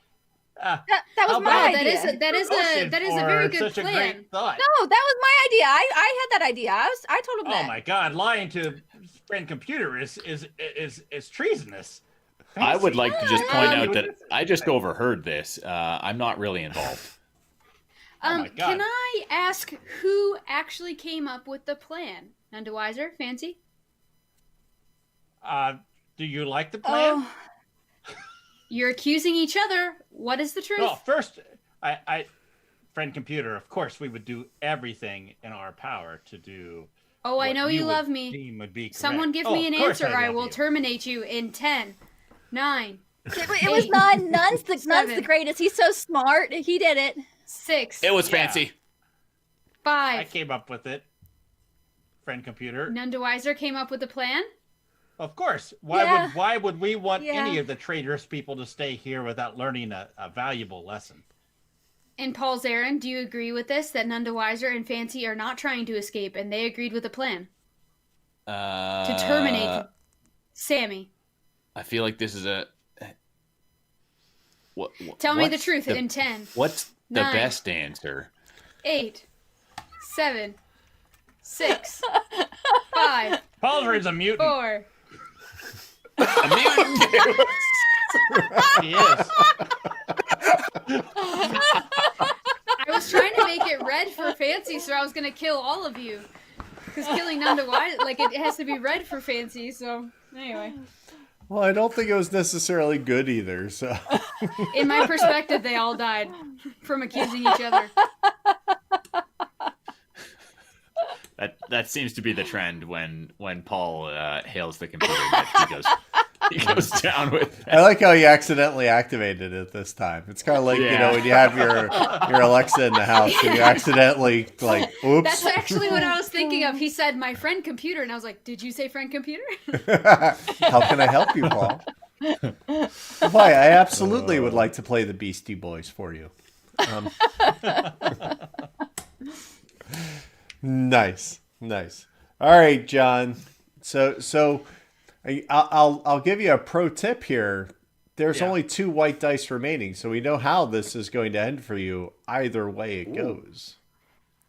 [SPEAKER 3] That was my idea.
[SPEAKER 5] That is a very good
[SPEAKER 8] such
[SPEAKER 5] plan.
[SPEAKER 8] a great thought.
[SPEAKER 3] No, that was my idea. I had that idea. I told him that.
[SPEAKER 8] Oh my God, lying to friend computer is treasonous.
[SPEAKER 6] I would like to just point out that I just overheard this. I'm not really involved.
[SPEAKER 8] Oh my God.
[SPEAKER 5] Can I ask who actually came up with the plan? Nundawiser, Fancy?
[SPEAKER 8] Do you like the plan?
[SPEAKER 5] You're accusing each other. What is the truth?
[SPEAKER 8] Well, first, I friend computer, of course, we would do everything in our power to do.
[SPEAKER 5] Oh, I know you love me.
[SPEAKER 8] Would be
[SPEAKER 5] Someone give me an answer, or I will terminate you in 10, 9.
[SPEAKER 3] It was not. Nun's the greatest. He's so smart. He did it.
[SPEAKER 5] 6.
[SPEAKER 6] It was Fancy.
[SPEAKER 5] 5.
[SPEAKER 8] I came up with it. Friend computer.
[SPEAKER 5] Nundawiser came up with the plan?
[SPEAKER 8] Of course. Why would we want any of the traders people to stay here without learning a valuable lesson?
[SPEAKER 5] And Paul Zarin, do you agree with this, that Nundawiser and Fancy are not trying to escape, and they agreed with the plan? To terminate Sammy.
[SPEAKER 6] I feel like this is a...
[SPEAKER 5] Tell me the truth in 10.
[SPEAKER 6] What's the
[SPEAKER 5] 9,
[SPEAKER 6] best answer?
[SPEAKER 5] 8, 7, 6, 5,
[SPEAKER 8] Paul Zarin's a mutant.
[SPEAKER 5] 4.
[SPEAKER 6] A mutant?
[SPEAKER 8] He is.
[SPEAKER 5] I was trying to make it red for Fancy, so I was going to kill all of you. Because killing Nundawiser, it has to be red for Fancy, so anyway.
[SPEAKER 2] Well, I don't think it was necessarily good either, so.
[SPEAKER 5] In my perspective, they all died from accusing each other.
[SPEAKER 6] That seems to be the trend when Paul hails the computer that he goes down with that.
[SPEAKER 2] I like how you accidentally activated it this time. It's kind of like, when you have your Alexa in the house and you accidentally, oops.
[SPEAKER 5] That's actually what I was thinking of. He said, my friend computer, and I was like, did you say friend computer?
[SPEAKER 2] How can I help you, Paul? Why, I absolutely would like to play the Beastie Boys for you. Nice. All right, John. So I'll give you a pro tip here. There's only 2 white dice remaining, so we know how this is going to end for you. Either way it goes.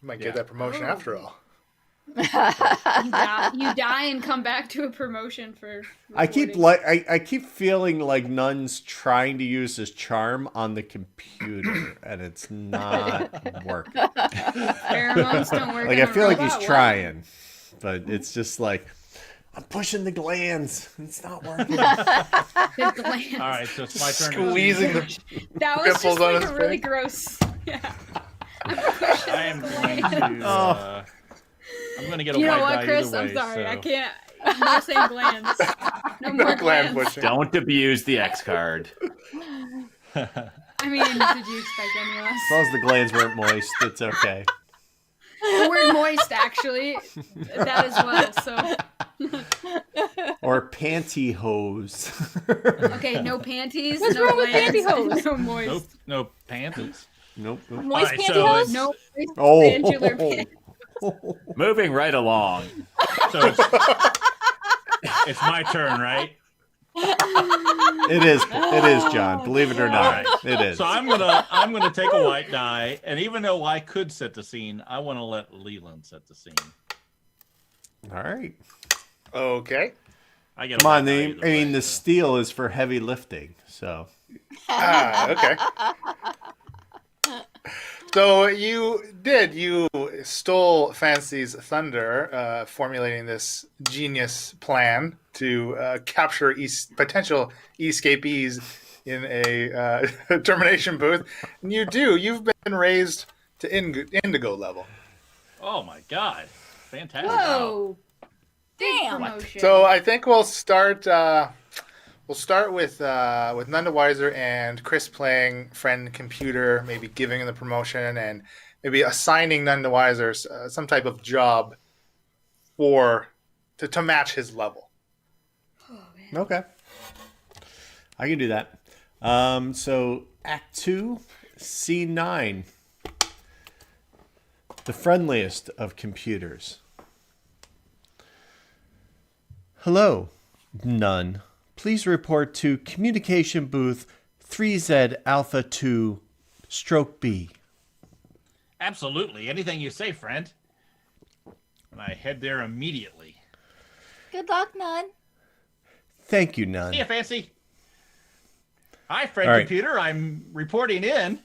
[SPEAKER 4] You might get that promotion after all.
[SPEAKER 5] You die and come back to a promotion for.
[SPEAKER 2] I keep feeling like Nun's trying to use his charm on the computer, and it's not working.
[SPEAKER 5] Pheromones don't work.
[SPEAKER 2] I feel like he's trying, but it's just like, I'm pushing the glands. It's not working.
[SPEAKER 5] The glands.
[SPEAKER 8] All right, so it's my turn.
[SPEAKER 4] Squeezing the
[SPEAKER 5] That was just
[SPEAKER 4] pimples on
[SPEAKER 5] like
[SPEAKER 4] his
[SPEAKER 5] a really
[SPEAKER 4] face.
[SPEAKER 5] gross. Yeah.
[SPEAKER 8] I am going to. I'm going to get a
[SPEAKER 5] You know
[SPEAKER 8] white
[SPEAKER 5] what,
[SPEAKER 8] die
[SPEAKER 5] Chris?
[SPEAKER 8] either way,
[SPEAKER 5] I'm sorry.
[SPEAKER 8] so-
[SPEAKER 5] I can't. I'm not saying glands. No more
[SPEAKER 4] gland
[SPEAKER 5] glands.
[SPEAKER 4] pushing.
[SPEAKER 6] Don't abuse the X card.
[SPEAKER 5] I mean, did you expect any less?
[SPEAKER 2] As long as the glands weren't moist, it's okay.
[SPEAKER 5] The word moist, actually, that as well. So,
[SPEAKER 2] Or pantyhose.
[SPEAKER 5] okay, no panties,
[SPEAKER 3] What's
[SPEAKER 5] no
[SPEAKER 3] wrong with
[SPEAKER 5] glands,
[SPEAKER 3] pantyhose?
[SPEAKER 5] no moist,
[SPEAKER 8] No panties.
[SPEAKER 2] Nope.
[SPEAKER 3] Moist
[SPEAKER 8] Alright, so
[SPEAKER 3] pantyhose?
[SPEAKER 8] it's-
[SPEAKER 5] no moist
[SPEAKER 2] Oh.
[SPEAKER 5] glandular panties.
[SPEAKER 6] Moving right along.
[SPEAKER 8] So it's my turn, right?
[SPEAKER 2] It is, John. Believe it or not, it is.
[SPEAKER 8] So I'm gonna take a white die, and even though I could set the scene, I want to let Leland set the scene.
[SPEAKER 2] All right.
[SPEAKER 4] Okay.
[SPEAKER 8] I get.
[SPEAKER 2] Come on,
[SPEAKER 8] the
[SPEAKER 2] the steel is for heavy lifting, so.
[SPEAKER 4] Okay. So you stole Fancy's thunder, formulating this genius plan to capture potential escapees in a termination booth. And you've been raised to indigo level.
[SPEAKER 8] Oh my God! Fantastic!
[SPEAKER 5] Whoa!
[SPEAKER 3] Damn.
[SPEAKER 5] Promotion.
[SPEAKER 4] So I think we'll start. We'll start with Nundawiser and Chris playing friend computer, maybe giving him the promotion, and maybe assigning none the wiser some type of job to match his level.
[SPEAKER 2] Okay. I can do that. So Act 2, Scene 9. The friendliest of computers. Hello, none. Please report to communication booth 3Z Alpha 2 stroke B.
[SPEAKER 8] Absolutely. Anything you say, friend. And I head there immediately.
[SPEAKER 3] Good luck, Nun.
[SPEAKER 2] Thank you, none.
[SPEAKER 8] See ya, Fancy. Hi, friend
[SPEAKER 2] All right.
[SPEAKER 8] computer. I'm reporting in.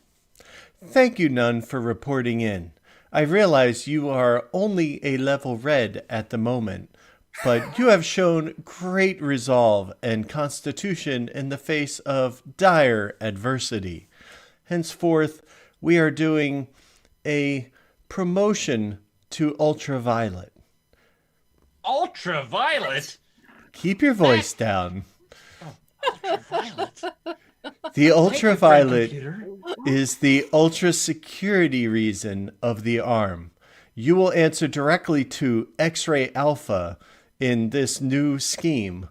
[SPEAKER 2] Thank you, none, for reporting in. I realize you are only a level red at the moment, but you have shown great resolve and constitution in the face of dire adversity. Henceforth, we are doing a promotion to ultraviolet.
[SPEAKER 8] Ultraviolet?
[SPEAKER 2] Keep your voice down.
[SPEAKER 8] Ultraviolet?
[SPEAKER 2] The ultraviolet
[SPEAKER 8] Computer.
[SPEAKER 2] is the ultra security reason of the arm. You will answer directly to X-ray Alpha in this new scheme,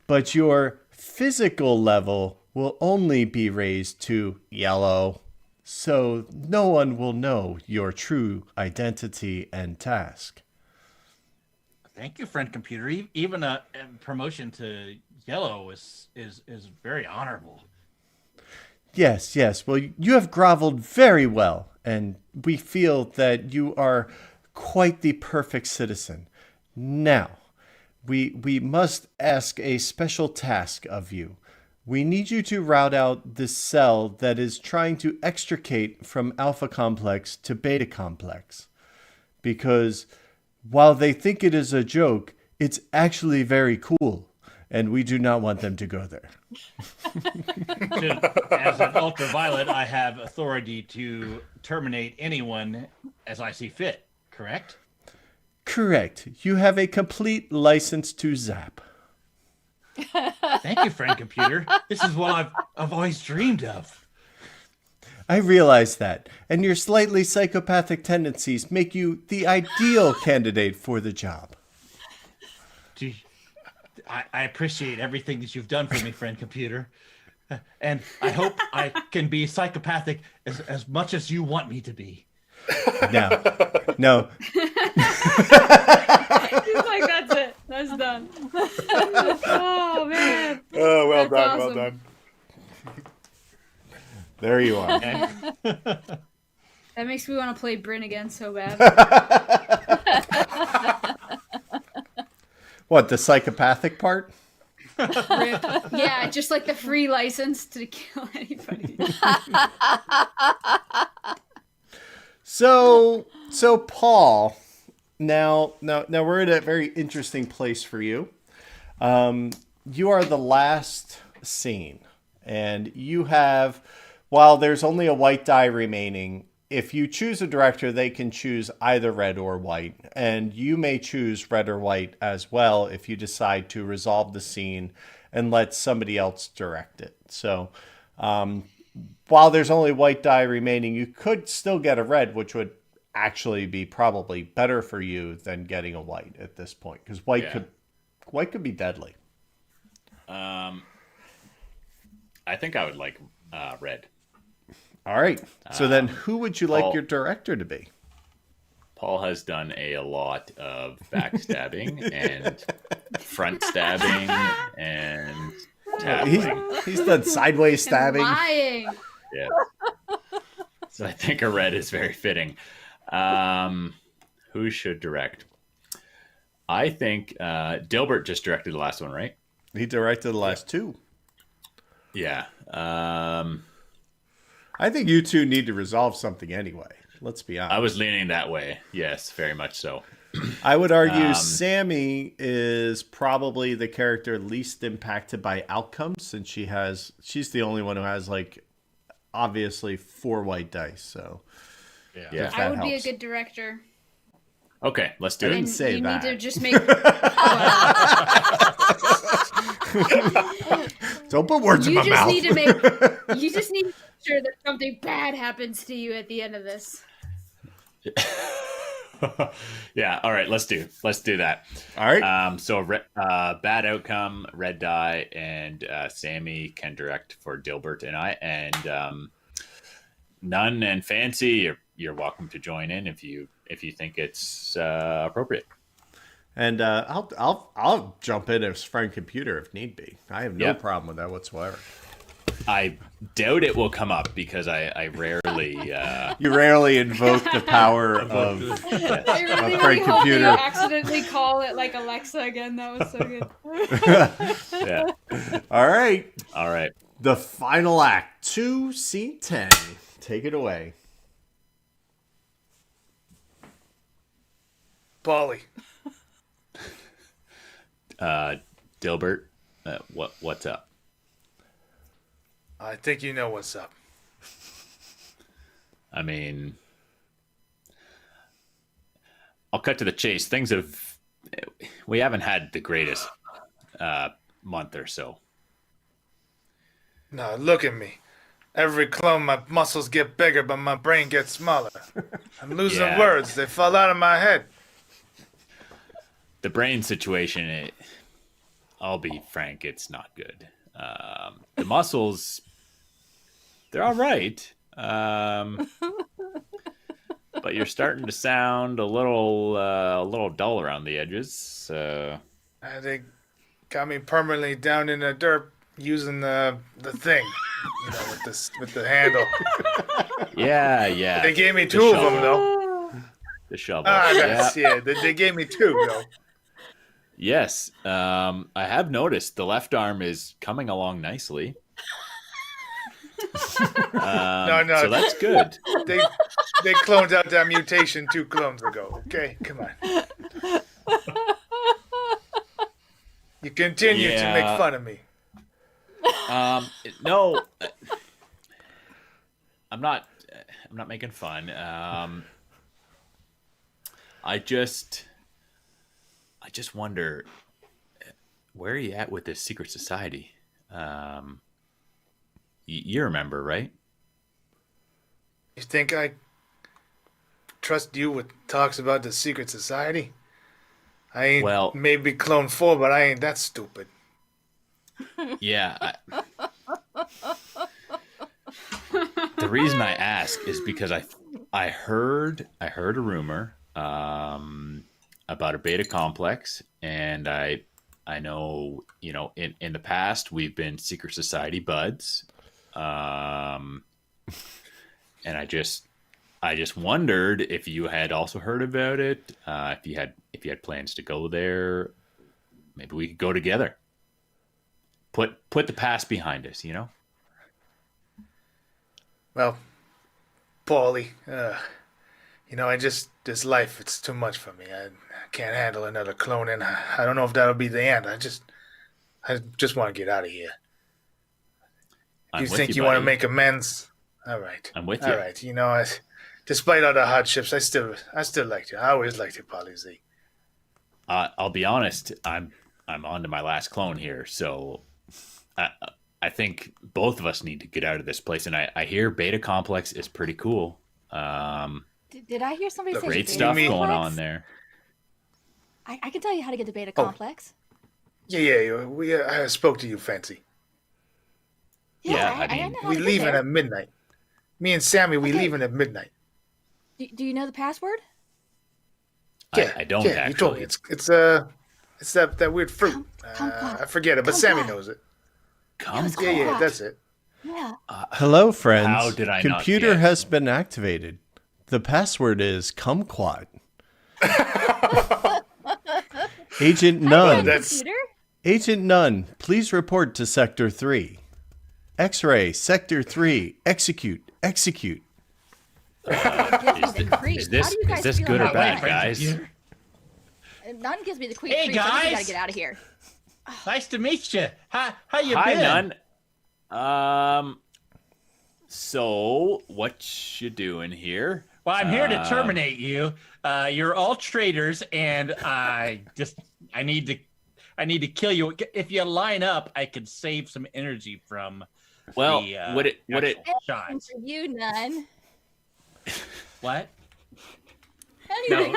[SPEAKER 2] but your physical level will only be raised to yellow, so no one will know your true identity and task.
[SPEAKER 8] Thank you, friend computer. Even a promotion to yellow is very honorable.
[SPEAKER 2] Yes, yes. Well, you have groveled very well, and we feel that you are quite the perfect citizen. Now, we must ask a special task of you. We need you to route out the cell that is trying to extricate from Alpha Complex to Beta Complex. Because while they think it is a joke, it's actually very cool, and we do not want them to go there.
[SPEAKER 8] As an ultraviolet, I have authority to terminate anyone as I see fit, correct?
[SPEAKER 2] Correct. You have a complete license to zap.
[SPEAKER 8] Thank you, friend computer. This is what I've always dreamed of.
[SPEAKER 2] I realize that, and your slightly psychopathic tendencies make you the ideal candidate for the job.
[SPEAKER 8] Gee, I appreciate everything that you've done for me, friend computer. And I hope I can be psychopathic as much as you want me to be.
[SPEAKER 2] No.
[SPEAKER 5] He's like, that's it. That's done. Oh, man.
[SPEAKER 4] Oh, well
[SPEAKER 5] That's
[SPEAKER 4] done,
[SPEAKER 5] awesome.
[SPEAKER 4] well done.
[SPEAKER 2] There you are.
[SPEAKER 8] Okay?
[SPEAKER 5] That makes me want to play Bryn again so bad.
[SPEAKER 2] What, the psychopathic part?
[SPEAKER 5] Rip. Yeah, just like the free license to kill anybody.
[SPEAKER 2] So Paul, now we're at a very interesting place for you. You are the last scene, and you have, while there's only a white die remaining, if you choose a director, they can choose either red or white, and you may choose red or white as well if you decide to resolve the scene and let somebody else direct it. So, while there's only white die remaining, you could still get a red, which would actually be probably better for you than getting a white at this point, because white could be deadly.
[SPEAKER 6] I think I would like red.
[SPEAKER 2] All right. So then who would you like your director to be?
[SPEAKER 6] Paul has done a lot of backstabbing and front stabbing and tackling.
[SPEAKER 2] He's done sideways stabbing.
[SPEAKER 5] Lying.
[SPEAKER 6] Yeah. So I think a red is very fitting. Who should direct? I think Dilbert just directed the last one, right?
[SPEAKER 2] He directed the last two.
[SPEAKER 6] Yeah.
[SPEAKER 2] I think you two need to resolve something anyway. Let's be honest.
[SPEAKER 6] I was leaning that way. Yes, very much so.
[SPEAKER 2] I would argue Sammy is probably the character least impacted by outcomes, since she's the only one who has, like, obviously 4 white dice. So
[SPEAKER 6] Yeah.
[SPEAKER 5] I would be a good director.
[SPEAKER 6] Okay, let's do
[SPEAKER 2] I
[SPEAKER 6] it.
[SPEAKER 2] didn't say
[SPEAKER 5] you
[SPEAKER 2] that.
[SPEAKER 5] need to just make.
[SPEAKER 2] Don't put words in
[SPEAKER 5] You
[SPEAKER 2] my
[SPEAKER 5] just
[SPEAKER 2] mouth.
[SPEAKER 5] need to make. You just need to make sure that something bad happens to you at the end of this.
[SPEAKER 6] Yeah. All right. Let's do that.
[SPEAKER 2] All right.
[SPEAKER 6] So bad outcome, red die, and Sammy can direct for Dilbert and I, and None and Fancy. You're welcome to join in if you think it's appropriate.
[SPEAKER 2] And I'll jump in as friend computer if need be. I have no problem with that whatsoever.
[SPEAKER 6] I doubt it will come up because I rarely.
[SPEAKER 2] You rarely invoke the power of
[SPEAKER 5] I really,
[SPEAKER 2] friend
[SPEAKER 5] hope
[SPEAKER 2] computer.
[SPEAKER 5] you accidentally call it like Alexa again. That was so good.
[SPEAKER 6] Yeah.
[SPEAKER 2] All right.
[SPEAKER 6] All right.
[SPEAKER 2] The final act, 2 Scene 10. Take it away.
[SPEAKER 4] Polly.
[SPEAKER 6] Dilbert, what's up?
[SPEAKER 4] I think you know what's up.
[SPEAKER 6] I mean, I'll cut to the chase. We haven't had the greatest month or so.
[SPEAKER 4] Now look at me. Every clone, my muscles get bigger, but my brain gets smaller. I'm losing
[SPEAKER 6] Yeah.
[SPEAKER 4] words. They fall out of my head.
[SPEAKER 6] The brain situation, I'll be frank, it's not good. The muscles, they're all right. But you're starting to sound a little dull around the edges.
[SPEAKER 4] They got me permanently down in the dirt using the thing, with the handle.
[SPEAKER 6] Yeah.
[SPEAKER 4] They gave me
[SPEAKER 6] The
[SPEAKER 4] two of
[SPEAKER 6] shovel.
[SPEAKER 4] them though.
[SPEAKER 6] The shovel.
[SPEAKER 4] Yeah. They gave me two though.
[SPEAKER 6] Yes. I have noticed the left arm is coming along nicely.
[SPEAKER 4] No.
[SPEAKER 6] So that's good.
[SPEAKER 4] They cloned out that mutation 2 clones ago. Okay, come on. You continue to make fun of me.
[SPEAKER 6] No, I'm not making fun. I just wonder, where are you at with this secret society? You remember, right?
[SPEAKER 4] You think I trust you with talks about the secret society? I ain't maybe clone 4, but I ain't that stupid.
[SPEAKER 6] Yeah. The reason I ask is because I heard a rumor about a beta complex, and I know, in the past we've been secret society buds, and I just wondered if you had also heard about it, if you had plans to go there. Maybe we could go together. Put the past behind us,
[SPEAKER 4] Well, Paulie, this life, it's too much for me. I can't handle another clone, and I don't know if that'll be the end. I just want to get out of here. You think you want to make amends? All right.
[SPEAKER 6] I'm with you.
[SPEAKER 4] All right. Despite all the hardships, I still liked you. I always liked you, Paulie Z.
[SPEAKER 6] I'll be honest. I'm on to my last clone here, so I think both of us need to get out of this place. And I hear Beta Complex is pretty cool.
[SPEAKER 3] Did I hear somebody say
[SPEAKER 6] Great
[SPEAKER 3] Beta
[SPEAKER 6] stuff
[SPEAKER 3] Complex?
[SPEAKER 6] going on there.
[SPEAKER 3] I can tell you how to get to Beta Complex.
[SPEAKER 4] Yeah. I spoke to you, Fancy.
[SPEAKER 6] Yeah,
[SPEAKER 3] I know how
[SPEAKER 4] We
[SPEAKER 3] to get
[SPEAKER 4] leaving
[SPEAKER 3] there.
[SPEAKER 4] at midnight. Me and Sammy, we
[SPEAKER 3] Okay.
[SPEAKER 4] leaving at midnight.
[SPEAKER 3] Do you know the password?
[SPEAKER 4] Yeah,
[SPEAKER 6] I don't
[SPEAKER 4] yeah,
[SPEAKER 6] actually.
[SPEAKER 4] You told me it's that weird fruit.
[SPEAKER 3] Kumquat.
[SPEAKER 4] I forget it, but Sammy
[SPEAKER 3] Kumquat.
[SPEAKER 4] knows it.
[SPEAKER 6] Kumquat.
[SPEAKER 4] Yeah, that's it.
[SPEAKER 3] Yeah.
[SPEAKER 2] Hello, friends.
[SPEAKER 6] How did I not
[SPEAKER 2] Computer
[SPEAKER 6] get-
[SPEAKER 2] has been activated. The password is kumquat. Agent Nunn.
[SPEAKER 4] That's-
[SPEAKER 3] Computer?
[SPEAKER 2] Agent Nunn, please report to Sector 3. X-ray, Sector 3. Execute.
[SPEAKER 6] Is this good or bad, guys?
[SPEAKER 3] None gives me the quick
[SPEAKER 8] Hey,
[SPEAKER 3] creeps. I think we
[SPEAKER 8] guys.
[SPEAKER 3] gotta get out of here.
[SPEAKER 8] Nice to meet you. How you
[SPEAKER 6] Hi,
[SPEAKER 8] been?
[SPEAKER 6] None. So what you doing here?
[SPEAKER 8] Well, I'm here to terminate you. You're all traitors, and I need to kill you. If you line up, I could save some energy from.
[SPEAKER 6] Well,
[SPEAKER 8] the,
[SPEAKER 6] would it
[SPEAKER 8] actual
[SPEAKER 3] And
[SPEAKER 8] shots?
[SPEAKER 3] for you, None.
[SPEAKER 8] What?
[SPEAKER 3] Anyway,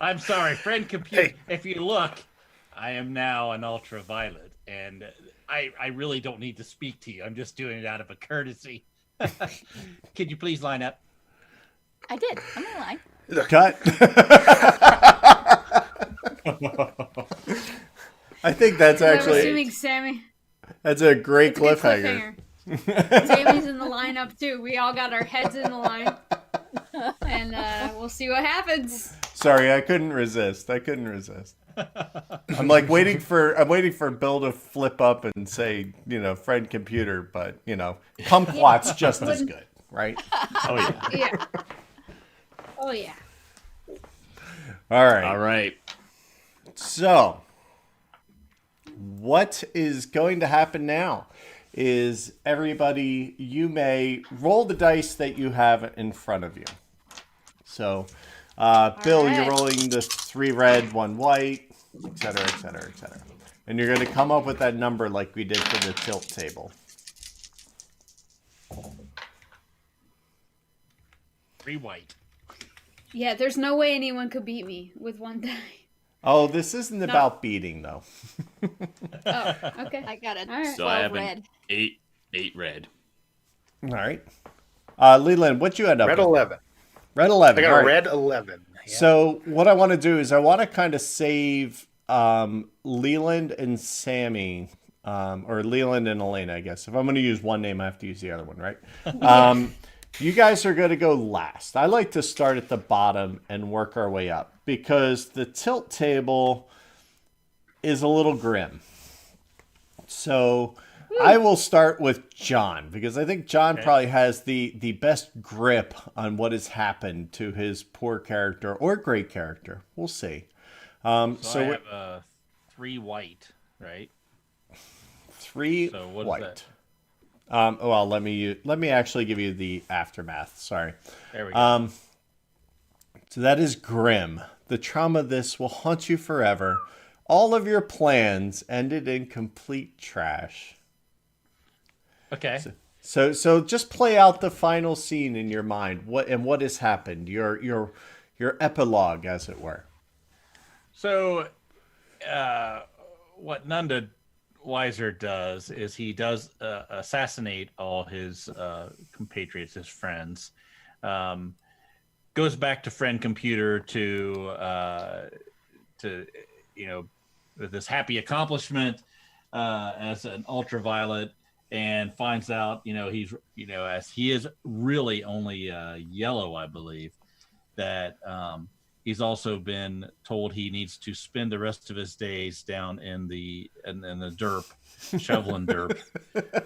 [SPEAKER 8] I'm sorry, friend computer.
[SPEAKER 4] Hey.
[SPEAKER 8] If you look, I am now an ultraviolet, and I really don't need to speak to you. I'm just doing it out of a courtesy. Could you please line up?
[SPEAKER 3] I did. I'm in line.
[SPEAKER 2] Cut. I think that's
[SPEAKER 5] I'm
[SPEAKER 2] actually
[SPEAKER 5] assuming Sammy.
[SPEAKER 2] that's a great
[SPEAKER 5] It's a good
[SPEAKER 2] cliffhanger.
[SPEAKER 5] Sammy's in the lineup too. We all got our heads in the line, and we'll see what happens.
[SPEAKER 2] Sorry, I couldn't resist. I'm like waiting for Bill to flip up and say, friend computer, but kumquat's just as good, right?
[SPEAKER 6] Oh yeah.
[SPEAKER 5] Yeah. Oh yeah.
[SPEAKER 2] All right.
[SPEAKER 6] All right.
[SPEAKER 2] So, what is going to happen now is everybody, you may roll the dice that you have in front of you. So, Bill,
[SPEAKER 5] right.
[SPEAKER 2] you're rolling the 3 red, 1 white, et cetera, et cetera, et cetera. And you're going to come up with that number like we did for the tilt table.
[SPEAKER 8] 3 white.
[SPEAKER 5] Yeah. There's no way anyone could beat me with 1 die.
[SPEAKER 2] Oh, this isn't about beating, though.
[SPEAKER 5] Oh. Okay.
[SPEAKER 3] I got a
[SPEAKER 5] All right.
[SPEAKER 6] So I
[SPEAKER 3] 12
[SPEAKER 6] have
[SPEAKER 3] red.
[SPEAKER 6] an 8 red.
[SPEAKER 2] All right. Leland, what'd you end up
[SPEAKER 4] Red
[SPEAKER 2] with?
[SPEAKER 4] 11.
[SPEAKER 2] Red 11.
[SPEAKER 4] I got
[SPEAKER 2] all
[SPEAKER 4] a
[SPEAKER 2] right.
[SPEAKER 4] red 11. Yeah.
[SPEAKER 2] So what I want to do is I want to kind of save Leland and Sammy, or Leland and Elena, I guess. If I'm going to use one name, I have to use the other one, right? You guys are going to go last. I like to start at the bottom and work our way up because the tilt table is a little grim. So I will start with John because I think John probably has the best grip on what has happened to his poor character or great character. We'll see.
[SPEAKER 8] So I have 3 white, right?
[SPEAKER 2] 3
[SPEAKER 8] So what is
[SPEAKER 2] white.
[SPEAKER 8] that?
[SPEAKER 2] Well, let me actually give you the aftermath. Sorry.
[SPEAKER 8] There we go.
[SPEAKER 2] So that is grim. The trauma of this will haunt you forever. All of your plans ended in complete trash.
[SPEAKER 8] Okay.
[SPEAKER 2] So just play out the final scene in your mind. What has happened? Your epilogue, as it were.
[SPEAKER 8] So, what Nunda Weiser does is he does assassinate all his compatriots, his friends. Goes back to friend computer to with this happy accomplishment as an ultraviolet, and finds out he's as he is really only yellow, I believe, that he's also been told he needs to spend the rest of his days down in the derp, shoveling derp,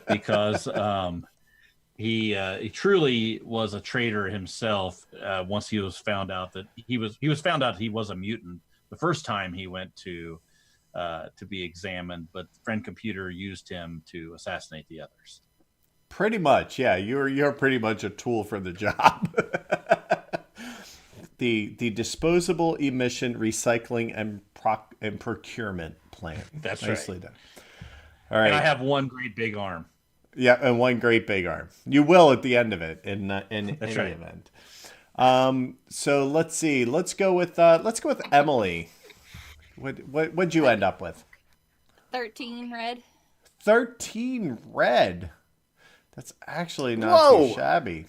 [SPEAKER 8] because he truly was a traitor himself. Once he was found out that he was found out he was a mutant the first time he went to be examined, but friend computer used him to assassinate the others.
[SPEAKER 2] Pretty much, yeah. You're pretty much a tool for the job. The disposable emission recycling and procurement plan.
[SPEAKER 8] That's
[SPEAKER 2] nicely
[SPEAKER 8] right.
[SPEAKER 2] done. All right.
[SPEAKER 8] And I have one great big arm.
[SPEAKER 2] Yeah, and one great big arm. You will at the end of it in any
[SPEAKER 8] right.
[SPEAKER 2] event. So let's see. Let's go with Emily. What'd you end up with?
[SPEAKER 3] 13 red.
[SPEAKER 2] 13 red. That's actually not
[SPEAKER 4] Whoa.
[SPEAKER 2] too shabby.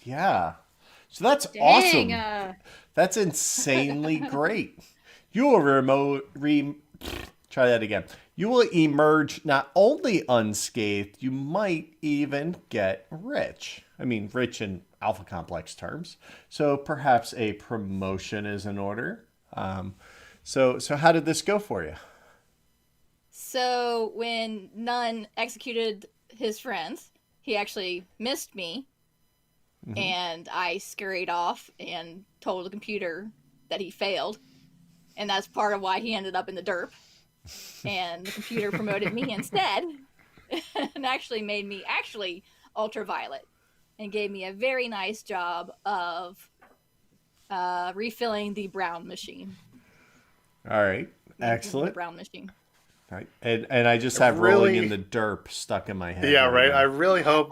[SPEAKER 2] Yeah. So that's
[SPEAKER 5] Dang,
[SPEAKER 2] awesome. That's insanely great. You will try that again. You will emerge not only unscathed, you might even get rich. I mean, rich in alpha complex terms. So perhaps a promotion is in order. So how did this go for you?
[SPEAKER 3] So when Nun executed his friends, he actually missed me. Mm-hmm. And I scurried off and told the computer that he failed. And that's part of why he ended up in the derp. And the computer promoted me instead. And actually made me ultraviolet. And gave me a very nice job of refilling the brown machine.
[SPEAKER 2] All right. Excellent.
[SPEAKER 3] The brown machine.
[SPEAKER 2] Right. And I just have rolling in the derp stuck in my head.
[SPEAKER 4] Yeah, right. I really hope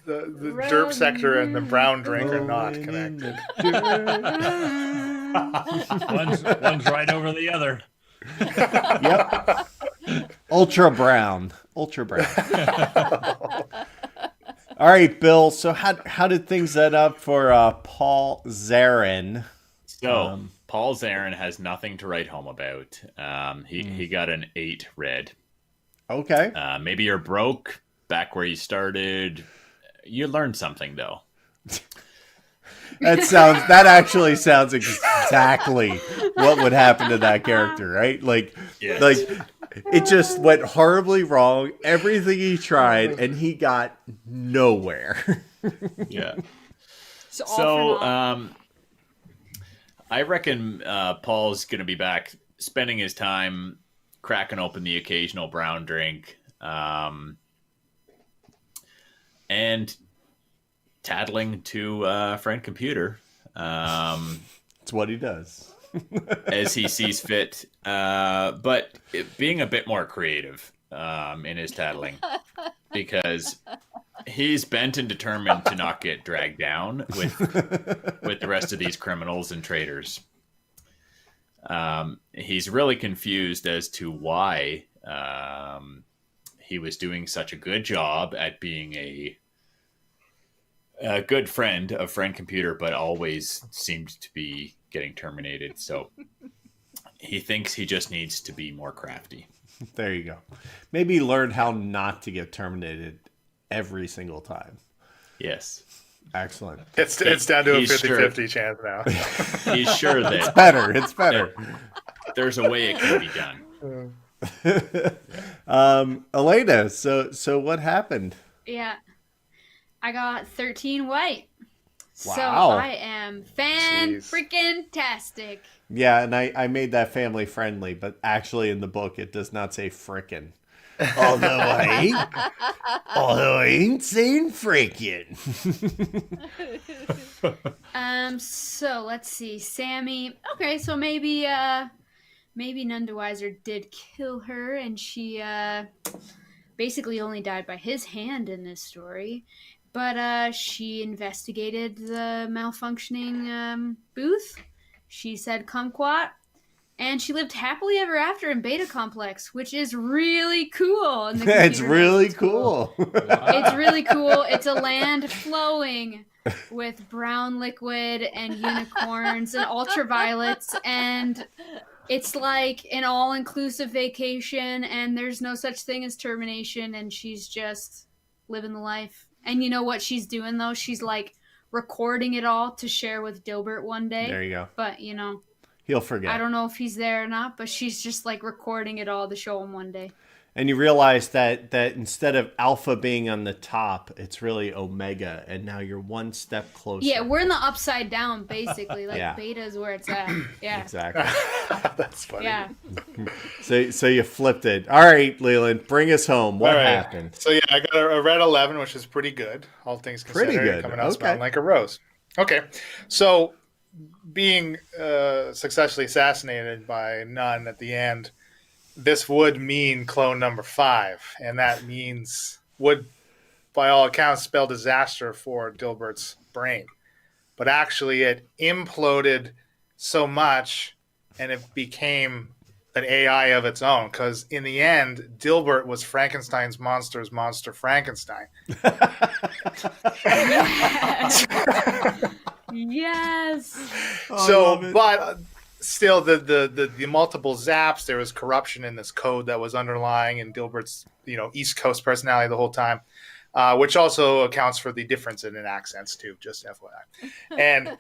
[SPEAKER 4] the derp sector and the brown drink are not connected.
[SPEAKER 8] One's right over the other.
[SPEAKER 2] Yep. Ultra brown. All right, Bill. So how did things end up for Paul Zarin?
[SPEAKER 6] So Paul Zarin has nothing to write home about. He got an 8 red.
[SPEAKER 2] Okay.
[SPEAKER 6] Maybe you're broke back where you started. You learned something though.
[SPEAKER 2] That actually sounds exactly what would happen to that character, right? Like it just went horribly wrong. Everything he tried, and he got nowhere.
[SPEAKER 6] Yeah.
[SPEAKER 5] So
[SPEAKER 6] I reckon Paul's going to be back spending his time cracking open the occasional brown drink and tattling to friend computer.
[SPEAKER 2] It's what he does.
[SPEAKER 6] As he sees fit, but being a bit more creative in his tattling, because he's bent and determined to not get dragged down with the rest of these criminals and traitors. He's really confused as to why he was doing such a good job at being a good friend of friend computer, but always seemed to be getting terminated. So he thinks he just needs to be more crafty.
[SPEAKER 2] There you go. Maybe learn how not to get terminated every single time.
[SPEAKER 6] Yes.
[SPEAKER 2] Excellent.
[SPEAKER 4] It's down to a 50-50
[SPEAKER 6] sure.
[SPEAKER 4] chance now.
[SPEAKER 6] He's sure that
[SPEAKER 2] It's better.
[SPEAKER 6] There's a way it can be done.
[SPEAKER 2] Elena, so what happened?
[SPEAKER 5] Yeah. I got 13 white.
[SPEAKER 2] Wow.
[SPEAKER 5] So I am fan-freaking-tastic.
[SPEAKER 2] Yeah, and I made that family friendly, but actually in the book it does not say frickin'. Although I ain't saying frickin'.
[SPEAKER 5] So let's see. Sammy. Okay, so maybe Nundewiser did kill her, and she basically only died by his hand in this story. But she investigated the malfunctioning booth. She said kumquat, and she lived happily ever after in Beta Complex, which is really cool. And
[SPEAKER 2] it's really cool.
[SPEAKER 5] It's really cool. It's a land flowing with brown liquid and unicorns and ultraviolets, and it's like an all-inclusive vacation, and there's no such thing as termination, and she's just living the life. And you know what she's doing, though? She's, like, recording it all to share with Dilbert one day.
[SPEAKER 2] There you go.
[SPEAKER 5] But, you know.
[SPEAKER 2] He'll forget.
[SPEAKER 5] I don't know if he's there or not, but she's just, like, recording it all to show him one day.
[SPEAKER 2] And you realize that instead of Alpha being on the top, it's really Omega, and now you're one step closer.
[SPEAKER 5] Yeah, we're in the upside down, basically. Like,
[SPEAKER 2] Yeah.
[SPEAKER 5] Beta is where it's at. Yeah.
[SPEAKER 2] Exactly.
[SPEAKER 4] That's funny.
[SPEAKER 5] Yeah.
[SPEAKER 2] So you flipped it. All right, Leland, bring us home. What
[SPEAKER 4] All right.
[SPEAKER 2] happened?
[SPEAKER 4] So yeah, I got a red 11, which is pretty good, all things considered.
[SPEAKER 2] Pretty good.
[SPEAKER 4] Coming out
[SPEAKER 2] Okay.
[SPEAKER 4] smelling like a rose. Okay, so being successfully assassinated by Nun at the end, this would mean clone number 5, and that would, by all accounts, spell disaster for Dilbert's brain. But actually, it imploded so much, and it became an AI of its own. Because in the end, Dilbert was Frankenstein's monster's monster, Frankenstein.
[SPEAKER 5] Yes.
[SPEAKER 4] But still, the multiple zaps, there was corruption in this code that was underlying in Dilbert's East Coast personality the whole time, which also accounts for the difference in accents too, just FYI. And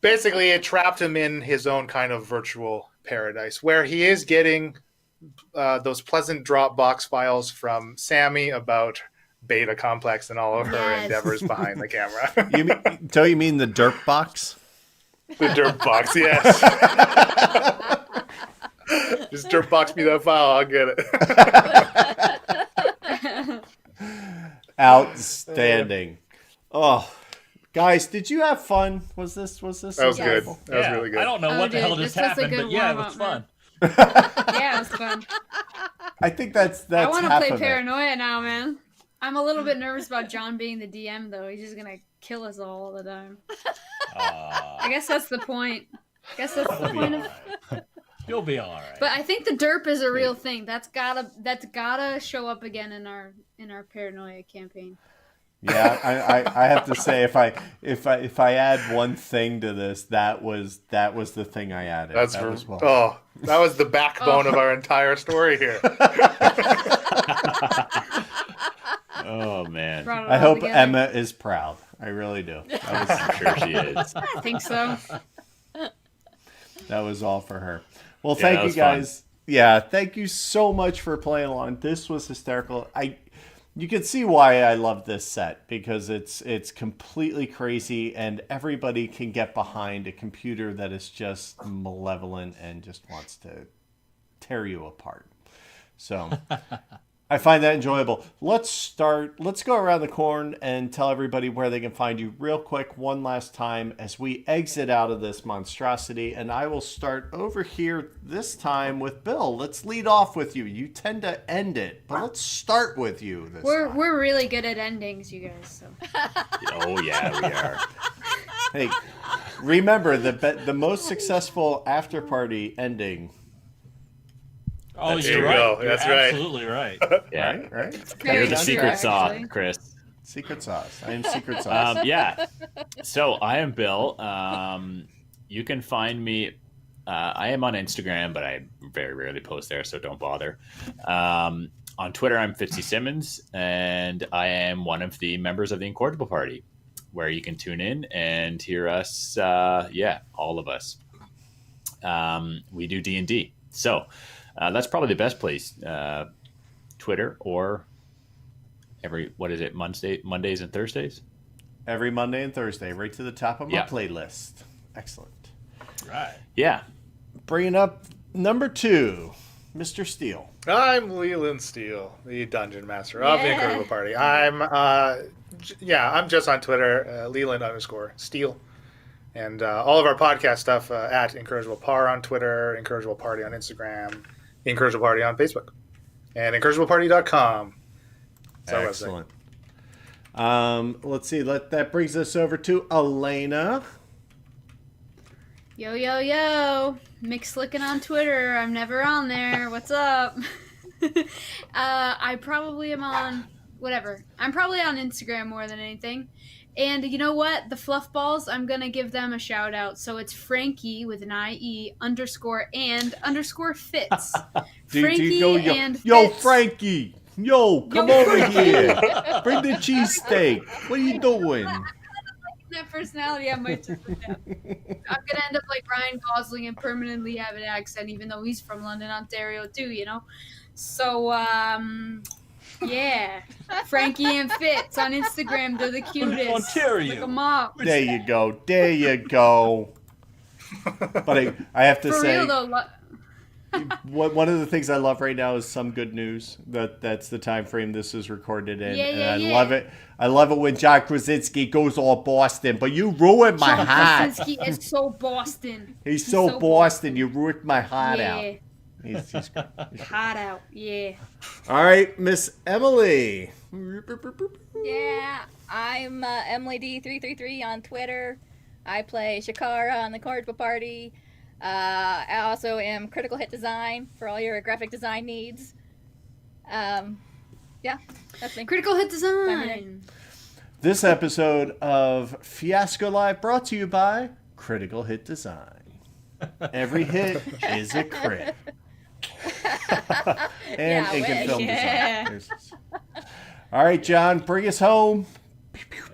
[SPEAKER 4] basically, it trapped him in his own kind of virtual paradise, where he is getting those pleasant Dropbox files from Sammy about Beta Complex and all of her endeavors behind the camera.
[SPEAKER 2] You mean the derp box?
[SPEAKER 4] The dirt box, yes. Just dirt box me that file, I'll get it.
[SPEAKER 2] Outstanding. Oh, guys, did you have fun? Was this?
[SPEAKER 4] That was good. That was really good.
[SPEAKER 8] I don't know what the hell
[SPEAKER 5] dude,
[SPEAKER 8] just
[SPEAKER 5] this was a
[SPEAKER 8] happened,
[SPEAKER 5] good
[SPEAKER 8] but yeah, it was
[SPEAKER 5] warm-up,
[SPEAKER 8] fun.
[SPEAKER 5] Yeah, it was fun.
[SPEAKER 2] I think that's
[SPEAKER 5] I want to
[SPEAKER 2] half
[SPEAKER 5] play
[SPEAKER 2] of it.
[SPEAKER 5] Paranoia now, man. I'm a little bit nervous about John being the DM, though. He's just gonna kill us all the time. I guess that's the point. I guess that's the point of.
[SPEAKER 8] You'll be all right.
[SPEAKER 5] But I think the derp is a real thing. That's gotta show up again in our Paranoia campaign.
[SPEAKER 2] Yeah, I have to say if I add one thing to this, that was the thing I added.
[SPEAKER 4] That was the backbone of our entire story here.
[SPEAKER 6] Oh man,
[SPEAKER 2] I hope Emma is proud. I really do.
[SPEAKER 6] I'm sure she is.
[SPEAKER 5] I think so.
[SPEAKER 2] That was all for her. Well, thank you guys. Fun. Yeah, thank you so much for playing along. This was hysterical. You can see why I love this set, because it's completely crazy and everybody can get behind a computer that is just malevolent and just wants to tear you apart. So I find that enjoyable. Let's go around the corn and tell everybody where they can find you real quick one last time as we exit out of this monstrosity. And I will start over here this time with Bill. Let's lead off with you. You tend to end it, but let's start with you this time.
[SPEAKER 5] We're really good at endings, you guys. So.
[SPEAKER 6] Oh yeah, we are.
[SPEAKER 2] Hey, remember the most successful after party ending.
[SPEAKER 8] Oh,
[SPEAKER 4] There
[SPEAKER 8] you're
[SPEAKER 4] you
[SPEAKER 8] right.
[SPEAKER 4] go.
[SPEAKER 8] You're
[SPEAKER 4] That's right.
[SPEAKER 8] absolutely right.
[SPEAKER 6] Yeah,
[SPEAKER 2] Right?
[SPEAKER 6] you're the secret
[SPEAKER 5] true,
[SPEAKER 6] sauce,
[SPEAKER 5] actually.
[SPEAKER 6] Chris.
[SPEAKER 2] Secret sauce. I am secret sauce.
[SPEAKER 6] Yeah. So I am Bill. You can find me. I am on Instagram, but I very rarely post there, so don't bother. On Twitter, I'm Fitzy Simmons, and I am one of the members of the Incorrigible Party, where you can tune in and hear us. All of us. We do D&D. So that's probably the best place. Twitter or Mondays and Thursdays?
[SPEAKER 2] Every Monday and Thursday, right to the top of my playlist. Excellent.
[SPEAKER 8] Right.
[SPEAKER 6] Yeah.
[SPEAKER 2] Bringing up number 2, Mr. Steel.
[SPEAKER 4] I'm Leland Steel, the Dungeon Master of the Incorrigible Party. I'm just on Twitter, Leland_Steel. And all of our podcast stuff at Incorrigible Par on Twitter, Incorrigible Party on Instagram, Incorrigible Party on Facebook, and IncorrigibleParty.com.
[SPEAKER 2] Excellent. Let's see. That brings us over to Elena.
[SPEAKER 5] Yo, yo, yo. Mick on Twitter. I'm never on there. What's up? I probably am on whatever. I'm probably on Instagram more than anything. And you know what? The fluff balls, I'm going to give them a shout out. So it's Frankie with an IE _and _fits. Frankie and Fitz.
[SPEAKER 2] Yo, Frankie. Yo, come over here. Bring the cheesesteak. What are you doing?
[SPEAKER 5] That personality I might just put down. I'm gonna end up like Ryan Gosling and permanently have an accent, even though he's from London, Ontario too, you know. So yeah, Frankie and Fitz on Instagram, they're the cutest.
[SPEAKER 8] Ontario.
[SPEAKER 5] Look 'em up.
[SPEAKER 2] There you go. But I have to
[SPEAKER 5] For
[SPEAKER 2] say,
[SPEAKER 5] real though.
[SPEAKER 2] one of the things I love right now is some good news. That's the time frame this is recorded in. I love it. I love it when John Krasinski goes all Boston, but you ruined my
[SPEAKER 5] John
[SPEAKER 2] heart.
[SPEAKER 5] Krasinski is so Boston.
[SPEAKER 2] He's so Boston. You ruined my heart out. He's great.
[SPEAKER 5] Hot out, yeah.
[SPEAKER 2] All right, Miss Emily.
[SPEAKER 3] Yeah, I'm Emily D333 on Twitter. I play Shakara on the Incorrigible Party. I also am Critical Hit Design for all your graphic design needs. Yeah, that's me.
[SPEAKER 5] Critical Hit Design.
[SPEAKER 2] This episode of Fiasco Live brought to you by Critical Hit Design. Every hit is a crit. And Incan Film Design. All right, John, bring us home.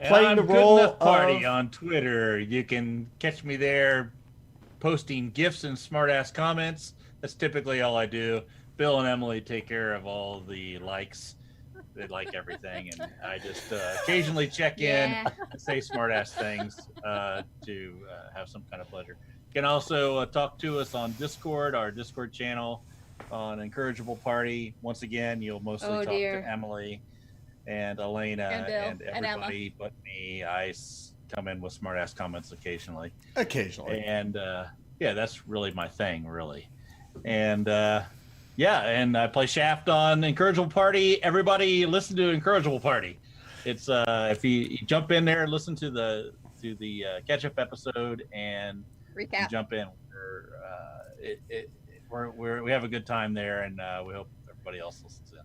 [SPEAKER 2] Playing the role of
[SPEAKER 8] Party on Twitter. You can catch me there posting gifs and smart-ass comments. That's typically all I do. Bill and Emily take care of all the likes. They like everything, and I just occasionally check in and say smart-ass things to have some kind of pleasure. You can also talk to us on Discord, our Discord channel on Incorrigible Party. Once again, you'll mostly talk to Emily and Elena and everybody but me. I come in with smart-ass comments occasionally.
[SPEAKER 2] Occasionally.
[SPEAKER 8] And, yeah, that's really my thing, really. And, Yeah, and I play Shaft on Incorrigible Party. Everybody listen to Incorrigible Party. It's if you jump in there and listen to the catch up episode and
[SPEAKER 3] Recap.
[SPEAKER 8] jump in, we have a good time there, and we hope everybody else listens in.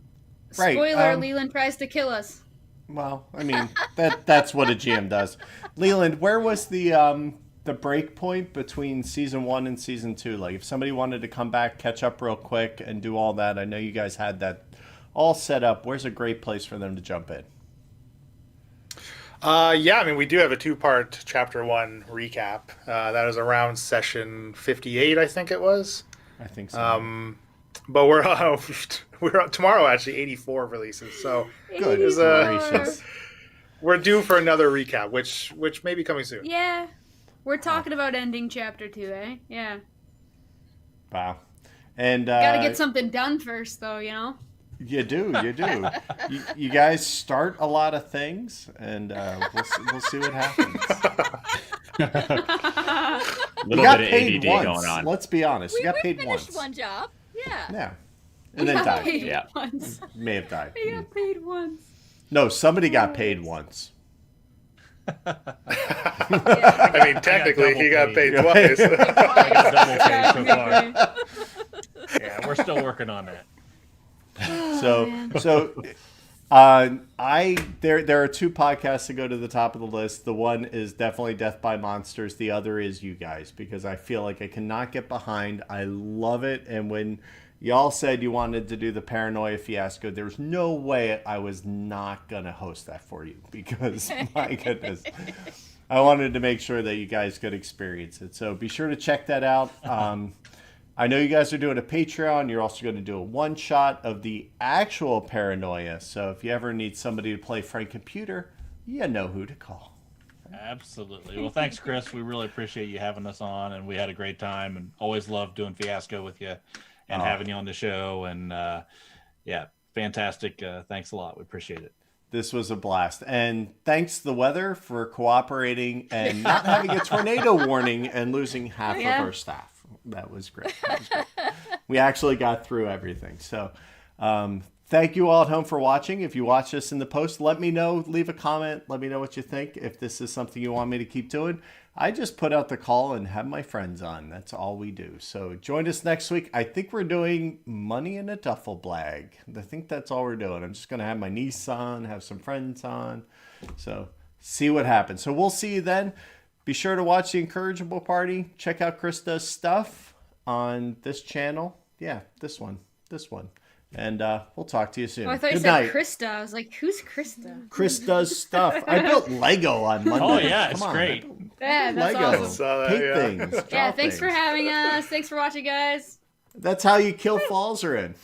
[SPEAKER 2] Right,
[SPEAKER 5] Spoiler: Leland tries to kill us.
[SPEAKER 2] Well, I mean, that's what a GM does. Leland, where was the break point between season 1 and season 2? Like, if somebody wanted to come back, catch up real quick, and do all that, I know you guys had that all set up. Where's a great place for them to jump in?
[SPEAKER 4] Yeah, I mean, we do have a 2-part chapter 1 recap. That was around session 58, I think it was.
[SPEAKER 2] I think so.
[SPEAKER 4] But we're tomorrow actually 84 releases, so
[SPEAKER 2] Good.
[SPEAKER 4] gracious. We're due for another recap, which may be coming soon.
[SPEAKER 5] Yeah, we're talking about ending chapter 2, eh? Yeah.
[SPEAKER 2] Wow. And
[SPEAKER 5] Gotta get something done first, though, you know?
[SPEAKER 2] You do. You guys start a lot of things, and we'll see what happens. You got paid once.
[SPEAKER 6] Going on.
[SPEAKER 2] Let's be honest. You got paid
[SPEAKER 3] finished
[SPEAKER 2] once.
[SPEAKER 3] one job. Yeah.
[SPEAKER 2] Yeah. And then died.
[SPEAKER 5] Paid
[SPEAKER 6] Yeah.
[SPEAKER 5] once.
[SPEAKER 2] May have died.
[SPEAKER 5] I got paid once.
[SPEAKER 2] No, somebody got paid once.
[SPEAKER 4] I mean, technically, he got paid twice.
[SPEAKER 8] I got double paid so far. Yeah, we're still working on that.
[SPEAKER 2] There are 2 podcasts that go to the top of the list. The one is definitely Death by Monsters. The other is you guys, because I feel like I cannot get behind. I love it. And when y'all said you wanted to do the Paranoia Fiasco, there's no way I was not going to host that for you, because my goodness, I wanted to make sure that you guys could experience it. So be sure to check that out. I know you guys are doing a Patreon. You're also going to do a one-shot of the actual Paranoia. So if you ever need somebody to play Frank Computer, you know who to call.
[SPEAKER 8] Absolutely. Well, thanks, Chris. We really appreciate you having us on, and we had a great time, and always love doing Fiasco with you and having you on the show. And yeah, fantastic. Thanks a lot. We appreciate it.
[SPEAKER 2] This was a blast. And thanks the weather for cooperating and not having a tornado warning and losing half of our staff. That was great. We actually got through everything. So thank you all at home for watching. If you watch this in the post, let me know. Leave a comment. Let me know what you think. If this is something you want me to keep doing, I just put out the call and have my friends on. That's all we do. So join us next week. I think we're doing Money in a Duffel Bag. I think that's all we're doing. I'm just going to have my niece on, have some friends on. So see what happens. So we'll see you then. Be sure to watch the Incorrigible Party. Check out Krista's stuff on this channel. Yeah, this one. And we'll talk to you soon.
[SPEAKER 5] Oh, I thought you
[SPEAKER 2] Good
[SPEAKER 5] said
[SPEAKER 2] night.
[SPEAKER 5] Krista. I was like, who's Krista?
[SPEAKER 2] Krista's stuff. I built Lego on Monday.
[SPEAKER 8] Oh, yeah, it's
[SPEAKER 2] Come on.
[SPEAKER 8] great.
[SPEAKER 5] Yeah, that's
[SPEAKER 2] Lego.
[SPEAKER 5] awesome.
[SPEAKER 4] Saw that,
[SPEAKER 2] Paint
[SPEAKER 4] yeah.
[SPEAKER 2] things.
[SPEAKER 5] Yeah,
[SPEAKER 2] draw
[SPEAKER 5] thanks for
[SPEAKER 2] things.
[SPEAKER 5] having us. Thanks for watching, guys.
[SPEAKER 2] That's how you kill Falzarin.